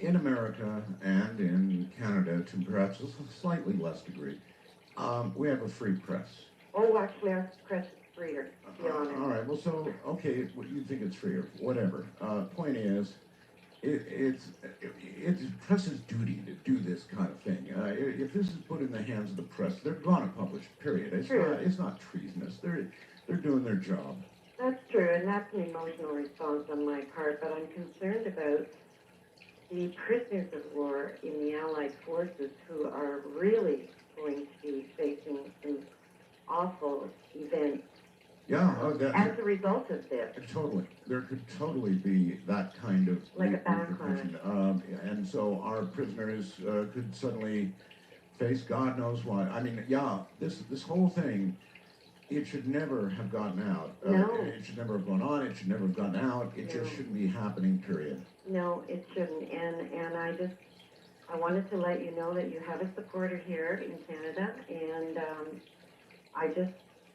in America and in Canada, to perhaps a slightly less degree, we have a free press. Oh, actually, our press is freer, to be honest. All right. Well, so okay, well, you think it's free or whatever. Point is, it's press's duty to do this kind of thing. If this is put in the hands of the press, they're going to publish. Period. It's not treasonous. They're doing their job. That's true, and that's an emotional response on my part, but I'm concerned about the prisoners of war in the Allied forces who are really going to be facing some awful events as a result of this. Totally. There could totally be that kind of Like a backlash. And so our prisoners could suddenly face God knows what. I mean, this whole thing, it should never have gotten out. No. It should never have gone on. It should never have gotten out. It just shouldn't be happening, period. No, it shouldn't. And I wanted to let you know that you have a supporter here in Canada, and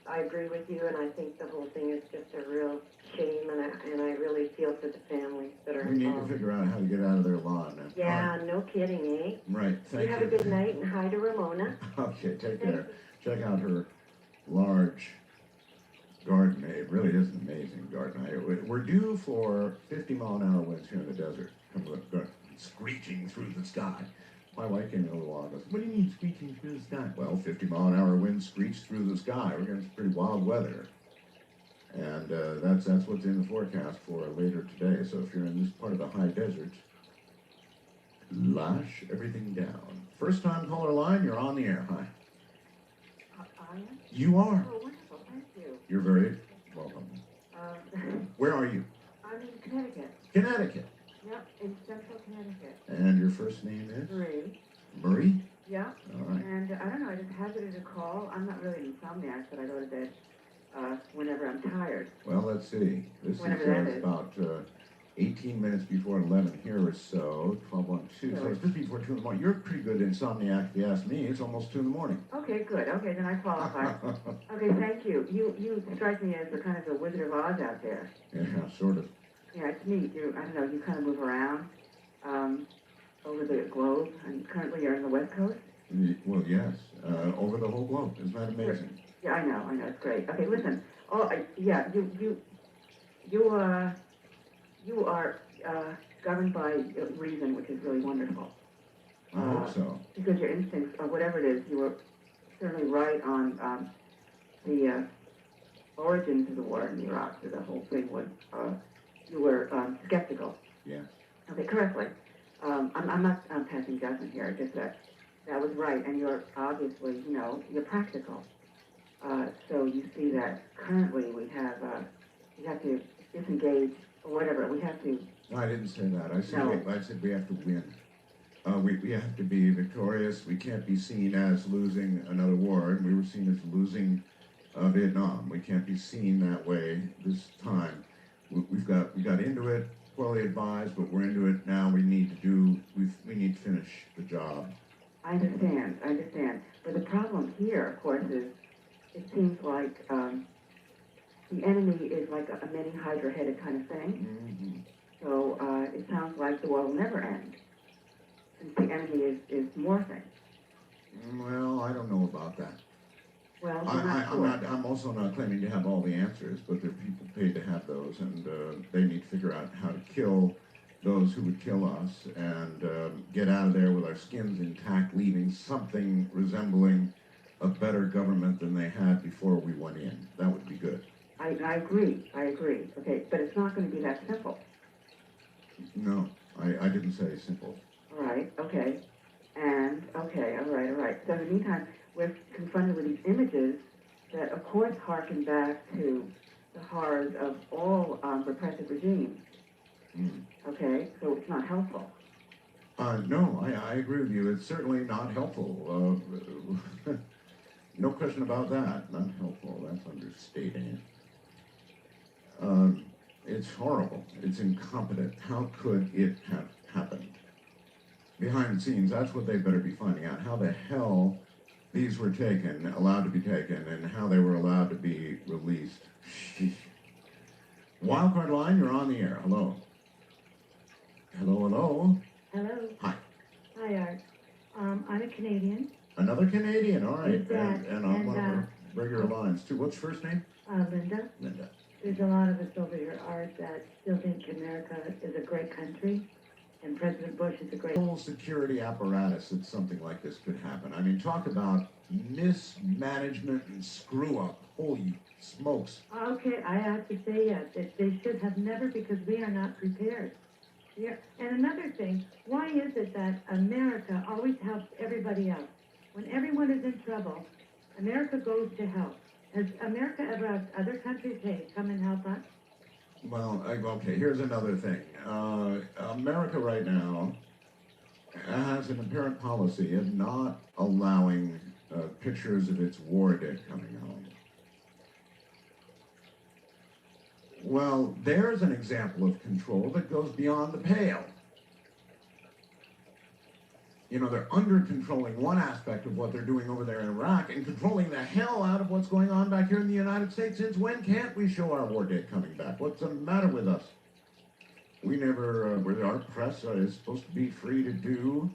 I agree with you, and I think the whole thing is just a real shame, and I really feel for the families that are We need involved. to figure out how to get out of their lawn. Yeah, no kidding, eh? Right. Thank you. You have a good night, and hi to Ramona. Okay, take care. Check out her large garden. It really is an amazing garden. We're due for 50-mile-an-hour winds here in the desert, screeching through the sky. My wife came in a little while ago. What do you mean screeching through the sky? Well, 50-mile-an-hour winds screech through the sky. We're getting some pretty wild weather. And that's what's in the forecast for later today. So if you're in this part of the high desert, lash everything down. First time caller line, you're on the air. Hi. I am? You are. Oh, wonderful. Thank you. You're very welcome. Where are you? I'm in Connecticut. Connecticut. Yep, in central Connecticut. And your first name is? Marie. Marie? Yeah. All right. And I don't know, I just hazarded a call. I'm not really an insomniac, but I go to bed whenever I'm tired. Well, let's see. This Whenever that is. about 18 minutes before 11 here or so, 12:02. So it's just before 2 in the morning. You're a pretty good insomniac, if you ask me. It's almost 2 in the morning. Okay, good. Okay, then I qualify. Okay, thank you. You strike me as the kind of the Wizard of Oz out there. Yeah, sort of. Yeah, it's neat. I don't know, you kind of move around over the globe, and currently you're on the West Coast? Well, yes. Over the whole globe. Isn't that amazing? Yeah, I know, it's great. Okay, listen. You are governed by reason, which is really wonderful. I hope so. Because your instincts, or whatever it is, you were certainly right on the origins of the war in Iraq. So the whole thing was, you were skeptical. Yeah. Okay, correctly. I'm not passing judgment here, just that was right, and you're obviously, you're practical. So you see that currently we have to disengage, or whatever, we have to... No, I didn't say that. I said we have to win. We have to be victorious. We can't be seen as losing another war, and we were seen as losing Vietnam. We can't be seen that way this time. We got into it. poorly advised, but we're into it now. We need to finish the job. I understand. But the problem here, of course, is it seems like the enemy is like a mini hydra-headed kind of thing. Mm-hmm. So it sounds like the war will never end, since the enemy is morphing. Well, I don't know about that. Well, I'm also not claiming to have all the answers, but there are people paid to have those, and they need to figure out how to kill those who would kill us and get out of there with our skins intact, leaving something resembling a better government than they had before we went in. That would be good. I agree. Okay, but it's not going to be that simple. No, I didn't say simple. All right, okay. And, okay, all right. So in the meantime, we're confronted with these images that, of course, harken back to the horrors of all repressive regimes. Okay, so it's not helpful. No, I agree with you. It's certainly not helpful. No question about that. Not helpful. That's understating it. It's horrible. It's incompetent. How could it have happened? Behind the scenes, that's what they better be finding out. How the hell these were taken, allowed to be taken, and how they were allowed to be released. Sheesh. Wildcard line, you're on the air. Hello. Hello. Hello. Hi. Hi, Art. I'm a Canadian. Another Canadian, all right. With that, and on one of our regular lines, too. What's your first name? Linda. Linda. There's a lot of us over here, Art, that still think America is a great country, and President Bush is a great... Whole security apparatus that something like this could happen. I mean, talk about mismanagement and screw-up. Holy smokes. Okay, I have to say yes. They should have never, because we are not prepared. Yeah. And another thing, why is it that America always helps everybody else? When everyone is in trouble, America goes to help. Has America ever asked other countries, hey, come and help us? Well, okay, here's another thing. America right now has an apparent policy of not allowing pictures of its war dead coming home. Well, there's an example of control that goes beyond the pale. You know, they're under-controlling one aspect of what they're doing over there in Iraq and controlling the hell out of what's going on back here in the United States. Since when can't we show our war dead coming back? What's the matter with us? We never, our press is supposed to be free to do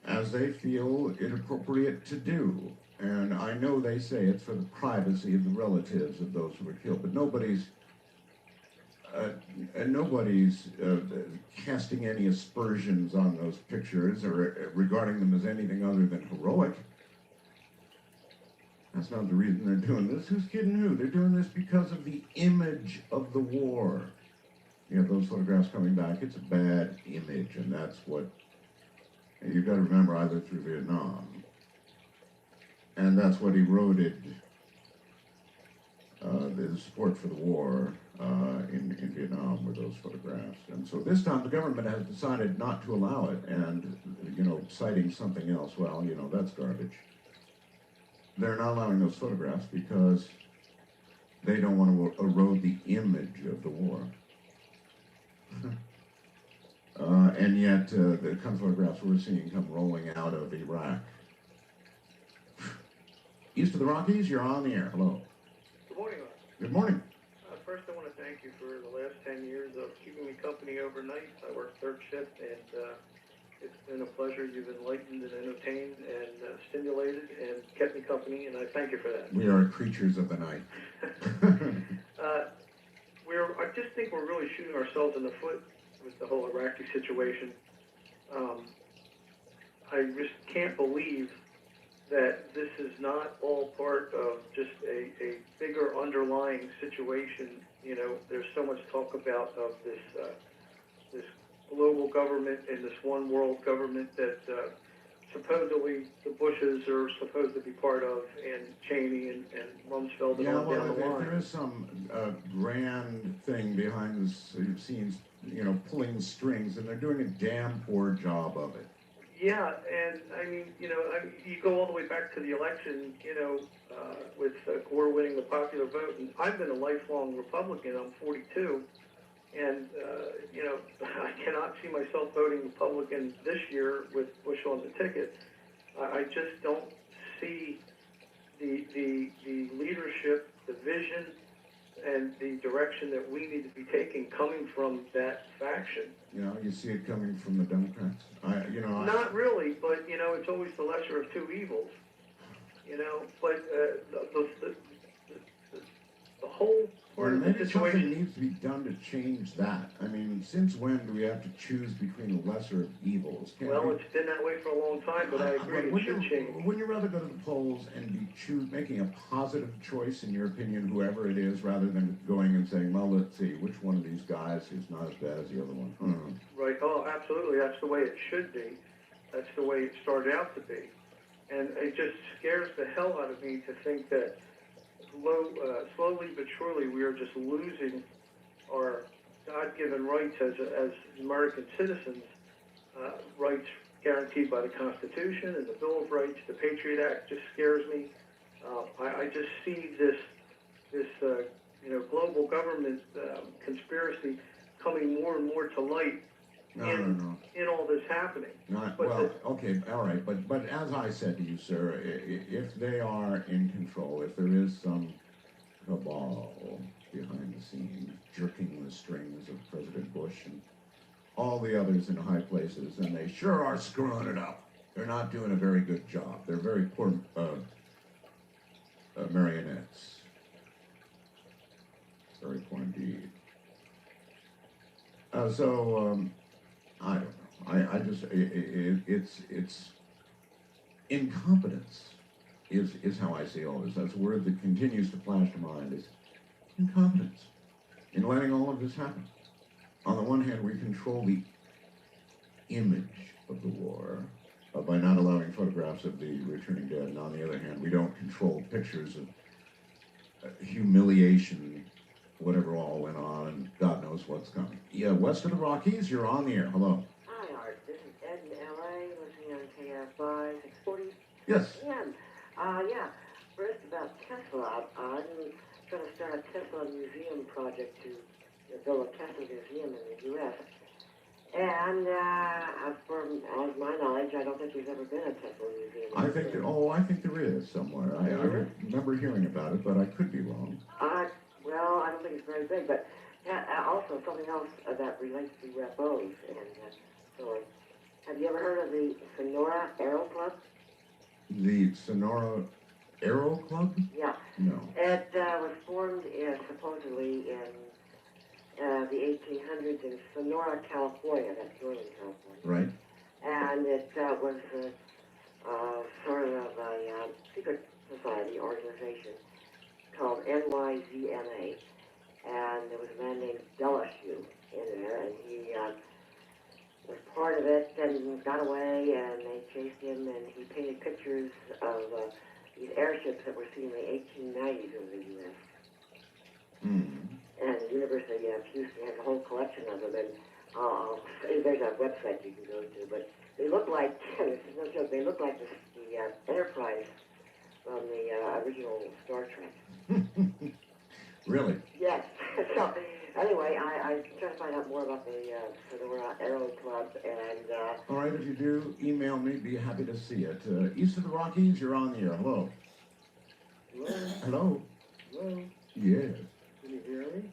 as they feel it appropriate to do. And I know they say it's for the privacy of the relatives of those who were killed, but nobody's casting any aspersions on those pictures or regarding them as anything other than heroic. That's not the reason they're doing this. Who's kidding who? They're doing this because of the image of the war. You have those photographs coming back. It's a bad image, and that's what you've got to remember. I lived through Vietnam, and that's what eroded the support for the war in Vietnam were those photographs. And so this time the government has decided not to allow it, and, you know, citing something else, well, you know, that's garbage. They're not allowing those photographs because they don't want to erode the image of the war. And yet the kind of photographs we're seeing come rolling out of Iraq. East of the Rockies, you're on the air. Hello. Good morning, Art. Good morning. First, I want to thank you for the last 10 years of keeping me company overnight. I work third shift, and it's been a pleasure. You've enlightened and entertained and stimulated and kept me company, and I thank you for that. We are creatures of the night. I just think we're really shooting ourselves in the foot with the whole Iraqi situation. I just can't believe that this is not all part of just a bigger underlying situation. You know, there's so much talk about of this global government and this one world government that supposedly the Bushes are supposed to be part of, and Cheney and Rumsfeld and on down the line. There is some grand thing behind the scenes, you know, pulling strings, and they're doing a damn poor job of it. Yeah, and I mean, you know, you go all the way back to the election, you know, with Gore winning the popular vote, and I've been a lifelong Republican. I'm 42, And, you know, I cannot see myself voting Republican this year with Bush on the ticket. I just don't see the leadership, the vision, and the direction that we need to be taking coming from that faction. You know, you see it coming from the Democrats. Not really, but, you know, it's always the lesser of two evils. You know, but the whole part of the maybe situation. something needs to be done to change that. I mean, since when do we have to choose between the lesser of evils? Well, it's been that way for a long time, but I agree it should change. Wouldn't you rather go to the polls and be making a positive choice, in your opinion, whoever it is, rather than going and saying, well, let's see, which one of these guys is not as bad as the other one? Right. Oh, absolutely. That's the way it should be. That's the way it started out to be. And it just scares the hell out of me to think that slowly but surely we are just losing our God-given rights as American citizens, rights guaranteed by the Constitution and the Bill of Rights. The Patriot Act just scares me. I just see this you know, global government conspiracy coming more and more to light in all this happening. Okay, all right, but as I said to you, sir, if they are in control, if there is some cabal behind the scenes jerking the strings of President Bush and all the others in high places, and they sure are screwing it up. They're not doing a very good job. They're very poor marionettes. Very poor indeed. I don't know. I just, it's incompetence is how I see all this. That's a word that continues to flash to mind, is incompetence in letting all of this happen. On the one hand, we control the image of the war by not allowing photographs of the returning dead, and on the other hand, we don't control pictures of humiliation, whatever all went on, and God knows what's coming. Yeah, west of the Rockies, you're on the air. Hello. Hi, Art. This is Ed in L.A., listening on KFI 640. Yes. Yeah. First about Tesla. I'm trying to start a Tesla museum project to build a Tesla museum in the U.S. And from my knowledge, I don't think there's ever been a Tesla museum. I think there is somewhere. I remember hearing about it, but I could be wrong. Well, I don't think it's very big, but also something else that relates to UFOs. And so, have you ever heard of the Sonora Aero Club? The Sonora Aero Club? Yeah. No. It was formed supposedly in the 1800s in Sonora, California. That's northern California. Right. And it was sort of a secret society organization called NYZMA, and there was a man named Delashew in there, and he was part of it and got away, and they chased him, and he painted pictures of these airships that were seen in the 1890s over the U.S. And the University of Houston has a whole collection of them, and there's a website you can go to, but they look like, this is no joke, they look like the Enterprise from the original Star Trek. Really? Yes. So, anyway, I try to find out more about the Sonora Aero Club, and... All right, if you do, email me. Be happy to see it. East of the Rockies, you're on the air. Hello. Hello? Hello? Hello? Yes. Can you hear me?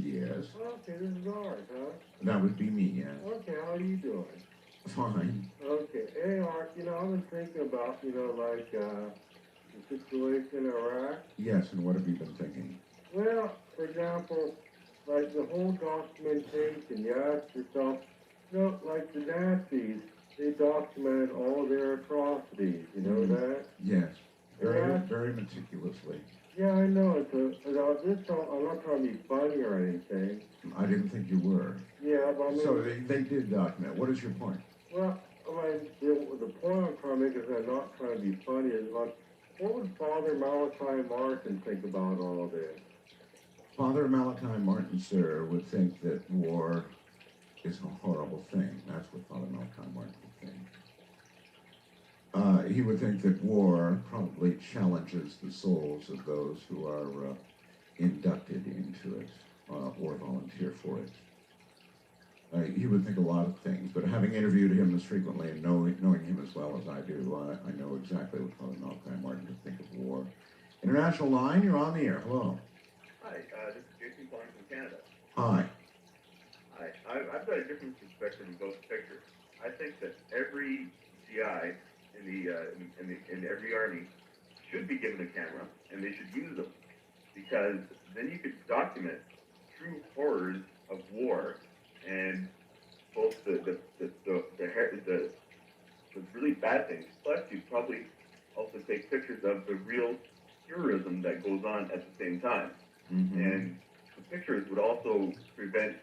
Yes. Okay, this is Art, huh? That would be me, yeah. Okay, how are you doing? Fine. Okay, hey Art, I've been thinking about, like, the situation in Iraq. Yes, and what have you been thinking? Well, for example, like the whole documentation, you ask yourself, like the Nazis, they documented all their atrocities, you know that? Yes, very meticulously. Yeah, I know. I'm not trying to be funny or anything. I didn't think you were. Yeah, but I mean... So they did document. What is your point? Well, the point I'm trying to make is I'm not trying to be funny, is like, what would Father Malachi Martin think about all of this? Father Malachi Martin, sir, would think that war is a horrible thing. That's what Father Malachi Martin would think. He would think that war probably challenges the souls of those who are inducted into it. or volunteer for it. He would think a lot of things, but having interviewed him as frequently and knowing him as well as I do, I know exactly what Father Malachi Martin would think of war. International line, you're on the air. Hello. Hi, this is Jason calling from Canada. Hi. Hi, I've got a different perspective in both pictures. I think that every GI in every army should be given a camera, and they should use them, because then you could document true horrors of war, and both the really bad things. Plus, you'd probably also take pictures of the real heroism that goes on at the same time. Mm-hmm. And the pictures would also prevent,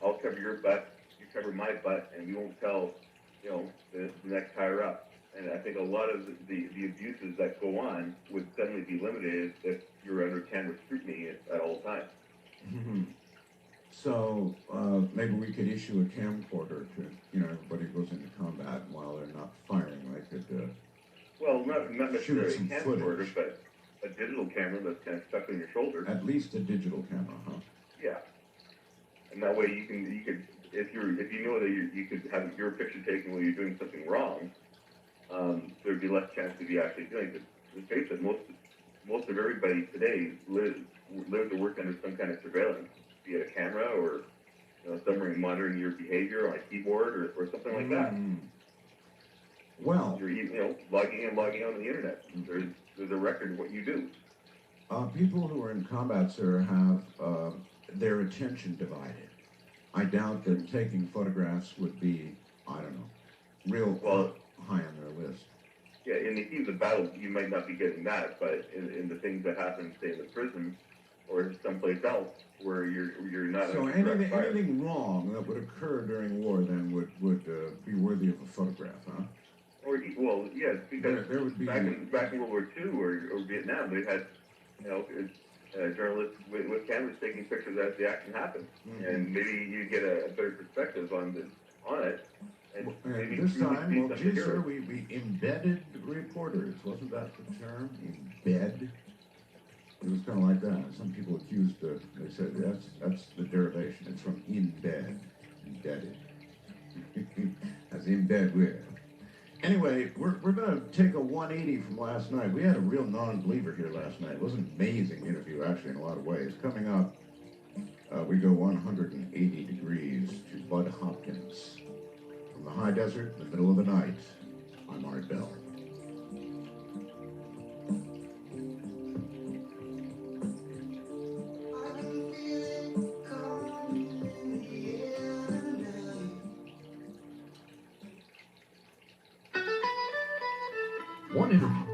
I'll cover your butt, you cover my butt, and we won't tell, the next higher up. And I think a lot of the abuses that go on would suddenly be limited if you're under camera scrutiny at all times. Mm-hmm. So maybe we could issue a camcorder to, everybody who goes into combat while they're not firing. They could well, not necessarily a some camcorder, but a digital camera that's kind of stuck on your shoulder. At least a digital camera, huh? Yeah. And that way you could, if you know that you could have your picture taken while you're doing something wrong, there'd be less chance of you actually doing it. Let's face it, most of everybody today lives or works under some kind of surveillance, be it a camera or somebody monitoring your behavior on a keyboard or something like that. Well, you're logging in, logging out on the internet. There's a record of what you do. People who are in combat, sir, have their attention divided. I doubt that taking photographs would be, real high on their list. Yeah, in the heat of the battle, you might not be getting that, but in the things that happen, say, in the prison or someplace else where you're not. So anything wrong that would occur during war then would be worthy of a photograph, huh? Or yes, because there would be back in World War II or Vietnam, they had journalists with cameras taking pictures as the action happened, and maybe you get a better perspective on it. And maybe this time, well, gee, sir, sir, we embedded reporters. Wasn't that the term? Embed? It was kind of like that. Some people accused, they said, that's the derivation. It's from in bed, embedded. As in bed with. Anyway, we're going to take a 180 from last night. We had a real non-believer here last night. It was an amazing interview, actually, in a lot of ways. Coming up, we go 180 degrees to Bud Hopkins. From the high desert, in the middle of the night, I'm Art Bell. One interview.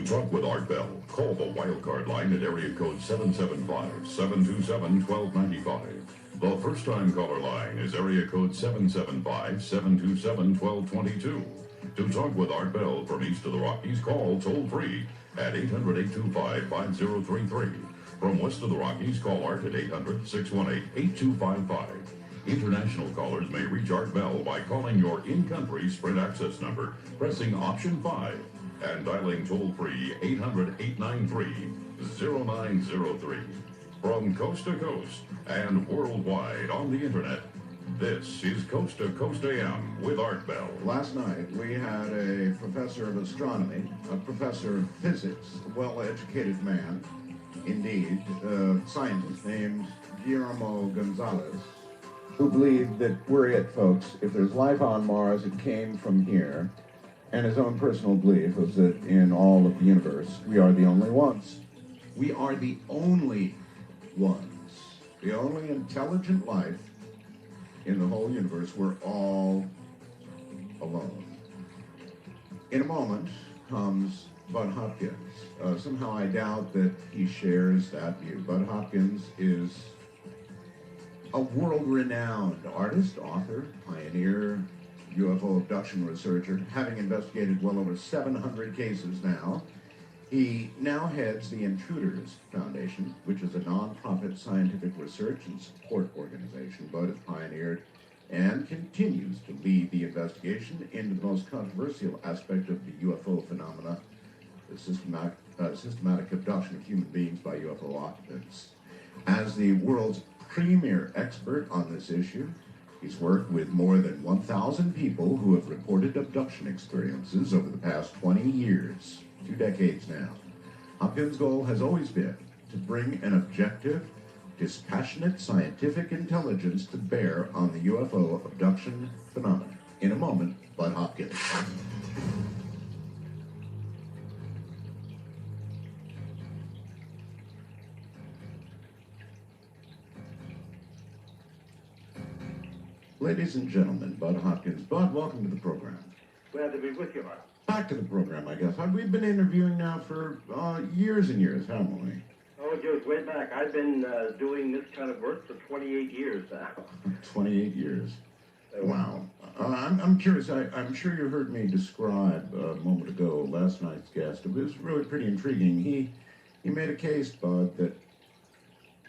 Talk with Art Bell. Call the wildcard line at area code 775-727-1295. The first-time caller line is area code 775-727-1222. To talk with Art Bell from east of the Rockies, call toll-free at 800-825-5033. From west of the Rockies, call Art at 800-618-8255. International callers may reach Art Bell by calling your in-country Sprint access number, pressing option 5, and dialing toll-free 800-893-0903. From coast to coast and worldwide on the internet, This is Coast to Coast AM with Art Bell. Last night, we had a professor of astronomy, a professor of physics, a well-educated man, indeed, a scientist named Guillermo Gonzalez, who believed that we're it, folks. If there's life on Mars, it came from here. And his own personal belief was that in all of the universe, we are the only ones. We are the only ones. The only intelligent life in the whole universe. We're all alone. In a moment comes Bud Hopkins. Somehow I doubt that he shares that view. Bud Hopkins is a world-renowned artist, author, pioneer, UFO abduction researcher, having investigated well over 700 cases now. He now heads the Intruders Foundation, which is a non-profit scientific research and support organization. Bud has pioneered and continues to lead the investigation into the most controversial aspect of the UFO phenomena, the systematic abduction of human beings by UFO occupants. As the world's premier expert on this issue, he's worked with more than 1,000 people who have reported abduction experiences over the past 20 years, 2 decades now. Hopkins' goal has always been to bring an objective, dispassionate scientific intelligence to bear on the UFO abduction phenomenon. In a moment, Bud Hopkins. Ladies and gentlemen, Bud Hopkins. Bud, welcome to the program. Glad to be with you, Art. Back to the program, I guess. We've been interviewing now for years and years, haven't we? Oh, it goes way back. I've been doing this kind of work for 28 years now. 28 years. Wow. I'm curious. I'm sure you heard me describe a moment ago last night's guest. It was really pretty intriguing. He made a case, Bud, that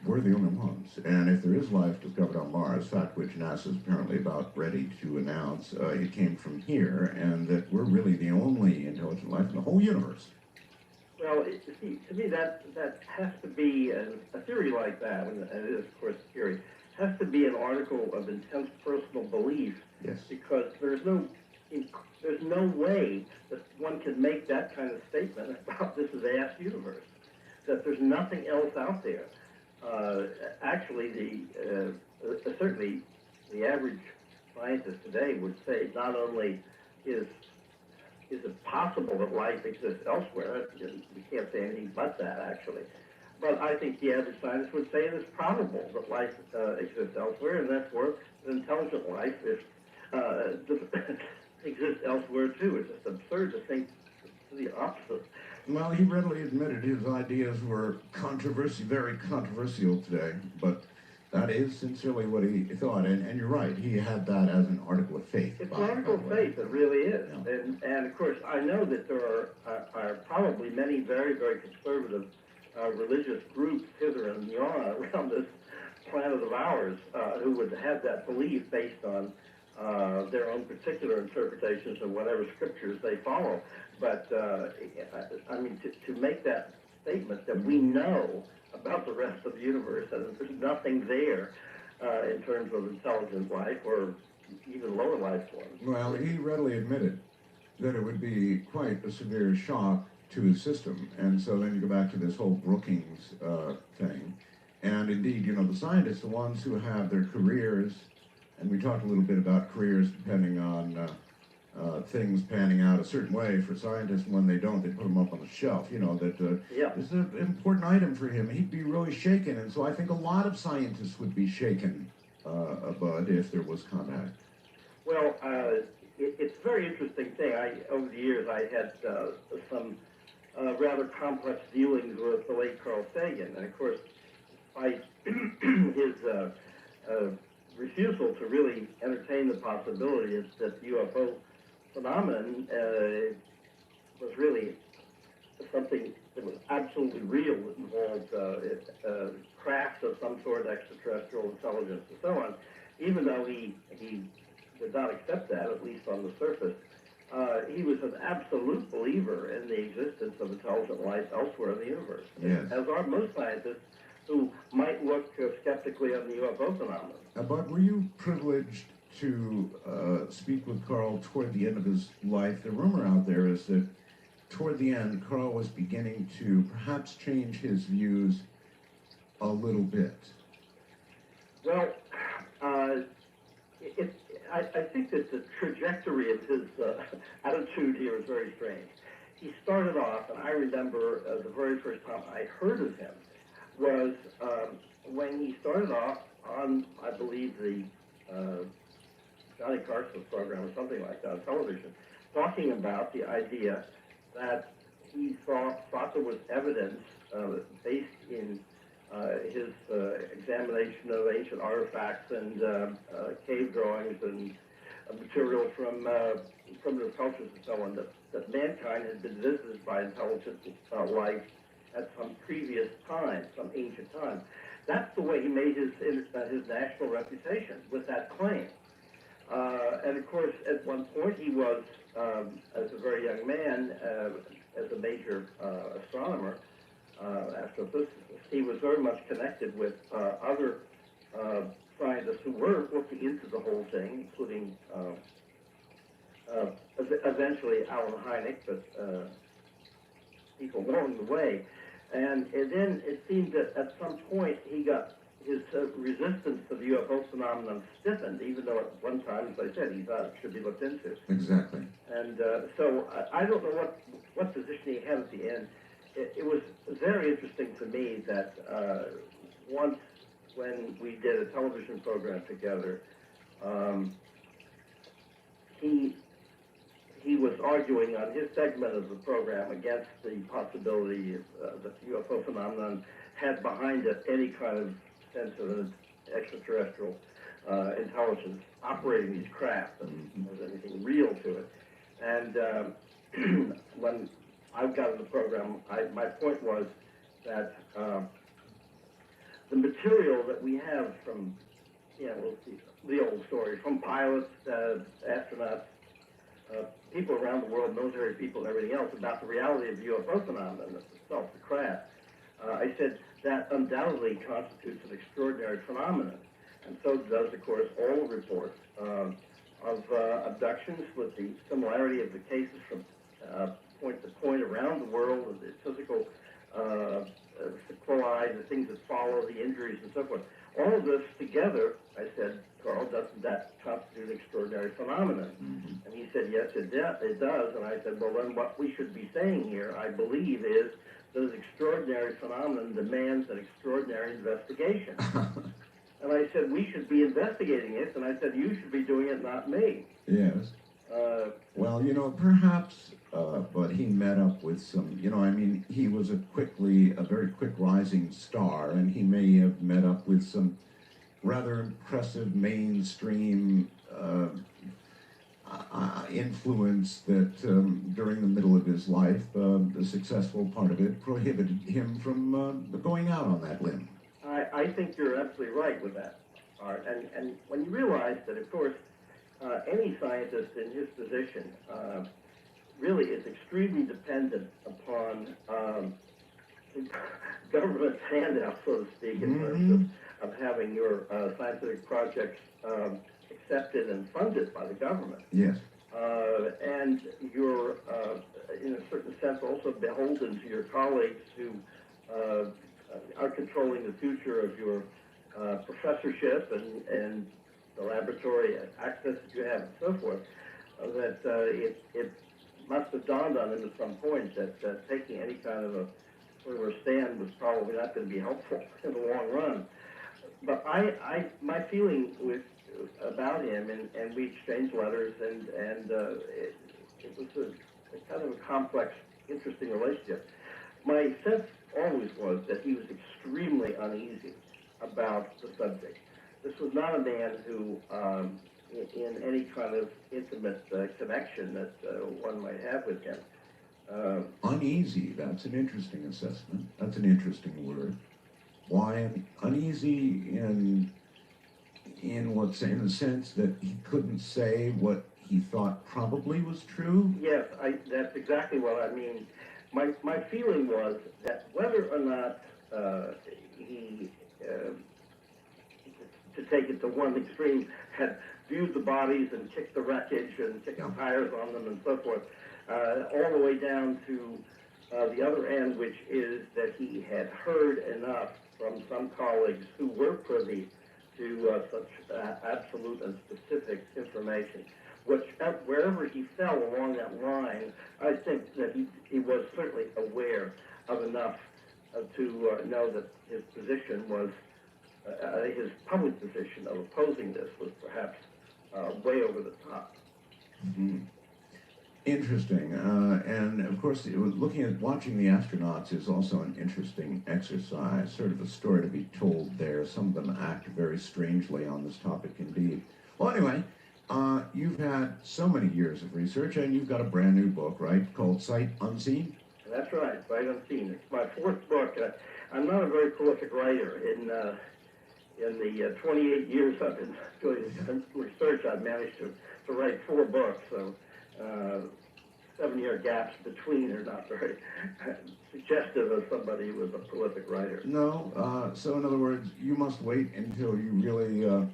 we're the only ones. And if there is life discovered on Mars, fact which NASA is apparently about ready to announce, it came from here, and that we're really the only intelligent life in the whole universe. Well, to me, that has to be a theory like that, and it is, of course, a theory, has to be an article of intense personal belief. Yes. Because there's no way that one can make that kind of statement about this vast universe, that there's nothing else out there. Actually, certainly the average scientist today would say not only is it possible that life exists elsewhere, we can't say anything but that, actually. But I think the average scientist would say it is probable that life exists elsewhere, and therefore an intelligent life exists elsewhere too. It's just absurd to think the opposite. Well, he readily admitted his ideas were very controversial today, but that is sincerely what he thought, and you're right, he had that as an article of faith. It's an article of faith, it really is. Yeah. And of course, I know that there are probably many very, very conservative religious groups hither and yon around this planet of ours who would have that belief based on their own particular interpretations of whatever scriptures they follow. But, I mean, to make that statement that we know about the rest of the universe and there's nothing there in terms of intelligent life or even lower life forms. Well, he readily admitted that it would be quite a severe shock to his system. And so then you go back to this whole Brookings thing. And indeed, the scientists, the ones who have their careers, and we talked a little bit about careers depending on things panning out a certain way for scientists, and when they don't, they put them up on the shelf. That is an important item for him. He'd be really shaken, and so I think a lot of scientists would be shaken, Bud, if there was contact. Well, it's a very interesting thing. Over the years, I had some rather complex dealings with the late Carl Sagan, and of course, despite his refusal to really entertain the possibility that the UFO phenomenon was really something that was absolutely real, that involved crafts of some sort, extraterrestrial intelligence and so on. Even though he did not accept that, at least on the surface, he was an absolute believer in the existence of intelligent life elsewhere in the universe. Yes. As are most scientists who might look skeptically on the UFO phenomenon. But were you privileged to speak with Carl toward the end of his life? The rumor out there is that toward the end, Carl was beginning to perhaps change his views a little bit. Well, I think that the trajectory of his attitude here is very strange. He started off, and I remember the very first time I heard of him was when he started off on, I believe, the Johnny Carson's program or something like that on television, talking about the idea that he thought there was evidence based in his examination of ancient artifacts and cave drawings and material from primitive cultures and so on, that mankind had been visited by intelligent life at some previous time, some ancient time. That's the way he made his national reputation, with that claim. And of course, at one point he was, as a very young man, as a major astronomer, astrophysicist, he was very much connected with other scientists who were looking into the whole thing, including eventually Alan Hynek, but people along the way. And then it seemed that at some point he got his resistance to the UFO phenomenon stiffened, even though at one time, as I said, he thought it should be looked into. Exactly. And so I don't know what position he had at the end. It was very interesting to me that once when we did a television program together, he was arguing on his segment of the program against the possibility that the UFO phenomenon had behind it any kind of sense of an extraterrestrial intelligence operating these craft, and was anything real to it. And when I got in the program, my point was that the material that we have from, the old story, from pilots, astronauts, people around the world, military people, and everything else, about the reality of the UFO phenomenon itself, the craft, I said that undoubtedly constitutes an extraordinary phenomenon. And so does, of course, all reports of abductions, with the similarity of the cases from point to point around the world, and the physical sequelae, the things that follow, the injuries, and so forth. All of this together, I said, Carl, doesn't that constitute an extraordinary phenomenon? And he said, yes, it does. And I said, well, then what we should be saying here, I believe, is that an extraordinary phenomenon demands an extraordinary investigation. And I said, we should be investigating it, and I said, you should be doing it, not me. Yes. Well, perhaps, but he met up with some, he was a very quick rising star, and he may have met up with some rather impressive mainstream influence that during the middle of his life, the successful part of it prohibited him from going out on that limb. I think you're absolutely right with that, Art. And when you realize that, of course, any scientist in his position really is extremely dependent upon government handout, so to speak, in terms of having your scientific projects accepted and funded by the government. Yes. And you're, in a certain sense, also beholden to your colleagues who are controlling the future of your professorship and the laboratory access that you have and so forth, that it must have dawned on him at some point that taking any kind of a sort of a stand was probably not going to be helpful in the long run. But my feeling about him, and we exchanged letters, and it was a kind of a complex, interesting relationship. My sense always was that he was extremely uneasy about the subject. This was not a man who, in any kind of intimate connection that one might have with him. Uneasy, that's an interesting assessment. That's an interesting word. Why uneasy in the sense that he couldn't say what he thought probably was true? Yes, that's exactly what I mean. My feeling was that whether or not he, to take it to one extreme, had viewed the bodies and kicked the wreckage and kicked the tires on them and so forth, all the way down to the other end, which is that he had heard enough from some colleagues who were privy to such absolute and specific information. Wherever he fell along that line, I think that he was certainly aware of enough to know that his position was, his public position of opposing this was perhaps way over the top. Mm-hmm. Interesting. And of course, watching the astronauts is also an interesting exercise, sort of a story to be told there. Some of them act very strangely on this topic indeed. Well, anyway, you've had so many years of research, and you've got a brand new book, right, called Sight Unseen? That's right, Sight Unseen. It's my fourth book. I'm not a very prolific writer. In the 28 years I've been doing research, I've managed to write 4 books, so 7-year gaps between are not very suggestive of somebody who was a prolific writer. No, so in other words, you must wait until you really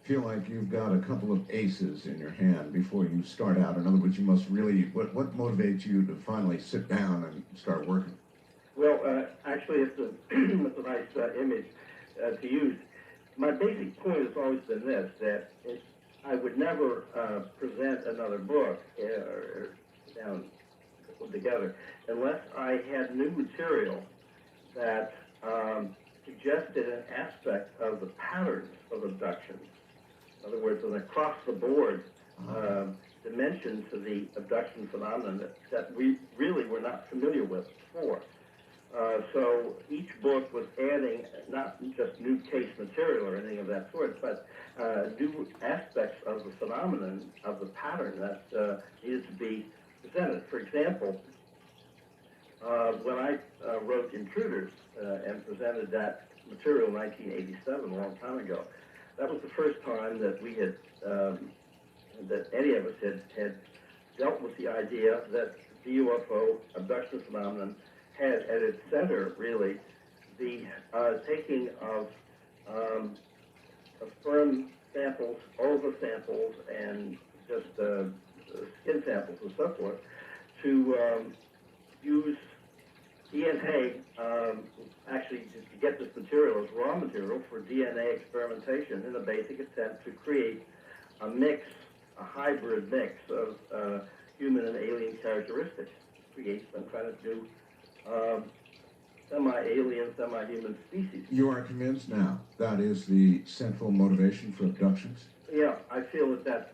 feel like you've got a couple of aces in your hand before you start out. In other words, you must really, what motivates you to finally sit down and start working? Well, actually, it's a nice image to use. My basic point has always been this, that I would never present another book or down together unless I had new material that suggested an aspect of the patterns of abductions. In other words, an across-the-board dimension to the abduction phenomenon that we really were not familiar with before. So each book was adding not just new case material or anything of that sort, but new aspects of the phenomenon, of the pattern that needed to be presented. For example, when I wrote Intruders and presented that material in 1987, a long time ago, that was the first time that we had, that any of us had dealt with the idea that the UFO abduction phenomenon had at its center, really, the taking of sperm samples, ova samples, and just skin samples and so forth, to use DNA, actually to get this material as raw material for DNA experimentation in a basic attempt to create a mix, a hybrid mix of human and alien characteristics, create some kind of new semi-alien, semi-human species. You are convinced now that is the central motivation for abductions? Yeah, I feel that's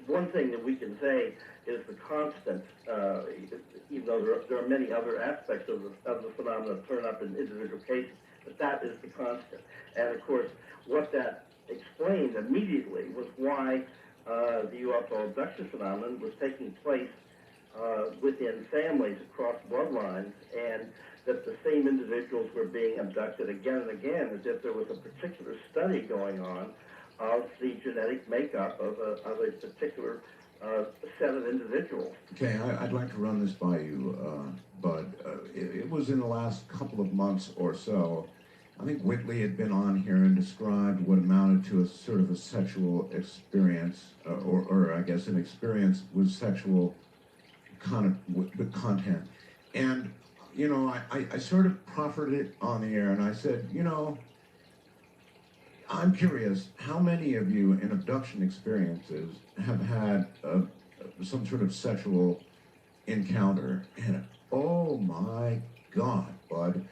one thing that we can say is the constant, even though there are many other aspects of the phenomenon that turn up in individual cases, but that is the constant. And of course, what that explained immediately was why the UFO abduction phenomenon was taking place within families across bloodlines, and that the same individuals were being abducted again and again, as if there was a particular study going on of the genetic makeup of a particular set of individuals. Okay, I'd like to run this by you, Bud. It was in the last couple of months or so. I think Whitley had been on here and described what amounted to a sort of a sexual experience, or I guess an experience with sexual content. And, you know, I sort of proffered it on the air, and I said, you know, I'm curious, how many of you in abduction experiences have had some sort of sexual encounter? And oh my God, Bud,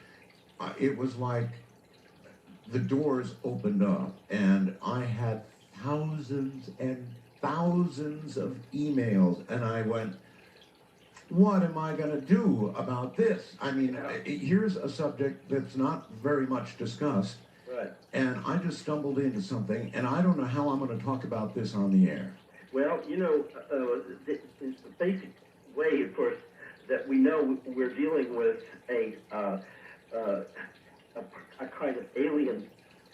it was like the doors opened up, and I had thousands and thousands of emails, and I went, what am I going to do about this? I mean, here's a subject that's not very much discussed. Right. And I just stumbled into something, and I don't know how I'm going to talk about this on the air. Well, you know, the basic way, of course, that we know we're dealing with a kind of alien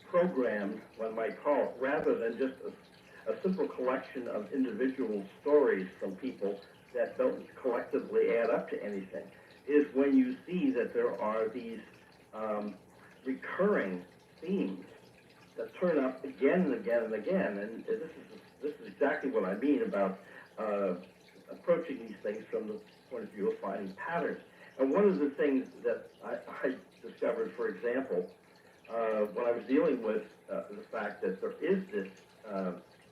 program, one might call it, rather than just a simple collection of individual stories from people that don't collectively add up to anything, is when you see that there are these recurring themes that turn up again and again and again. And this is exactly what I mean about approaching these things from the point of view of finding patterns. And one of the things that I discovered, for example, when I was dealing with the fact that there is this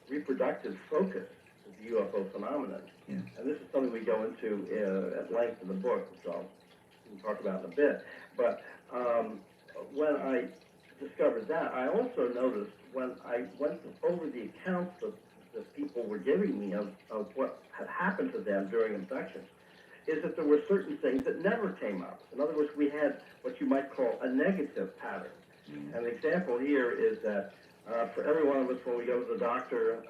reproductive focus of the UFO phenomenon, and this is something we go into at length in the book, which I'll talk about in a bit. But when I discovered that, I also noticed when I went over the accounts that people were giving me of what had happened to them during abductions, is that there were certain things that never came up. In other words, we had what you might call a negative pattern. An example here is that for every one of us, when we go to the doctor,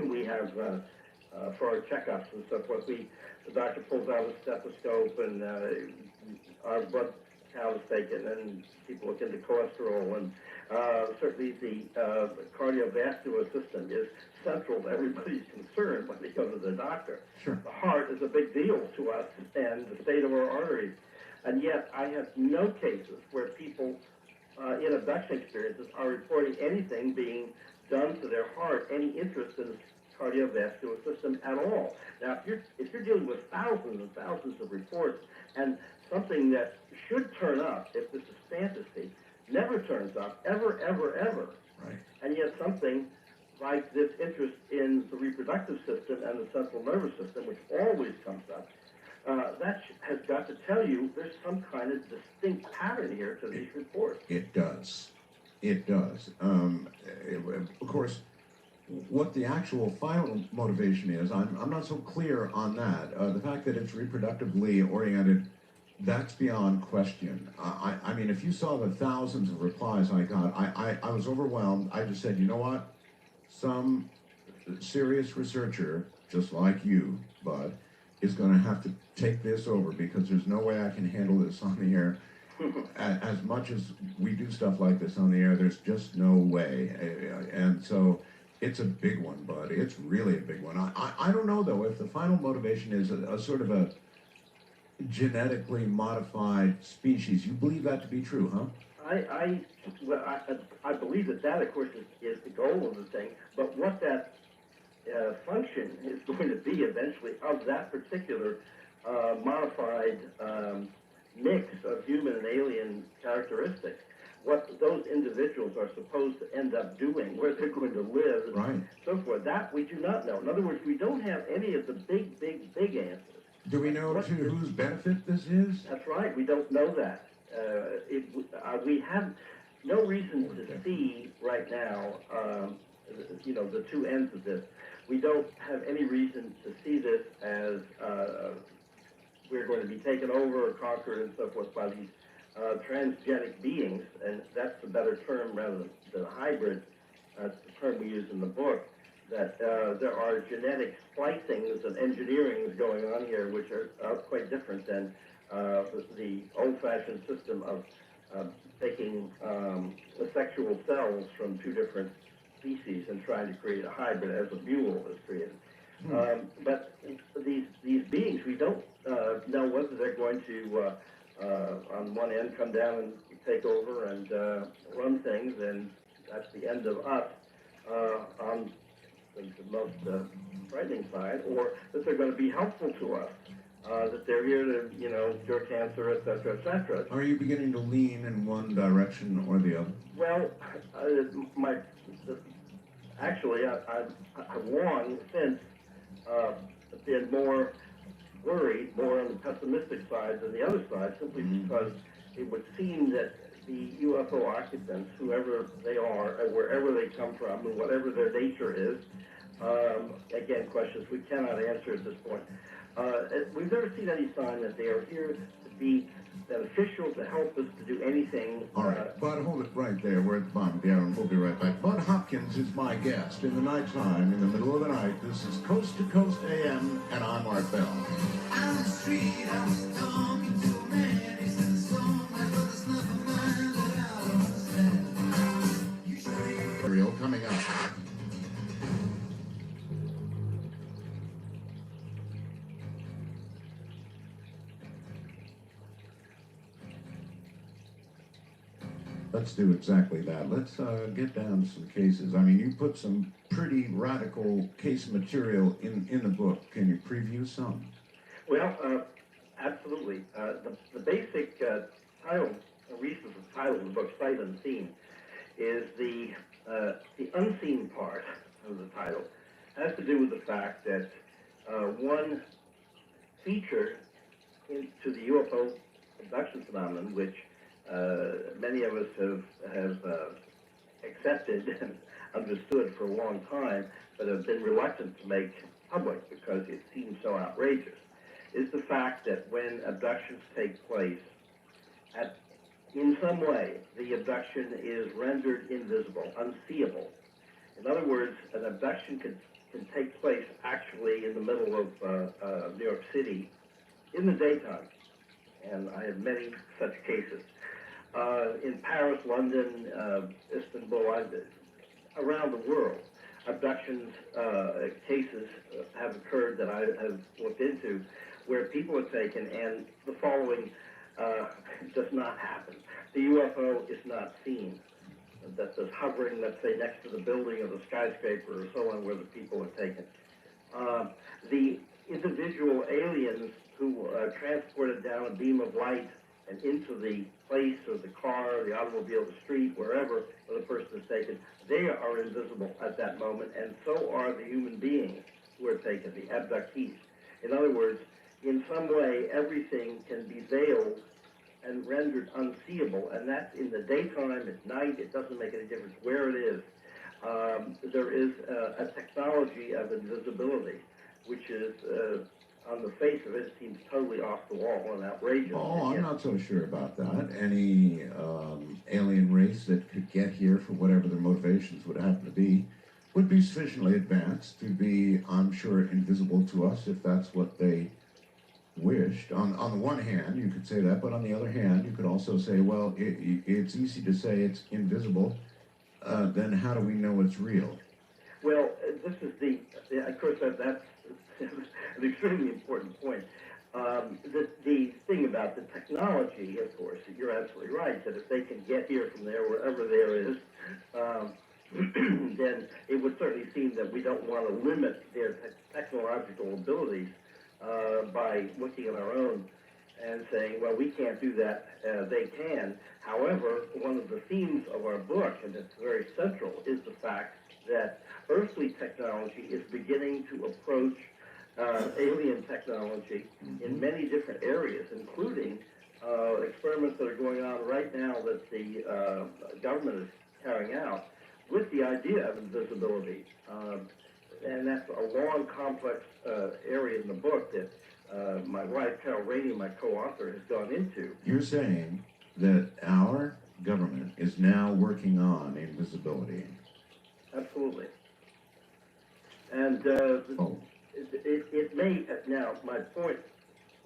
we have, for our checkups and so forth, the doctor pulls out a stethoscope and our blood count is taken, and people look into cholesterol, and certainly the cardiovascular system is central to everybody's concern when they go to the doctor. Sure. The heart is a big deal to us, and the state of our arteries. And yet I have no cases where people in abduction experiences are reporting anything being done to their heart, any interest in the cardiovascular system at all. Now, if you're dealing with thousands and thousands of reports, and something that should turn up, if this is fantasy, never turns up, ever, ever, ever. Right. And yet something like this interest in the reproductive system and the central nervous system, which always comes up, that has got to tell you there's some kind of distinct pattern here to these reports. It does. It does. Of course, what the actual final motivation is, I'm not so clear on that. The fact that it's reproductively oriented, that's beyond question. I mean, if you saw the thousands of replies I got, I was overwhelmed. I just said, you know what? Some serious researcher, just like you, Bud, is going to have to take this over, because there's no way I can handle this on the air. As much as we do stuff like this on the air, there's just no way. And so it's a big one, Bud. It's really a big one. I don't know, though, if the final motivation is a sort of a genetically modified species. You believe that to be true, huh? I believe that, of course, is the goal of the thing. But what that function is going to be eventually of that particular modified mix of human and alien characteristics, what those individuals are supposed to end up doing, where they're going to live, and so forth, that we do not know. In other words, we don't have any of the big answers. Do we know to whose benefit this is? That's right. We don't know that. We have no reason to see right now, the two ends of this. We don't have any reason to see this as we're going to be taken over or conquered and so forth by these transgenic beings, and that's the better term rather than hybrid. That's the term we use in the book, that there are genetic splicings and engineerings going on here which are quite different than the old-fashioned system of taking the sexual cells from two different species and trying to create a hybrid as a mule is created. But these beings, we don't know whether they're going to, on one end, come down and take over and run things, and that's the end of us on the most frightening side, or that they're going to be helpful to us, that they're here to, cure cancer, et cetera, Are you beginning to lean in one direction or the other? Well, actually, I've long since been more worried, more on the pessimistic side than the other side, simply because it would seem that the UFO occupants, whoever they are, or wherever they come from, and whatever their nature is, again, questions we cannot answer at this point. We've never seen any sign that they are here to be beneficial, to help us to do anything. All right, Bud, hold it right there. We're at the bottom of the hour, and we'll be right back. Bud Hopkins is my guest in the nighttime, in the middle of the night. This is Coast to Coast AM, and I'm Art Bell. On the street, I was talking to a man. He said the song, I thought there's nothing mine that I understand. Material coming up. Let's do exactly that. Let's get down to some cases. I mean, you put some pretty radical case material in the book. Can you preview some? Well, absolutely. The basic title, the reason for the title of the book, Sight Unseen, is the unseen part of the title has to do with the fact that one feature into the UFO abduction phenomenon, which many of us have accepted and understood for a long time, but have been reluctant to make public because it seems so outrageous, is the fact that when abductions take place, in some way, the abduction is rendered invisible, unseeable. In other words, an abduction can take place actually in the middle of New York City in the daytime, and I have many such cases. In Paris, London, Istanbul, around the world, abductions cases have occurred that I have looked into where people are taken and the following does not happen. The UFO is not seen. That's just hovering, let's say, next to the building or the skyscraper or so on where the people are taken. The individual aliens who are transported down a beam of light and into the place or the car, the automobile, the street, wherever where the person is taken, they are invisible at that moment, and so are the human beings who are taken, the abductees. In other words, in some way, everything can be veiled and rendered unseeable, and that's in the daytime, at night. It doesn't make any difference where it is. There is a technology of invisibility, which is, on the face of it, seems totally off the wall and outrageous. Oh, I'm not so sure about that. Any alien race that could get here for whatever their motivations would happen to be would be sufficiently advanced to be, I'm sure, invisible to us if that's what they wished. On the one hand, you could say that, but on the other hand, you could also say, well, it's easy to say it's invisible. Then how do we know it's real? Well, this is of course, that's an extremely important point. The thing about the technology, of course, you're absolutely right, that if they can get here from there, wherever there is, then it would certainly seem that we don't want to limit their technological abilities by looking at our own and saying, well, we can't do that, they can. However, one of the themes of our book, and it's very central, is the fact that earthly technology is beginning to approach alien technology in many different areas, including experiments that are going on right now that the government is carrying out with the idea of invisibility. And that's a long, complex area in the book that my wife, Carol Rainey, my co-author, has gone into. You're saying that our government is now working on invisibility. Absolutely. And it may, now, my point,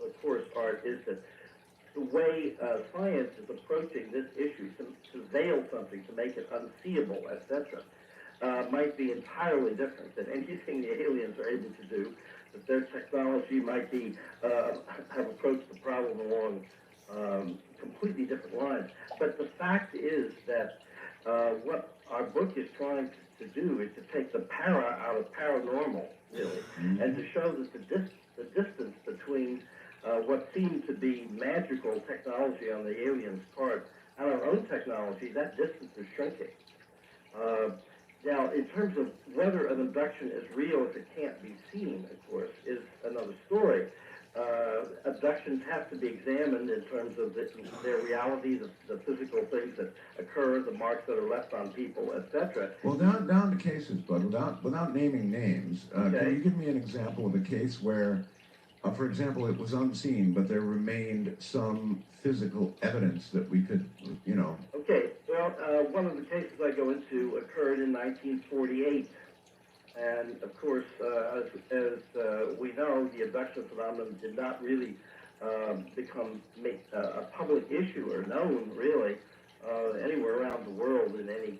of course, Art, is that the way science is approaching this issue, to veil something, to make it unseeable, etc., might be entirely different than anything the aliens are able to do, that their technology might be, have approached the problem along completely different lines. But the fact is that what our book is trying to do is to take the para out of paranormal, really, and to show that the distance between what seemed to be magical technology on the aliens' part and our own technology, that distance is shrinking. Now, in terms of whether an abduction is real if it can't be seen, of course, is another story. Abductions have to be examined in terms of their reality, the physical things that occur, the marks that are left on people, etc. Well, down to cases, Bud, without naming names, can you give me an example of a case where, for example, it was unseen, but there remained some physical evidence that we could, you know... Okay, well, one of the cases I go into occurred in 1948. And, of course, as we know, the abduction phenomenon did not really become a public issue or known, really, anywhere around the world in any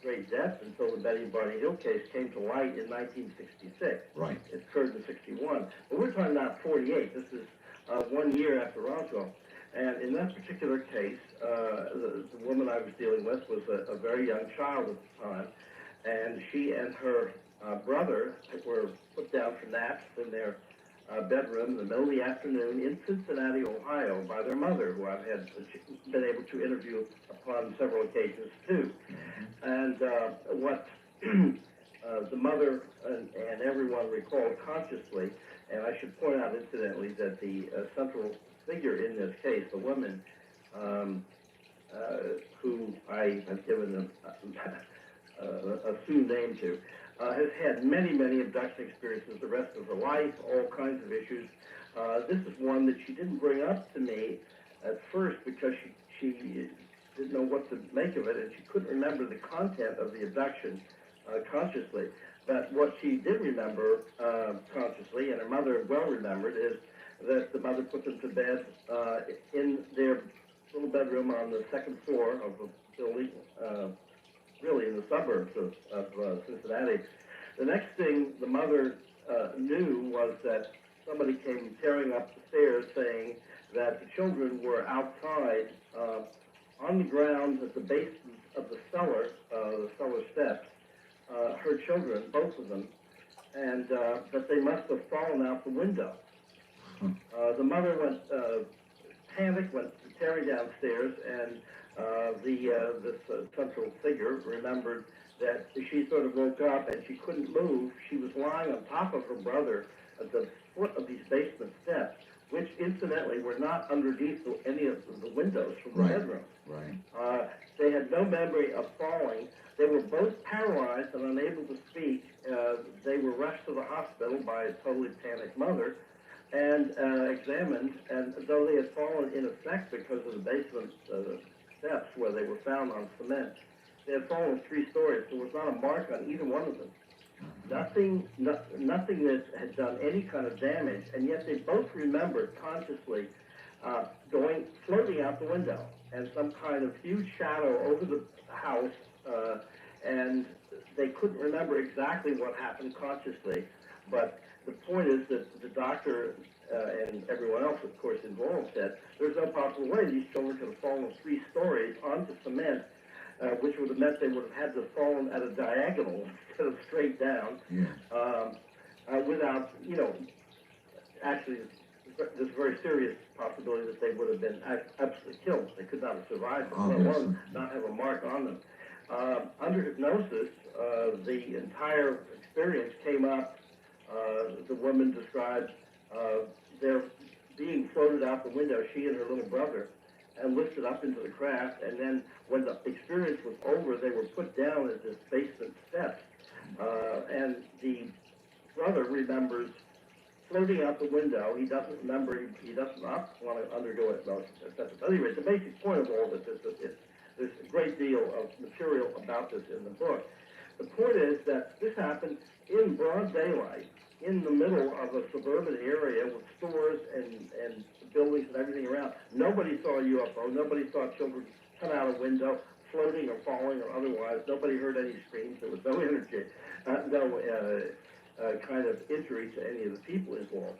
great depth until the Betty Barney Hill case came to light in 1966. Right. It occurred in 61. But we're talking about 48. This is 1 year after Roswell. And in that particular case, the woman I was dealing with was a very young child at the time, and she and her brother were put down for naps in their bedroom in the middle of the afternoon in Cincinnati, Ohio, by their mother, who I've been able to interview upon several occasions too. And what the mother and everyone recalled consciously, and I should point out incidentally that the central figure in this case, the woman who I have given a assumed name to, has had many, many abduction experiences the rest of her life, all kinds of issues. This is one that she didn't bring up to me at first because she didn't know what to make of it, and she couldn't remember the content of the abduction consciously. But what she did remember consciously, and her mother well remembered, is that the mother put them to bed in their little bedroom on the second floor of a building, really in the suburbs of Cincinnati. The next thing the mother knew was that somebody came tearing up the stairs saying that the children were outside on the ground at the base of the cellar steps, her children, both of them, and that they must have fallen out the window. The mother went, panicked, went tearing downstairs, and this central figure remembered that she sort of woke up and she couldn't move. She was lying on top of her brother at the foot of these basement steps, which incidentally were not underneath any of the windows from the bedroom. Right. They had no memory of falling. They were both paralyzed and unable to speak. They were rushed to the hospital by a totally panicked mother and examined, and though they had fallen in effect because of the basement steps where they were found on cement, they had fallen 3 stories. There was not a mark on either one of them. Nothing that had done any kind of damage, and yet they both remembered consciously floating out the window, and some kind of huge shadow over the house, and they couldn't remember exactly what happened consciously, but the point is that the doctor and everyone else, of course, involved said there's no possible way these children could have fallen 3 stories onto cement, which would have meant they would have had to have fallen at a diagonal instead of straight down, without, actually, there's a very serious possibility that they would have been absolutely killed. They could not have survived, let alone not have a mark on them. Under hypnosis, the entire experience came up. The woman described their being floated out the window, she and her little brother, and lifted up into the craft, and then when the experience was over, they were put down at this basement steps, and the brother remembers floating out the window. He doesn't remember, he does not want to undergo it. But anyway, the basic point of all this is that there's a great deal of material about this in the book. The point is that this happened in broad daylight, in the middle of a suburban area with stores and buildings and everything around. Nobody saw a UFO. Nobody saw children come out a window, floating or falling or otherwise. Nobody heard any screams. There was no energy, kind of injury to any of the people involved.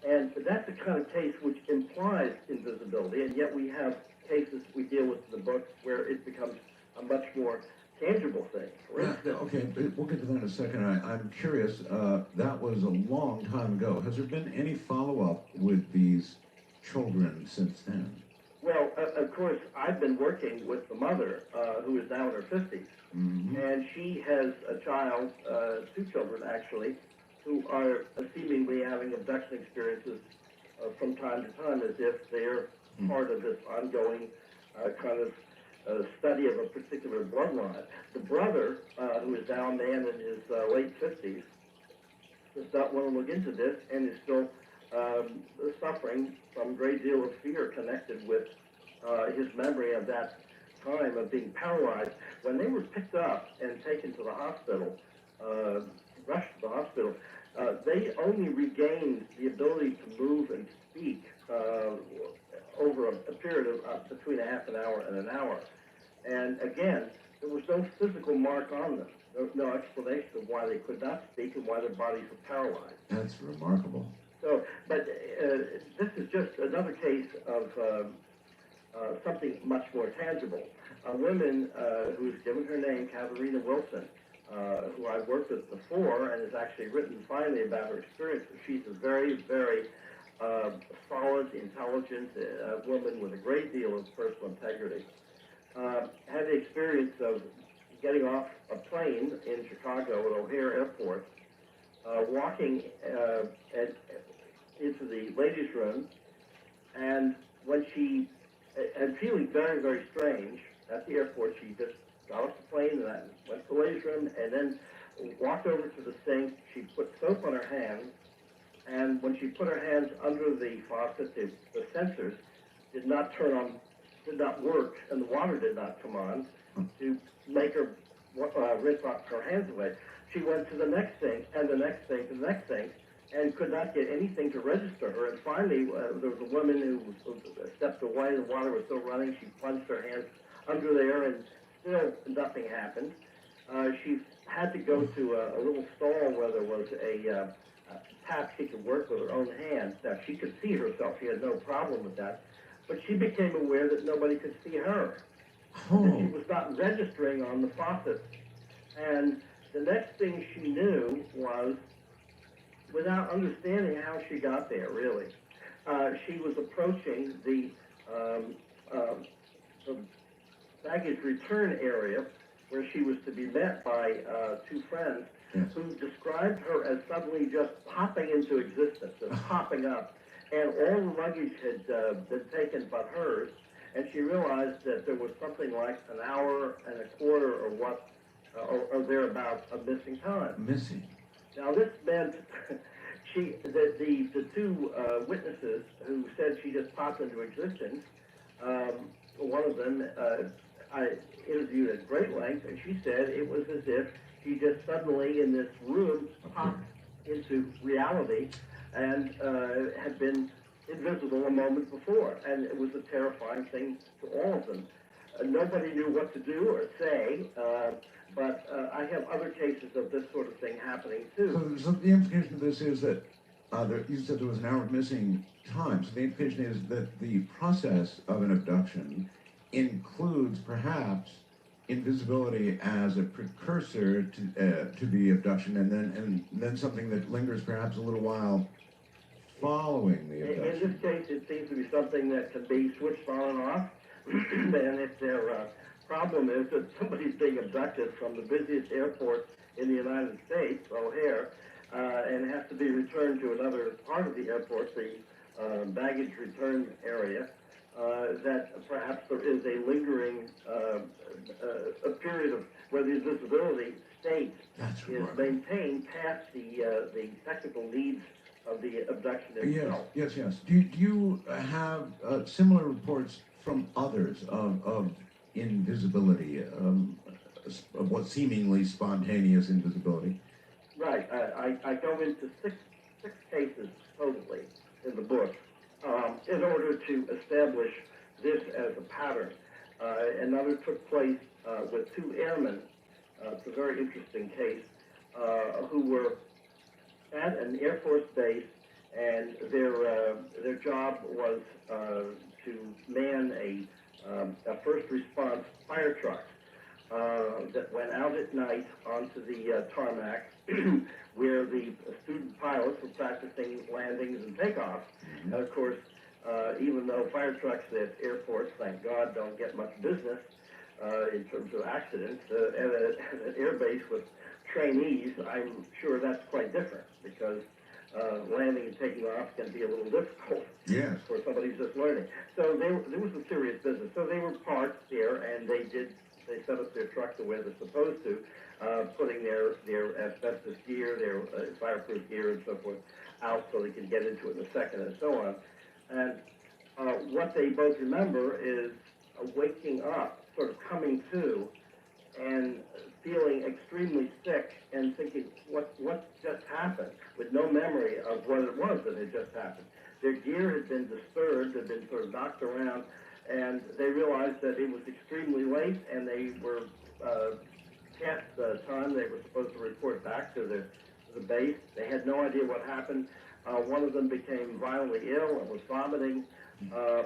And that's the kind of case which implies invisibility, and yet we have cases we deal with in the book where it becomes a much more tangible thing. Okay, we'll get to that in a second. I'm curious, that was a long time ago. Has there been any follow-up with these children since then? Well, of course, I've been working with the mother, who is now in her 50s, and she has a child, 2 children actually, who are seemingly having abduction experiences from time to time as if they're part of this ongoing kind of study of a particular bloodline. The brother, who is now a man in his late 50s, does not want to look into this and is still suffering from a great deal of fear connected with his memory of that time of being paralyzed. When they were picked up and taken to the hospital, rushed to the hospital, they only regained the ability to move and speak over a period of between a half an hour and an hour. And again, there was no physical mark on them. There was no explanation of why they could not speak and why their bodies were paralyzed. That's remarkable. So, but this is just another case of something much more tangible. A woman who's given her name, Katharina Wilson, who I've worked with before and has actually written finally about her experience. She's a very, very solid, intelligent woman with a great deal of personal integrity. Had the experience of getting off a plane in Chicago at O'Hare Airport, walking into the ladies' room, and when she, and feeling very, very strange at the airport, she just got off the plane and went to the ladies' room and then walked over to the sink. She put soap on her hands, and when she put her hands under the faucet, the sensors did not turn on, did not work, and the water did not come on to make her rinse off her hands away. She went to the next sink and the next sink and the next sink and could not get anything to register her. And finally, there was a woman who stepped away. The water was still running. She plunged her hands under there, and still nothing happened. She had to go to a little stall where there was a tap she could work with her own hands. Now, she could see herself. She had no problem with that. But she became aware that nobody could see her. That she was not registering on the faucet. And the next thing she knew was, without understanding how she got there, really, she was approaching the baggage return area where she was to be met by two friends who described her as suddenly just popping into existence, just popping up. And all the luggage had been taken but hers, and she realized that there was something like an hour and a quarter or what, or thereabouts of missing time. Missing. Now this meant the two witnesses who said she just popped into existence, one of them I interviewed at great length, and she said it was as if she just suddenly in this room popped into reality and had been invisible a moment before, and it was a terrifying thing to all of them. Nobody knew what to do or say, but I have other cases of this sort of thing happening too. So the implication of this is that you said there was an hour of missing time. So the implication is that the process of an abduction includes perhaps invisibility as a precursor to the abduction, and then something that lingers perhaps a little while following the abduction. In this case, it seems to be something that can be switched on and off. And if their problem is that somebody's being abducted from the busiest airport in the United States, O'Hare, and has to be returned to another part of the airport, the baggage return area, that perhaps there is a lingering a period of where the invisibility state is maintained past the technical needs of the abduction itself. Yes. Do you have similar reports from others of invisibility, of what seemingly spontaneous invisibility? Right. I go into six cases totally in the book in order to establish this as a pattern. Another took place with two airmen. It's a very interesting case, who were at an Air Force base, and their job was to man a first response fire truck that went out at night onto the tarmac where the student pilots were practicing landings and takeoffs. And of course, even though fire trucks at airports, thank God, don't get much business in terms of accidents, at an air base with trainees, I'm sure that's quite different, because landing and taking off can be a little difficult for somebody who's just learning. So there was a serious business. So they were parked there, and they set up their truck the way they're supposed to, putting their asbestos gear, their fireproof gear and so forth out so they could get into it in a second and so on. And what they both remember is waking up, sort of coming to, and feeling extremely sick and thinking, what just happened, with no memory of what it was that had just happened. Their gear had been disturbed, had been sort of knocked around, and they realized that it was extremely late, and they were past the time they were supposed to report back to the base. They had no idea what happened. One of them became violently ill and was vomiting.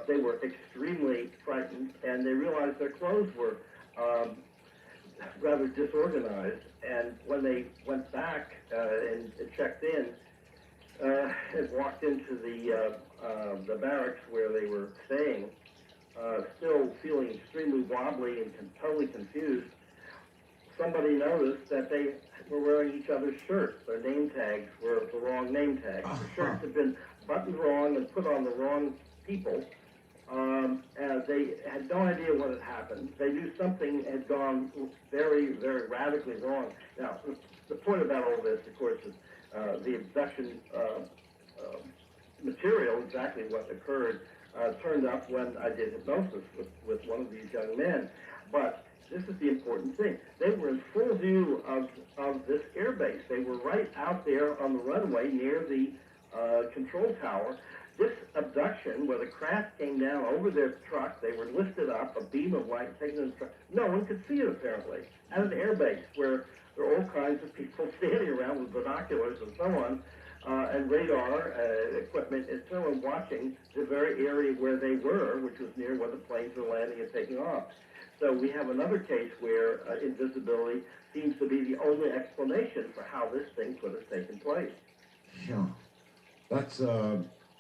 They were extremely frightened, and they realized their clothes were rather disorganized. And when they went back and checked in, and walked into the barracks where they were staying, still feeling extremely wobbly and totally confused, somebody noticed that they were wearing each other's shirts. Their name tags were the wrong name tags. The shirts had been buttoned wrong and put on the wrong people. And they had no idea what had happened. They knew something had gone very, very radically wrong. Now, the point about all this, of course, is the abduction material, exactly what occurred, turned up when I did hypnosis with one of these young men. But this is the important thing. They were in full view of this airbase. They were right out there on the runway near the control tower. This abduction, where the craft came down over their truck, they were lifted up, a beam of light taken in the truck. No one could see it, apparently, at an airbase where there are all kinds of people standing around with binoculars and so on, and radar equipment and so on, watching the very area where they were, which was near where the planes were landing and taking off. So we have another case where invisibility seems to be the only explanation for how this thing could have taken place. Yeah,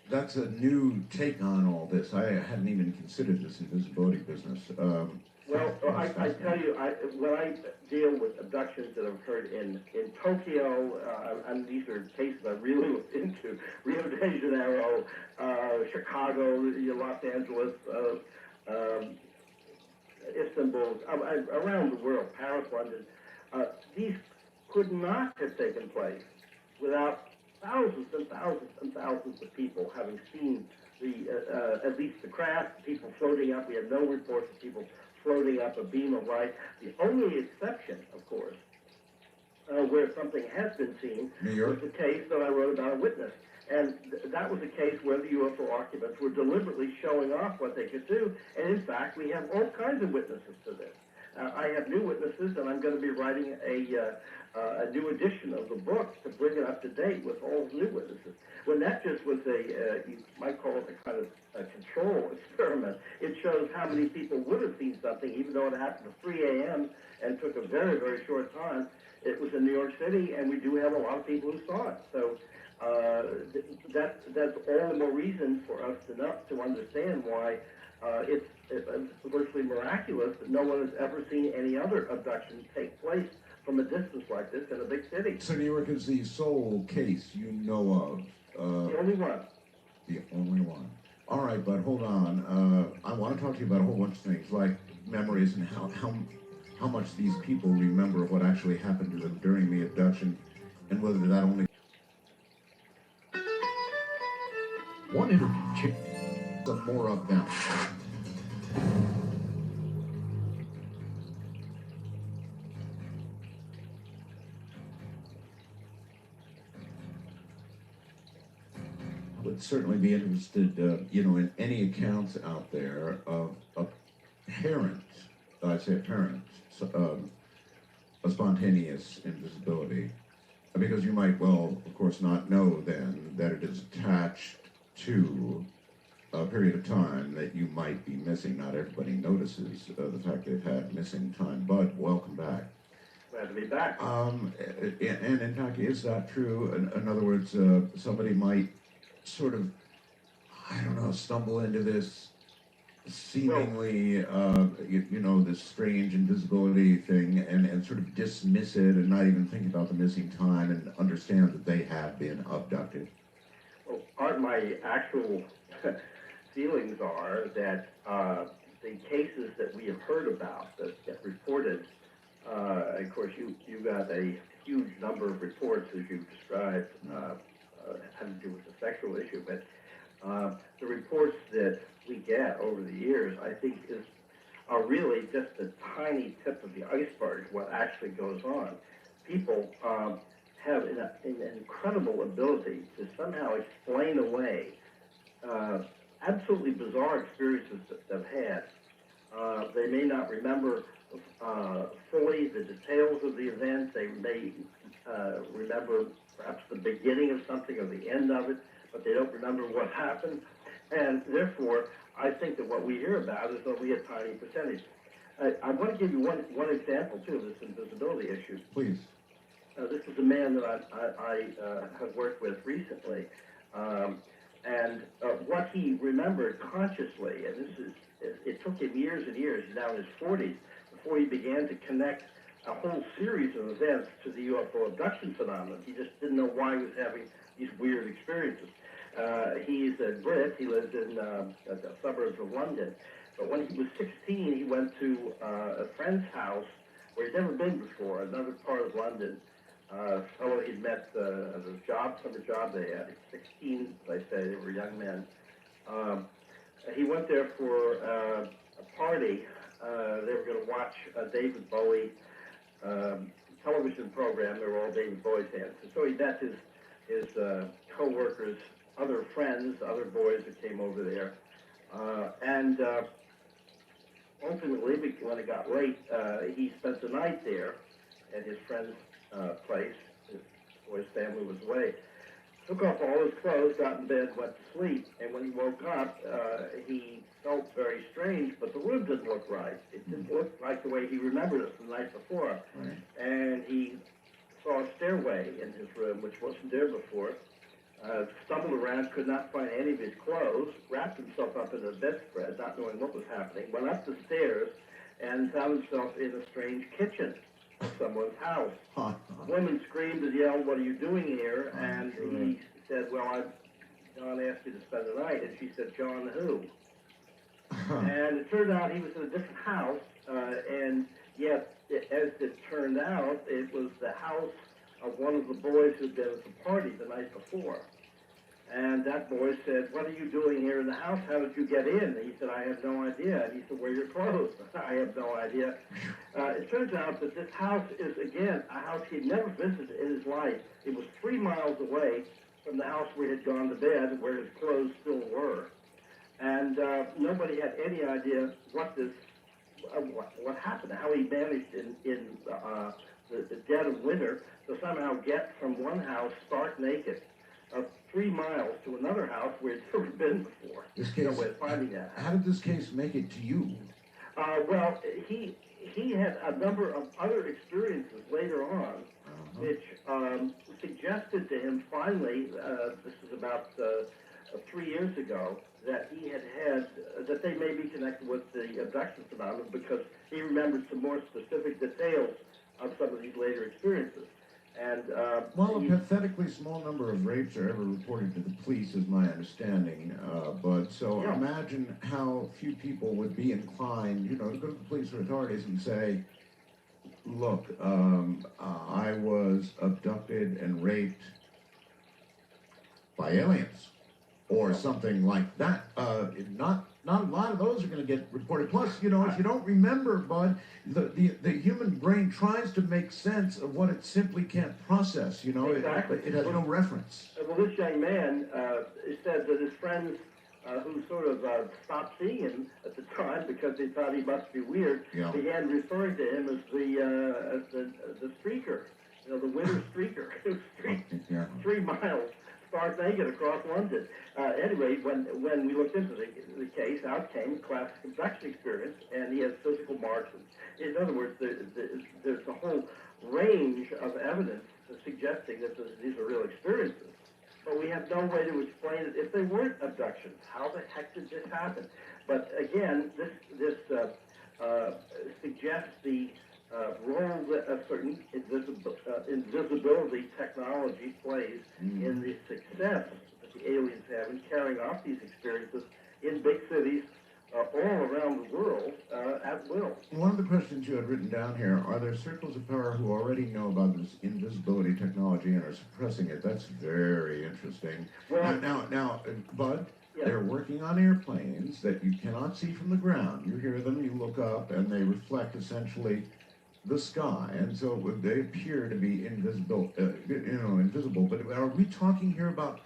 that's a new take on all this. I hadn't even considered this invisibility business. Well, I tell you, when I deal with abductions that have occurred in Tokyo, and these are cases I really looked into, Rio de Janeiro, Chicago, Los Angeles, Istanbul, around the world, Paris, London, these could not have taken place without thousands and thousands and thousands of people having seen at least the craft, people floating up. We have no reports of people floating up a beam of light. The only exception, of course, where something has been seen was the case that I wrote about a witness. And that was a case where the UFO occupants were deliberately showing off what they could do. And in fact, we have all kinds of witnesses to this. I have new witnesses, and I'm going to be writing a new edition of the book to bring it up to date with all new witnesses. When that just was you might call it a kind of a control experiment. It shows how many people would have seen something, even though it happened at 3 a.m. and took a very, very short time. It was in New York City, and we do have a lot of people who saw it. So that's all the more reason for us to understand why it's virtually miraculous that no one has ever seen any other abduction take place from a distance like this in a big city. So New York is the sole case you know of? The only one. The only one. All right, but hold on. I want to talk to you about a whole bunch of things, like memories and how much these people remember what actually happened to them during the abduction, and whether that only... One interview, some more of them. I would certainly be interested, in any accounts out there of a parent, I'd say a parent, a spontaneous invisibility, because you might well, of course, not know then that it is attached to a period of time that you might be missing. Not everybody notices the fact they've had missing time. Bud, welcome back. Glad to be back. And in fact, is that true? In other words, somebody might sort of, I don't know, stumble into this seemingly, this strange invisibility thing and sort of dismiss it and not even think about the missing time and understand that they have been abducted? Well, my actual feelings are that the cases that we have heard about that get reported, of course, you got a huge number of reports, as you described, having to do with the sexual issue, but the reports that we get over the years, I think, are really just a tiny tip of the iceberg, what actually goes on. People have an incredible ability to somehow explain away absolutely bizarre experiences that they've had. They may not remember fully the details of the event. They may remember perhaps the beginning of something or the end of it, but they don't remember what happened. And therefore, I think that what we hear about is only a tiny percentage. I want to give you one example, too, of this invisibility issue. Please. This is a man that I have worked with recently, and what he remembered consciously, and it took him years and years, he's now in his 40s, before he began to connect a whole series of events to the UFO abduction phenomenon. He just didn't know why he was having these weird experiences. He's a Brit. He lives in the suburbs of London. But when he was 16, he went to a friend's house where he'd never been before, another part of London. A fellow he'd met at a summer job they had. At 16, they say, they were young men. He went there for a party. They were going to watch a David Bowie television program. They were all David Bowie fans. And so he met his co-workers, other friends, other boys that came over there. And ultimately, when it got late, he spent the night there at his friend's place. His boy's family was away. Took off all his clothes, got in bed, went to sleep, and when he woke up, he felt very strange, but the room didn't look right. It didn't look like the way he remembered it the night before. Right. And he saw a stairway in his room, which wasn't there before. Stumbled around, could not find any of his clothes, wrapped himself up in a bedspread, not knowing what was happening, went up the stairs, and found himself in a strange kitchen of someone's house. The woman screamed and yelled, "What are you doing here?" And he said, "Well, John asked you to spend the night." And she said, "John who?" And it turned out he was in a different house, and yet, as it turned out, it was the house of one of the boys who'd been at the party the night before. And that boy said, "What are you doing here in the house? How did you get in?" And he said, "I have no idea." And he said, "Where are your clothes?" "I have no idea." It turns out that this house is, again, a house he'd never visited in his life. It was 3 miles away from the house where he had gone to bed, where his clothes still were. And nobody had any idea what happened, how he managed in the dead of winter to somehow get from one house stark naked 3 miles to another house where he'd never been before. This case, no way of finding that. How did this case make it to you? Well, he had a number of other experiences later on, which suggested to him finally, this is about 3 years ago, that he had that they may be connected with the abduction phenomenon, because he remembered some more specific details of some of these later experiences. And well, a pathetically small number of rapes are ever reported to the police, is my understanding. But so imagine how few people would be inclined, to go to the police or authorities and say, "Look, I was abducted and raped by aliens," or something like that. Not a lot of those are going to get reported. Plus, if you don't remember, Bud, the human brain tries to make sense of what it simply can't process. Exactly. It has no reference. Well, this young man said that his friends, who sort of stopped seeing him at the time because they thought he must be weird, began referring to him as the streaker, the winter streaker, who streaked 3 miles. Stark naked across London. Anyway, when we looked into the case, out came classic abduction experience, and he has physical marks. In other words, there's a whole range of evidence suggesting that these are real experiences. But we have no way to explain it if they weren't abductions. How the heck did this happen? But again, this suggests the role that a certain invisibility technology plays in the success that the aliens have in carrying out these experiences in big cities all around the world at will. One of the questions you had written down here, are there circles of power who already know about this invisibility technology and are suppressing it? That's very interesting. Well, now, Bud, they're working on airplanes that you cannot see from the ground. You hear them, you look up, and they reflect essentially the sky, and so they appear to be invisible. But are we talking here about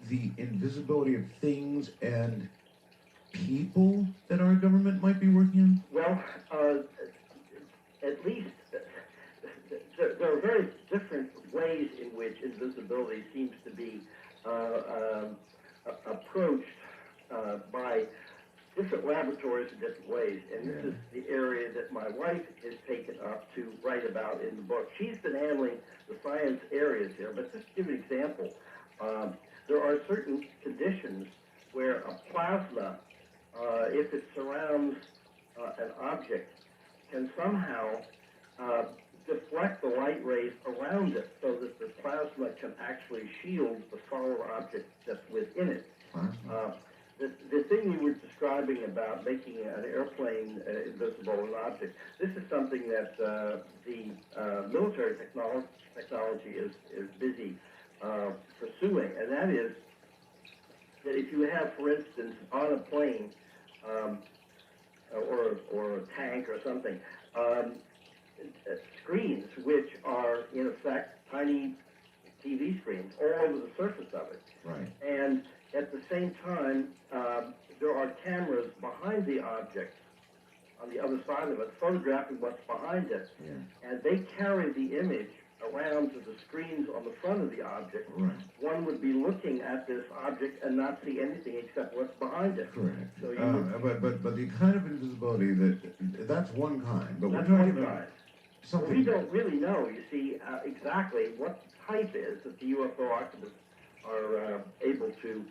the invisibility of things and people that our government might be working on? Well, at least there are very different ways in visibility seems to be approached by different laboratories in different ways, and this is the area that my wife has taken up to write about in the book. She's been handling the science areas here, but just to give an example, there are certain conditions where a plasma, if it surrounds an object, can somehow deflect the light rays around it so that the plasma can actually shield the solid object that's within it. The thing you were describing about making an airplane invisible, an object, this is something that the military technology is busy pursuing, and that is that if you have, for instance, on a plane or a tank or something, screens which are in effect tiny TV screens all over the surface of it. Right. And at the same time, there are cameras behind the object on the other side of it, photographing what's behind it. Yeah. And they carry the image around to the screens on the front of the object. Right. One would be looking at this object and not see anything except what's behind it. Correct. So you But the kind of invisibility that's one kind. But that's we're talking one about kind. something. We don't really know, you see, exactly what the type is that the UFO octopus are able to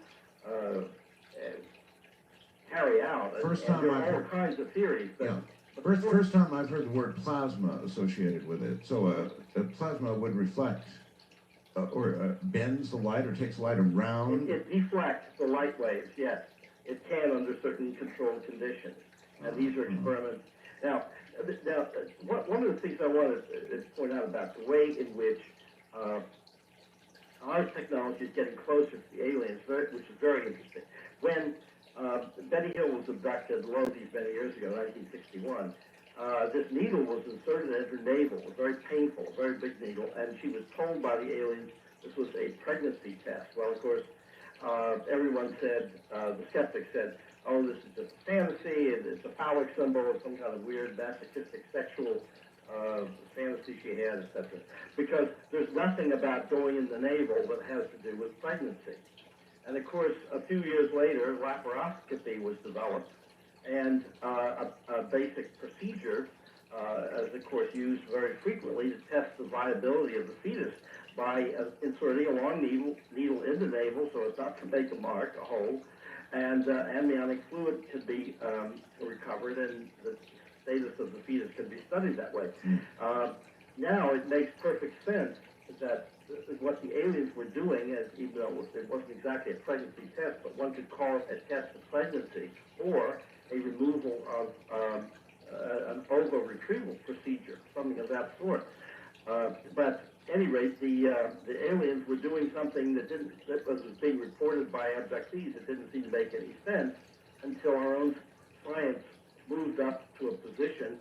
carry out. And there are all kinds of theories. But, but first time I've heard the word plasma associated with it. So a plasma would reflect or bends the light or takes light around. It deflects the light waves, yes. It can under certain controlled conditions. And these are experiments. Now, one of the things I want to point out about the way in which our technology is getting closer to the aliens, which is very interesting. When Betty Hill was abducted, Lothi's many years ago, 1961, this needle was inserted into her navel. It was very painful, a very big needle, and she was told by the aliens this was a pregnancy test. Well, of course, everyone said, the skeptics said, oh, this is just a fantasy, it's a phallic symbol, it's some kind of weird masochistic sexual fantasy she had, etc. Because there's nothing about going in the navel that has to do with pregnancy. And of course, a few years later, laparoscopy was developed, and a basic procedure is of course used very frequently to test the viability of the fetus by inserting a long needle in the navel so as not to make a mark, a hole, and amniotic fluid can be recovered, and the status of the fetus can be studied that way. Now it makes perfect sense that what the aliens were doing, even though it wasn't exactly a pregnancy test, but one could call it a test of pregnancy or a removal of an ovo retrieval procedure, something of that sort. But at any rate, the aliens were doing something that was being reported by abductees. It didn't seem to make any sense until our own science moved up to a position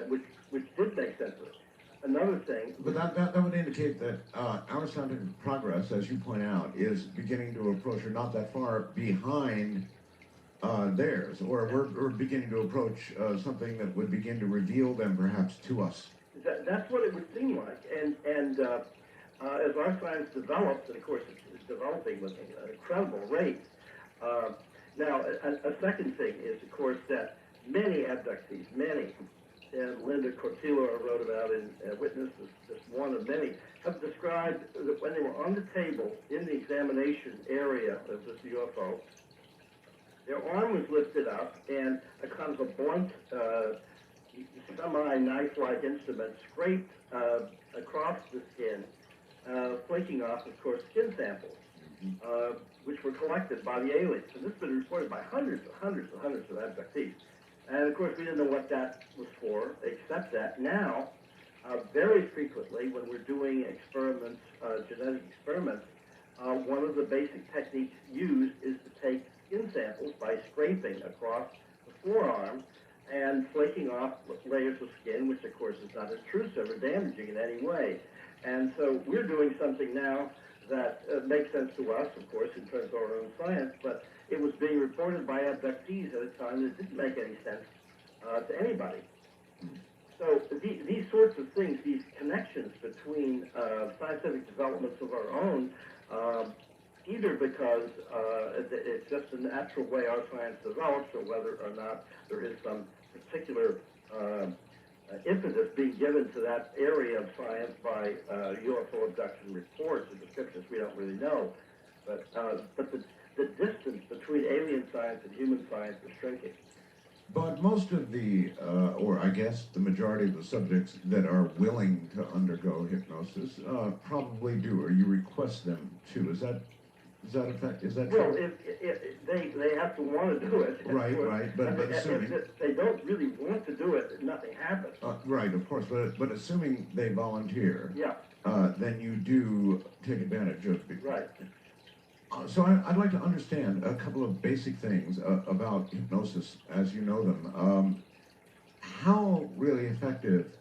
which did make sense of it. Another thing... But that would indicate that our scientific progress, as you point out, is beginning to approach or not that far behind theirs, or we're beginning to approach something that would begin to reveal them perhaps to us. That's what it would seem like, and as our science develops, and of course it's developing with an incredible rate. Now, a second thing is, of course, that many abductees, and Linda Cortillo wrote about in Witness, just one of many, have described that when they were on the table in the examination area of this UFO, their arm was lifted up and a kind of a blunt, semi-knife-like instrument scraped across the skin, flaking off, of course, skin samples, which were collected by the aliens. And this has been reported by hundreds of abductees. And of course, we didn't know what that was for, except that now, very frequently, when we're doing experiments, genetic experiments, one of the basic techniques used is to take skin samples by scraping across the forearm and flaking off layers of skin, which of course is not intrusive or damaging in any way. And so we're doing something now that makes sense to us, of course, in terms of our own science, but it was being reported by abductees at a time that didn't make any sense to anybody. So these sorts of things, these connections between scientific developments of our own, either because it's just a natural way our science develops, or whether or not there is some particular impetus being given to that area of science by UFO abduction reports or descriptions, we don't really know. But the distance between alien science and human science is shrinking. But most of the, or I guess the majority of the subjects that are willing to undergo hypnosis probably do, or you request them to. Is that Well, true? if they have to want to do it. Right. But assuming if they don't really want to do it, nothing happens. right, of course. But assuming they volunteer, Yeah. Then you do take advantage of it. Right. So I'd like to understand a couple of basic things about hypnosis as you know them. How really effective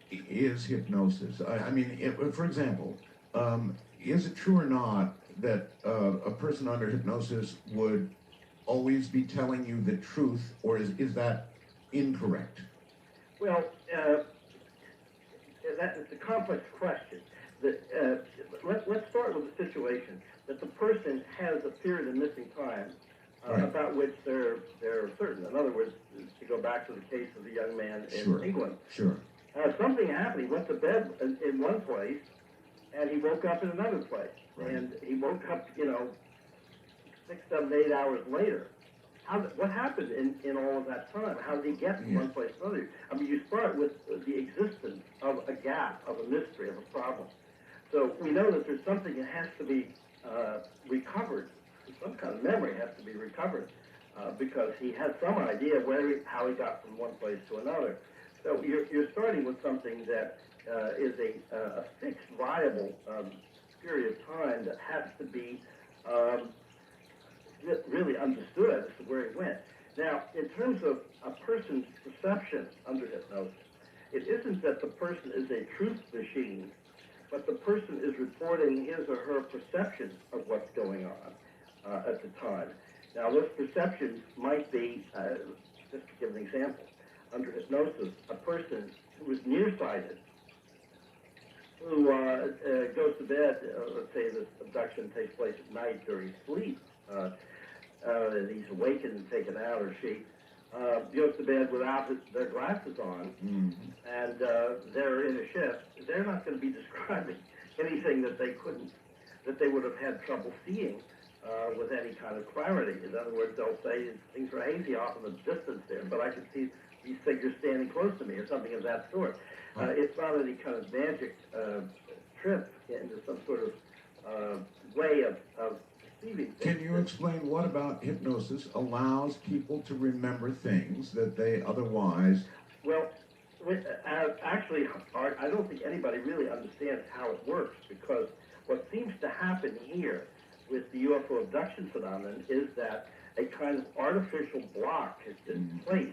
is hypnosis? I mean, for example, is it true or not that a person under hypnosis would always be telling you the truth, or is that incorrect? Well, it's a complex question. Let's start with the situation that the person has a period of missing time Right. about which they're certain. In other words, to go back to the case of the young man in Sure. England, Sure. something happened. He went to bed in one place, and he woke up in another place. Right. And he woke up, 6, 7, 8 hours later. What happened in all of that time? How did he get from one place to another? I mean, you start with the existence of a gap, of a mystery, of a problem. So we know that there's something that has to be recovered. Some kind of memory has to be recovered because he had some idea how he got from one place to another. So you're starting with something that is a fixed, viable period of time that has to be really understood as to where he went. Now, in terms of a person's perception under hypnosis, it isn't that the person is a truth machine, but the person is reporting his or her perception of what's going on at the time. Now, those perceptions might be, just to give an example, under hypnosis, a person who is nearsighted, who goes to bed, let's say this abduction takes place at night during sleep, and he's awakened and taken out, or she goes to bed without their glasses on, and they're in a shift, they're not going to be describing anything that they would have had trouble seeing with any kind of clarity. In other words, they'll say things are hazy off in the distance there, but I can see these figures standing close to me, or something of that sort. It's not any kind of magic trip into some sort of way of perceiving things. Can you explain what about hypnosis allows people to remember things that they otherwise... Well, actually, Art, I don't think anybody really understands how it works, because what seems to happen here with the UFO abduction phenomenon is that a kind of artificial block has been placed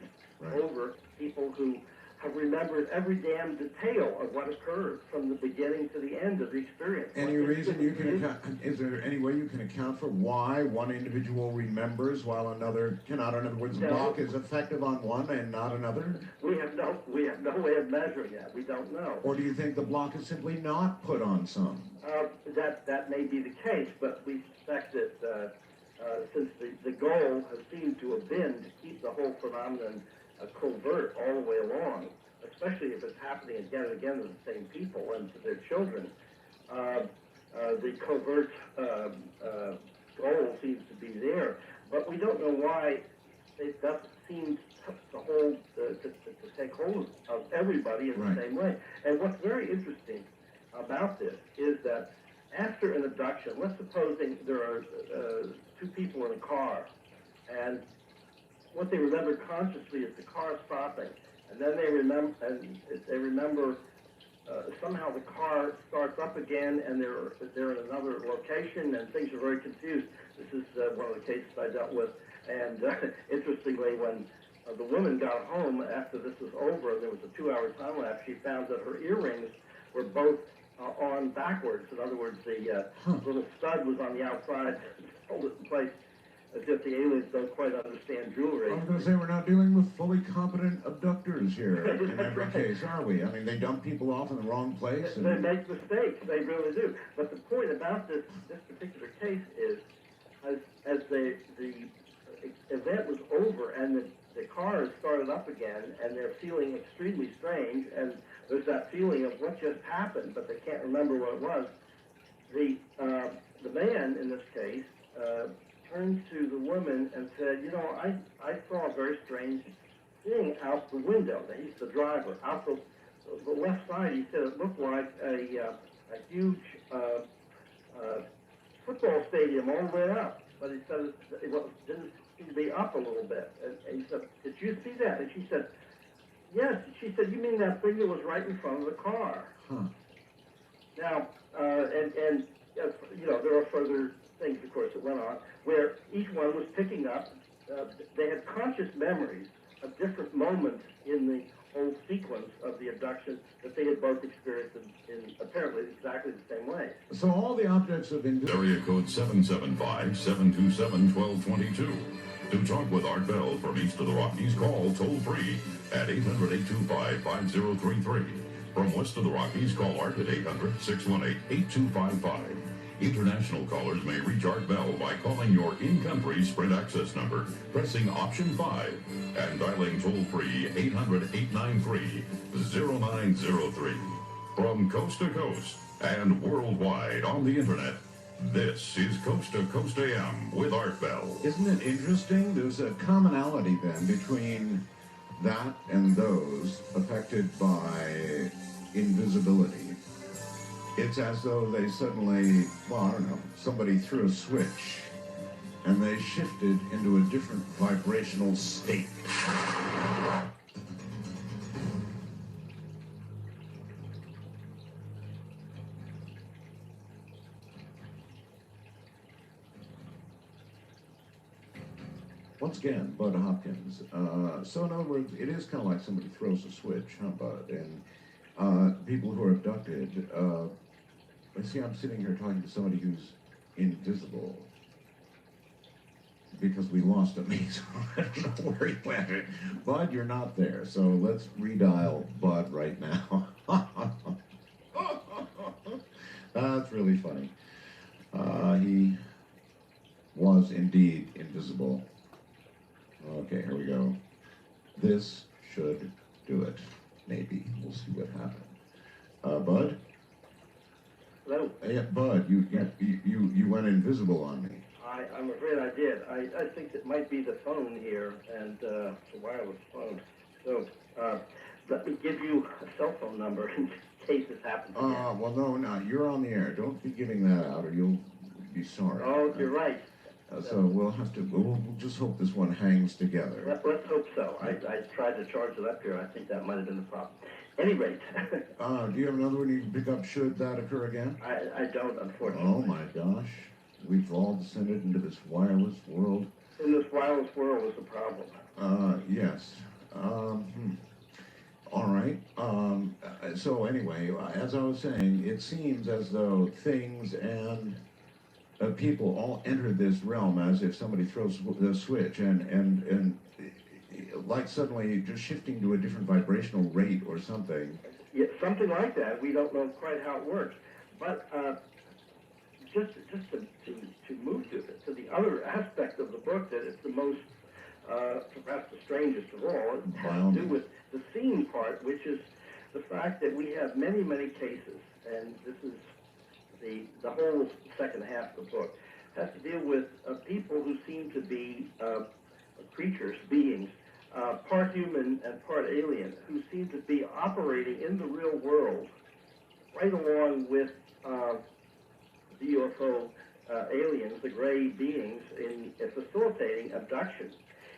over people who have remembered every damn detail of what occurred from the beginning to the end of the experience. Any reason you can account, is there any way you can account for why one individual remembers while another cannot? In other words, the block is effective on one and not another? We have no way of measuring that. We don't know. Or do you think the block is simply not put on some? That may be the case, but we suspect that since the goal has seemed to have been to keep the whole phenomenon covert all the way along, especially if it's happening again and again to the same people and to their children, the covert goal seems to be there. But we don't know why it doesn't seem to take hold of everybody in the same way. And what's very interesting about this is that after an abduction, let's suppose there are two people in a car, and what they remember consciously is the car stopping, and then they remember somehow the car starts up again, and they're in another location, and things are very confused. This is one of the cases I dealt with, and interestingly, when the woman got home after this was over, and there was a 2-hour time lapse, she found that her earrings were both on backwards. In other words, the little stud was on the outside, hold it in place. as if the aliens don't quite understand jewelry. I was going to say, we're not dealing with fully competent abductors here in every Right. case, are we? I mean, they dump people off in the wrong place. They make mistakes, they really do. But the point about this particular case is, as the event was over and the cars started up again, and they're feeling extremely strange, and there's that feeling of what just happened, but they can't remember what it was. The man in this case turned to the woman and said, you know, I saw a very strange thing out the window. He's the driver. Out the left side, he said it looked like a huge football stadium all the way up. But he said it didn't seem to be up a little bit. And he said, did you see that? And she said, yes. She said, you mean that thing that was right in front of the car? Huh. Now, you know, there are further things, of course, that went on, where each one was picking up, they had conscious memories of different moments in the whole sequence of the abduction that they had both experienced in apparently exactly the same way. So all the objects of Area code 775-727-1222. To talk with Art Bell from east of the Rockies, call toll-free at 800-825-5033. From west of the Rockies, call Art at 800-618-8255. International callers may reach Art Bell by calling your in-country Sprint access number, pressing option 5, and dialing toll-free 800-893-0903. From coast to coast and worldwide on the internet, this is Coast to Coast AM with Art Bell. Isn't it interesting? There's a commonality then between that and those affected by invisibility. It's as though they suddenly, well, I don't know, somebody threw a switch and they shifted into a different vibrational state. Once again, Bud Hopkins. So in other words, it is kind of like somebody throws a switch, huh, Bud? And people who are abducted, see, I'm sitting here talking to somebody who's invisible because we lost him. So I don't know where he went. Bud, you're not there. So let's redial Bud right now. That's really funny. He was indeed invisible. Okay, here we go. This should do it. Maybe. We'll see what happens. Bud? Hello? Yeah, Bud, you went invisible on me. I'm afraid I did. I think it might be the phone here, and it's a wireless phone. So let me give you a cell phone number in case this happens again. Well, no, you're on the air. Don't be giving that out or you'll be sorry. Oh, you're right. So we'll just hope this one hangs together. Let's hope so. I tried to charge it up here. I think that might have been the problem. Any rate. Do you have another one you can pick up should that occur again? I don't, unfortunately. Oh my gosh. We've all descended into this wireless world. In this wireless world is the problem. Yes. All right. So anyway, as I was saying, it seems as though things and people all enter this realm as if somebody throws the switch and like suddenly just shifting to a different vibrational rate or something. Yeah, something like that. We don't know quite how it works. But just to move to the other aspect of the book that is the most, perhaps the strangest of all, it has to do with the scene part, which is the fact that we have many, many cases, and this is the whole second half of the book, has to deal with people who seem to be creatures, beings, part human and part alien, who seem to be operating in the real world right along with the UFO aliens, the gray beings, in facilitating abduction.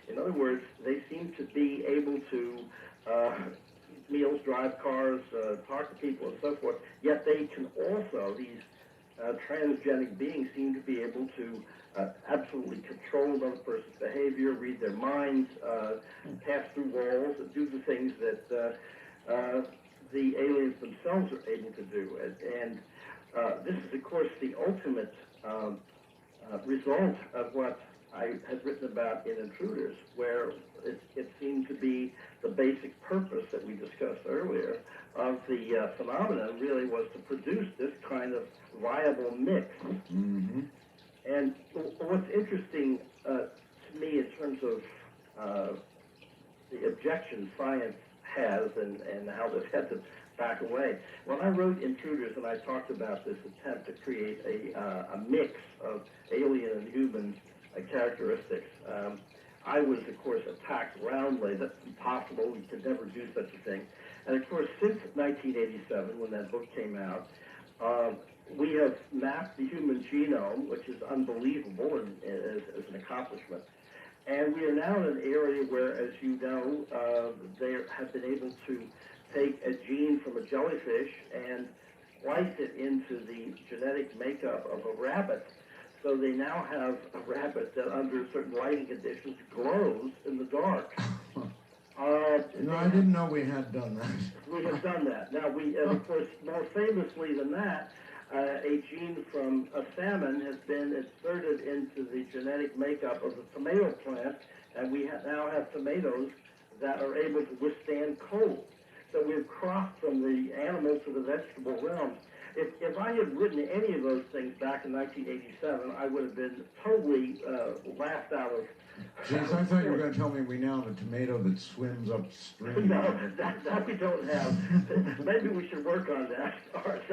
In other words, they seem to be able to meals, drive cars, talk to people, and so forth, yet they can also, these transgenic beings seem to be able to absolutely control another person's behavior, read their minds, pass through walls, and do the things that the aliens themselves are able to do. And this is, of course, the ultimate result of what I had written about in Intruders, where it seemed to be the basic purpose that we discussed earlier of the phenomenon really was to produce this kind of viable mix. Mm-hmm. And what's interesting to me in terms of the objection science has and how they've had to back away. When I wrote Intruders and I talked about this attempt to create a mix of alien and human characteristics, I was, of course, attacked roundly. That's impossible. We could never do such a thing. And, of course, since 1987, when that book came out, we have mapped the human genome, which is unbelievable as an accomplishment. And we are now in an area where, as you know, they have been able to take a gene from a jellyfish and splice it into the genetic makeup of a rabbit. So they now have a rabbit that, under certain lighting conditions, glows in the dark. No, I didn't know we had done that. We have done that. Now, of course, more famously than that, a gene from a salmon has been inserted into the genetic makeup of the tomato plant, and we now have tomatoes that are able to withstand cold. So we've crossed from the animal to the vegetable realm. If I had written any of those things back in 1987, I would have been totally laughed out of. Jeez, I thought you were going to tell me we now have a tomato that swims upstream. No, that we don't have. Maybe we should work on that.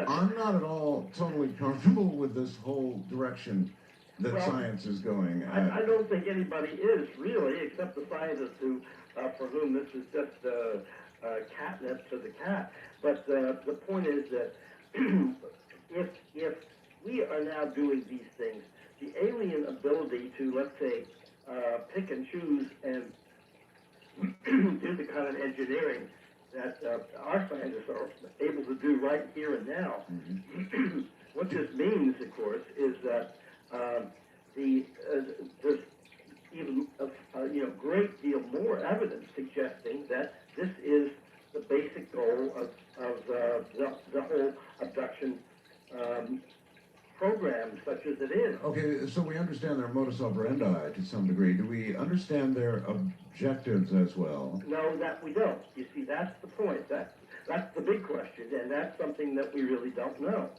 I'm not at all totally comfortable with this whole direction that science is going. I don't think anybody is, really, except the scientists who, for whom this is just catnip to the cat. But the point is that if we are now doing these things, the alien ability to, let's say, pick and choose and do the kind of engineering that our scientists are able to do right here and now. Mm-hmm. What this means, of course, is that there's even a great deal more evidence suggesting that this is the basic goal of the whole abduction program, such as it is. Okay, so we understand their modus operandi to some degree. Do we understand their objectives as well? No, that we don't. You see, that's the point. That's the big question, and that's something that we really don't know.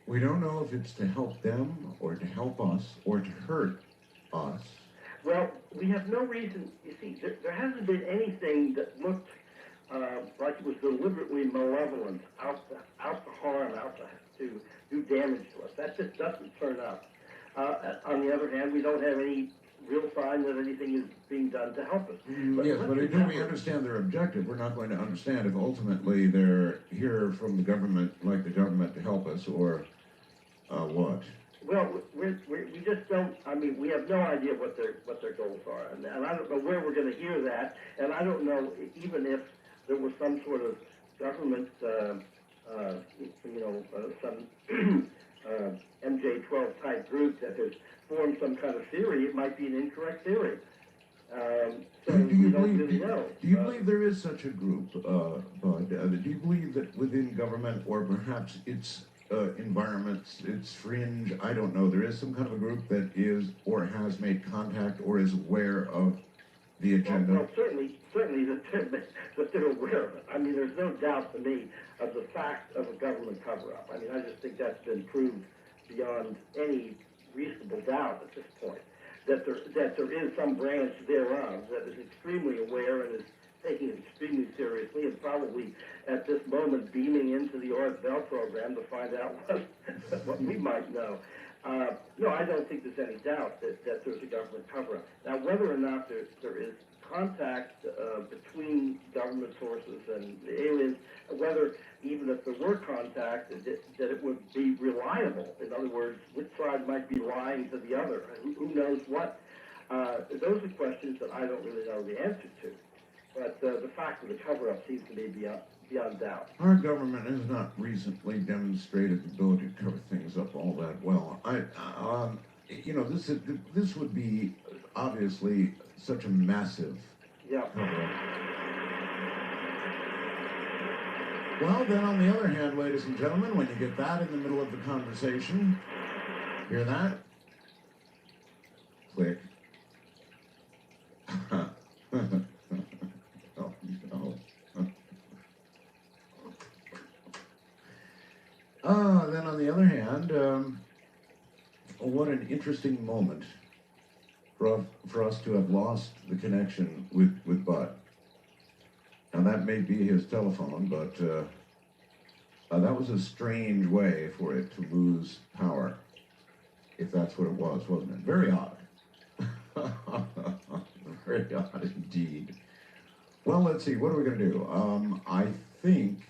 We don't know if it's to help them, or to help us, or to hurt us. Well, we have no reason. You see, there hasn't been anything that looked like it was deliberately malevolent, out to harm, out to do damage to us. That just doesn't turn up. On the other hand, we don't have any real sign that anything is being done to help us. Yes, but until we understand their objective, we're not going to understand if ultimately they're here from the government, like the government, to help us, or what. Well, we just don't. I mean, we have no idea what their goals are, and I don't know where we're going to hear that, and I don't know even if there was some sort of government, some MJ-12 type group that has formed some kind of theory. It might be an incorrect theory. So we don't really know. Do you believe there is such a group, Bud? Do you believe that within government, or perhaps its environments, its fringe, I don't know, there is some kind of a group that is or has made contact or is aware of the agenda? Well, certainly that they're aware of it. I mean, there's no doubt to me of the fact of a government cover-up. I mean, I just think that's been proved beyond any reasonable doubt at this point, that there is some branch thereof that is extremely aware and is taking it extremely seriously, and probably at this moment beaming into the Orange Bell program to find out what we might know. No, I don't think there's any doubt that there's a government cover-up. Now, whether or not there is contact between government sources and the aliens, whether even if there were contact, that it would be reliable. In other words, which side might be lying to the other? Who knows what? Those are questions that I don't really know the answer to. But the fact of the cover-up seems to be beyond doubt. Our government has not recently demonstrated the ability to cover things up all that well. This would be obviously such a massive cover-up. Well, then, on the other hand, ladies and gentlemen, when you get that in the middle of the conversation, hear that? Click. Oh, no. Then on the other hand, what an interesting moment for us to have lost the connection with Bud. Now that may be his telephone, but that was a strange way for it to lose power, if that's what it was, wasn't it? Very odd. Very odd indeed. Well, let's see, what are we going to do? I think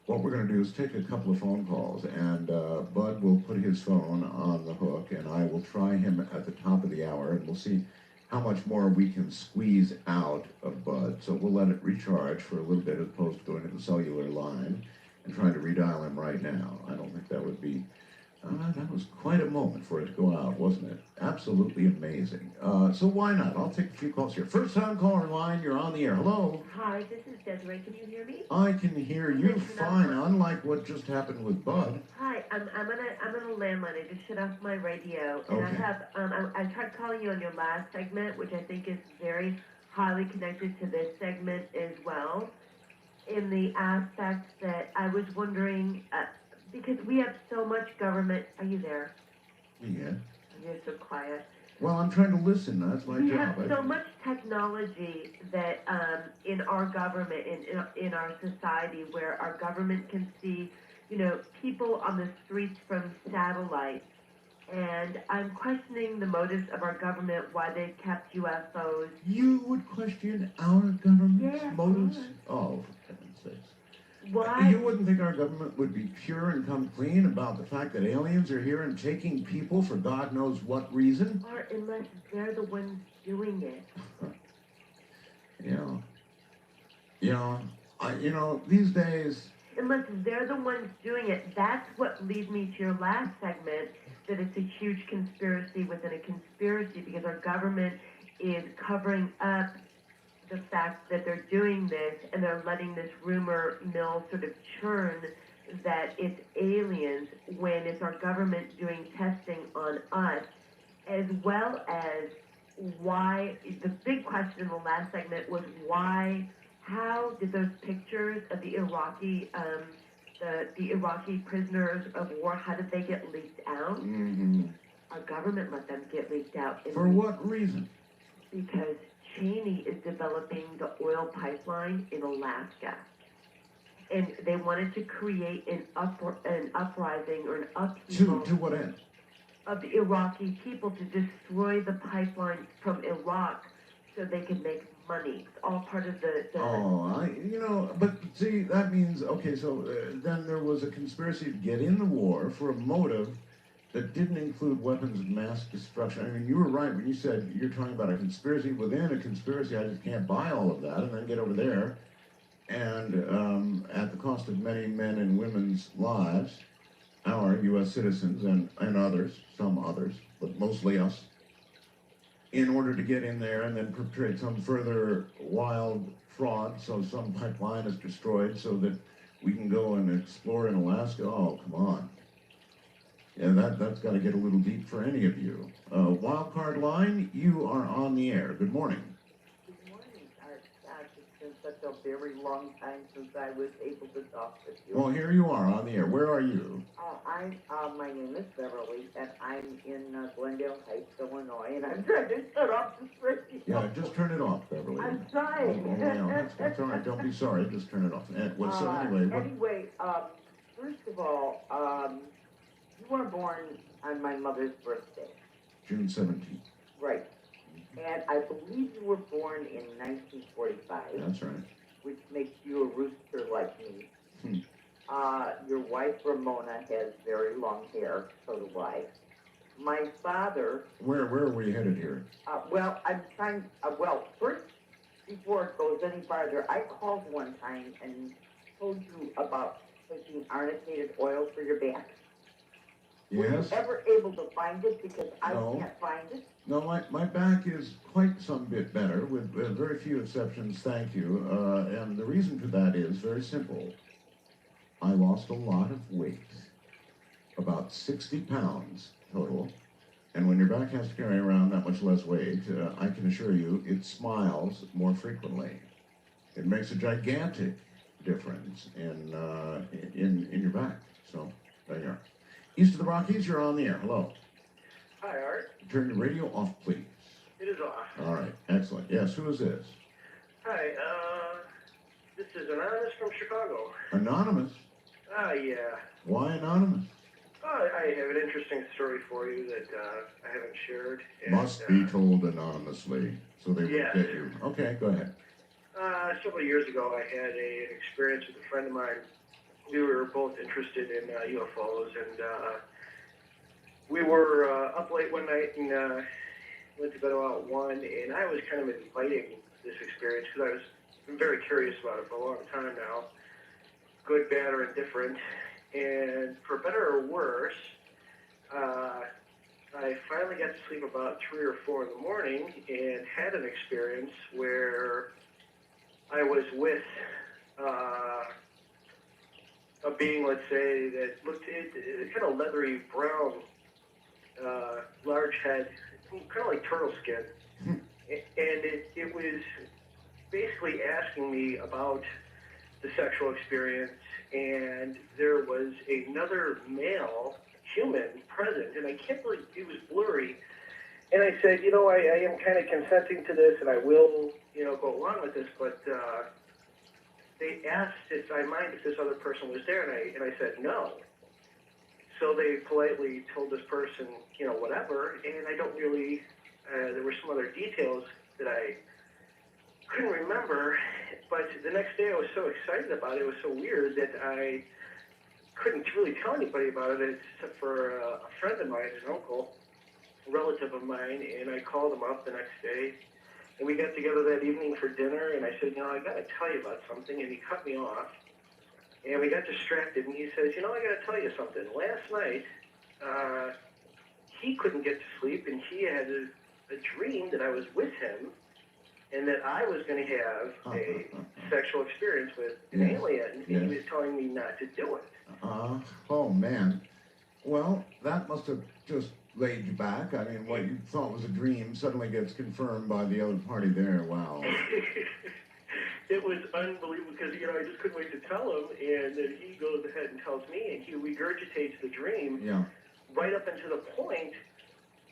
what we're going to do is take a couple of phone calls, and Bud will put his phone on the hook, and I will try him at the top of the hour, and we'll see how much more we can squeeze out of Bud. So we'll let it recharge for a little bit as opposed to going to the cellular line and trying to redial him right now. I don't think that would be... that was quite a moment for it to go out, wasn't it? Absolutely amazing. So why not? I'll take a few calls here. First time caller line, you're on the air. Hello? Hi, this is Desiree. Can you hear me? I can hear you fine, unlike what just happened with Bud. Hi, I'm on a landline. I just shut off my radio, and I Okay. have I tried calling you on your last segment, which I think is very highly connected to this segment as well, in the aspect that I was wondering. Because we have so much government. Are you there? Yeah. You're so quiet. Well, I'm trying to listen. That's my We job. have so much technology that in our government, in our society, where our government can see, people on the streets from satellite. And I'm questioning the motives of our government, why they've kept UFOs. You would question our government's Yeah, motives? Oh, for heaven's sakes. Why? You wouldn't think our government would be pure and come clean about the fact that aliens are here and taking people for God knows what reason? Or unless they're the ones doing it. These days... Unless they're the ones doing it, that's what leads me to your last segment, that it's a huge conspiracy within a conspiracy, because our government is covering up the fact that they're doing this, and they're letting this rumor mill sort of churn that it's aliens, when it's our government doing testing on us, as well as why, the big question in the last segment was how did those pictures of the Iraqi, the Iraqi prisoners of war, how did they get leaked out? Mm-hmm. Our government let them get leaked out. For what reason? Because Cheney is developing the oil pipeline in Alaska. And they wanted to create an uprising or an upheaval. To what end? Of the Iraqi people, to destroy the pipeline from Iraq so they could make money. It's all part of the but see, that means, okay, so then there was a conspiracy to get in the war for a motive that didn't include weapons of mass destruction. I mean, you were right when you said you're talking about a conspiracy within a conspiracy. I just can't buy all of that and then get over there and at the cost of many men and women's lives, our U.S. citizens and others, some others, but mostly us, in order to get in there and then perpetrate some further wild fraud, so some pipeline is destroyed so that we can go and explore in Alaska. Oh, come on. Yeah, that's got to get a little deep for any of you. Wild card line, you are on the air. Good morning. Good morning. Gosh, it's been such a very long time since I was able to talk with you. Well, here you are on the air. Where are you? My name is Beverly, and I'm in Glendale Heights, Illinois, and I'm trying to shut off this radio. Yeah, just turn it off, Beverly. I'm trying. Oh, yeah, that's all right. Don't be sorry. Just turn it off. Anyway, first of all, you were born on my mother's birthday. June 17th. Right. And I believe you were born in 1945. That's right. Which makes you a rooster like me. Your wife, Ramona, has very long hair. So do I. My father... Where are we headed here? I'm trying... first, before it goes any farther, I called one time and told you about taking arnicated oil for your back. Yes. Were you ever able to find it? Because I can't find it. No, my back is quite some bit better, with very few exceptions, thank you. And the reason for that is very simple. I lost a lot of weight, about 60 pounds total, And when your back has to carry around that much less weight, I can assure you it smiles more frequently. It makes a gigantic difference in your back. So there you are. East of the Rockies, you're on the air. Hello. Hi, Art. Turn your radio off, please. It is off. All right, excellent. Yes, who is this? Hi, this is Anonymous from Chicago. Anonymous. Yeah. Why anonymous? I have an interesting story for you that I haven't shared. And, Must be told anonymously, so they will Yes. get you. Okay, go ahead. Several years ago, I had an experience with a friend of mine. We were both interested in UFOs, and we were up late one night and went to bed about 1, and I was kind of inviting this experience because I was very curious about it for a long time now, good, bad, or indifferent. And for better or worse, I finally got to sleep about 3 or 4 in the morning and had an experience where I was with a being, let's say, that looked kind of leathery brown, large head, kind of like turtle skin. And it was basically asking me about the sexual experience, and there was another male human present, and I can't believe it was blurry. And I said, I am kind of consenting to this, and I will, go along with this, but they asked if I mind if this other person was there, and I said no. So they politely told this person, whatever, and I don't really, there were some other details that I couldn't remember, but the next day I was so excited about it, it was so weird that I couldn't really tell anybody about it except for a friend of mine, an uncle, a relative of mine, and I called him up the next day, and we got together that evening for dinner, and I said, I got to tell you about something, and he cut me off, and we got distracted, and he says, I got to tell you something. Last night, he couldn't get to sleep, and he had a dream that I was with him, and that I was going to have a sexual experience with an alien, and he was telling me not to do it. Oh, man. Well, that must have just laid you back. I mean, what you thought was a dream suddenly gets confirmed by the other party there. Wow. It was unbelievable because, I just couldn't wait to tell him, and then he goes ahead and tells me, and he regurgitates the dream right up until the point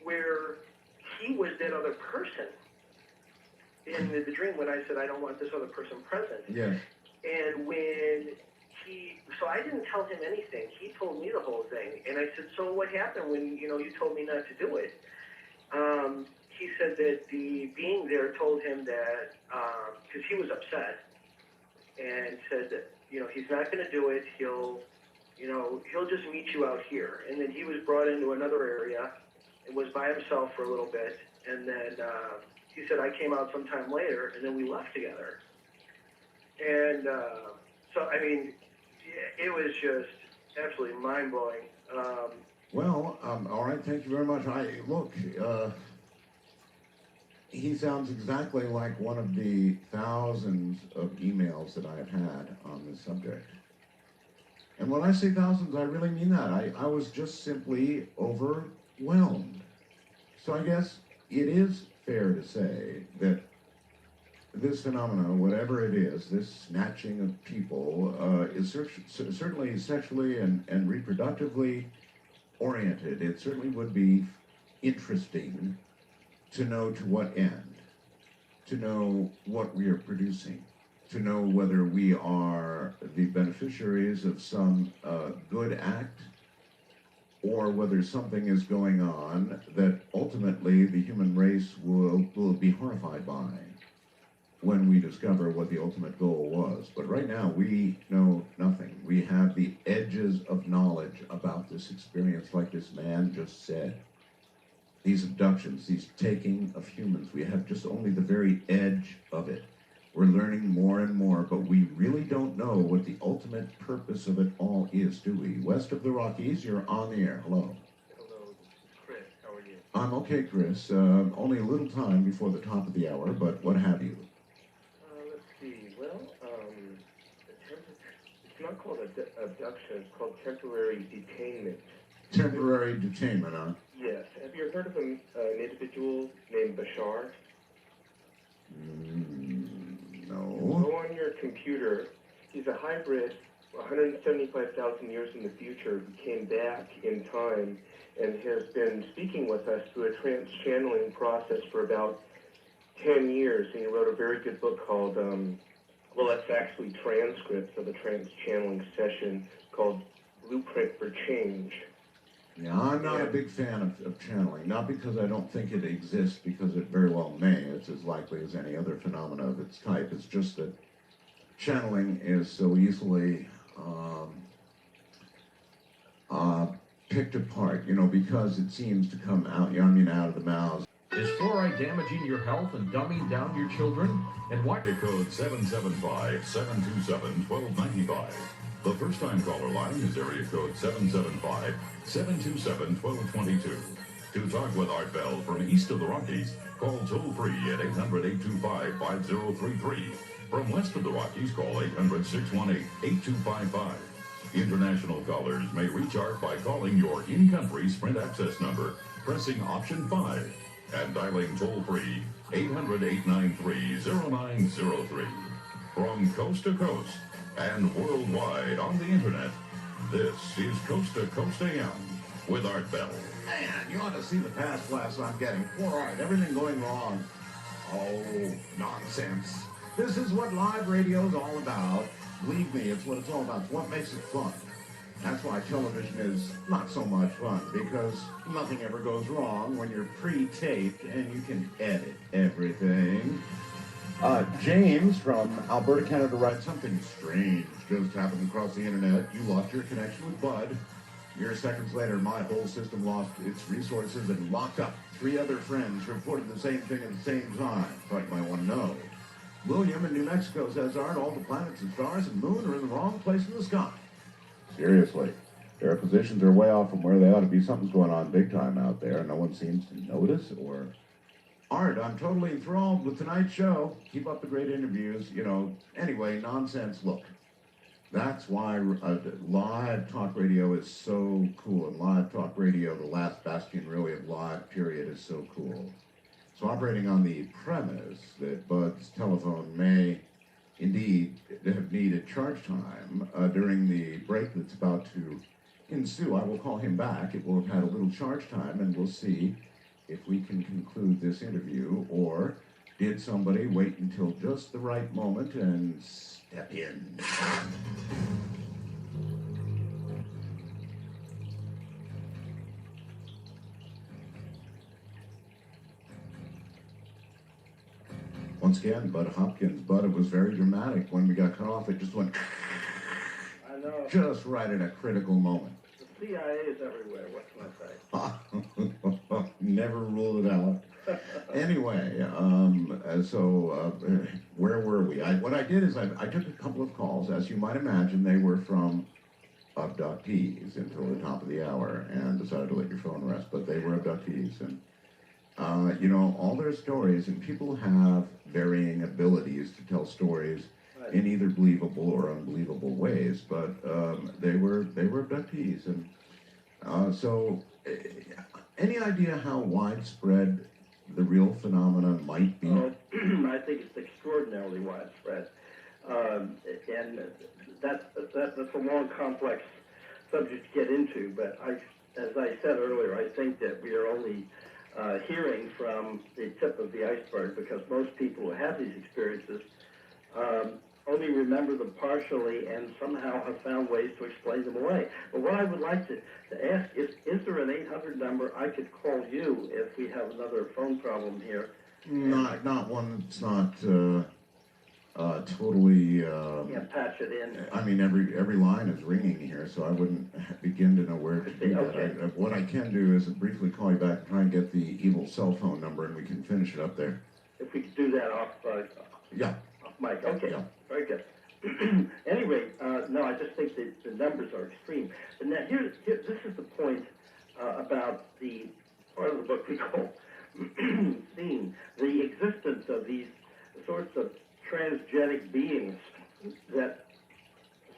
where he was that other person in the dream when I said, I don't want this other person present. Yes. And when so I didn't tell him anything. He told me the whole thing. And I said, so what happened when, you told me not to do it? He said that the being there told him that, because he was upset, and said that, he's not going to do it. He'll just meet you out here. And then he was brought into another area and was by himself for a little bit. And then he said, I came out sometime later, and then we left together. And so, I mean, it was just absolutely mind-blowing. Well, all right, thank you very much. He sounds exactly like one of the thousands of emails that I have had on this subject. And when I say thousands, I really mean that. I was just simply overwhelmed. So I guess it is fair to say that this phenomenon, whatever it is, this snatching of people, is certainly sexually and reproductively oriented. It certainly would be interesting to know to what end, to know what we are producing, to know whether we are the beneficiaries of some good act, or whether something is going on that ultimately the human race will be horrified by when we discover what the ultimate goal was. But right now, we know nothing. We have the edges of knowledge about this experience, like this man just said. These abductions, these taking of humans, we have just only the very edge of it. We're learning more and more, but we really don't know what the ultimate purpose of it all is, do we? West of the Rockies, you're on the air. Hello. Hello, this is Chris. How are you? I'm okay, Chris. Only a little time before the top of the hour, but what have you? Let's see. Well, it's not called abduction. It's called temporary detainment. temporary detainment, huh? Yes. Have you heard of an individual named Bashar? No. Go on your computer. He's a hybrid. 175,000 years in the future, he came back in time and has been speaking with us through a trans-channeling process for about 10 years. And he wrote a very good book called, well, it's actually transcripts of a trans-channeling session called Blueprint for Change. Yeah, I'm not a big fan of channeling, not because I don't think it exists, because it very well may. It's as likely as any other phenomena of its type. It's just that channeling is so easily picked apart, because it seems to come out, out of the mouths. Is fluoride damaging your health and dumbing down your children? And why? Code 775-727-1295. The first-time caller line is area code 775-727-1222. To talk with Art Bell from east of the Rockies, call toll-free at 800-825-5033. From west of the Rockies, call 800-618-8255. International callers may reach Art by calling your in-country Sprint access number, pressing option 5, and dialing toll-free 800-893-0903. From coast to coast and worldwide on the internet, this is Coast to Coast AM with Art Bell. Man, you ought to see the past blasts I'm getting. Poor Art, everything going wrong. Oh, nonsense. This is what live radio is all about. Believe me, it's what it's all about. It's what makes it fun. That's why television is not so much fun, because nothing ever goes wrong when you're pre-taped and you can edit everything. James from Alberta, Canada writes, something strange just happened across the internet. You lost your connection with Bud. Mere seconds later, my whole system lost its resources and locked up. 3 other friends reported the same thing at the same time. Thought you might want to know. William in New Mexico says, Art, all the planets and stars and moon are in the wrong place in the sky. Seriously, their positions are way off from where they ought to be. Something's going on big time out there. No one seems to notice or... Art, I'm totally enthralled with tonight's show. Keep up the great interviews. Anyway, nonsense. Look, that's why live talk radio is so cool. And live talk radio, the last bastion really of live, period, is so cool. So operating on the premise that Bud's telephone may indeed have needed charge time during the break that's about to ensue, I will call him back. It will have had a little charge time, and we'll see if we can conclude this interview, or did somebody wait until just the right moment and step in? Once again, Bud Hopkins. Bud, it was very dramatic. When we got cut off, it just went... I know. Just right at a critical moment. The CIA is everywhere. What can I say? Never rule it out. Anyway, where were we? What I did is I took a couple of calls. As you might imagine, they were from abductees until the top of the hour, and decided to let your phone rest. But they were abductees, and all their stories, and people have varying abilities to tell stories in either believable or unbelievable ways. But they were abductees, and any idea how widespread the real phenomena might be? I think it's extraordinarily widespread, and that's a long, complex subject to get into. But as I said earlier, I think that we are only hearing from the tip of the iceberg, because most people who have these experiences only remember them partially and somehow have found ways to explain them away. But what I would like to ask is there an 800 number I could call you if we have another phone problem here? Not one that's not totally... Can't patch it in. I mean, every line is ringing here, so I wouldn't begin to know where to do that. What I can do is briefly call you back and try and get the evil cell phone number, and we can finish it up there. If we could do that off mic. Okay, yeah. Very good. Anyway, no, I just think that the numbers are extreme. But now, this is the point about the part of the book we call Seen, the existence of these sorts of transgenic beings that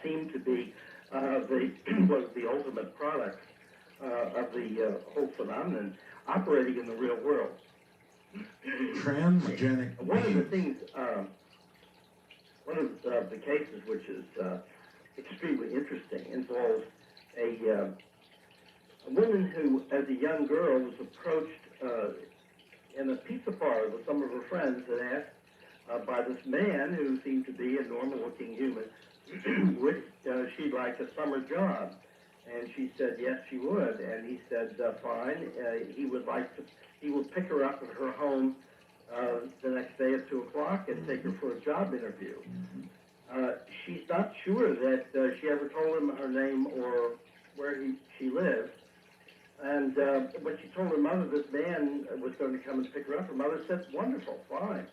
seem to be the ultimate product of the whole phenomenon operating in the real world. Transgenic One of the beings. things, one of the cases which is extremely interesting involves a woman who, as a young girl, was approached in a pizza parlor with some of her friends and asked by this man who seemed to be a normal-looking human, would she like a summer job? And she said yes, she would. And he said fine. He would pick her up at her home the next day at 2 o'clock and take her for a job interview. She's not sure that she ever told him her name or where she lived. And when she told her mother this man was going to come and pick her up, her mother said, wonderful, fine.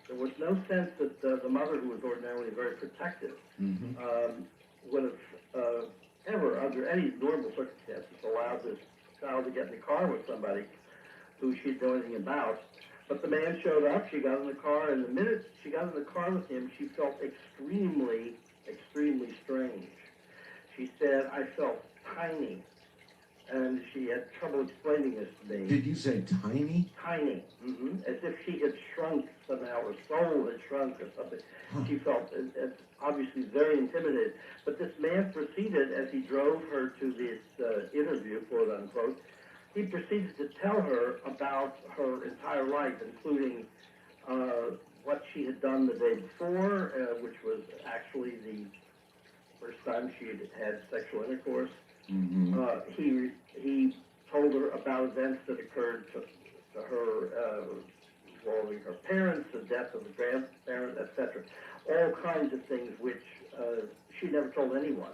There was no sense that the mother, who was ordinarily very protective, would have ever, under any normal circumstances, allowed this child to get in the car with somebody who she didn't know anything about. But the man showed up, she got in the car, and the minute she got in the car with him, she felt extremely, extremely strange. She said, I felt tiny. And she had trouble explaining this to me. Did you say tiny? Tiny, as if she had shrunk somehow, her soul had shrunk or something. She felt obviously very intimidated. But this man proceeded, as he drove her to this interview, quote unquote, he proceeded to tell her about her entire life, including what she had done the day before, which was actually the first time she had sexual intercourse. He told her about events that occurred to her involving her parents, the death of the grandparent, etc. All kinds of things which she never told anyone.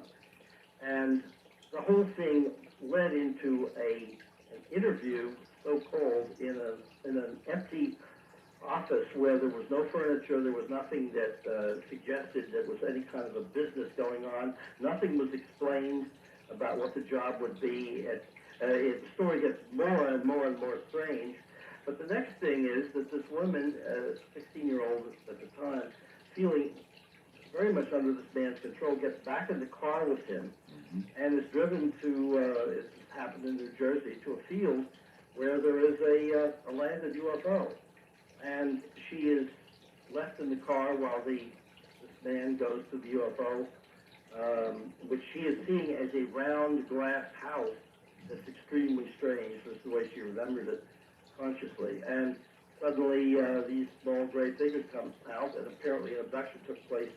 And the whole thing led into an interview, so-called, in an empty office where there was no furniture, there was nothing that suggested there was any kind of a business going on. Nothing was explained about what the job would be. The story gets more and more and more strange. But the next thing is that this woman, 16-year-old at the time, feeling very much under this man's control, gets back in the car with him and is driven to, it happened in New Jersey, to a field where there is a landed UFO. And she is left in the car while this man goes to the UFO, which she is seeing as a round glass house that's extremely strange. That's the way she remembered it consciously. And suddenly these small gray figures come out, and apparently an abduction took place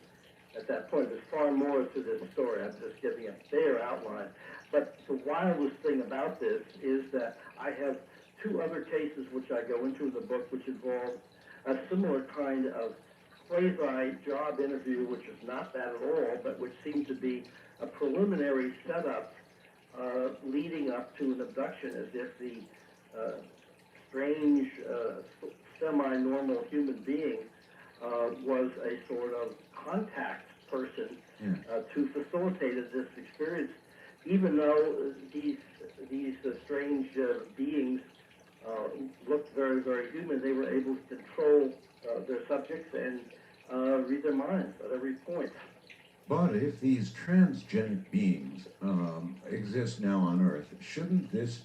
at that point. There's far more to this story. I'm just giving a bare outline. But the wildest thing about this is that I have 2 other cases which I go into in the book which involve a similar kind of quasi-job interview, which is not that at all, but which seemed to be a preliminary setup leading up to an abduction, as if the strange, semi-normal human being was a sort of contact person to facilitate this experience. Even though these strange beings looked very, very human, they were able to control their subjects and read their minds at every point. But if these transgenic beings exist now on Earth, shouldn't this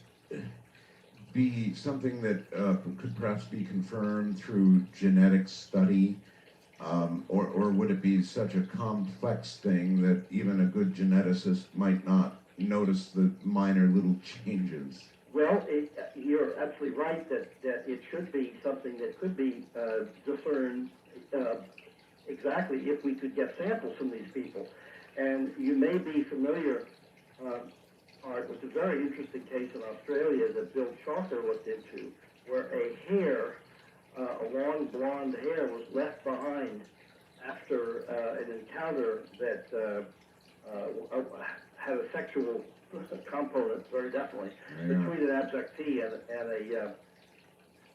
be something that could perhaps be confirmed through genetic study? Or would it be such a complex thing that even a good geneticist might not notice the minor little changes? Well, you're absolutely right that it should be something that could be discerned exactly if we could get samples from these people. And you may be familiar, Art, with a very interesting case in Australia that Bill Chalker looked into, where a hair, a long blonde hair, was left behind after an encounter that had a sexual component, very definitely, between an abductee and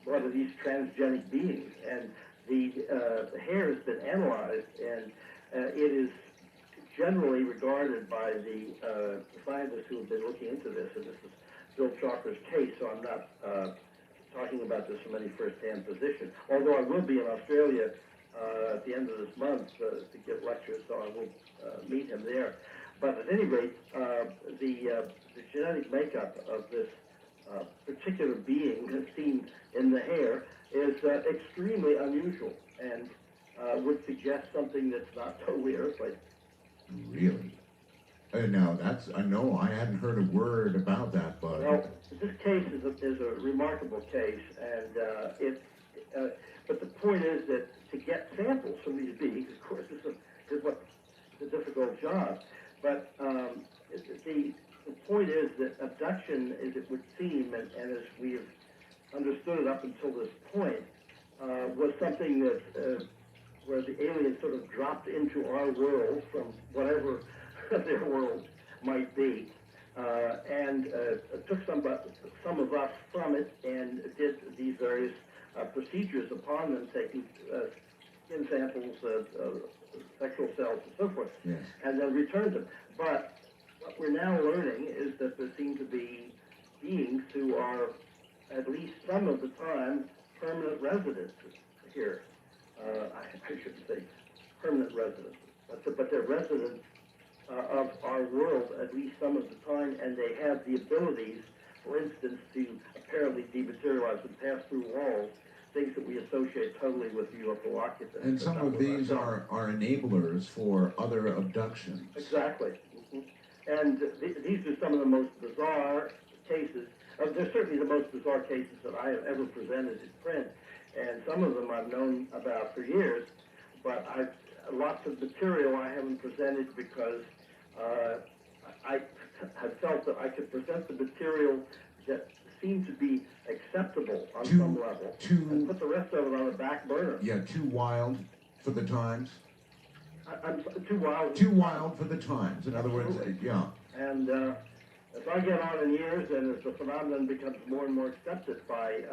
one of these transgenic beings. And the hair has been analyzed, and it is generally regarded by the scientists who have been looking into this, and this is Bill Chalker's case, so I'm not talking about this from any first-hand position, although I will be in Australia at the end of this month to give lectures, so I will meet him there. But at any rate, the genetic makeup of this particular being that's seen in the hair is extremely unusual and would suggest something that's not totally Earthly. Really? Now that's, I know I hadn't heard a word about that, but. Well, this case is a remarkable case, and but the point is that to get samples from these beings, of course, is what's a difficult job. But the point is that abduction, as it would seem, and as we have understood it up until this point, was something that where the aliens sort of dropped into our world from whatever their world might be, and took some of us from it and did these various procedures upon them, taking skin samples, sexual cells, and so forth, Yes. and then returned them. But what we're now learning is that there seem to be beings who are, at least some of the time, permanent residents here. I shouldn't say permanent residents, but they're residents of our world at least some of the time, and they have the abilities, for instance, to apparently dematerialize and pass through walls, things that we associate totally with UFO occupants. And some of these are enablers for other abductions. Exactly. And these are some of the most bizarre cases. They're certainly the most bizarre cases that I have ever presented in print, and some of them I've known about for years, but lots of material I haven't presented because I have felt that I could present the material that seemed to be acceptable on some level, and put the rest of it on the back burner. Yeah, too wild for the times. I'm too wild. Too wild for the times. In other words, yeah. And as I get on in years, and as the phenomenon becomes more and more accepted by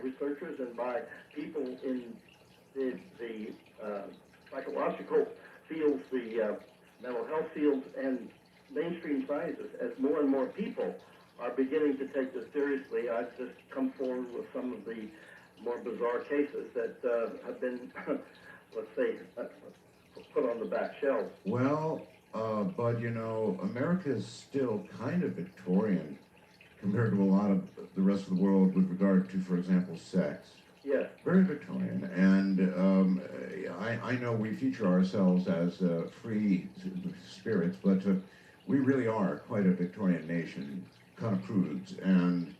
researchers and by people in the psychological fields, the mental health fields, and mainstream scientists, as more and more people are beginning to take this seriously, I've just come forward with some of the more bizarre cases that have been, let's say, put on the back shelf. Well, but you know, America is still kind of Victorian compared to a lot of the rest of the world with regard to, for example, sex. Yes. Very Victorian, and I know we feature ourselves as free spirits, but we really are quite a Victorian nation, kind of prudes, and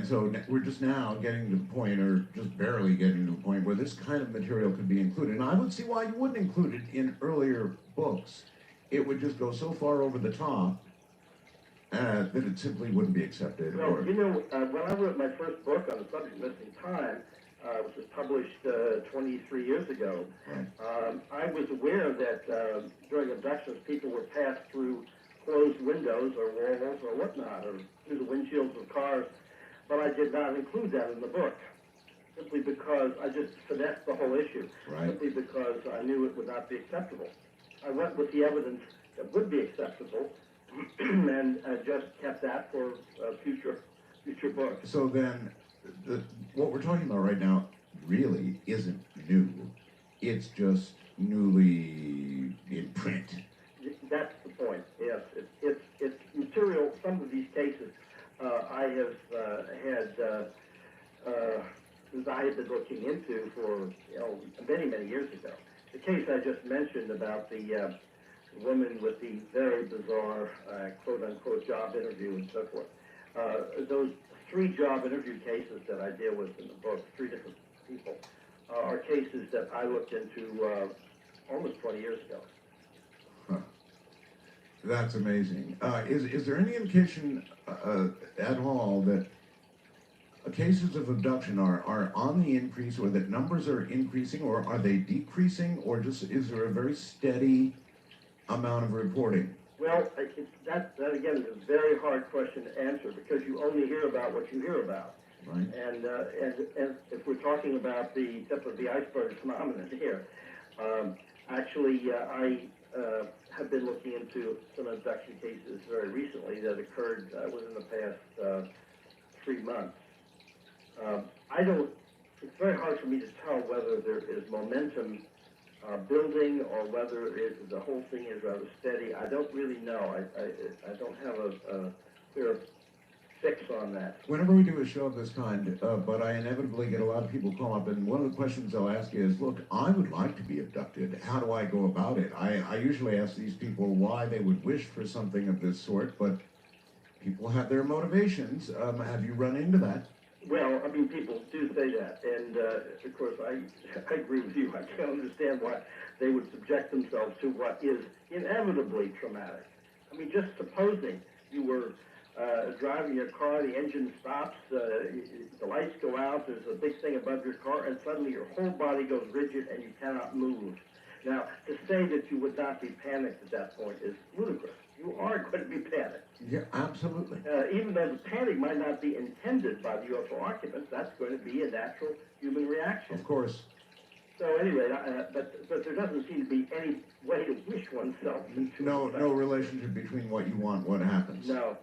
so we're just now getting to the point, or just barely getting to the point, where this kind of material could be included. And I would see why you wouldn't include it in earlier books. It would just go so far over the top that it simply wouldn't be accepted. Well, you know, when I wrote my first book on the subject, Missing Time, which was published 23 years ago, I was aware that during abductions, people were passed through closed windows or walls or whatnot, or through the windshields of cars, but I did not include that in the book, simply because I just finessed the whole issue, simply because I knew it would not be acceptable. I went with the evidence that would be acceptable, and just kept that for future books. So then, what we're talking about right now really isn't new. It's just newly in print. That's the point. Yes, it's material. Some of these cases I have had I had been looking into for many years ago. The case I just mentioned about the woman with the very bizarre quote unquote job interview and so forth. Those 3 job interview cases that I deal with in the book, 3 different people, are cases that I looked into almost 20 years ago. Huh. That's amazing. Is there any indication at all that cases of abduction are on the increase, or that numbers are increasing, or are they decreasing, or just is there a very steady amount of reporting? Well, that again is a very hard question to answer, because you only hear about what you hear about. Right. And if we're talking about the tip of the iceberg phenomenon here, actually I have been looking into some abduction cases very recently that occurred within the past 3 months. It's very hard for me to tell whether there is momentum building or whether the whole thing is rather steady. I don't really know. I don't have a clear fix on that. Whenever we do a show of this kind, but I inevitably get a lot of people call up, and one of the questions they'll ask is, look, I would like to be abducted. How do I go about it? I usually ask these people why they would wish for something of this sort, but people have their motivations. Have you run into that? Well, I mean, people do say that, and of course, I agree with you. I can't understand why they would subject themselves to what is inevitably traumatic. I mean, just supposing you were driving your car, the engine stops, the lights go out, there's a big thing above your car, and suddenly your whole body goes rigid and you cannot move. Now, to say that you would not be panicked at that point is ludicrous. You are going to be panicked. Yeah, absolutely. Even though the panic might not be intended by the UFO occupants, that's going to be a natural human reaction. Of course. So anyway, but there doesn't seem to be any way to wish oneself into No relationship between what you want, what happens. No.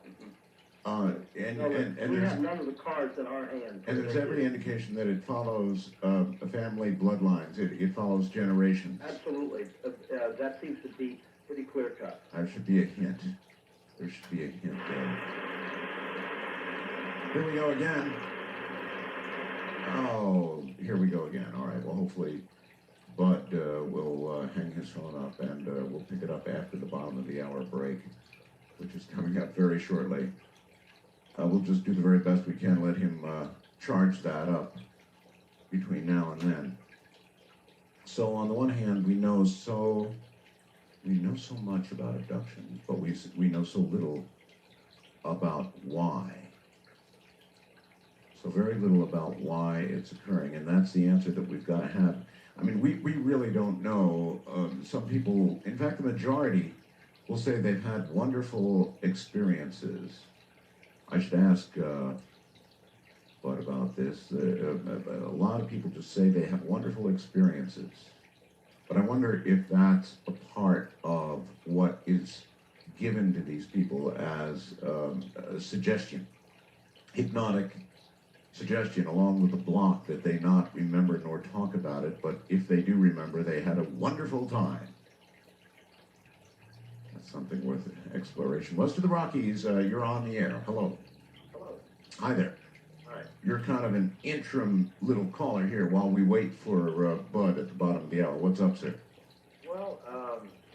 And we there's, have none of the cards in our hands. and there's every indication that it follows family bloodlines. It follows generations. Absolutely. That seems to be pretty clear cut. There should be a hint. There should be a hint there. Here we go again. Oh, here we go again. All right. Well, hopefully Bud will hang his phone up, and we'll pick it up after the bottom of the hour break, which is coming up very shortly. We'll just do the very best we can, let him charge that up between now and then. So on the one hand, we know so much about abduction, but we know so little about why. So very little about why it's occurring, and that's the answer that we've got to have. I mean, we really don't know. Some people, in fact, the majority, will say they've had wonderful experiences. I should ask Bud about this. A lot of people just say they have wonderful experiences. But I wonder if that's a part of what is given to these people as a suggestion, hypnotic suggestion, along with the block that they not remember nor talk about it, but if they do remember, they had a wonderful time. That's something worth exploration. West of the Rockies, you're on the air. Hello. Hello. Hi there. Hi. You're kind of an interim little caller here while we wait for Bud at the bottom of the hour. What's up, sir? Well,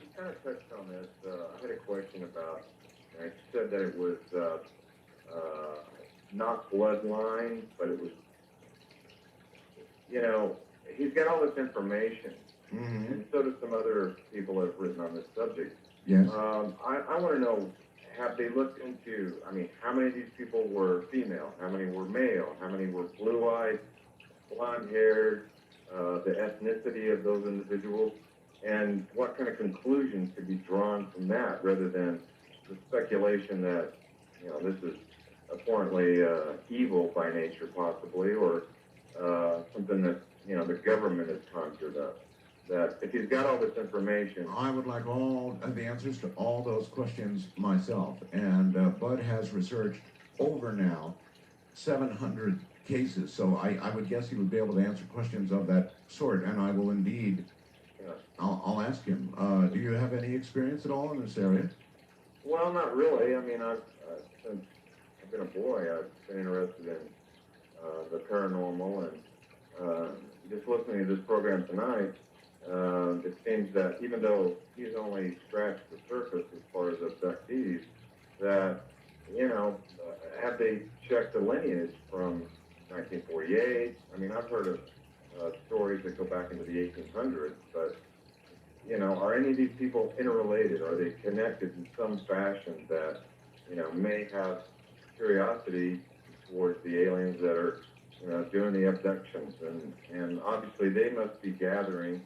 you kind of touched on this. I had a question about, I said that it was not bloodline, but it was, you know, he's got all this information, and so do some other people that have written on this subject. Yes. I want to know, have they looked into, I mean, how many of these people were female? How many were male? How many were blue-eyed, blonde-haired, the ethnicity of those individuals? And what kind of conclusions could be drawn from that, rather than the speculation that, you know, this is apparently evil by nature, possibly, or something that, you know, the government has conjured up. That if he's got all this information, I would like all the answers to all those questions myself. And Bud has researched over now 700 cases, so I would guess he would be able to answer questions of that sort, and I will indeed. I'll ask him. Do you have any experience at all in this area? well, not really. I mean, since I've been a boy, I've been interested in the paranormal, and just listening to this program tonight, it seems that even though he's only scratched the surface as far as abductees, that, you know, have they checked the lineage from 1948? I mean, I've heard of stories that go back into the 1800s, but, you know, are any of these people interrelated? Are they connected in some fashion that, you know, may have curiosity towards the aliens that are, you know, doing the abductions? And obviously they must be gathering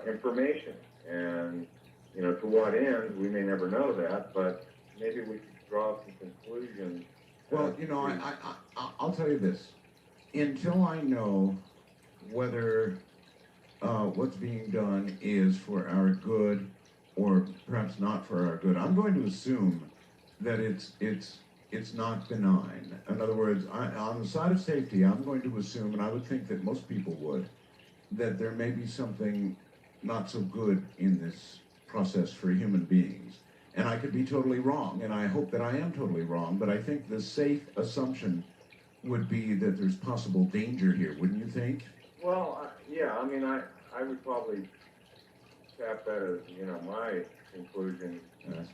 information. And, you know, to what end, we may never know that, but maybe we could draw some conclusions. Well, you know, I'll tell you this. Until I know whether what's being done is for our good or perhaps not for our good, I'm going to assume that it's not benign. In other words, on the side of safety, I'm going to assume, and I would think that most people would, that there may be something not so good in this process for human beings. And I could be totally wrong, and I hope that I am totally wrong, but I think the safe assumption would be that there's possible danger here, wouldn't you think? Well, yeah, I mean, I would probably tap that as, you know, my conclusion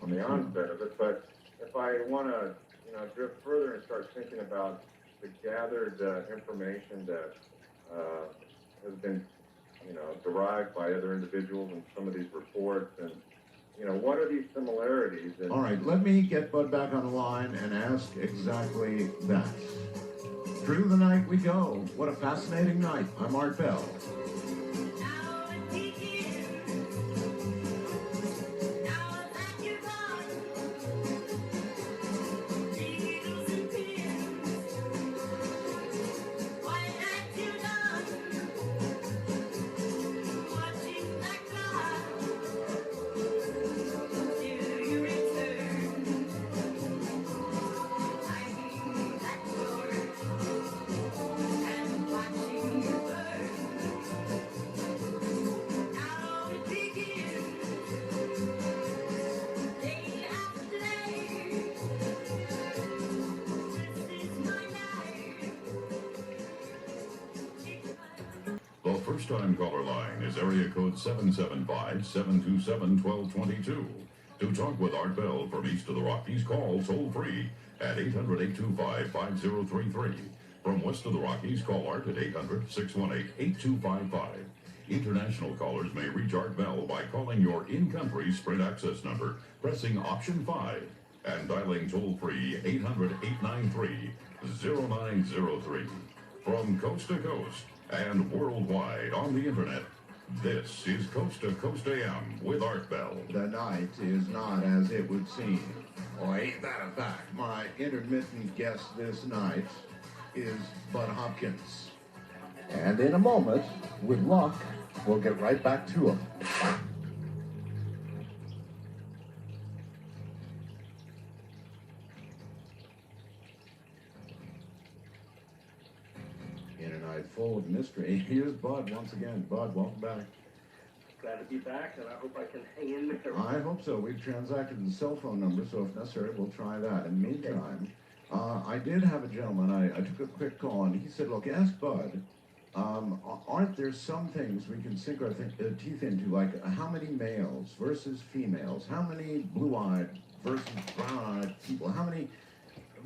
on the onset of it. But if I want to, you know, drift further and start thinking about the gathered information that has been, you know, derived by other individuals in some of these reports, and, you know, what are these similarities? And, all right, let me get Bud back on the line and ask exactly that. Through the night we go. What a fascinating night. I'm Art Bell. The first-time caller line is area code 775-727-1222. To talk with Art Bell from east of the Rockies, call toll-free at 800-825-5033. From west of the Rockies, call Art at 800-618-8255. International callers may reach Art Bell by calling your in-country Sprint access number, pressing option 5, and dialing toll-free 800-893-0903. From coast to coast and worldwide on the internet, this is Coast to Coast AM with Art Bell. The night is not as it would seem. Oh, ain't that a fact? My intermittent guest this night is Bud Hopkins. And in a moment, with luck, we'll get right back to him. In a night full of mystery, here's Bud once again. Bud, welcome back. Glad to be back, and I hope I can hang in there. I hope so. We've transacted the cell phone number, so if necessary, we'll try that. In the meantime, I did have a gentleman, I took a quick call, and he said, look, ask Bud, aren't there some things we can sink our teeth into, like how many males versus females, how many blue-eyed versus brown-eyed people, how many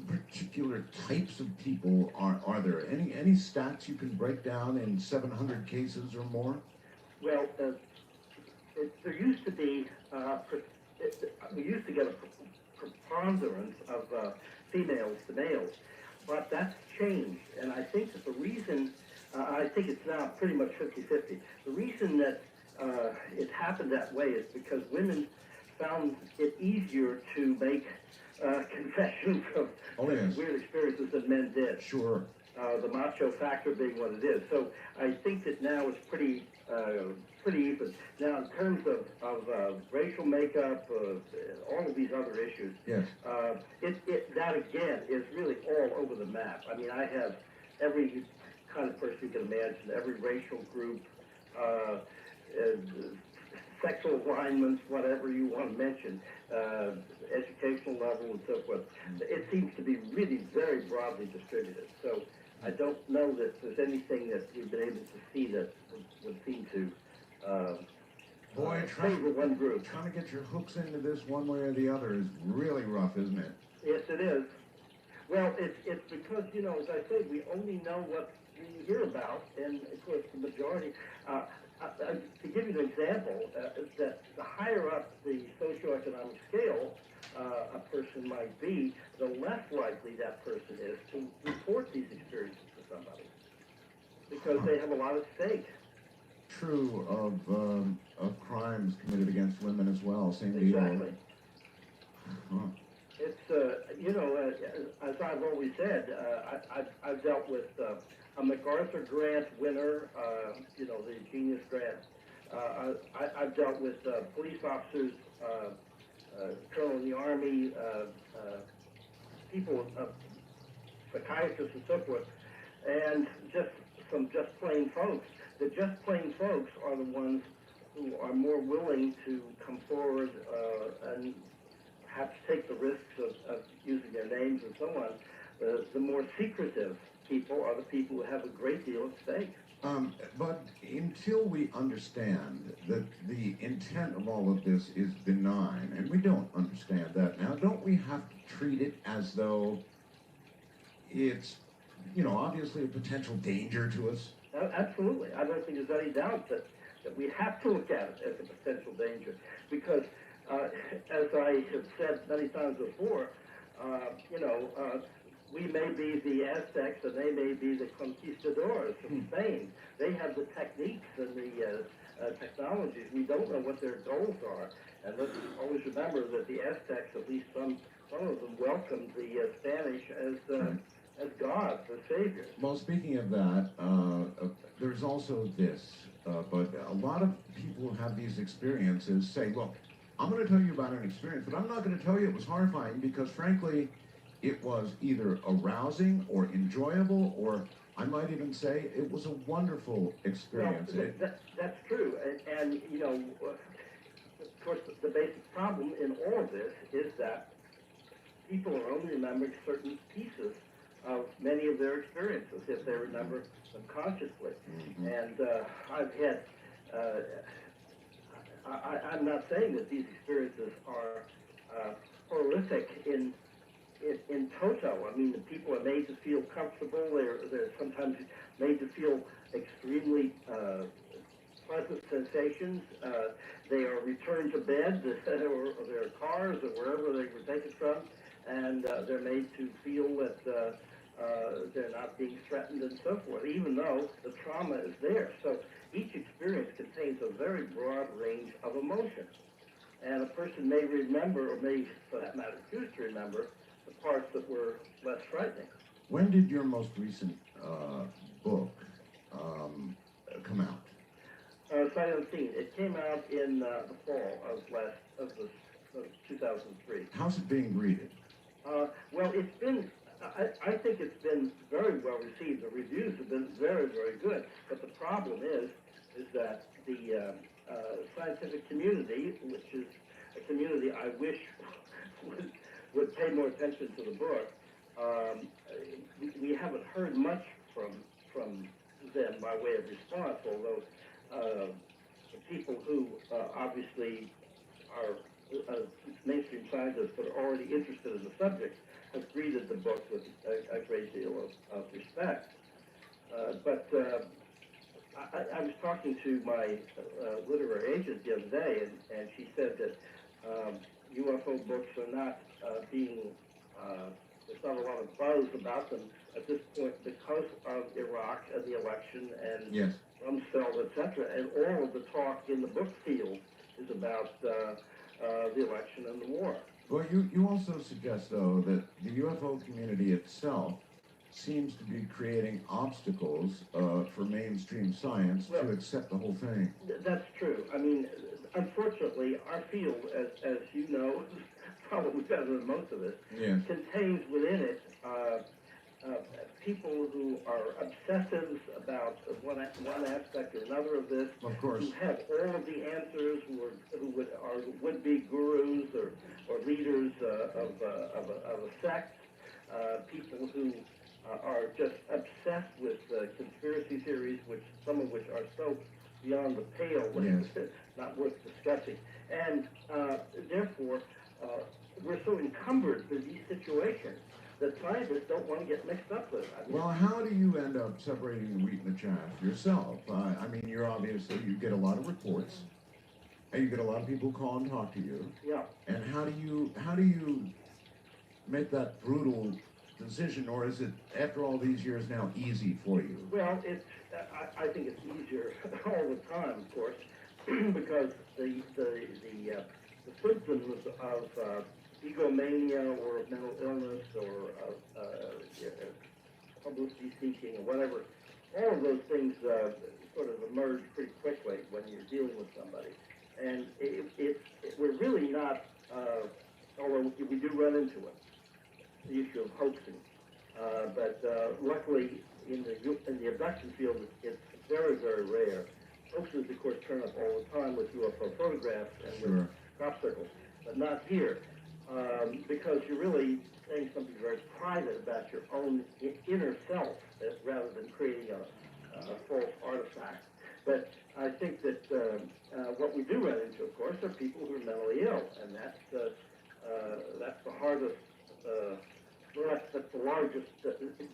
particular types of people are there? Any stats you can break down in 700 cases or more? Well, there used to be, we used to get a preponderance of females to males, but that's changed. And I think that the reason, I think it's now pretty much 50-50. The reason that it happened that way is because women found it easier to make confessions of weird experiences than men did. Sure. The macho factor being what it is. So I think that now it's pretty even. Now, in terms of racial makeup, all of these other issues, yes. That again is really all over the map. I mean, I have every kind of person you can imagine, every racial group, sexual alignments, whatever you want to mention, educational level and so forth. It seems to be really very broadly distributed. So I don't know that there's anything that we've been able to see that would seem to favor one group. Trying to get your hooks into this one way or the other is really rough, isn't it? Yes, it is. Well, it's because, you know, as I said, we only know what we hear about, and of course the majority. To give you an example, that the higher up the socioeconomic scale a person might be, the less likely that person is to report these experiences to somebody, because they have a lot at stake. True of crimes committed against women as well. Same deal. Exactly. It's you know, as I've always said, I've dealt with a MacArthur Grant winner, you know, the Genius Grant. I've dealt with police officers, colonel in the Army, people, psychiatrists and so forth, and just plain folks. The just plain folks are the ones who are more willing to come forward and perhaps take the risks of using their names and so on. The more secretive people are the people who have a great deal at stake. But until we understand that the intent of all of this is benign, and we don't understand that now, don't we have to treat it as though it's, obviously a potential danger to us? Absolutely. I don't think there's any doubt that we have to look at it as a potential danger because, as I have said many times before, we may be the Aztecs and they may be the conquistadors from Spain. They have the techniques and the technologies. We don't know what their goals are. And let's always remember that the Aztecs, at least some of them, welcomed the Spanish as gods, as saviors. Well, speaking of that, there's also this, but a lot of people who have these experiences say, well, I'm going to tell you about an experience, but I'm not going to tell you it was horrifying because, frankly, it was either arousing or enjoyable, or I might even say it was a wonderful experience. Well, that's true. And of course, the basic problem in all of this is that people are only remembering certain pieces of many of their experiences if they remember them consciously. And I've had, I'm not saying that these experiences are horrific in toto. I mean, the people are made to feel comfortable. They're sometimes made to feel extremely pleasant sensations. They are returned to bed or their cars or wherever they were taken from, and they're made to feel that they're not being threatened and so forth, even though the trauma is there. So each experience contains a very broad range of emotions. And a person may remember, or may, for that matter, choose to remember, the parts that were less frightening. When did your most recent book come out? Sight Unseen. It came out in the fall of 2003. How's it being greeted? Well, it's been, I think it's been very well received. The reviews have been very, very good. But the problem is that the scientific community, which is a community I wish would pay more attention to the book, we haven't heard much from them by way of response, although the people who obviously are mainstream scientists but are already interested in the subject have greeted the book with a great deal of respect. But I was talking to my literary agent the other day, and she said that UFO books are not being, there's not a lot of buzz about them at this point because of Iraq and the election and yes. Rumsfeld, etc. And all of the talk in the book field is about the election and the war. Well, you also suggest, though, that the UFO community itself seems to be creating obstacles for mainstream science to accept the whole thing. That's true. I mean, unfortunately, our field, as you know, probably better than most of us, yes. contains within it people who are obsessives about one aspect or another of this, of course, who have all of the answers, who are would-be gurus or leaders of a sect, people who are just obsessed with conspiracy theories, some of which are so beyond the pale, yes. not worth discussing. And therefore, we're so encumbered with these situations that scientists don't want to get mixed up with it. I mean, well, how do you end up separating the wheat and the chaff yourself? I mean, you're obviously, you get a lot of reports, and you get a lot of people call and talk to you. Yeah. And how do you make that brutal decision, or is it, after all these years now, easy for you? Well, I think it's easier all the time, of course, because the symptoms of egomania or of mental illness or of publicity seeking or whatever, all of those things sort of emerge pretty quickly when you're dealing with somebody. And we're really not, although we do run into it, the issue of hoaxing. But luckily, in the abduction field, it's very, very rare Oceans, of course, turn up all the time with UFO photographs and with crop circles, but not here, because you're really saying something very private about your own inner self rather than creating a false artifact. But I think that what we do run into, of course, are people who are mentally ill, and that's the hardest. That's the largest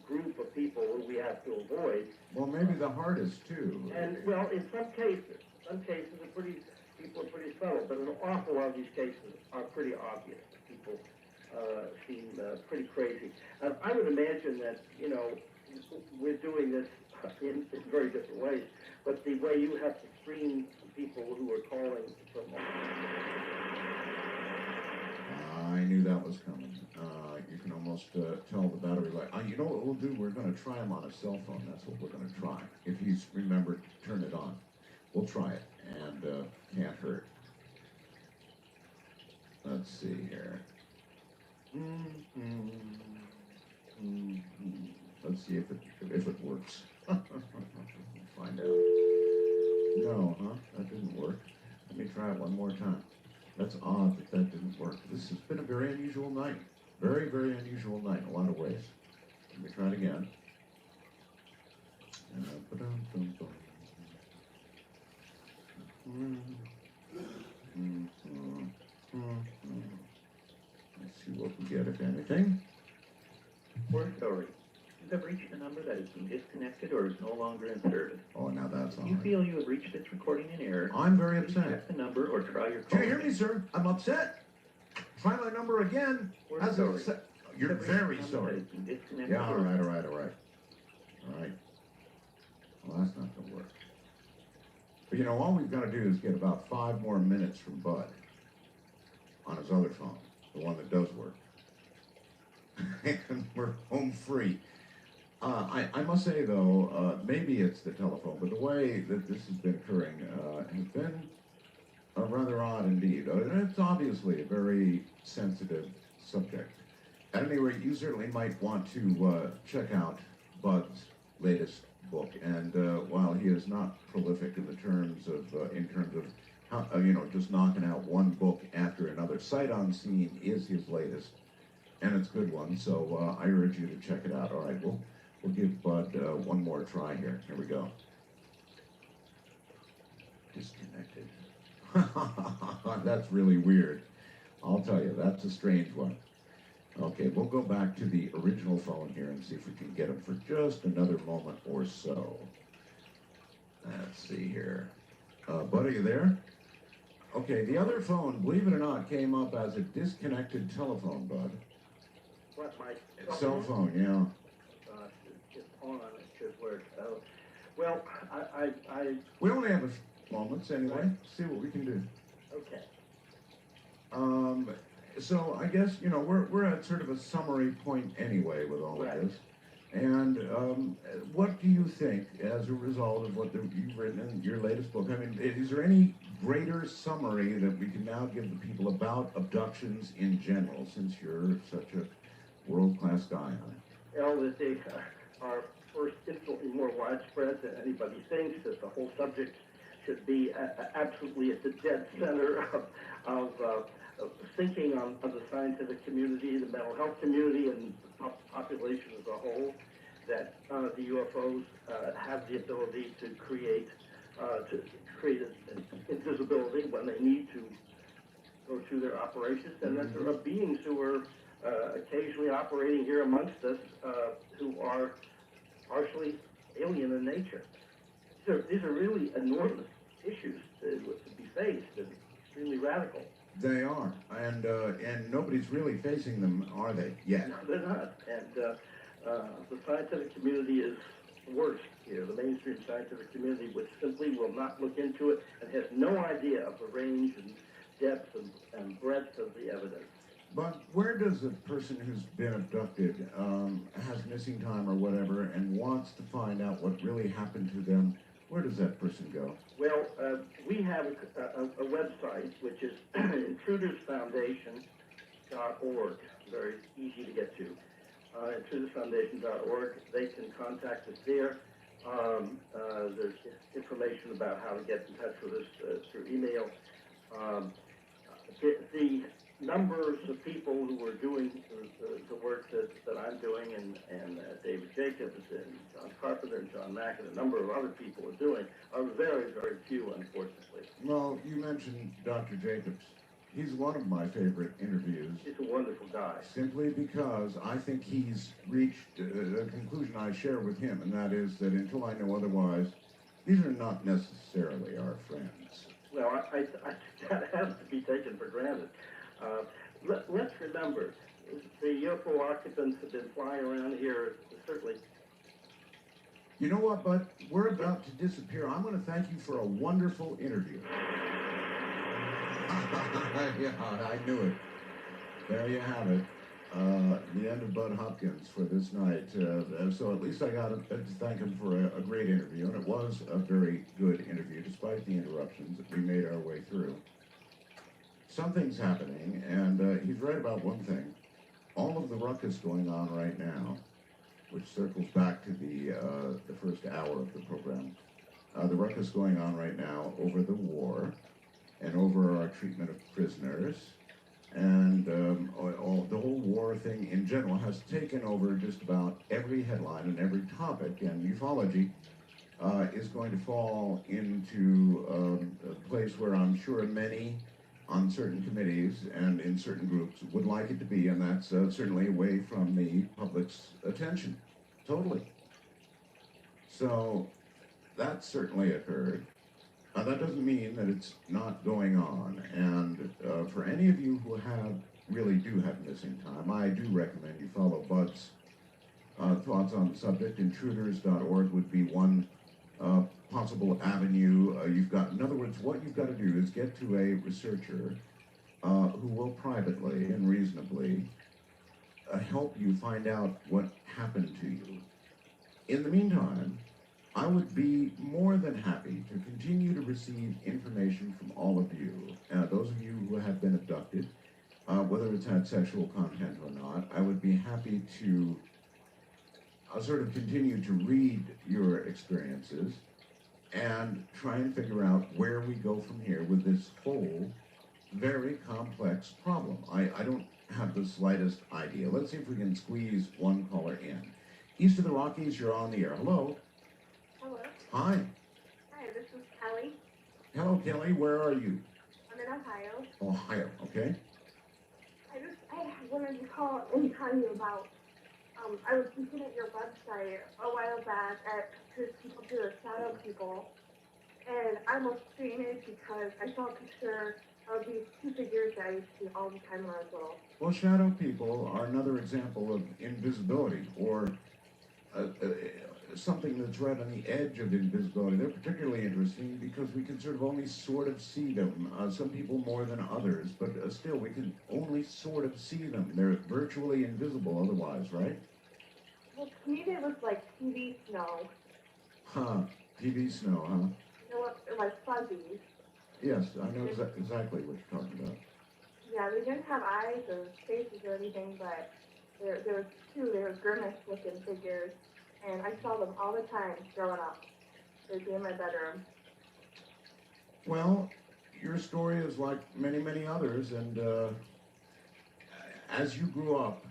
group of people who we have to avoid. Well, maybe the hardest too. And well, in some cases people are pretty subtle, but an awful lot of these cases are pretty obvious. People seem pretty crazy. I would imagine that we're doing this in very different ways, but the way you have to screen people who are calling from. I knew that was coming. You can almost tell the battery life. You know what we'll do? We're going to try him on a cell phone. That's what we're going to try. If he's remembered to turn it on, we'll try it, and can't hurt. Let's see here. Let's see if it works. Find out. No, huh? That didn't work. Let me try it one more time. That's odd that didn't work. This has been a very unusual night. Very, very unusual night in a lot of ways. Let me try it again. Let's see what we get, if anything. Poor story. You have reached a number that is being disconnected or is no longer in service. Oh, now that's all If you right. feel you have reached this recording in error, I'm very please upset. check the number or try your Do call. you hear me, sir? I'm upset. Try my number again. We're As sorry. You're You have reached very a number sorry. that is being disconnected Yeah, all or- right. All right. Well, that's not going to work. But all we've got to do is get about 5 more minutes from Bud on his other phone, the one that does work. And we're home free. I must say, though, maybe it's the telephone, but the way that this has been occurring has been rather odd indeed. It's obviously a very sensitive subject. At any rate, you certainly might want to check out Bud's latest book. And while he is not prolific in terms of how, just knocking out one book after another, Sight Unseen is his latest, and it's a good one. So I urge you to check it out. All right, we'll give Bud one more try here. Here we go. Disconnected. That's really weird. I'll tell you, that's a strange one. Okay, we'll go back to the original phone here and see if we can get him for just another moment or so. Let's see here. Bud, are you there? Okay, the other phone, believe it or not, came up as a disconnected telephone, Bud. What, my Cell phone, yeah. It's on, it should work. Well, I We only have a few moments anyway. See what we can do. okay. So I guess, we're at sort of a summary point anyway with all of this. And what do you think as a result of what you've written in your latest book? I mean, is there any greater summary that we can now give the people about abductions in general, since you're such a world-class guy on it? Well, that they are first infinitely more widespread than anybody thinks, that the whole subject should be absolutely at the dead center of thinking of the scientific community, the mental health community, and the population as a whole, that the UFOs have the ability to create an invisibility when they need to go through their operations, and that there are beings who are occasionally operating here amongst us who are partially alien in nature. These are really enormous issues to be faced and extremely radical. They are, and nobody's really facing them, are they? Yet. No, they're not. And the scientific community is worse here. The mainstream scientific community, which simply will not look into it and has no idea of the range and depth and breadth of the evidence. But where does a person who's been abducted, has missing time or whatever, and wants to find out what really happened to them, where does that person go? Well, we have a website, which is intrudersfoundation.org. Very easy to get to. Intrudersfoundation.org. They can contact us there. There's information about how to get in touch with us through email. The numbers of people who are doing the work that I'm doing and David Jacobs and John Carpenter and John Mack and a number of other people are doing are very, very few, unfortunately. Well, you mentioned Dr. Jacobs. He's one of my favorite interviews. He's a wonderful guy. Simply because I think he's reached a conclusion I share with him, and that is that until I know otherwise, these are not necessarily our friends. Well, I think that has to be taken for granted. Let's remember, the UFO occupants have been flying around here, certainly. You know what, Bud? We're about to disappear. I'm going to thank you for a wonderful interview. Yeah, I knew it. There you have it. The end of Bud Hopkins for this night. So at least I got to thank him for a great interview, and it was a very good interview, despite the interruptions that we made our way through. Something's happening, and he's right about one thing. All of the ruckus going on right now, which circles back to the first hour of the program, the ruckus going on right now over the war and over our treatment of prisoners, and the whole war thing in general has taken over just about every headline and every topic, and ufology is going to fall into a place where I'm sure many on certain committees and in certain groups would like it to be, and that's certainly away from the public's attention, totally. So that certainly occurred. That doesn't mean that it's not going on, and for any of you who really do have missing time, I do recommend you follow Bud's thoughts on the subject. Intruders.org would be one possible avenue. In other words, what you've got to do is get to a researcher who will privately and reasonably help you find out what happened to you. In the meantime, I would be more than happy to continue to receive information from all of you, those of you who have been abducted, whether it's had sexual content or not. I would be happy to sort of continue to read your experiences and try and figure out where we go from here with this whole very complex problem. I don't have the slightest idea. Let's see if we can squeeze one caller in. East of the Rockies, you're on the air. Hello. Hello. Hi. Hi, this is Kelly. Hello, Kelly. Where are you? I'm in Ohio. Ohio. Okay. I wanted to call and tell you about, I was looking at your website a while back at because people do the shadow people, and I almost fainted because I saw a picture of these two figures that I used to see all the time when I was little. Well, shadow people are another example of invisibility, or something that's right on the edge of invisibility. They're particularly interesting because we can sort of only sort of see them. Some people more than others, but still we can only sort of see them. They're virtually invisible otherwise, right? Well, to me they look like TV snow. Huh. TV snow, huh? They look like fuzzies. Yes, I know exactly what you're talking about. Yeah, they didn't have eyes or faces or anything, but there was two. They were grimace-looking figures, and I saw them all the time growing up. They'd be in my bedroom. Well, your story is like many, many others, and as you grew up,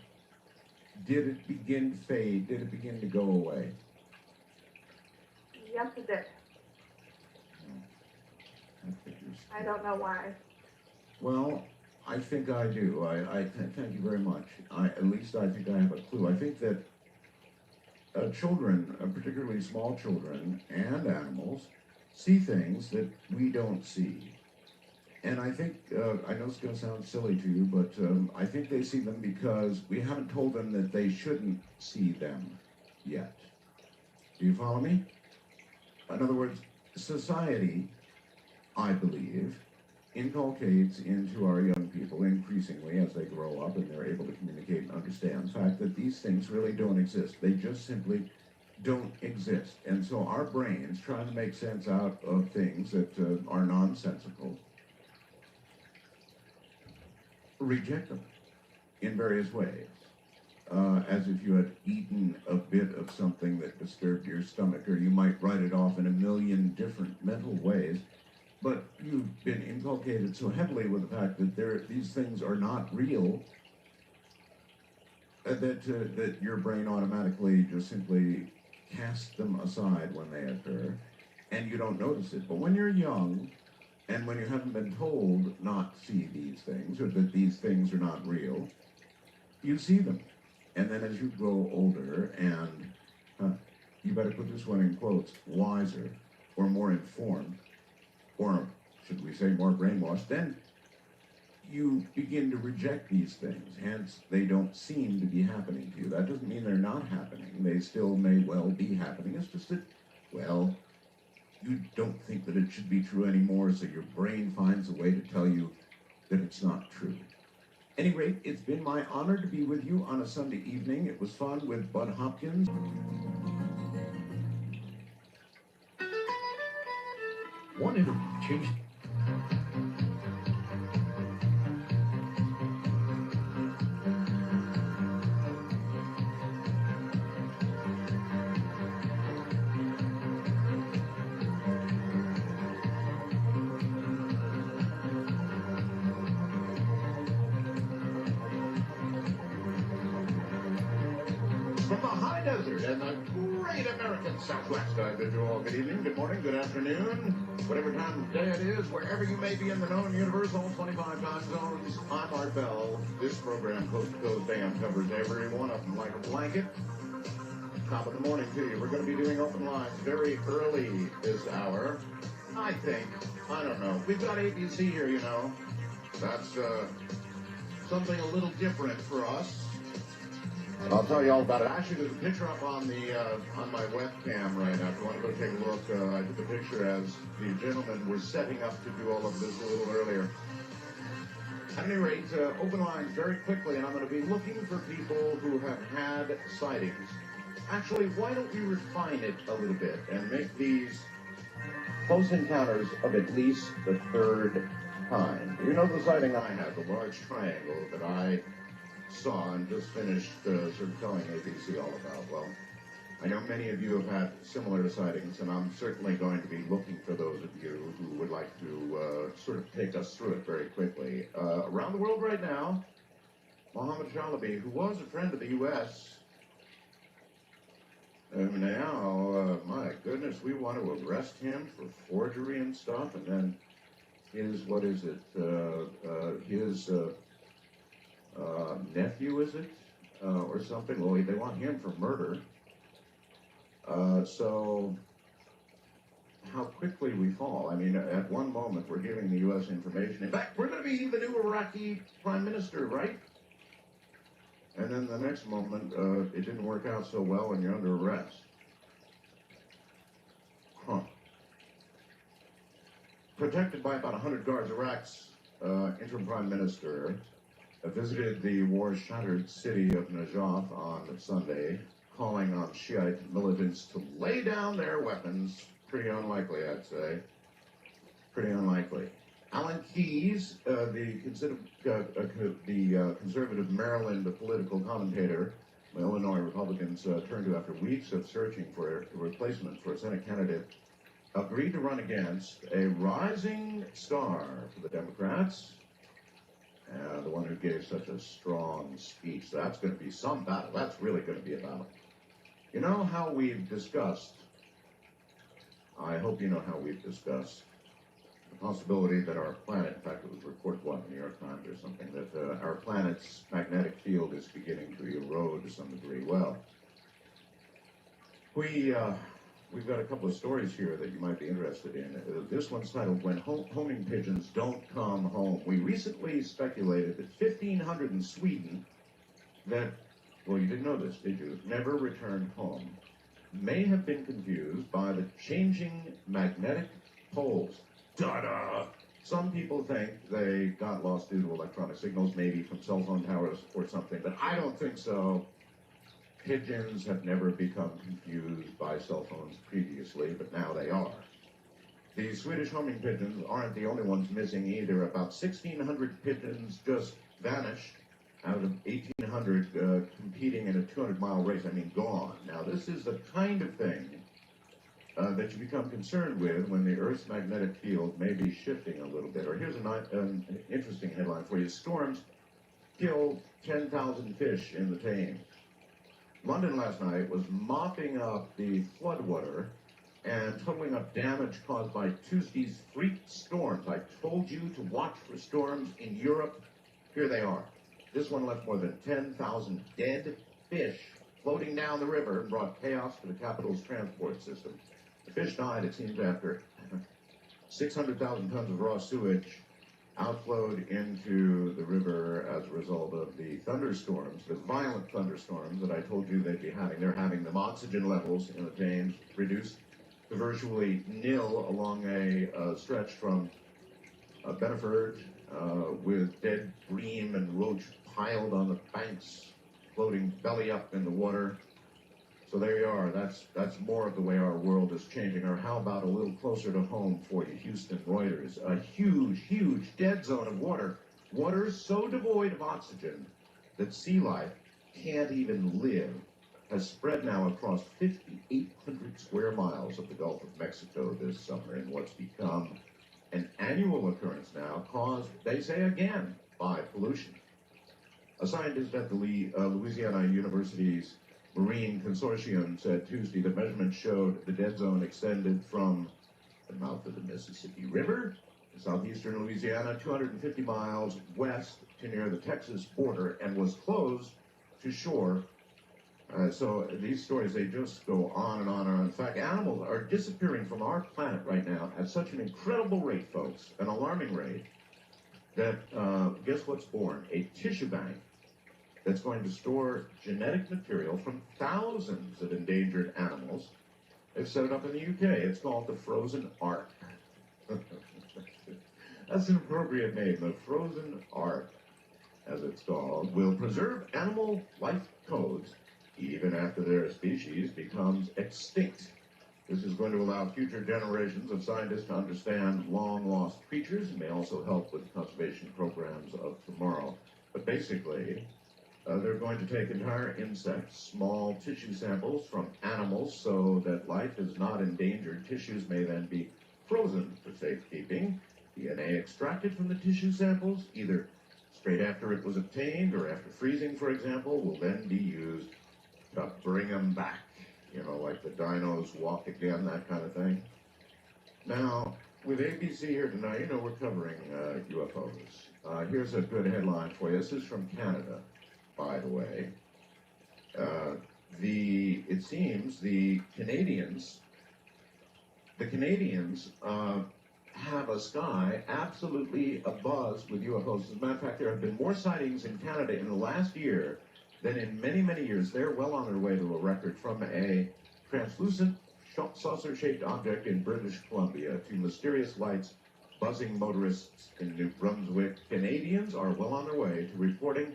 did it begin to fade? Did it begin to go away? Yes, it did. I don't know why. Well, I think I do. I thank you very much. At least I think I have a clue. I think that children, particularly small children and animals, see things that we don't see. And I think, I know it's going to sound silly to you, but I think they see them because we haven't told them that they shouldn't see them yet. Do you follow me? In other words, society, I believe, inculcates into our young people increasingly as they grow up and they're able to communicate and understand the fact that these things really don't exist. They just simply don't exist. And so our brains, trying to make sense out of things that are nonsensical, reject them in various ways. as if you had eaten a bit of something that disturbed your stomach, or you might write it off in a million different mental ways. But you've been inculcated so heavily with the fact that these things are not real, that your brain automatically just simply casts them aside when they occur, and you don't notice it. But when you're young, and when you haven't been told not to see these things, or that these things are not real, you see them. And then as you grow older and, you better put this one in quotes, wiser, or more informed, or should we say more brainwashed, then you begin to reject these things. Hence, they don't seem to be happening to you. That doesn't mean they're not happening. They still may well be happening. It's just that, well, you don't think that it should be true anymore, so your brain finds a way to tell you that it's not true. At any rate, it's been my honor to be with you on a Sunday evening. It was fun with Bud Hopkins. One interview changed. From the high desert and the great American Southwest, I bid you all good evening, good morning, good afternoon, whatever time of day it is, wherever you may be in the known universe, all 25 time zones. I'm Art Bell. This program, Coast to Coast AM, covers every one of them like a blanket. Top of the morning to you. We're going to be doing open lines very early this hour. I think. I don't know. We've got ABC here, you know. That's something a little different for us. I'll tell you all about it. Actually, there's a picture up on my webcam right now. If you want to go take a look, I took a picture as the gentlemen were setting up to do all of this a little earlier. At any rate, open lines very quickly, and I'm going to be looking for people who have had sightings. Actually, why don't we refine it a little bit and make these close encounters of at least the third kind? You know the sighting I had, the large triangle that I saw and just finished sort of telling ABC all about. Well, I know many of you have had similar sightings, and I'm certainly going to be looking for those of you who would like to sort of take us through it very quickly. Around the world right now, Mohammed Shalabi, who was a friend of the U.S., now, my goodness, we want to arrest him for forgery and stuff, and then his, what is it, his nephew, is it, or something? Well, they want him for murder. So how quickly we fall. I mean, at one moment, we're giving the U.S. information. In fact, we're going to be the new Iraqi prime minister, right? And then the next moment, it didn't work out so well and you're under arrest. Huh. Protected by about 100 guards, Iraq's interim prime minister visited the war-shattered city of Najaf on Sunday, calling on Shiite militants to lay down their weapons. Pretty unlikely, I'd say. Pretty unlikely. Alan Keyes, the conservative Maryland political commentator, Illinois Republicans turned to after weeks of searching for a replacement for a Senate candidate, agreed to run against a rising star for the Democrats, the one who gave such a strong speech. That's going to be some battle. That's really going to be a battle. You know how we've discussed, I hope you know how we've discussed, the possibility that our planet, in fact it was reported, what, in the New York Times or something, that our planet's magnetic field is beginning to erode to some degree. Well, we've got a couple of stories here that you might be interested in. This one's titled, When Homing Pigeons Don't Come Home. We recently speculated that 1,500 in Sweden that, well, you didn't know this, did you, never returned home, may have been confused by the changing magnetic poles. Ta-da! Some people think they got lost due to electronic signals, maybe from cell phone towers or something, but I don't think so. Pigeons have never become confused by cell phones previously, but now they are. The Swedish homing pigeons aren't the only ones missing either. About 1,600 pigeons just vanished out of 1,800 competing in a 200-mile race. I mean, gone. Now, this is the kind of thing that you become concerned with when the Earth's magnetic field may be shifting a little bit. Or here's an interesting headline for you. Storms kill 10,000 fish in the Thames. London last night was mopping up the floodwater and totaling up damage caused by Tuesday's freak storms. I told you to watch for storms in Europe. Here they are. This one left more than 10,000 dead fish floating down the river and brought chaos to the capital's transport system. The fish died, it seems, after 600,000 tons of raw sewage outflowed into the river as a result of the thunderstorms, the violent thunderstorms that I told you they'd be having. They're having them. Oxygen levels in the Thames reduced to virtually nil along a stretch from Bedford with dead bream and roach piled on the banks, floating belly up in the water. So there you are. That's more of the way our world is changing. Or how about a little closer to home for you, Houston, Reuters? A huge, huge dead zone of water. Water so devoid of oxygen that sea life can't even live has spread now across 5,800 square miles of the Gulf of Mexico this summer in what's become an annual occurrence now, caused, they say again, by pollution. A scientist at the Louisiana University's Marine Consortium said Tuesday that measurements showed the dead zone extended from the mouth of the Mississippi River to southeastern Louisiana, 250 miles west to near the Texas border, and was close to shore. So these stories, they just go on and on and on. In fact, animals are disappearing from our planet right now at such an incredible rate, folks, an alarming rate, that guess what's born? A tissue bank that's going to store genetic material from thousands of endangered animals. They've set it up in the UK. It's called the Frozen Ark. That's an appropriate name. The Frozen Ark, as it's called, will preserve animal life codes even after their species becomes extinct. This is going to allow future generations of scientists to understand long-lost creatures and may also help with conservation programs of tomorrow. But basically, they're going to take entire insects, small tissue samples from animals so that life is not endangered. Tissues may then be frozen for safekeeping. DNA extracted from the tissue samples, either straight after it was obtained or after freezing, for example, will then be used to bring them back. You know, like the dinos walk again, that kind of thing. Now, with ABC here tonight, you know we're covering UFOs. Here's a good headline for you. This is from Canada, by the way. It seems the Canadians have a sky absolutely abuzz with UFOs. As a matter of fact, there have been more sightings in Canada in the last year than in many, many years. They're well on their way to a record, from a translucent saucer-shaped object in British Columbia to mysterious lights buzzing motorists in New Brunswick. Canadians are well on their way to reporting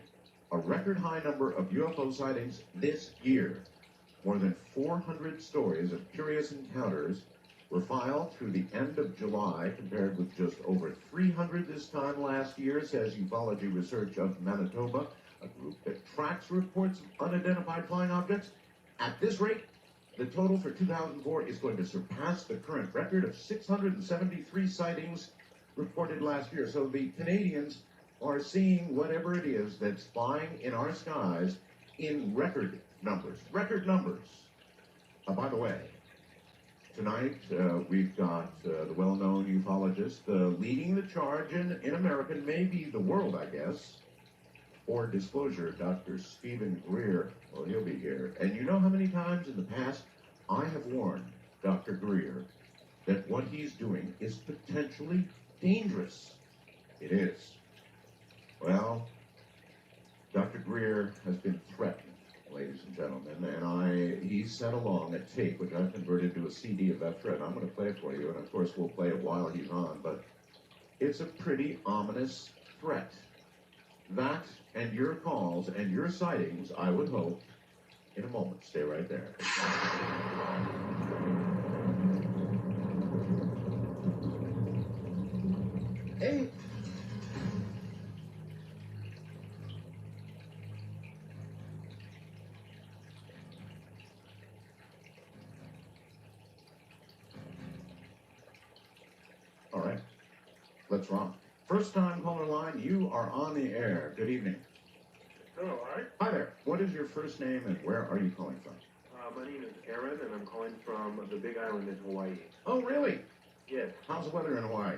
a record high number of UFO sightings this year. More than 400 stories of curious encounters were filed through the end of July, compared with just over 300 this time last year, says Ufology Research of Manitoba, a group that tracks reports of unidentified flying objects. At this rate, the total for 2004 is going to surpass the current record of 673 sightings reported last year. So the Canadians are seeing whatever it is that's flying in our skies in record numbers. Record numbers. By the way, tonight we've got the well-known ufologist leading the charge in America, maybe the world, I guess, for disclosure, Dr. Stephen Greer. Well, he'll be here. And you know how many times in the past I have warned Dr. Greer that what he's doing is potentially dangerous. It is. Well, Dr. Greer has been threatened, ladies and gentlemen, and he sent along a tape, which I've converted to a CD of that threat. I'm going to play it for you, and of course we'll play it while he's on, but it's a pretty ominous threat. That and your calls and your sightings, I would hope, in a moment. Stay right there. Hey. that's wrong. First time caller line, you are on the air. Good evening. Hello, Art. Hi there. What is your first name and where are you calling from? My name is Aaron, and I'm calling from the Big Island in Hawaii. Oh, really? Yes. How's the weather in Hawaii?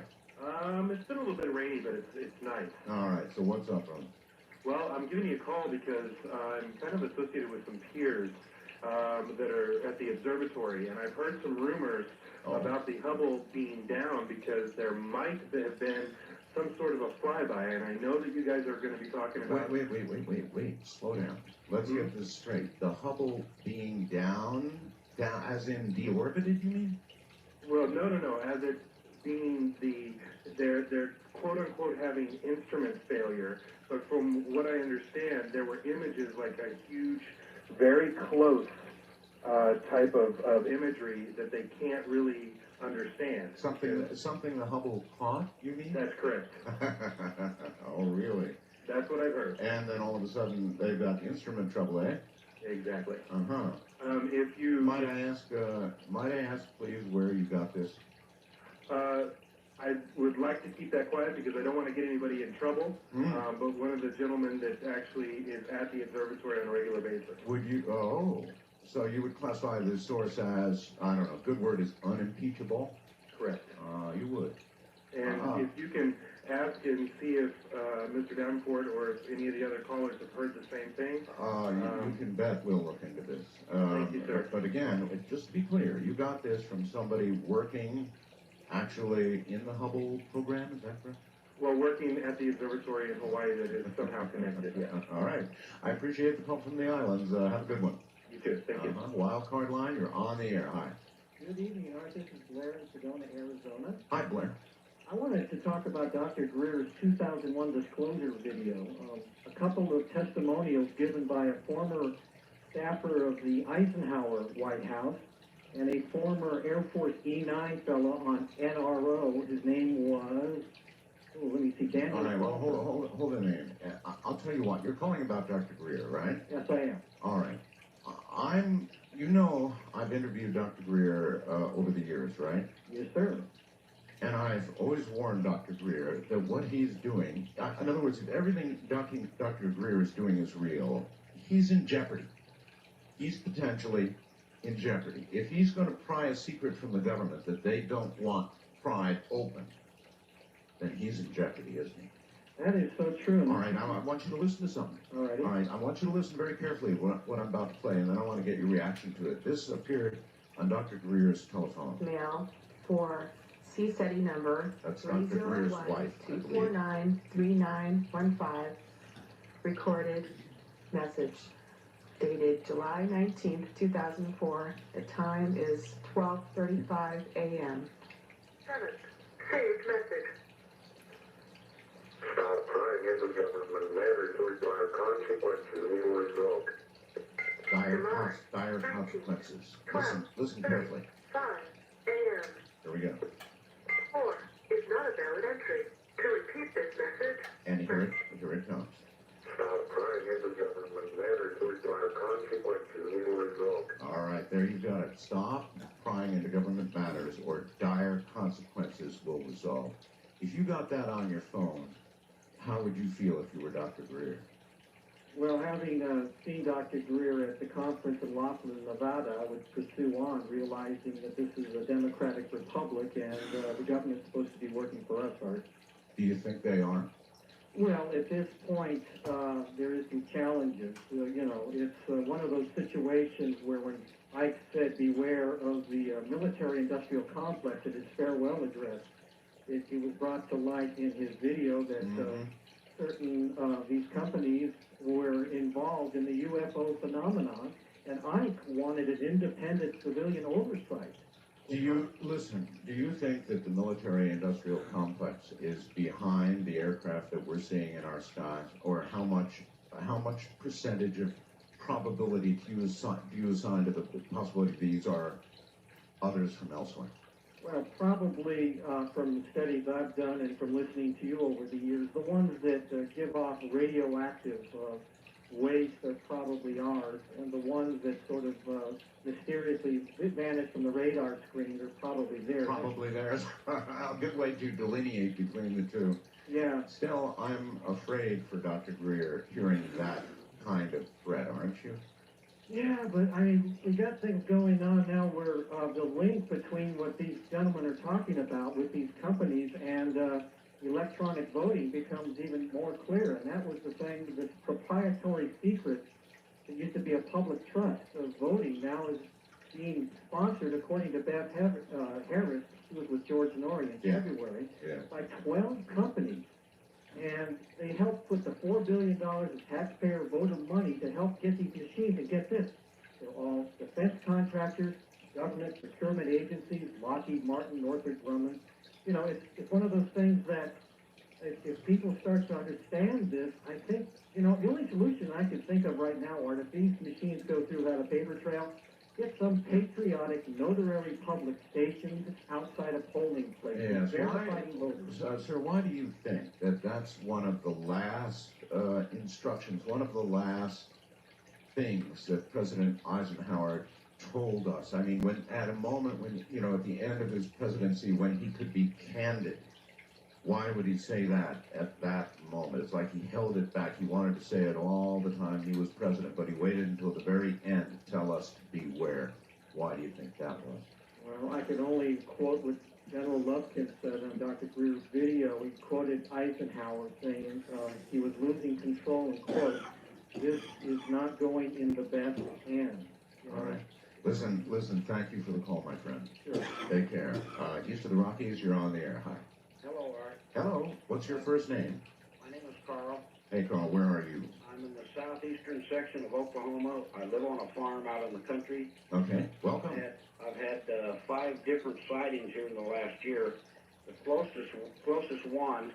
It's been a little bit rainy, but it's nice. All right, so what's up, brother? Well, I'm giving you a call because I'm kind of associated with some peers that are at the observatory, and I've heard some rumors about the Hubble being down because there might have been some sort of a flyby, and I know that you guys are going to be talking about... Wait. Slow down. Let's get this straight. The Hubble being down as in deorbited, you mean? Well, no. As it being they're quote-unquote having instrument failure, but from what I understand, there were images like a huge, very close type of imagery that they can't really understand. Something the Hubble caught, you mean? That's correct. Oh, really? That's what I've heard. And then all of a sudden, they've got instrument trouble, eh? Exactly. Uh-huh. If you... Might I ask, please, where you got this? I would like to keep that quiet because I don't want to get anybody in trouble. But one of the gentlemen that actually is at the observatory on a regular basis. Would you? Oh, so you would classify the source as, I don't know, good word is unimpeachable? Correct. You would. And if you can ask and see if Mr. Davenport or if any of the other callers have heard the same thing. You can bet we'll look into this. Thank you, sir. But again, just to be clear, you got this from somebody working actually in the Hubble program, is that correct? Well, working at the observatory in Hawaii that is somehow connected, yeah. All right. I appreciate the call from the islands. Have a good one. You too. Thank you. Wild card line, you're on the air. Hi. Good evening, Art. This is Blair in Sedona, Arizona. Hi, Blair. I wanted to talk about Dr. Greer's 2001 disclosure video. A couple of testimonials given by a former staffer of the Eisenhower White House and a former Air Force E9 fellow on NRO. His name was, let me see, Daniel. All right, well, hold the name. I'll tell you what, you're calling about Dr. Greer, right? Yes, I am. All right. I've interviewed Dr. Greer over the years, right? Yes, sir. And I've always warned Dr. Greer that what he's doing, in other words, if everything Dr. Greer is doing is real, he's in jeopardy. He's potentially in jeopardy. If he's going to pry a secret from the government that they don't want pried open, then he's in jeopardy, isn't he? That is so true. All right, now I want you to listen to something. All right. All right, I want you to listen very carefully what I'm about to play, and then I want to get your reaction to it. This appeared on Dr. Greer's telephone. Mail for CSETI number That's Dr. Greer's wife, I believe. 249-3915, recorded message dated July 19th, 2004. The time is 12:35 a.m. 7. Saved message. Stop prying into government matters or dire consequences will result. Dire consequences. Listen carefully. 5 a.m. Here we go. 4 is not a valid entry. To repeat this message, And here it comes. Stop prying into government matters or dire consequences will result. All right, there you got it. Stop prying into government matters or dire consequences will result. If you got that on your phone, how would you feel if you were Dr. Greer? Well, having seen Dr. Greer at the conference in Laughlin, Nevada, I would pursue on, realizing that this is a democratic republic and the government's supposed to be working for us, Art. Do you think they are? Well, at this point, there is some challenges. It's one of those situations where when Ike said, beware of the military-industrial complex at his farewell address, it was brought to light in his video that certain these companies were involved in the UFO phenomenon, and Ike wanted an independent civilian oversight. Do you think that the military-industrial complex is behind the aircraft that we're seeing in our skies, or how much percentage of probability do you assign to the possibility these are others from elsewhere? Well, probably from the studies I've done and from listening to you over the years, the ones that give off radioactive waste are probably ours, and the ones that sort of mysteriously vanish from the radar screen are probably theirs. Probably theirs. A good way to delineate between the two. Yeah. Still, I'm afraid for Dr. Greer hearing that kind of threat, aren't you? Yeah, but I mean, we got things going on now where the link between what these gentlemen are talking about with these companies and electronic voting becomes even more clear. And that was the thing, this proprietary secret that used to be a public trust of voting now is being sponsored, according to Beth Harris, who was with George Norrie in February, by 12 companies. And they helped put the $4 billion of taxpayer voter money to help get these machines. And get this, they're all defense contractors, government procurement agencies, Lockheed Martin, Northrop Grumman. You know, it's one of those things that if people start to understand this, I think, you know, the only solution I could think of right now are if these machines go through without a paper trail, get some patriotic notary public stations outside of polling places. Yes. Verifying voters. Sir, why do you think that that's one of the last instructions, one of the last things that President Eisenhower told us? I mean, when at a moment when, you know, at the end of his presidency, when he could be candid, why would he say that at that moment? It's like he held it back. He wanted to say it all the time he was president, but he waited until the very end to tell us to beware. Why do you think that was? Well, I can only quote what General Lufkin said on Dr. Greer's video. He quoted Eisenhower saying he was losing control and quote, "This is not going in the best hands." All right. Listen, thank you for the call, my friend. Sure. Take care. East of the Rockies, you're on the air. Hi. Hello, Art. Hello. What's your first name? My name is Carl. Hey, Carl, where are you? I'm in the southeastern section of Oklahoma. I live on a farm out in the country. Okay, welcome. I've had 5 different sightings here in the last year. The closest one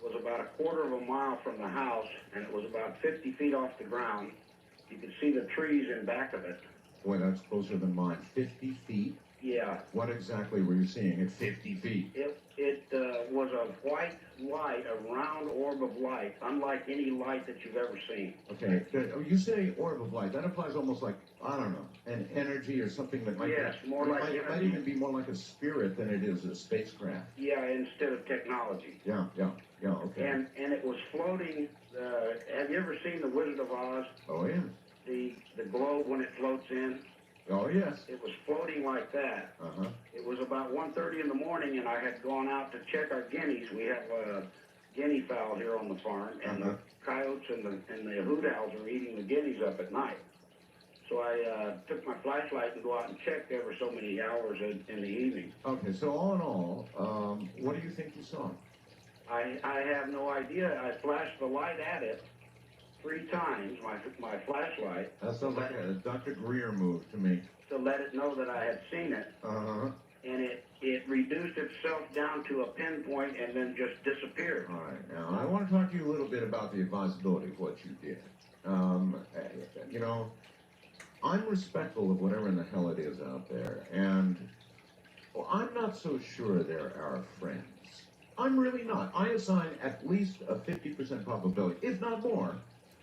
was about a quarter of a mile from the house, and it was about 50 feet off the ground. You could see the trees in back of it. Boy, that's closer than mine. 50 feet? Yeah. What exactly were you seeing at 50 feet? It was a white light, a round orb of light, unlike any light that you've ever seen. Okay, good. Oh, you say orb of light. That implies almost like, I don't know, an energy or something that might Yes, be, more like it might even be more like a spirit than it is a spacecraft. Yeah, instead of technology. Yeah, okay. And it was floating. Have you ever seen The Wizard of Oz? Oh, yeah. The globe when it floats in? Oh, yes. It was floating like that. Uh-huh. It was about 1:30 in the morning, and I had gone out to check our guineas. We have guinea fowl here on the farm, and the coyotes and the hoot owls are eating the guineas up at night. So I took my flashlight and go out and checked every so many hours in the evening. Okay, so all in all, what do you think you saw? I have no idea. I flashed the light at it 3 times, my flashlight. That sounds like a Dr. Greer move to me. To let it know that I had seen it. Uh-huh. And it reduced itself down to a pinpoint and then just disappeared. All right. Now, I want to talk to you a little bit about the advisability of what you did. You know, I'm respectful of whatever in the hell it is out there, and I'm not so sure they're our friends. I'm really not. I assign at least a 50% probability, if not more,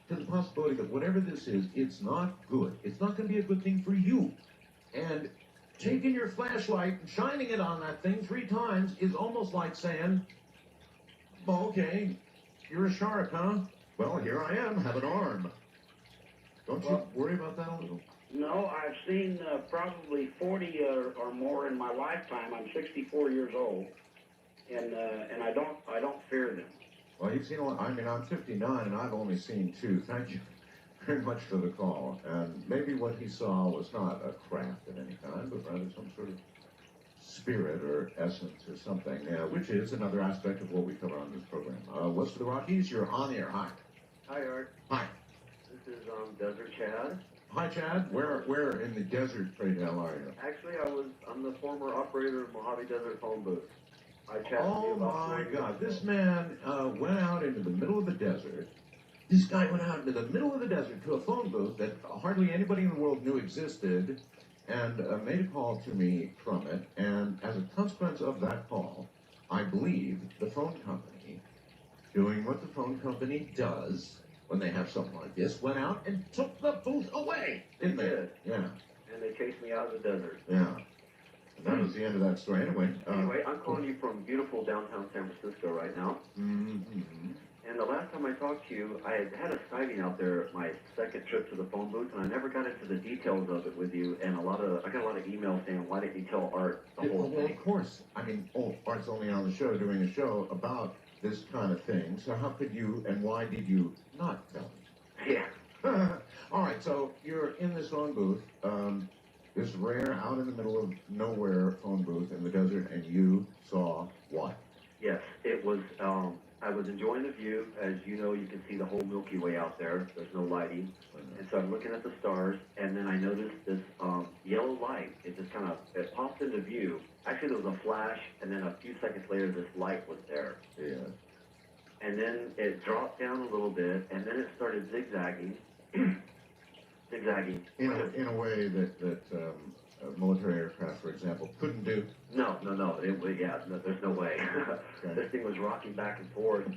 to the possibility that whatever this is, it's not good. It's not going to be a good thing for you. And taking your flashlight and shining it on that thing 3 times is almost like saying, well, okay, you're a shark, huh? Well, here I am, have an arm. Don't you worry about that a little? No, I've seen probably 40 or more in my lifetime. I'm 64 years old, and I don't fear them. Well, you've seen a lot. I mean, I'm 59, and I've only seen 2. Thank you very much for the call. And maybe what he saw was not a craft of any kind, but rather some sort of spirit or essence or something, which is another aspect of what we cover on this program. West of the Rockies, you're on the air. Hi. Hi, Art. Hi. This is Desert Chad. Hi, Chad. Where in the desert, pray tell, are you? Actually, I'm the former operator of Mojave Desert phone booth. Oh my God! This man went out into the middle of the desert. This guy went out into the middle of the desert to a phone booth that hardly anybody in the world knew existed, and made a call to me from it. And as a consequence of that call, I believe the phone company, doing what the phone company does, when they have something like this, went out and took the booth away, didn't they? did. Yeah, And they chased me out of the desert. yeah. And that was the end of that story. Anyway. Anyway, I'm calling you from beautiful downtown San Francisco right now. Mm-hmm. And the last time I talked to you, I had a sighting out there, my second trip to the phone booth, and I never got into the details of it with you. And I got a lot of emails saying, why didn't you tell Art the whole Well, thing? of course. I mean, Art's only on the show doing a show about this kind of thing. So how could you, and why did you not tell me? Yeah. All right, so you're in this phone booth, this rare, out in the middle of nowhere phone booth in the desert, and you saw what? Yes, it was, I was enjoying the view. As you know, you can see the whole Milky Way out there. There's no lighting. And so I'm looking at the stars, and then I noticed this yellow light. It just kind of, it popped into view. Actually, there was a flash, and then a few seconds later, this light was there. Yeah. And then it dropped down a little bit, and then it started zigzagging. Zigzagging. In a way that military aircraft, for example, couldn't do? No. There's no way. Okay. This thing was rocking back and forth,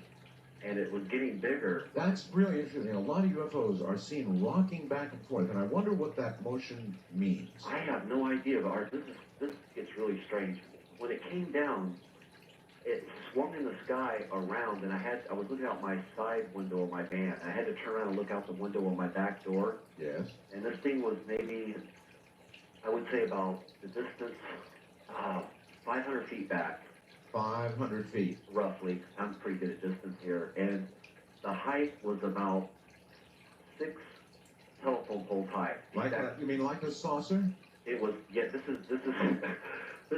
and it was getting bigger. That's really interesting. A lot of UFOs are seen rocking back and forth, and I wonder what that motion means. I have no idea, but Art, this gets really strange. When it came down, it swung in the sky around, and I was looking out my side window of my van. I had to turn around and look out the window of my back door. Yes. And this thing was maybe, I would say about the distance, 500 feet back. 500 feet. Roughly. I'm pretty good at distance here. And the height was about 6 telephone poles high. You mean like a saucer? It was, yeah, this is this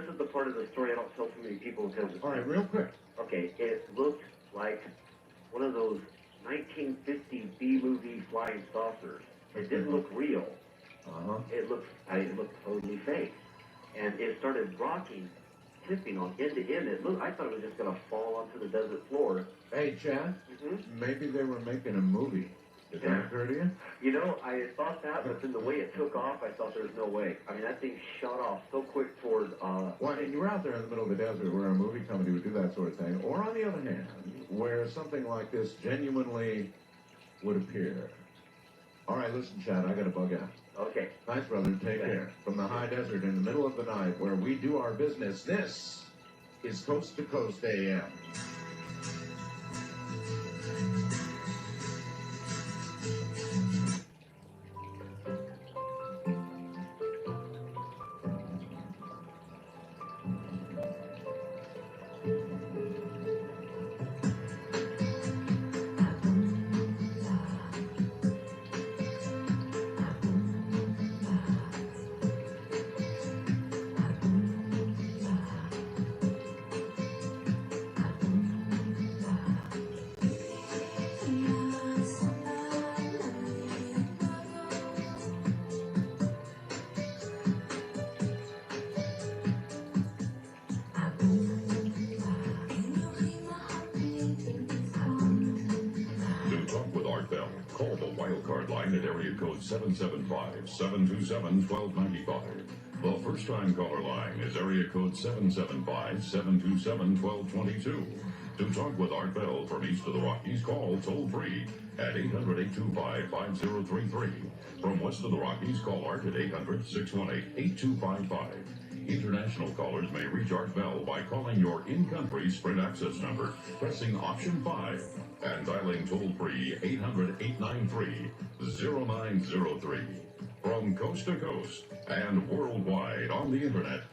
is the part of the story I don't tell too many people because... All right, real quick. Okay, it looked like one of those 1950 B-movie flying saucers. It didn't look real. Uh-huh. It looked totally fake. And it started rocking, tipping on end to end. I thought it was just going to fall onto the desert floor. Hey, Chad, maybe they were making a movie. Did that occur to you? You know, I thought that, but then the way it took off, I thought there was no way. I mean, that thing shot off so quick toward... Well, I mean, you were out there in the middle of the desert where a movie company would do that sort of thing. Or, on the other hand, where something like this genuinely would appear. All right, listen, Chad, I got to bug out. Okay. Thanks, brother. Take care. From the high desert in the middle of the night where we do our business, this is Coast to Coast AM. Call the wildcard line at area code 775-727-1295. The first-time caller line is area code 775-727-1222. To talk with Art Bell from east of the Rockies, call toll-free at 800-825-5033. From west of the Rockies, call Art at 800-618-8255. International callers may reach Art Bell by calling your in-country Sprint access number, pressing option 5, and dialing toll-free 800-893-0903. From coast to coast and worldwide on the internet,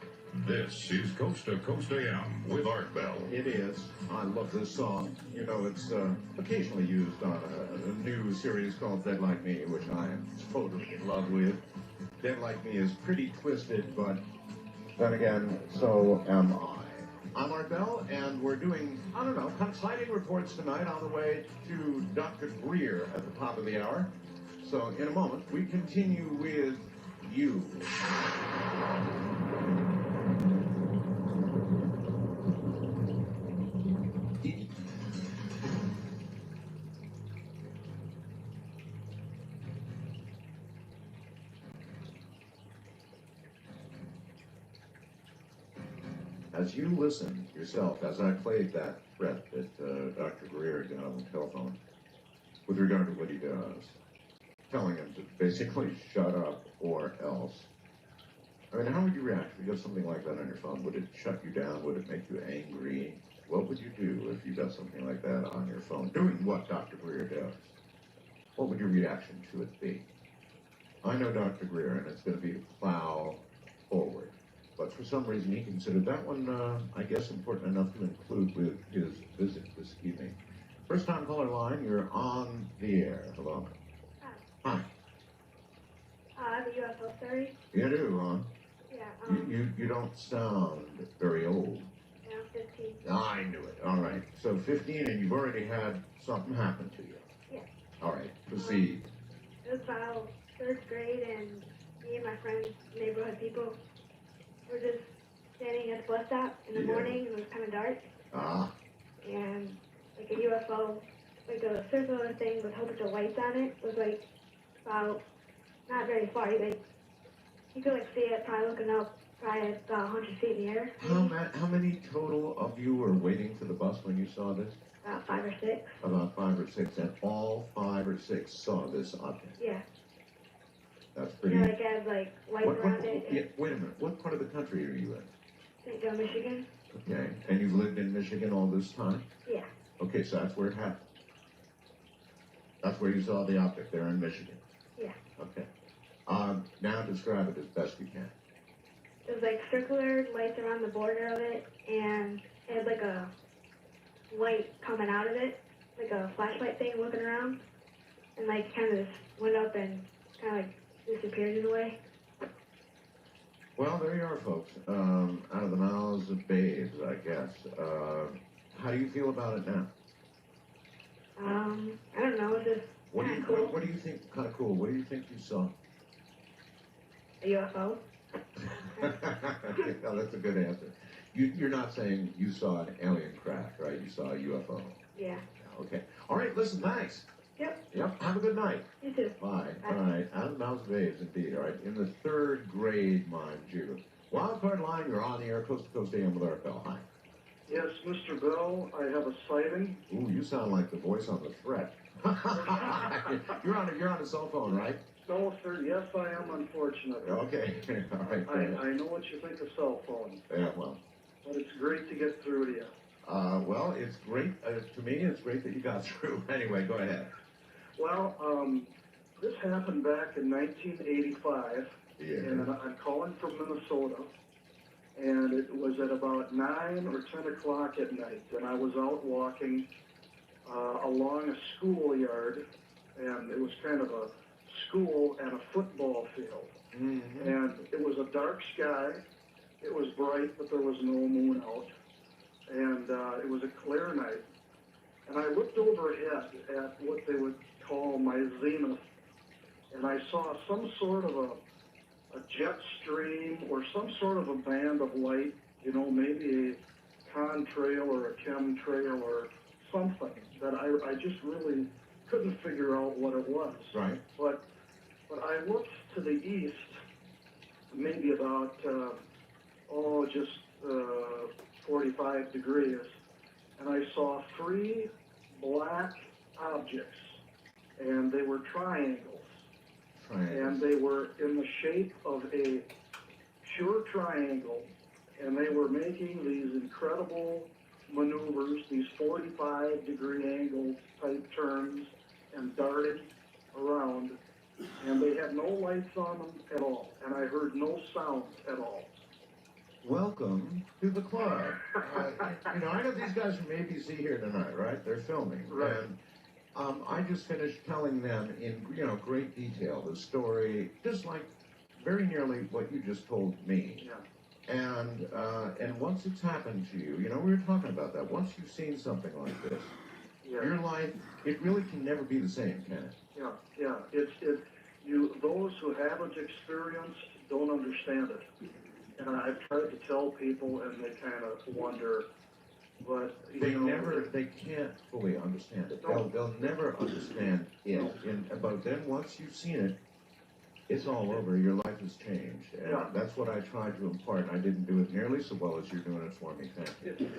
this is Coast to Coast AM with Art Bell. It is. I love this song. You know, it's occasionally used on a new series called Dead Like Me, which I am totally in love with. Dead Like Me is pretty twisted, but then again, so am I. I'm Art Bell, and we're doing, I don't know, exciting reports tonight on the way to Dr. Greer at the top of the hour. So in a moment, we continue with you. As you listen yourself, as I played that threat that Dr. Greer got on the telephone, with regard to what he does, telling him to basically shut up or else. I mean, how would you react if you got something like that on your phone? Would it shut you down? Would it make you angry? What would you do if you got something like that on your phone? Doing what Dr. Greer does. What would your reaction to it be? I know Dr. Greer, and it's going to be to plow forward. But for some reason, he considered that one, I guess, important enough to include with his visit this evening. First time caller line, you're on the air. Hello. Hi. I have a UFO theory. You do, Ron. Yeah, You don't sound very old. yeah, I'm 15. I knew it. All right. So 15, and you've already had something happen to you. Yeah. All right. Proceed. It was about 3rd grade, and me and my friends, neighborhood people, were just standing at the bus stop in the morning. It was kind of dark, Ah. and like a UFO, like a circular thing with a whole bunch of lights on it, was like about not very far. You could like see it, probably looking up, probably about 100 feet in the air. How many total of you were waiting for the bus when you saw this? About 5 or 6. About 5 or 6, and all 5 or 6 saw this object. Yeah. That's pretty. You know, like it has like lights around it. Yeah, wait a minute. What part of the country are you in? St. Joe, Michigan. Okay, and you've lived in Michigan all this time? Yeah. Okay, so that's where it happened. That's where you saw the object, there in Michigan. Yeah. Okay. Now describe it as best you can. It was like circular lights around the border of it, and it had like a light coming out of it, like a flashlight thing looking around, and like kind of just went up and kind of like disappeared in a way. Well, there you are, folks. Out of the mouths of babes, I guess. How do you feel about it now? I don't know, it's just kind of cool. What do you think? Kind of cool. What do you think you saw? A UFO. No, that's a good answer. You're not saying you saw an alien craft, right? You saw a UFO. Yeah. Okay. All right. Listen. Thanks. Yep. Yep. Have a good night. You too. Bye. All right. Out of the mouths of babes, indeed. All right. In the 3rd grade, mind you. Wild card line. You're on the air, coast to coast AM with Art Bell. Hi. Yes, Mr. Bell, I have a sighting. Ooh, you sound like the voice on the threat. You're on a cell phone, right? No, sir, yes, I am, unfortunately. Okay. All right. I know what you think of cell phones, Yeah. Well. but it's great to get through to you. Well, it's great. To me, it's great that you got through. Anyway, go ahead. Well, this happened back in 1985, Yeah. and I'm calling from Minnesota, and it was at about 9 or 10 o'clock at night, and I was out walking along a schoolyard, and it was kind of a school and a football field. Mm-hmm. And it was a dark sky. It was bright, but there was no moon out. And it was a clear night. And I looked overhead at what they would call my zenith, and I saw some sort of a jet stream or some sort of a band of light, you know, maybe a contrail or a chemtrail or something that I just really couldn't figure out what it was. Right. But I looked to the east, maybe about, just 45 degrees, and I saw 3 black objects, and they were triangles. And they were in the shape of a pure triangle, and they were making these incredible maneuvers, these 45-degree angle type turns, and darted around, and they had no lights on them at all, and I heard no sound at all. Welcome to the club. I know these guys from ABC here tonight, right? They're filming. Right. And I just finished telling them in, great detail the story, just like very nearly what you just told me. Yeah. And once it's happened to you, we were talking about that. Once you've seen something like this, your life, it really can never be the same, can it? Yeah. Those who haven't experienced don't understand it. And I've tried to tell people, and they kind of wonder, but they can't fully understand it. They'll never understand it. But then once you've seen it, it's all over. Your life has changed, and that's what I tried to impart. I didn't do it nearly so well as you're doing it for me. Thank you.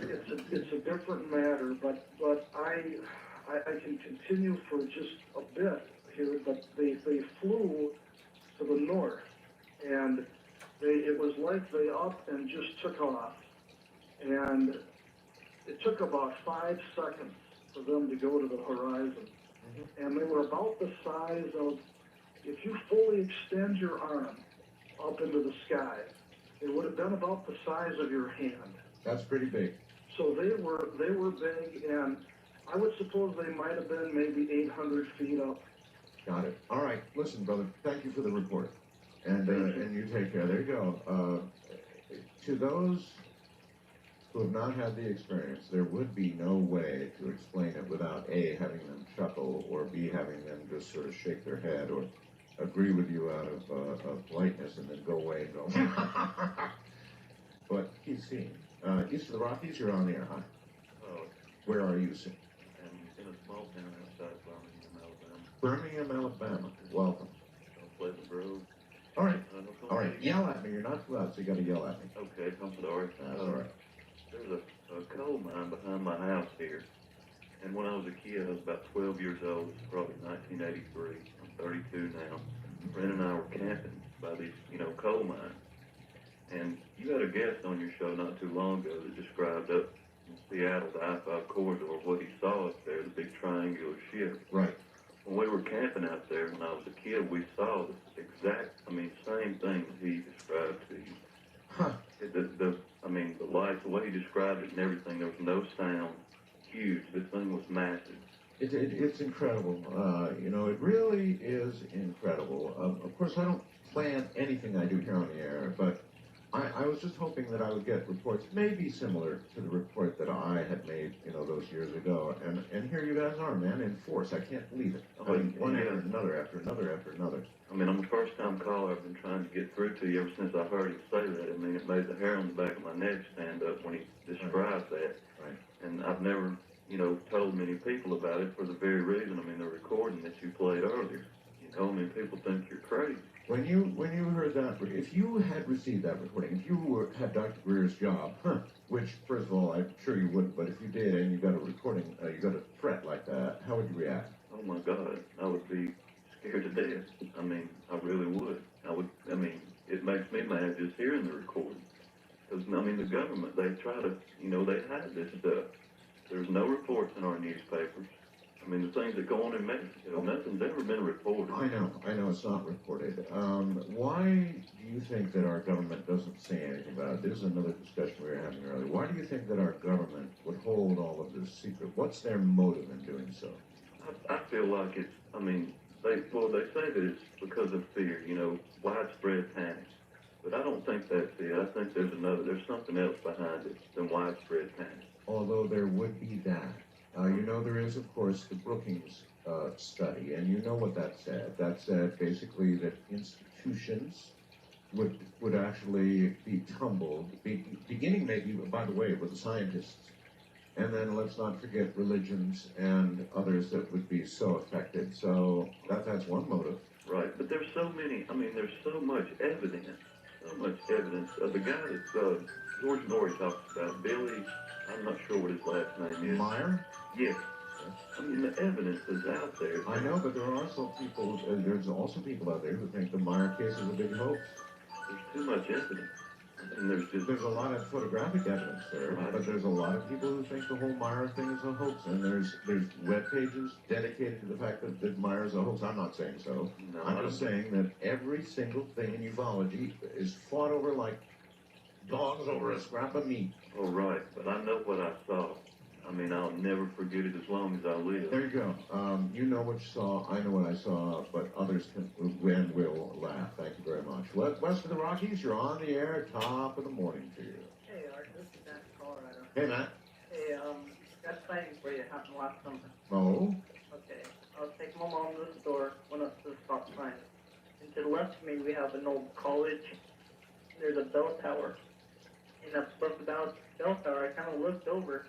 It's a different matter, but I I can continue for just a bit here, but they flew to the north, and it was like they up and just took off, and it took about 5 seconds for them to go to the horizon, and they were about the size of, if you fully extend your arm up into the sky, it would have been about the size of your hand. That's pretty big. So they were big, and I would suppose they might have been maybe 800 feet up. Got it. All right. Listen, brother, thank you for the report. And you take care. There you go. To those who have not had the experience, there would be no way to explain it without A, having them chuckle, or B, having them just sort of shake their head or agree with you out of politeness and then go away and go. But keep seeing. East of the Rockies, you're on the air, huh? Oh, Where are you, sir? I'm in a small town outside Birmingham, Alabama. Birmingham, Alabama. Welcome. Pleasant Grove. All right. All right. Yell at me. You're not too loud, so you got to yell at me. Okay, I'm sorry. That's all right. There's a coal mine behind my house here. And when I was a kid, I was about 12 years old. It's probably 1983. I'm 32 now. Brent and I were camping by these, coal mines. And you had a guest on your show not too long ago that described up in Seattle, the I-5 corridor, what he saw up there, the big triangular ship. Right. When we were camping out there when I was a kid, we saw the exact, same thing that he described to you. Huh. The lights, the way he described it and everything, there was no sound. Huge. This thing was massive. It's incredible. It really is incredible. Of course, I don't plan anything I do here on the air, but I was just hoping that I would get reports maybe similar to the report that I had made, those years ago. And here you guys are, man, in force. I can't believe it. One after another, after another, after another. I'm a first-time caller. I've been trying to get through to you ever since I heard him say that. It made the hair on the back of my neck stand up when he described that. Right. And I've never, told many people about it for the very reason, the recording that you played earlier. People think you're crazy. When you heard that, if you had received that recording, if you had Dr. Greer's job, which, first of all, I'm sure you wouldn't, but if you did and you got a recording, you got a threat like that, how would you react? Oh my God, I would be scared to death. I really would. It makes me mad just hearing the recording. Because, the government, they try to, they hide this stuff. There's no reports in our newspapers. The things that go on in Mexico, nothing's ever been reported. I know it's not reported. Why do you think that our government doesn't say anything about it? This is another discussion we were having earlier. Why do you think that our government would hold all of this secret? What's their motive in doing so? I feel like it's, they say that it's because of fear, widespread panic. But I don't think that's it. I think there's something else behind it than widespread panic. Although there would be that. There is, of course, the Brookings study, and you know what that said. That said, basically, that institutions would actually be tumbled, beginning maybe, by the way, with the scientists. And then let's not forget religions and others that would be so affected. So that's one motive. Right, but there's so many, there's so much evidence. The guy that George Norrie talks about, Billy, I'm not sure what his last name is. Meyer? Yes. The evidence is out there. I know, but there are also there's also people out there who think the Meyer case is a big hoax. There's too much evidence. And there's a lot of photographic evidence there, right. But there's a lot of people who think the whole Meyer thing is a hoax, and there's web pages dedicated to the fact that Meyer's a hoax. I'm not saying so. No, I'm just saying that every single thing in ufology is fought over like dogs over a scrap of meat. Oh, right, but I know what I saw. I'll never forget it as long as I live. There you go. You know what you saw, I know what I saw, but others can and will laugh. Thank you very much. West of the Rockies, you're on the air, top of the morning to you. Hey, Art, this is Matt from Colorado. Hey, Matt. Hey, got a sighting for you. Happened last summer. Oh? Okay. I was taking my mom to the store, went up to the stop sign. And to the left of me, we have an old college. There's a bell tower. And up above the bell tower, I kind of looked over.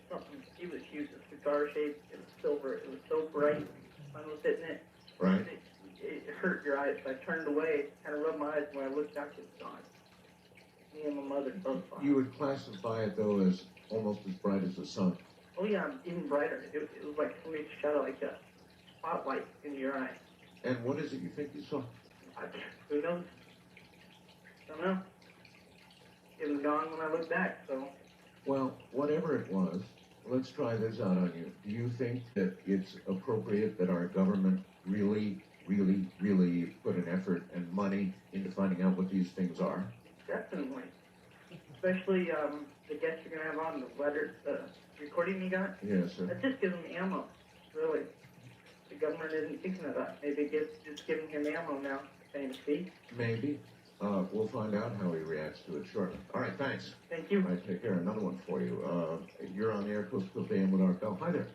Something, it was huge, a cigar shape, it was silver, it was so bright, sun was hitting it. Right. It hurt your eyes, so I turned away, kind of rubbed my eyes, when I looked back, it was gone. Me and my mother both saw it. You would classify it, though, as almost as bright as the sun. Oh yeah, even brighter. It was like somebody shot like a spotlight in your eye. And what is it you think you saw? Who knows? Don't know. It was gone when I looked back, so. Well, whatever it was, let's try this out on you. Do you think that it's appropriate that our government really put an effort and money into finding out what these things are? Definitely. Especially the guest you're going to have on, the letter, recording you got. Yes, sir. That just gives him ammo, really. The government isn't thinking of that. Maybe it's just giving him ammo now, saying speak. Maybe. We'll find out how he reacts to it shortly. All right, thanks. Thank you. All right, take care. Another one for you. You're on the air, Coast to Coast AM with Art Bell. Hi there.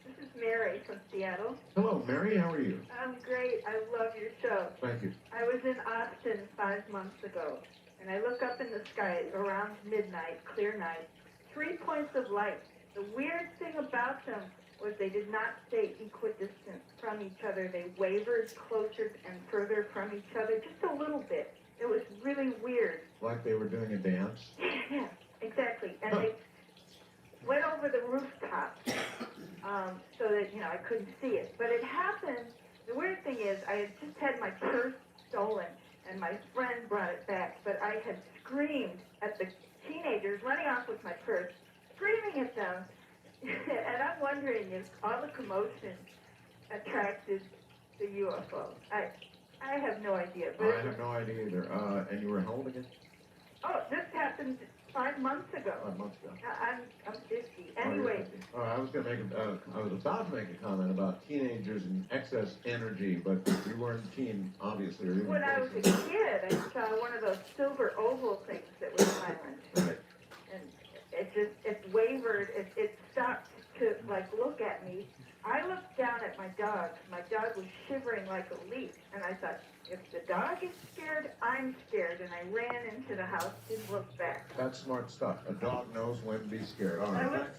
This is Mary from Seattle. Hello, Mary. How are you? I'm great. I love your show. Thank you. I was in Austin 5 months ago, and I look up in the sky around midnight, clear night, 3 points of light. The weird thing about them was they did not stay equidistant from each other. They wavered closer and further from each other, just a little bit. It was really weird. Like they were doing a dance? Yeah, exactly. And they went over the rooftop so that, I couldn't see it. But it happened, the weird thing is, I had just had my purse stolen, and my friend brought it back, but I had screamed at the teenagers running off with my purse, screaming at them, and I'm wondering if all the commotion attracted the UFO. I have no idea. But I have no idea either. And you were how old again? Oh, this happened 5 months ago. 5 months ago. I'm 50. Anyway. I was about to make a comment about teenagers and excess energy, but you weren't a teen, obviously. Or even When I was a kid, I saw one of those silver oval things that was silent. Right. And it wavered. It stopped to, look at me. I looked down at my dog. My dog was shivering like a leaf. And I thought, if the dog is scared, I'm scared. And I ran into the house, didn't look back. That's smart stuff. A dog knows when to be scared. All right.